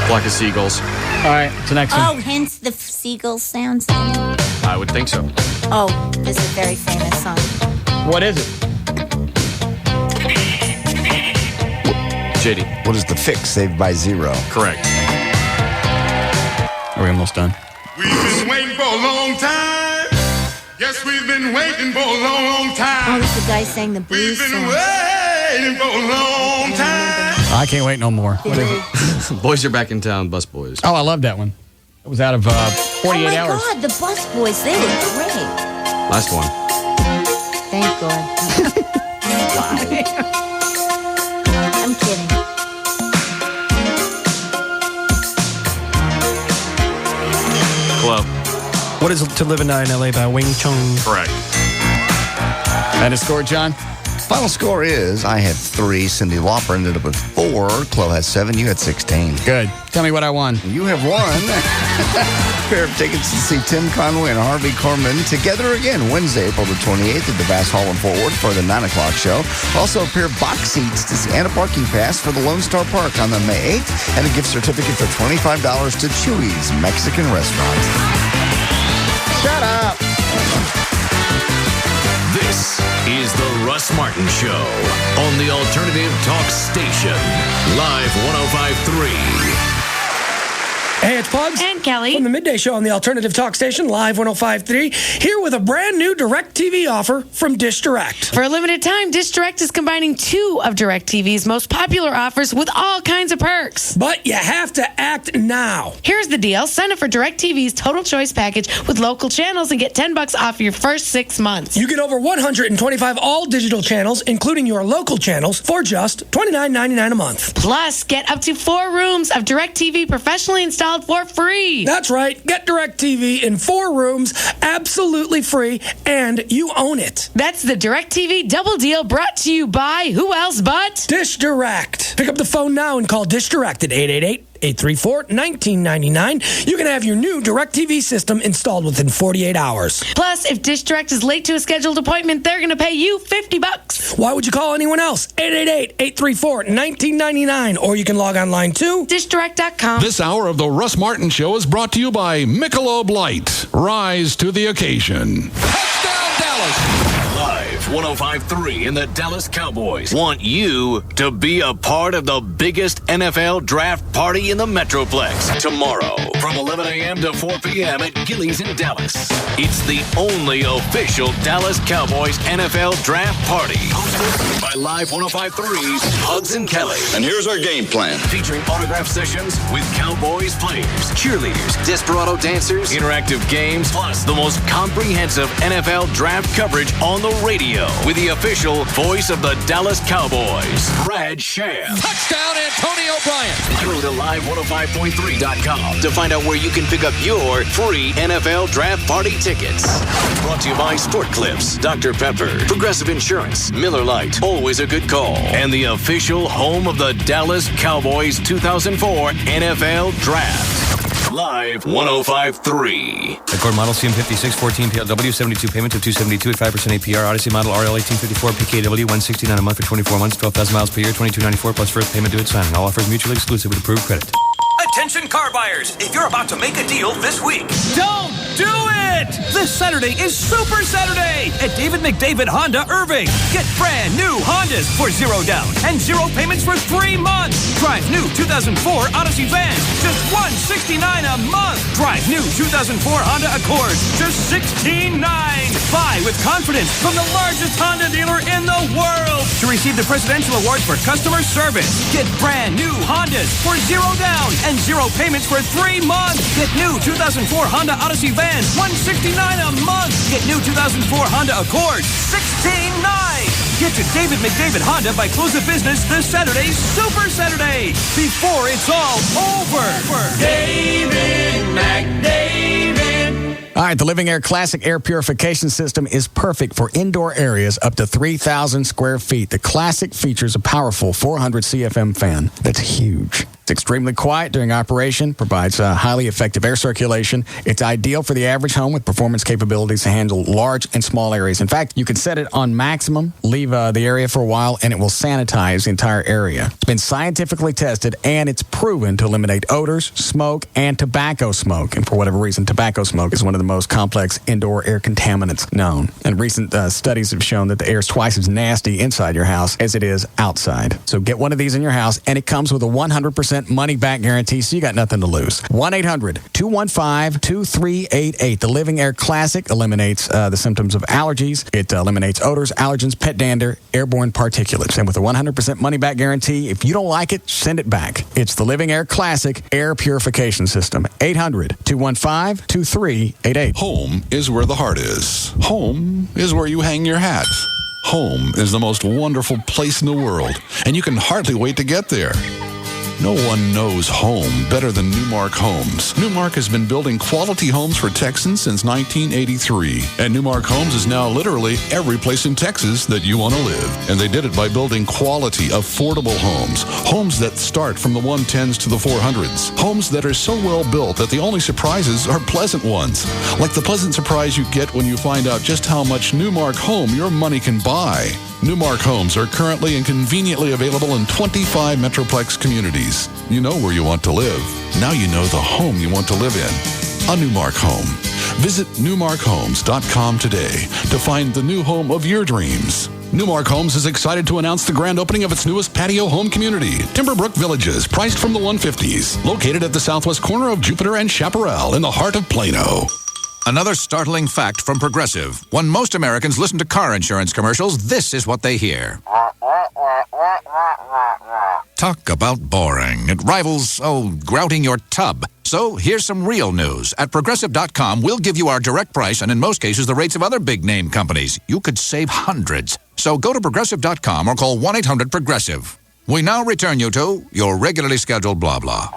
Flock of seagulls. All right. It's the next one. Oh, hence the seagull sounds. I would think so. Oh, this is a very famous song. What is it? JD. What is The Fix? Saved by Zero. Correct. Are we almost done? We've been waiting for a long time. Yes, we've been waiting for a long, long time. Oh, this is the guy sang the blues We've been song. waiting for a long time. I can't wait no more. What is it? Boys are back in town. Bus boys. Oh, I love that one. It was out of 48 oh my hours. God, the Bus Boys, they were great. Last one. Thank God. I'm kidding. Club. What is To Live and Die in L.A. by Wing Chun? Correct. And a score, John? Final score is I had 3. Cindy Lauper ended up with 4. Chloe had 7. You had 16. Good. Tell me what I won. You have won a pair of tickets to see Tim Conway and Harvey Korman together again Wednesday, April the 28th at the Bass Hall in Fort Worth for the 9 o'clock show. Also a pair of box seats to see and a parking pass for the Lone Star Park on the May 8th and a gift certificate for $25 to Chewy's Mexican restaurant. Shut up. This is the Russ Martin Show on the Alternative Talk Station. Live 105.3. Hey, it's Pugs. And Kelly. From the Midday Show on the Alternative Talk Station, Live 105.3, here with a brand new DirecTV offer from Dish Direct. For a limited time, Dish Direct is combining 2 of DirecTV's most popular offers with all kinds of perks. But you have to act now. Here's the deal. Sign up for DirecTV's Total Choice package with local channels and get $10 off your first 6 months. You get over 125 all-digital channels, including your local channels, for just $29.99 a month. Plus, get up to 4 rooms of DirecTV professionally installed for free. That's right. Get DirecTV in 4 rooms, absolutely free, and you own it. That's the DirecTV Double Deal brought to you by who else but Dish Direct. Pick up the phone now and call Dish Direct at 888-834-1999. You can have your new DirecTV system installed within 48 hours. Plus, if Dish Direct is late to a scheduled appointment, they're going to pay you $50. Why would you call anyone else? 888-834-1999. Or you can log online to DishDirect.com. This hour of the Russ Martin Show is brought to you by Michelob Light. Rise to the occasion. Touchdown, Dallas! Live 105.3 and the Dallas Cowboys want you to be a part of the biggest NFL draft party in the Metroplex tomorrow from 11 a.m. to 4 p.m. at Gilley's in Dallas. It's the only official Dallas Cowboys NFL draft party hosted by Live 105.3's Pugs and Kelly. And here's our game plan. Featuring autograph sessions with Cowboys players, cheerleaders, desperado dancers, interactive games, plus the most comprehensive NFL draft coverage on the radio with the official voice of the Dallas Cowboys, Brad Sham. Touchdown, Antonio Bryant. Go to live105.3.com to find out where you can pick up your free NFL draft party tickets. Brought to you by Sport Clips, Dr. Pepper, Progressive Insurance, Miller Lite, always a good call, and the official home of the Dallas Cowboys 2004 NFL Draft. Live 105.3. Accord model CM56 14 PLW 72 payment of $272 at 5% APR. Odyssey model RL 1854 PKW 169 a month for 24 months, 12,000 miles per year, $22.94 plus first payment due at signing. All offers mutually exclusive with approved credit. Attention car buyers, if you're about to make a deal this week, don't do it! This Saturday is Super Saturday at David McDavid Honda Irving. Get brand new Hondas for 0 down and 0 payments for 3 months. Drive new 2004 Odyssey vans, just $169 a month. Drive new 2004 Honda Accord, just $16,900. Buy with confidence from the largest Honda dealer in the world. To receive the Presidential Award for Customer Service, get brand new Hondas for 0 down and 0 payments for 3 months. Get new 2004 Honda Odyssey vans, $169 a month. Get new 2004 Honda Accord, $16,900. Get to David McDavid Honda by close of business this Saturday, Super Saturday, before it's all over. David McDavid. All right, the Living Air Classic Air Purification System is perfect for indoor areas up to 3,000 square feet. The Classic features a powerful 400 CFM fan. That's huge. It's extremely quiet during operation, provides highly effective air circulation. It's ideal for the average home with performance capabilities to handle large and small areas. In fact, you can set it on maximum, leave the area for a while, and it will sanitize the entire area. It's been scientifically tested, and it's proven to eliminate odors, smoke, and tobacco smoke. And for whatever reason, tobacco smoke is one of the most complex indoor air contaminants known. And recent studies have shown that the air is twice as nasty inside your house as it is outside. So get one of these in your house, and it comes with a 100% money-back guarantee, so you got nothing to lose. 1-800-215-2388. The Living Air Classic eliminates the symptoms of allergies. It eliminates odors, allergens, pet dander, airborne particulates. And with a 100% money-back guarantee, if you don't like it, send it back. It's the Living Air Classic Air Purification System. 800-215-2388. Home is where the heart is. Home is where you hang your hat. Home is the most wonderful place in the world, and you can hardly wait to get there. No one knows home better than Newmark Homes. Newmark has been building quality homes for Texans since 1983. And Newmark Homes is now literally every place in Texas that you want to live. And they did it by building quality, affordable homes. Homes that start from the 110s to the 400s. Homes that are so well built that the only surprises are pleasant ones. Like the pleasant surprise you get when you find out just how much Newmark home your money can buy. Newmark Homes are currently and conveniently available in 25 Metroplex communities. You know where you want to live. Now you know the home you want to live in. A Newmark home. Visit newmarkhomes.com today to find the new home of your dreams. Newmark Homes is excited to announce the grand opening of its newest patio home community, Timberbrook Villages, priced from the 150s, located at the southwest corner of Jupiter and Chaparral in the heart of Plano. Another startling fact from Progressive. When most Americans listen to car insurance commercials, this is what they hear. Talk about boring. It rivals, grouting your tub. So here's some real news. At Progressive.com, we'll give you our direct price and in most cases the rates of other big-name companies. You could save hundreds. So go to Progressive.com or call 1-800-PROGRESSIVE. We now return you to your regularly scheduled blah blah.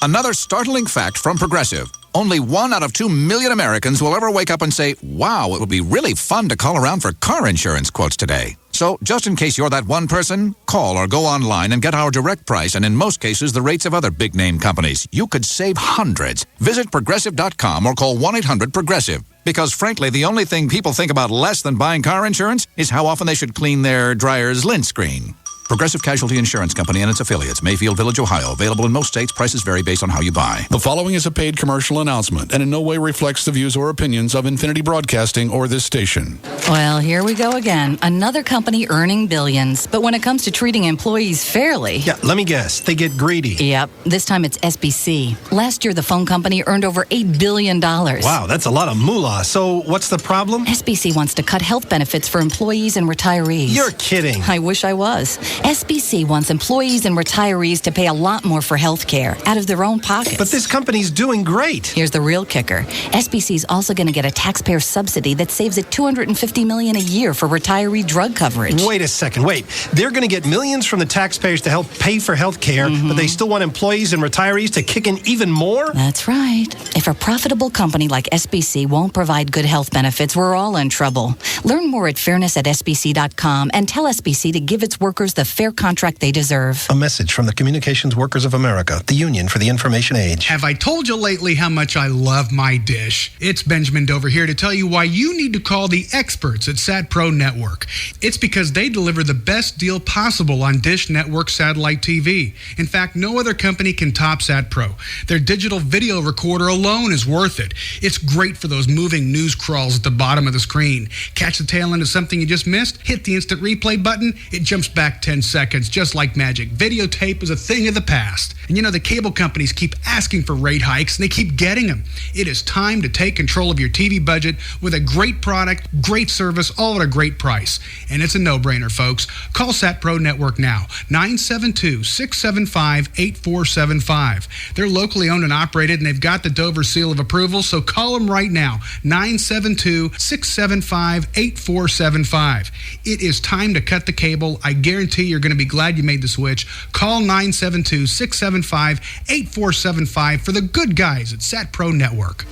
Another startling fact from Progressive. Only 1 out of 2 million Americans will ever wake up and say, wow, it would be really fun to call around for car insurance quotes today. So, just in case you're that one person, call or go online and get our direct price and in most cases the rates of other big-name companies. You could save hundreds. Visit Progressive.com or call 1-800-PROGRESSIVE. Because frankly, the only thing people think about less than buying car insurance is how often they should clean their dryer's lint screen. Progressive Casualty Insurance Company and its affiliates, Mayfield Village, Ohio. Available in most states. Prices vary based on how you buy. The following is a paid commercial announcement and in no way reflects the views or opinions of Infinity Broadcasting or this station. Well, here we go again. Another company earning billions. But when it comes to treating employees fairly... Yeah, let me guess. They get greedy. Yep. This time it's SBC. Last year, the phone company earned over $8 billion. Wow, that's a lot of moolah. So what's the problem? SBC wants to cut health benefits for employees and retirees. You're kidding. I wish I was. SBC wants employees and retirees to pay a lot more for health care out of their own pockets. But this company's doing great. Here's the real kicker. SBC is also going to get a taxpayer subsidy that saves it $250 million a year for retiree drug coverage. Wait a second. Wait. They're going to get millions from the taxpayers to help pay for health care, but they still want employees and retirees to kick in even more? That's right. If a profitable company like SBC won't provide good health benefits, we're all in trouble. Learn more at fairness@sbc.com and tell SBC to give its workers the fair contract they deserve. A message from the Communications Workers of America, the Union for the Information Age. Have I told you lately how much I love my dish? It's Benjamin Dover here to tell you why you need to call the experts at SatPro Network. It's because they deliver the best deal possible on Dish Network satellite TV. In fact, no other company can top SatPro. Their digital video recorder alone is worth it. It's great for those moving news crawls at the bottom of the screen. Catch the tail end of something you just missed? Hit the instant replay button. It jumps back 10 seconds, just like magic. Videotape is a thing of the past. And you know, the cable companies keep asking for rate hikes, and they keep getting them. It is time to take control of your TV budget with a great product, great service, all at a great price. And it's a no-brainer, folks. Call SatPro Network now, 972-675-8475. They're locally owned and operated, and they've got the Dover seal of approval, so call them right now, 972-675-8475. It is time to cut the cable. I guarantee you're going to be glad you made the switch. Call 972-675-8475 for the good guys at SatPro Network.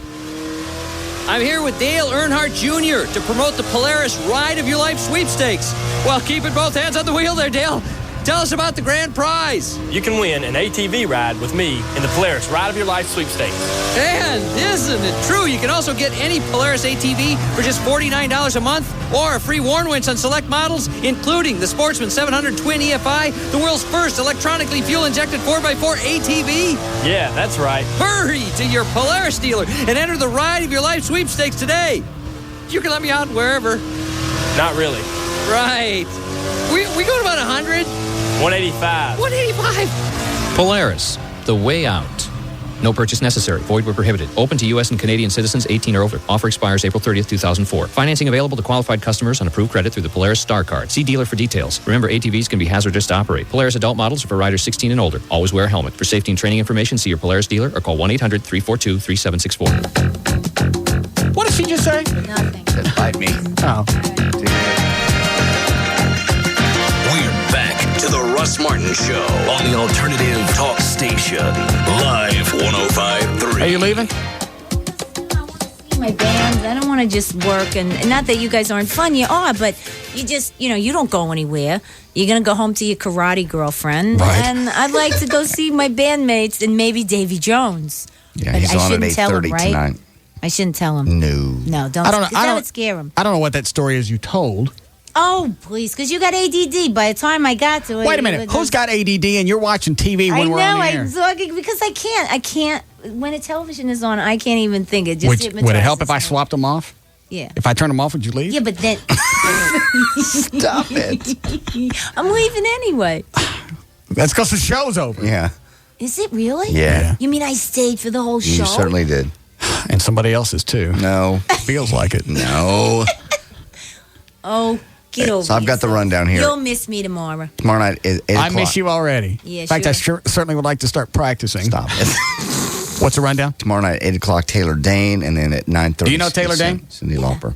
I'm here with Dale Earnhardt Jr. to promote the Polaris Ride of Your Life sweepstakes. Well, keeping both hands on the wheel there, Dale. Tell us about the grand prize. You can win an ATV ride with me in the Polaris Ride of Your Life sweepstakes. And isn't it true? You can also get any Polaris ATV for just $49 a month or a free Warn winch on select models, including the Sportsman 700 Twin EFI, the world's first electronically fuel-injected 4x4 ATV. Yeah, that's right. Hurry to your Polaris dealer and enter the Ride of Your Life sweepstakes today. You can let me out wherever. Not really. Right. We go to about 100. 185. 185. Polaris, the way out. No purchase necessary. Void where prohibited. Open to U.S. and Canadian citizens 18 or older. Offer expires April 30th, 2004. Financing available to qualified customers on approved credit through the Polaris Star Card. See dealer for details. Remember, ATVs can be hazardous to operate. Polaris adult models are for riders 16 and older. Always wear a helmet. For safety and training information, see your Polaris dealer or call 1-800-342-3764. What did she just say? Nothing. Said bite me. Oh. We're back to the Russ Martin Show on the Alternative Talk Station. Live 105.3. Are you leaving? My bands. I don't want to just work, and not that you guys aren't fun. You are, but you just, you don't go anywhere. You're going to go home to your karate girlfriend. Right. And I'd like to go see my bandmates and maybe Davy Jones. Yeah, But he's I on at shouldn't tell him, 8:30 right? tonight. I shouldn't tell him. No, don't. I don't know. 'cause that would scare him. I don't know what that story is you told. Oh, please, because you got ADD. By the time I got to it. Wait a minute. Who's got ADD and you're watching TV when we're on the air? Because I can't. When a television is on, I can't even think. It just Would it help if I swapped them off? Yeah. If I turn them off, would you leave? Yeah, but then... Stop it. I'm leaving anyway. That's because the show's over. Yeah. Is it really? Yeah. You mean I stayed for the whole show? You certainly did. And somebody else's, too. No. Feels like it. No. Oh, get over So I've got the rundown here. You'll miss me tomorrow. Tomorrow night is 8 I o'clock. miss you already. Yeah, In fact, sure. I certainly would like to start practicing. Stop it. What's the rundown? Tomorrow night, 8 o'clock, Taylor Dane, and then at 9:30. Do you know Taylor Dane? Cyndi Lauper.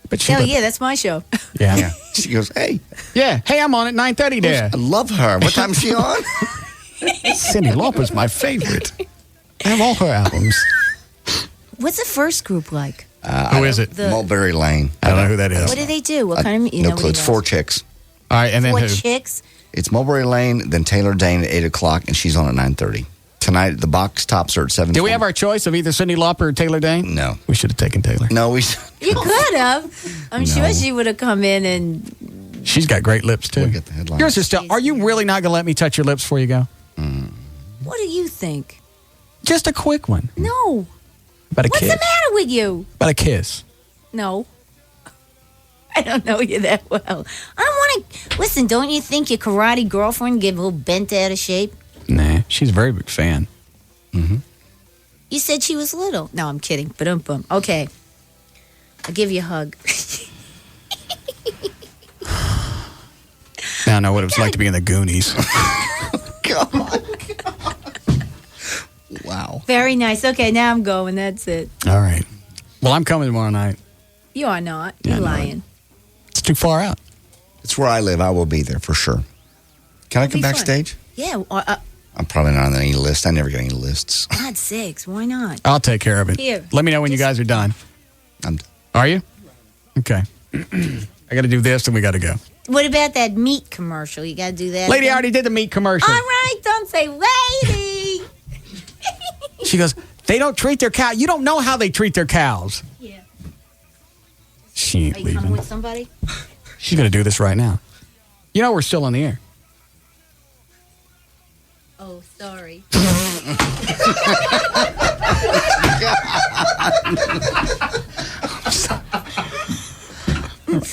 But she, Oh, yeah, that's my show. Yeah. She goes, hey. Yeah. Hey, I'm on at 9:30 there. I love her. What time is she on? Cyndi Lauper's my favorite. I have all her albums. What's the first group like? Who is it? Mulberry Lane. I don't know who that is. What do they do? What kind of... No clue. It's 4 chicks. All right, and then 4 who? chicks? It's Mulberry Lane, then Taylor Dane at 8 o'clock, and she's on at 9:30. Tonight, the box tops are at 7. Do we have our choice of either Cyndi Lauper or Taylor Dane? No. We should have taken Taylor. No, we... You could have. I'm sure she would have come in and... She's got great lips, too. We'll get the headline. Yours is still... Are you really not going to let me touch your lips before you go? What do you think? Just a quick one. No. About a What's kiss. the matter with you? About a kiss. No. I don't know you that well. I don't want to... Listen, don't you think your karate girlfriend get a little bent out of shape? Nah, she's a very big fan. Mm-hmm. You said she was little. No, I'm kidding. Ba-dum-bum. Okay. I'll give you a hug. Now I know what it was like to be in the Goonies. God. Wow. Very nice. Okay, now I'm going. That's it. All right. Well, I'm coming tomorrow night. You are not. Yeah, You're I know lying. It's too far out. It's where I live. I will be there for sure. Can I come be fun. backstage? Yeah. I'm probably not on any list. I never get any lists. God's sakes. Why not? I'll take care of it. Here. Let me know when you guys are done. I'm done. Are you? Okay. I got to do this and we got to go. What about that meat commercial? You got to do that. Lady, I again? already did the meat commercial. All right. Don't say lady. She goes, they don't treat their cow. You don't know how they treat their cows. Yeah. She ain't Are you coming leaving. with somebody? She's going to do this right now. You know we're still on the air. Oh, sorry.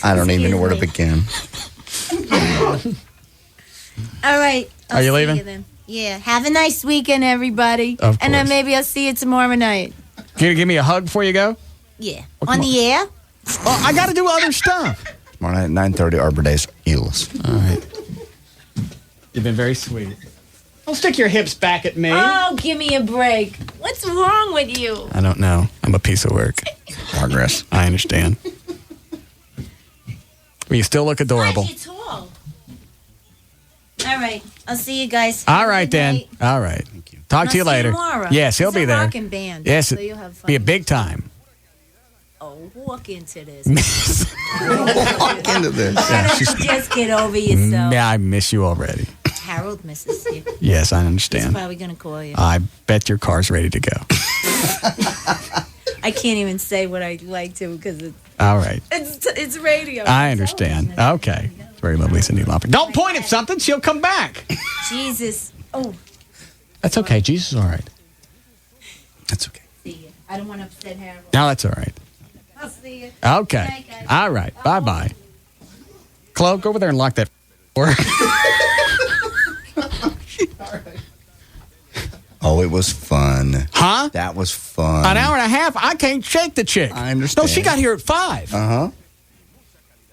I don't even know where to begin. All right. Are you see leaving? then. Yeah. Have a nice weekend, everybody. Of And then course. maybe I'll see you tomorrow night. Can you give me a hug before you go? Yeah. Well, on come the air? Oh, I got to do other stuff. Tomorrow night at 9:30, Arbor Days, Euless. All right. You've been very sweet. Don't stick your hips back at me. Oh, give me a break. What's wrong with you? I don't know. I'm a piece of work. Progress. I understand. But you still look adorable. You're tall. All right. I'll see you guys. All Have a right, good then. night. All right. Talk I'll to you see later. tomorrow. Yes, he'll It's be a there. rockin' band, Yes, so you'll have fun. be a big time. Oh, walk into this. Walk into this. Why don't you just get over yourself? Yeah, I miss you already. Harold misses you. Yes, I He's understand. probably going to call you. I bet your car's ready to go. I can't even say what I'd like to because All right. it's radio. I understand. Okay. It's very lovely, Cyndi Lauper. Don't point at something. She'll come back. Jesus. Oh, That's okay. Jesus is all right. That's okay. see you. I don't want to upset Harold. No, that's all right. I'll see you. Okay. Good night, guys. All right. Bye-bye. Chloe, go over there and lock that door. Oh, it was fun. Huh? That was fun. An hour and a half? I can't shake the chick. I understand. No, she got here at 5. Uh-huh.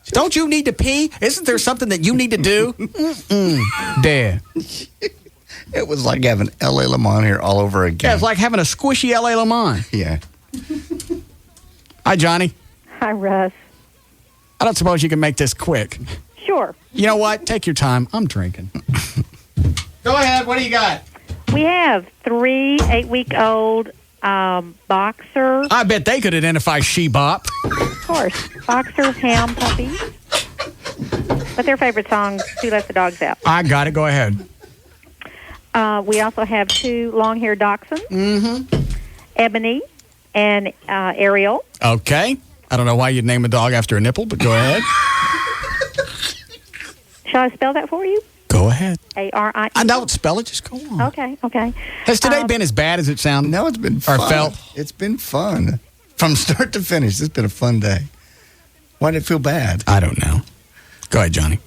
Don't you need to pee? Isn't there something that you need to do? There. It was like having L.A. Lamont here all over Yeah, again. it's like having a squishy L.A. Lamont. Yeah. Hi, Johnny. Hi, Russ. I don't suppose you can make this quick. Sure. You know what? Take your time. I'm drinking. Go ahead. What do you got? We have 3 8-week-old boxer, I bet they could identify She-Bop. of course, boxer hound puppies. But their favorite song, Who Let the Dogs Out. I got it. Go ahead. We also have 2 long-haired dachshunds, Ebony and Ariel. Okay. I don't know why you'd name a dog after a nipple, but go ahead. Shall I spell that for you? Go ahead. A-R-I-E. I don't spell it. Just go on. Okay. Has today been as bad as it sounded? No, it's been Or fun. felt? It's been fun. From start to finish, it's been a fun day. Why did it feel bad? I don't know. Go ahead, Johnny.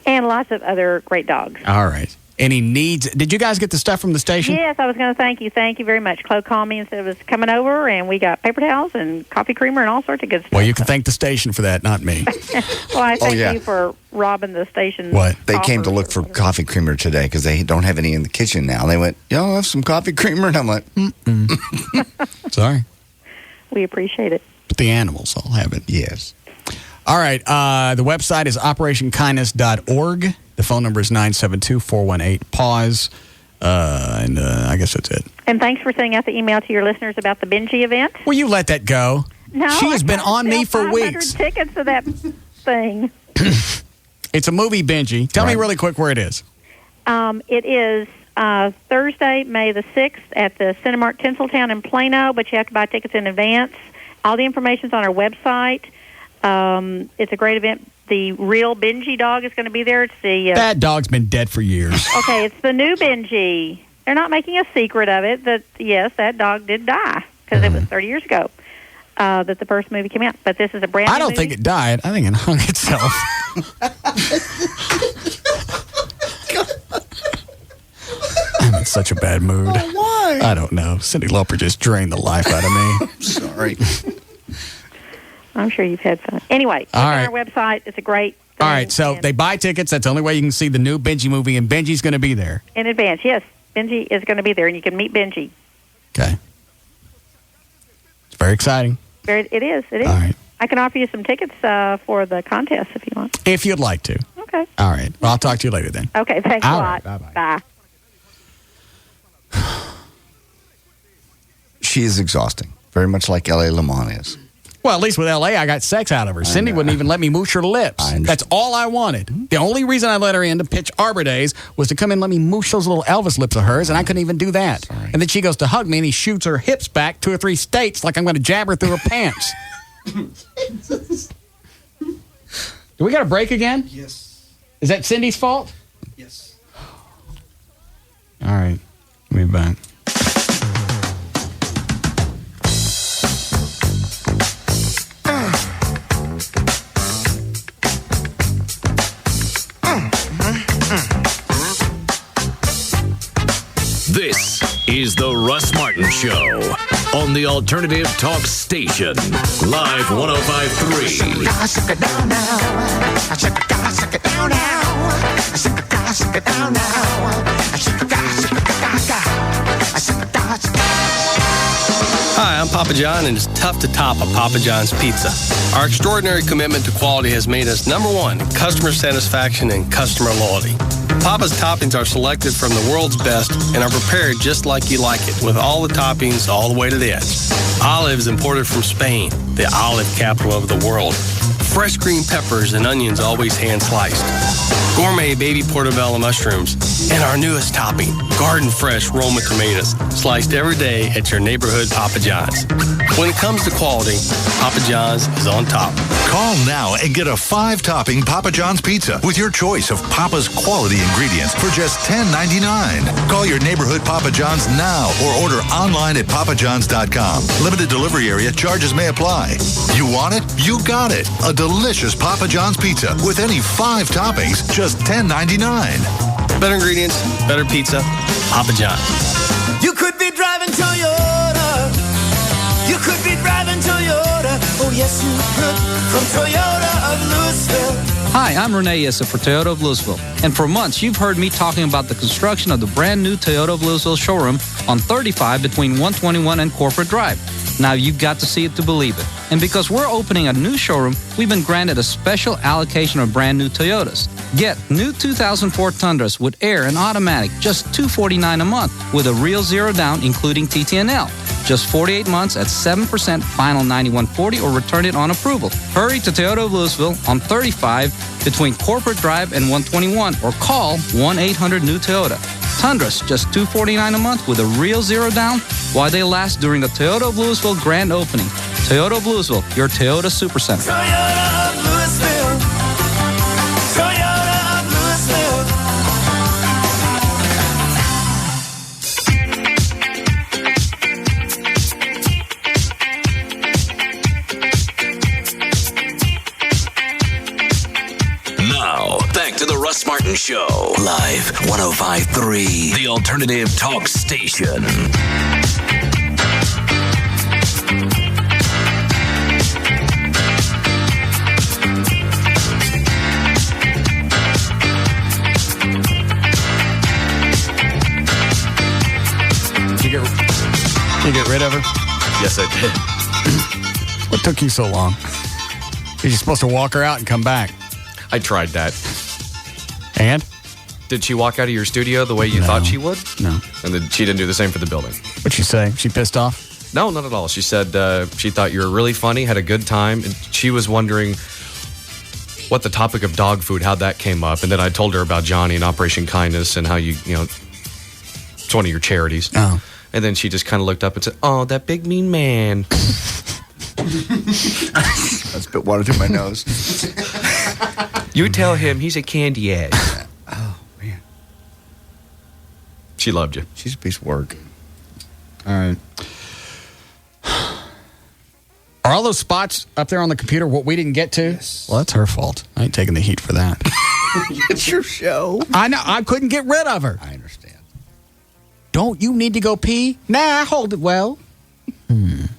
And lots of other great dogs. All right. Any needs? Did you guys get the stuff from the station? Yes, I was going to thank you. Thank you very much. Chloe called me and said it was coming over, and we got paper towels and coffee creamer and all sorts of good stuff. Well, you can thank the station for that, not me. Well, I thank you for robbing the station. What? They came to look for coffee creamer today because they don't have any in the kitchen now. They went, y'all have some coffee creamer? And I'm like, Sorry. We appreciate it. But the animals all have it. Yes. All right. The website is operationkindness.org. The phone number is 972-418-PAUSE. And I guess that's it. And thanks for sending out the email to your listeners about the Benji event. Will you let that go? No, she has been on me for 500 weeks. tickets to that thing. It's a movie, Benji. Tell me really quick where it is. It is Thursday, May the 6th at the Cinemark Tinseltown in Plano, but you have to buy tickets in advance. All the information's on our website. It's a great event. The real Benji dog is going to be there. It's the that dog's been dead for years. Okay, it's the new Benji. They're not making a secret of it that, yes, that dog did die because it was 30 years ago that the first movie came out. But this is a brand new I don't movie. think it died. I think it hung itself. I'm in such a bad mood. Oh, why? I don't know. Cyndi Lauper just drained the life out of me. I'm sorry. I'm sure you've had fun. Anyway, it's All on right. our website. It's a great thing. All right, so they buy tickets. That's the only way you can see the new Benji movie, and Benji's going to be there. In advance, yes. Benji is going to be there, and you can meet Benji. Okay. It's very exciting. It is. It is. All right. I can offer you some tickets for the contest if you want. If you'd like to. Okay. All right. Well, I'll talk to you later then. Okay, thanks All a right, lot. Bye. She is exhausting, very much like L.A. Lamont is. Well, at least with L.A., I got sex out of her. Cindy wouldn't even let me moosh her lips. That's all I wanted. The only reason I let her in to pitch Arbor Days was to come in and let me moosh those little Elvis lips of hers, and I couldn't even do that. And then she goes to hug me, and he shoots her hips back 2 or 3 states like I'm going to jab her through her pants. Do we got a break again? Yes. Is that Cindy's fault? Yes. All right. We'll be back. This is the Russ Martin Show on the Alternative Talk Station. Live 105.3. Hi, I'm Papa John, and it's tough to top a Papa John's pizza. Our extraordinary commitment to quality has made us #1 in customer satisfaction and customer loyalty. Papa's toppings are selected from the world's best and are prepared just like you like it, with all the toppings all the way to the edge. Olives imported from Spain, the olive capital of the world. Fresh green peppers and onions always hand-sliced. Gourmet baby portobello mushrooms. And our newest topping, garden fresh Roma tomatoes, sliced every day at your neighborhood Papa John's. When it comes to quality, Papa John's is on top. Call now and get a 5-topping Papa John's pizza with your choice of Papa's quality ingredients for just $10.99. Call your neighborhood Papa John's now or order online at papajohns.com. Limited delivery area, charges may apply. You want it? You got it. A delicious Papa John's pizza with any 5 toppings, just $10.99. Better ingredients, better pizza, Papa John's. You could be driving Toyota. You could be driving Toyota. Oh, yes, you could. From Toyota of Louisville. Hi, I'm Renee Issa for Toyota of Louisville. And for months, you've heard me talking about the construction of the brand new Toyota of Louisville showroom on 35 between 121 and Corporate Drive. Now you've got to see it to believe it. And because we're opening a new showroom, we've been granted a special allocation of brand new Toyotas. Get new 2004 Tundras with air and automatic, just $249 a month, with a real zero down, including TTNL. Just 48 months at 7% final 9140 or return it on approval. Hurry to Toyota of Louisville on 35 between Corporate Drive and 121 or call 1-800-NEW-TOYOTA. Tundras, just $249 a month with a real zero down while they last during the Toyota of Louisville grand opening. Toyota of Louisville, your Toyota Supercenter. Toyota of Louisville. Toyota of Louisville. Russ Martin Show. Live 105.3, the alternative talk station. You get rid of her? Yes, I did. What took you so long? You're supposed to walk her out and come back. I tried that. And? Did she walk out of your studio the way you thought she would? No. And then she didn't do the same for the building? What'd she say? She pissed off? No, not at all. She said she thought you were really funny, had a good time, and she was wondering what the topic of dog food, how that came up. And then I told her about Johnny and Operation Kindness and how it's one of your charities. Oh. And then she just kind of looked up and said, "Oh, that big mean man." I spit water through my nose. You tell him he's a candy ass. Oh, man. She loved you. She's a piece of work. All right. Are all those spots up there on the computer what we didn't get to? Yes. Well, that's her fault. I ain't taking the heat for that. It's your show. I know. I couldn't get rid of her. I understand. Don't you need to go pee? Nah, I hold it well. Have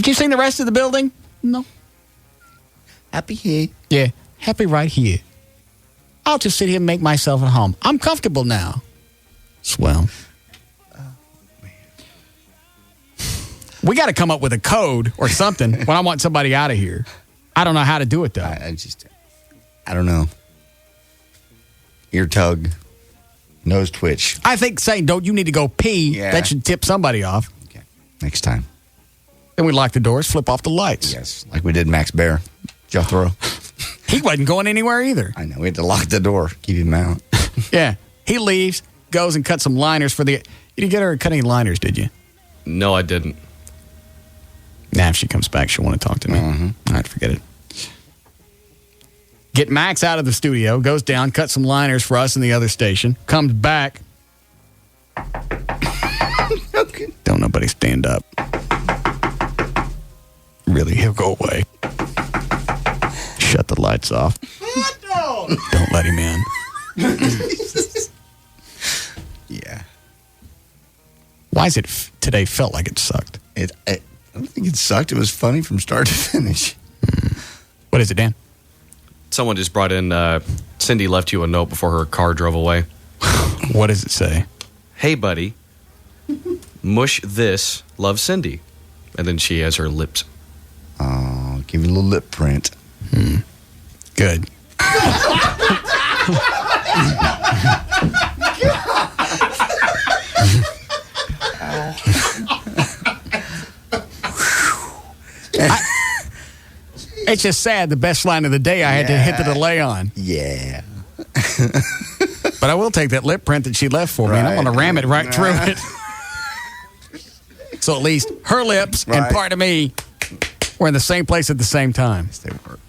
you seen the rest of the building? No. Happy here. Yeah, happy right here. I'll just sit here and make myself at home. I'm comfortable now. Swell. We got to come up with a code or something when I want somebody out of here. I don't know how to do it, though. I don't know. Ear tug. Nose twitch. I think saying, don't you need to go pee, that should tip somebody off. Okay. Next time. Then we lock the doors, flip off the lights. Yes, like we did Max Bear. Jethro. He wasn't going anywhere either. I know. We had to lock the door, keep him out. Yeah. He leaves, goes and cuts some liners for the... You didn't get her to cut any liners, did you? No, I didn't. Nah, if she comes back, she'll want to talk to me. All right, forget it. Get Max out of the studio, goes down, cuts some liners for us in the other station, comes back. Okay. Don't nobody stand up. Really, he'll go away. Shut the lights off. Don't let him in. Yeah. Why is it today felt like it sucked? I don't think it sucked. It was funny from start to finish. What is it, Dan? Someone just brought in, Cindy left you a note before her car drove away. What does it say? Hey, buddy. Mush this. Love, Cindy. And then she has her lips. Oh, give you a little lip print. Good. It's just sad. The best line of the day I had to hit the delay on. Yeah. But I will take that lip print that she left for me, and I'm going to ram it right through it. So at least her lips and part of me were in the same place at the same time. Yes, they were.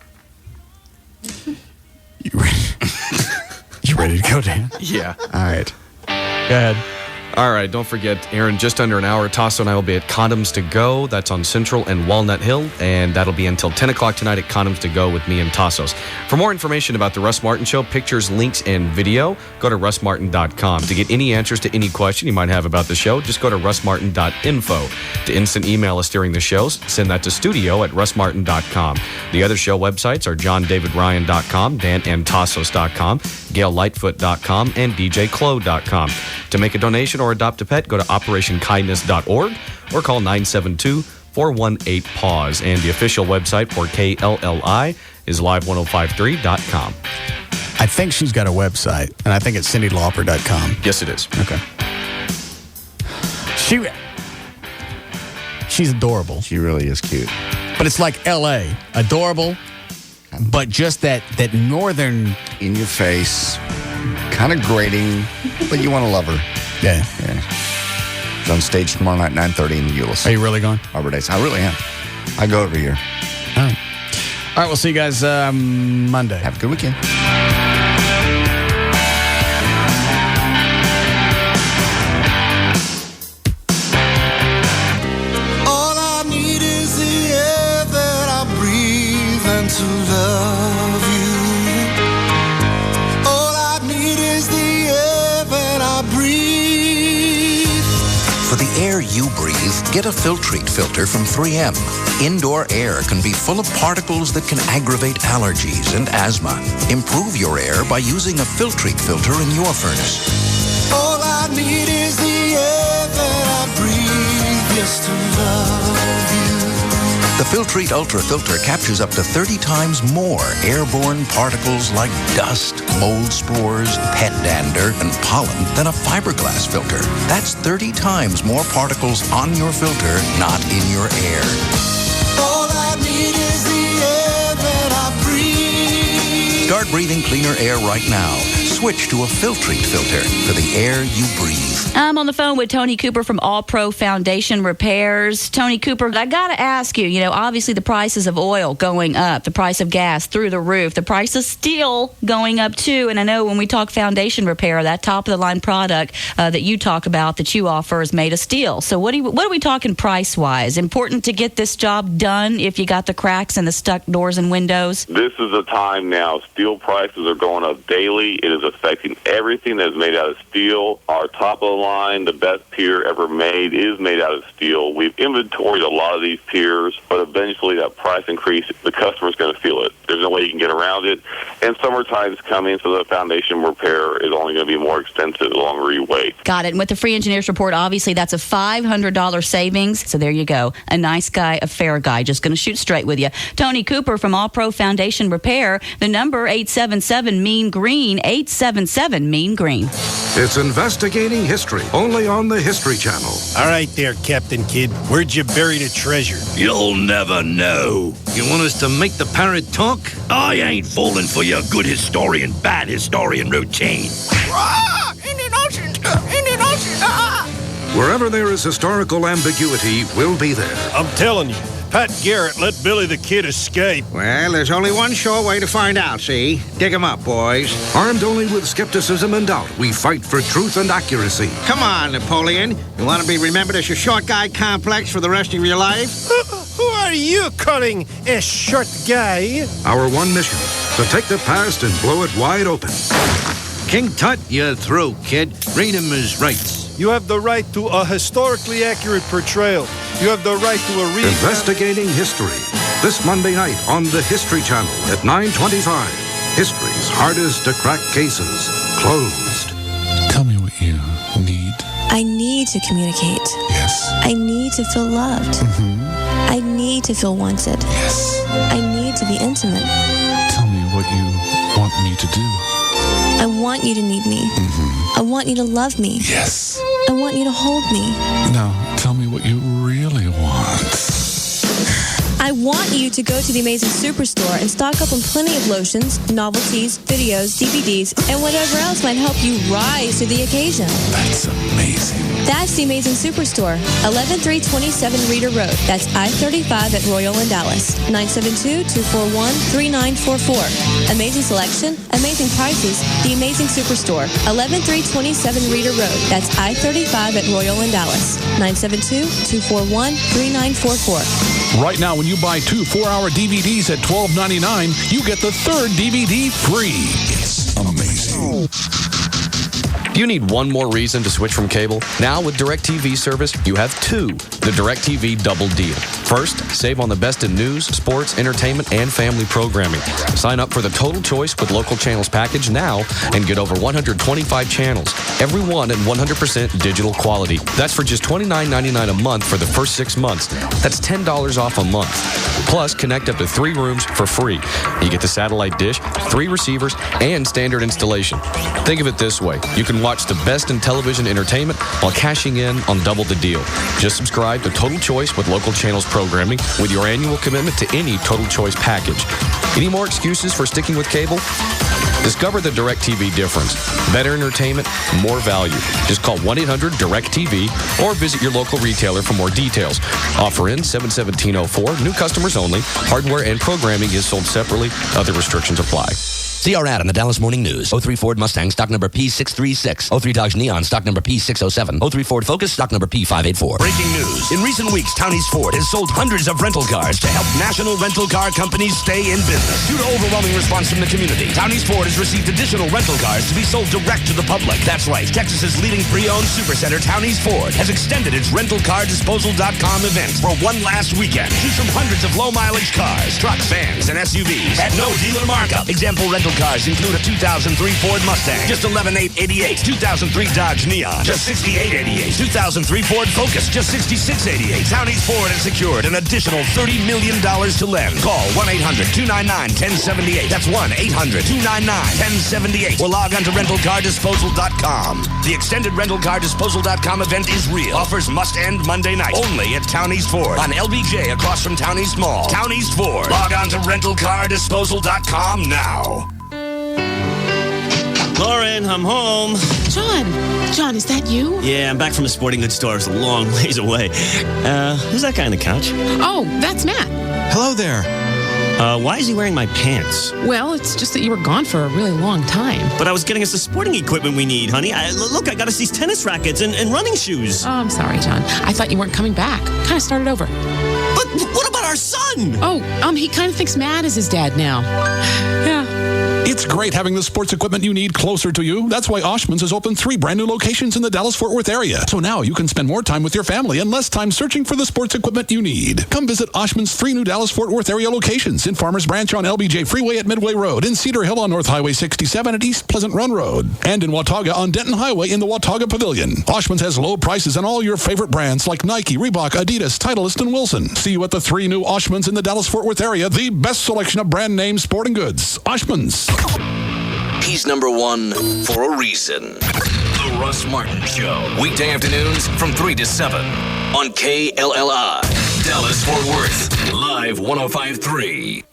You ready to go, Dan? Yeah. All right. Go ahead. All right, don't forget, Aaron, just under an hour, Tasso and I will be at Condoms to Go. That's on Central and Walnut Hill, and that'll be until 10 o'clock tonight at Condoms to Go with me and Tassos. For more information about the Russ Martin Show, pictures, links, and video, go to russmartin.com. To get any answers to any question you might have about the show, just go to russmartin.info. To instant email us during the shows, send that to studio@russmartin.com. The other show websites are johndavidryan.com, danandtassos.com, gaillightfoot.com, and djclo.com. To make a donation or adopt a pet, go to operationkindness.org or call 972-418-PAUSE. And the official website for KLLI is live1053.com. I think she's got a website, and I think it's cindylauper.com. Yes, it is. Okay. She's adorable. She really is cute. But it's like L.A. Adorable, but just that northern... In your face, kind of grating, but you want to love her. Yeah. It's on stage tomorrow night, 9:30 in the Euless. Are you really going? Arbor Days. I really am. I go every year. All right. All right, we'll see you guys Monday. Have a good weekend. All I need is the air that I breathe and to love you. Get a Filtrete filter from 3M. Indoor air can be full of particles that can aggravate allergies and asthma. Improve your air by using a Filtrete filter in your furnace. All I need is the air that I breathe, just to love you. The Filtrete Ultra filter captures up to 30 times more airborne particles like dust, mold spores, pet dander, and pollen than a fiberglass filter. That's 30 times more particles on your filter, not in your air. All I need is the air that I breathe. Start breathing cleaner air right now. Switch to a Filtrete filter for the air you breathe. I'm on the phone with Tony Cooper from All Pro Foundation Repairs. Tony Cooper, I got to ask you, obviously the prices of oil going up, the price of gas through the roof, the price of steel going up too. And I know when we talk foundation repair, that top-of-the-line product that you talk about, that you offer, is made of steel. So what are we talking price-wise? Important to get this job done if you got the cracks and the stuck doors and windows? This is the time now. Steel prices are going up daily. It is affecting everything that is made out of steel. Our top-of-the-line, the best pier ever made, is made out of steel. We've inventoried a lot of these piers, but eventually that price increase, the customer's going to feel it. There's no way you can get around it. And summertime's coming, so the foundation repair is only going to be more expensive the longer you wait. Got it. And with the free engineer's report, obviously that's a $500 savings. So there you go. A nice guy, a fair guy. Just going to shoot straight with you. Tony Cooper from All Pro Foundation Repair. The number 877-MEAN-GREEN, 877-MEAN-GREEN. It's investigating history, only on the History Channel. All right there, Captain Kidd. Where'd you bury the treasure? You'll never know. You want us to make the parrot talk? I ain't falling for your good historian, bad historian routine. Indian Ocean! Indian Ocean! Wherever there is historical ambiguity, we'll be there. I'm telling you, Pat Garrett let Billy the Kid escape. Well, there's only one sure way to find out, see? Dig 'em up, boys. Armed only with skepticism and doubt, we fight for truth and accuracy. Come on, Napoleon. You want to be remembered as a short guy complex for the rest of your life? Who are you calling a short guy? Our one mission, to take the past and blow it wide open. King Tut, you're through, kid. Read him his rights. You have the right to a historically accurate portrayal. You have the right to a Investigating History. This Monday night on the History Channel at 9:25. History's hardest to crack cases. Closed. Tell me what you need. I need to communicate. Yes. I need to feel loved. Mm-hmm. I need to feel wanted. Yes. I need to be intimate. Tell me what you want me to do. I want you to need me. Mm-hmm. I want you to love me. Yes. I want you to hold me. Now, tell me what you really want. I want you to go to the Amazing Superstore and stock up on plenty of lotions, novelties, videos, DVDs, and whatever else might help you rise to the occasion. That's amazing. That's the Amazing Superstore, 11327 Reeder Road. That's I-35 at Royal in Dallas. 972-241-3944. Amazing selection, amazing prices. The Amazing Superstore, 11327 Reeder Road. That's I-35 at Royal in Dallas. 972-241-3944. Right now, when you buy 2 4-hour DVDs at $12.99, you get the third DVD free. It's amazing. Do you need one more reason to switch from cable? Now with DirecTV service, you have two. The DirecTV Double Deal. First, save on the best in news, sports, entertainment, and family programming. Sign up for the Total Choice with Local Channels package now and get over 125 channels, every one in 100% digital quality. That's for just $29.99 a month for the first 6 months. That's $10 off a month. Plus, connect up to 3 rooms for free. You get the satellite dish, 3 receivers, and standard installation. Think of it this way. You can watch the best in television entertainment while cashing in on double the deal. Just subscribe to Total Choice with Local Channels programming with your annual commitment to any Total Choice package. Any more excuses for sticking with cable? Discover the DirecTV difference. Better entertainment, more value. Just call 1-800-DIRECTV or visit your local retailer for more details. Offer in 7/17/04. New customers only. Hardware and programming is sold separately. Other restrictions apply. See our ad in the Dallas Morning News. 03 Ford Mustang, stock number P636. 03 Dodge Neon, stock number P607. 03 Ford Focus, stock number P584. Breaking news. In recent weeks, Townies Ford has sold hundreds of rental cars to help national rental car companies stay in business. Due to overwhelming response from the community, Townies Ford has received additional rental cars to be sold direct to the public. That's right. Texas's leading pre-owned supercenter, Townies Ford, has extended its rentalcardisposal.com event for one last weekend. Choose from hundreds of low-mileage cars, trucks, vans, and SUVs at no dealer markup. Example rental cars include a 2003 Ford Mustang, just $11,888. 2003 Dodge Neon, just $68,888. 2003 Ford Focus, just $66,888. Townies Ford has secured an additional $30 million to lend. Call 1-800-299-1078. That's 1-800-299-1078. Or log on to rentalcardisposal.com. The extended rentalcardisposal.com event is real. Offers must end Monday night. Only at Townies Ford on LBJ across from Townies Mall. Townies Ford. Log on to rentalcardisposal.com now. Lauren, I'm home. John, is that you? Yeah, I'm back from a sporting goods store. It's a long ways away. Who's that guy on the couch? Oh, that's Matt. Hello there. Why is he wearing my pants? Well, it's just that you were gone for a really long time. But I was getting us the sporting equipment we need, honey. Look, I got us these tennis rackets and running shoes. Oh, I'm sorry, John. I thought you weren't coming back. Kind of started over. But what about our son? Oh, he kind of thinks Matt is his dad now. Yeah. It's great having the sports equipment you need closer to you. That's why Oshman's has opened 3 brand new locations in the Dallas-Fort Worth area. So now you can spend more time with your family and less time searching for the sports equipment you need. Come visit Oshman's 3 new Dallas-Fort Worth area locations in Farmers Branch on LBJ Freeway at Midway Road, in Cedar Hill on North Highway 67 at East Pleasant Run Road, and in Watauga on Denton Highway in the Watauga Pavilion. Oshman's has low prices on all your favorite brands like Nike, Reebok, Adidas, Titleist, and Wilson. See you at the 3 new Oshman's in the Dallas-Fort Worth area, the best selection of brand name sporting goods. Oshman's. He's number 1 for a reason. The Russ Martin Show. Weekday afternoons from 3 to 7 on KLLI. Dallas-Fort Worth. Live 105.3.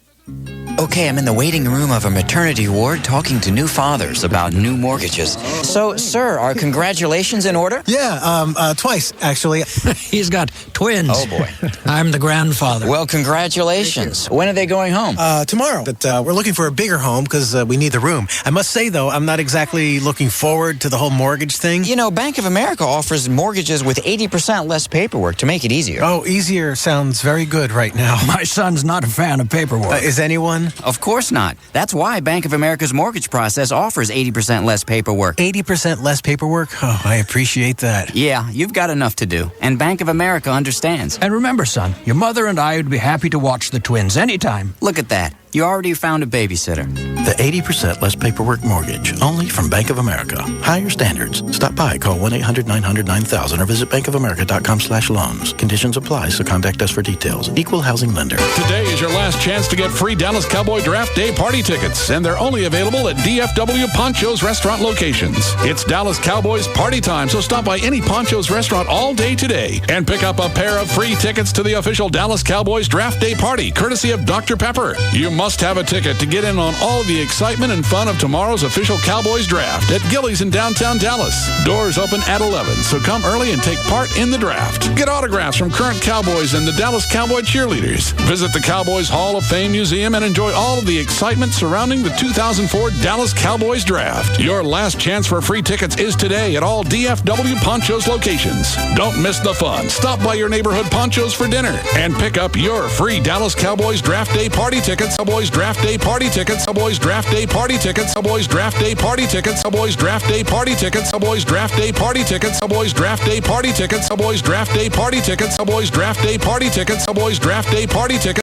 Okay, I'm in the waiting room of a maternity ward talking to new fathers about new mortgages. So, sir, are congratulations in order? Yeah, twice, actually. He's got twins. Oh, boy. I'm the grandfather. Well, congratulations. When are they going home? Tomorrow. But we're looking for a bigger home because we need the room. I must say, though, I'm not exactly looking forward to the whole mortgage thing. You know, Bank of America offers mortgages with 80% less paperwork to make it easier. Oh, easier sounds very good right now. My son's not a fan of paperwork. Is anyone? Of course not. That's why Bank of America's mortgage process offers 80% less paperwork. 80% less paperwork? Oh, I appreciate that. Yeah, you've got enough to do. And Bank of America understands. And remember, son, your mother and I would be happy to watch the twins anytime. Look at that. You already found a babysitter. The 80% less paperwork mortgage, only from Bank of America. Higher standards. Stop by, call 1-800-900-9000 or visit bankofamerica.com/loans. Conditions apply, so contact us for details. Equal housing lender. Today is your last chance to get free Dallas Cowboy Draft Day party tickets, and they're only available at DFW Poncho's restaurant locations. It's Dallas Cowboys party time, so stop by any Poncho's restaurant all day today and pick up a pair of free tickets to the official Dallas Cowboys Draft Day party, courtesy of Dr. Pepper. You must have a ticket to get in on all the excitement and fun of tomorrow's official Cowboys draft at Gilley's in downtown Dallas. Doors open at 11, so come early and take part in the draft. Get autographs from current Cowboys and the Dallas Cowboy cheerleaders. Visit the Cowboys Hall of Fame Museum and enjoy all of the excitement surrounding the 2004 Dallas Cowboys draft. Your last chance for free tickets is today at all DFW Poncho's locations. Don't miss the fun. Stop by your neighborhood Poncho's for dinner and pick up your free Dallas Cowboys Draft Day party tickets. Cowboys Draft Day party tickets. Cowboys Draft Day party tickets. Cowboys Draft Day party tickets. Cowboys Draft Day party tickets. Cowboys Draft Day party tickets. Cowboys Draft Day party tickets. Cowboys Draft Day party tickets. Cowboys Draft Day party tickets. Cowboys Draft Day party tickets.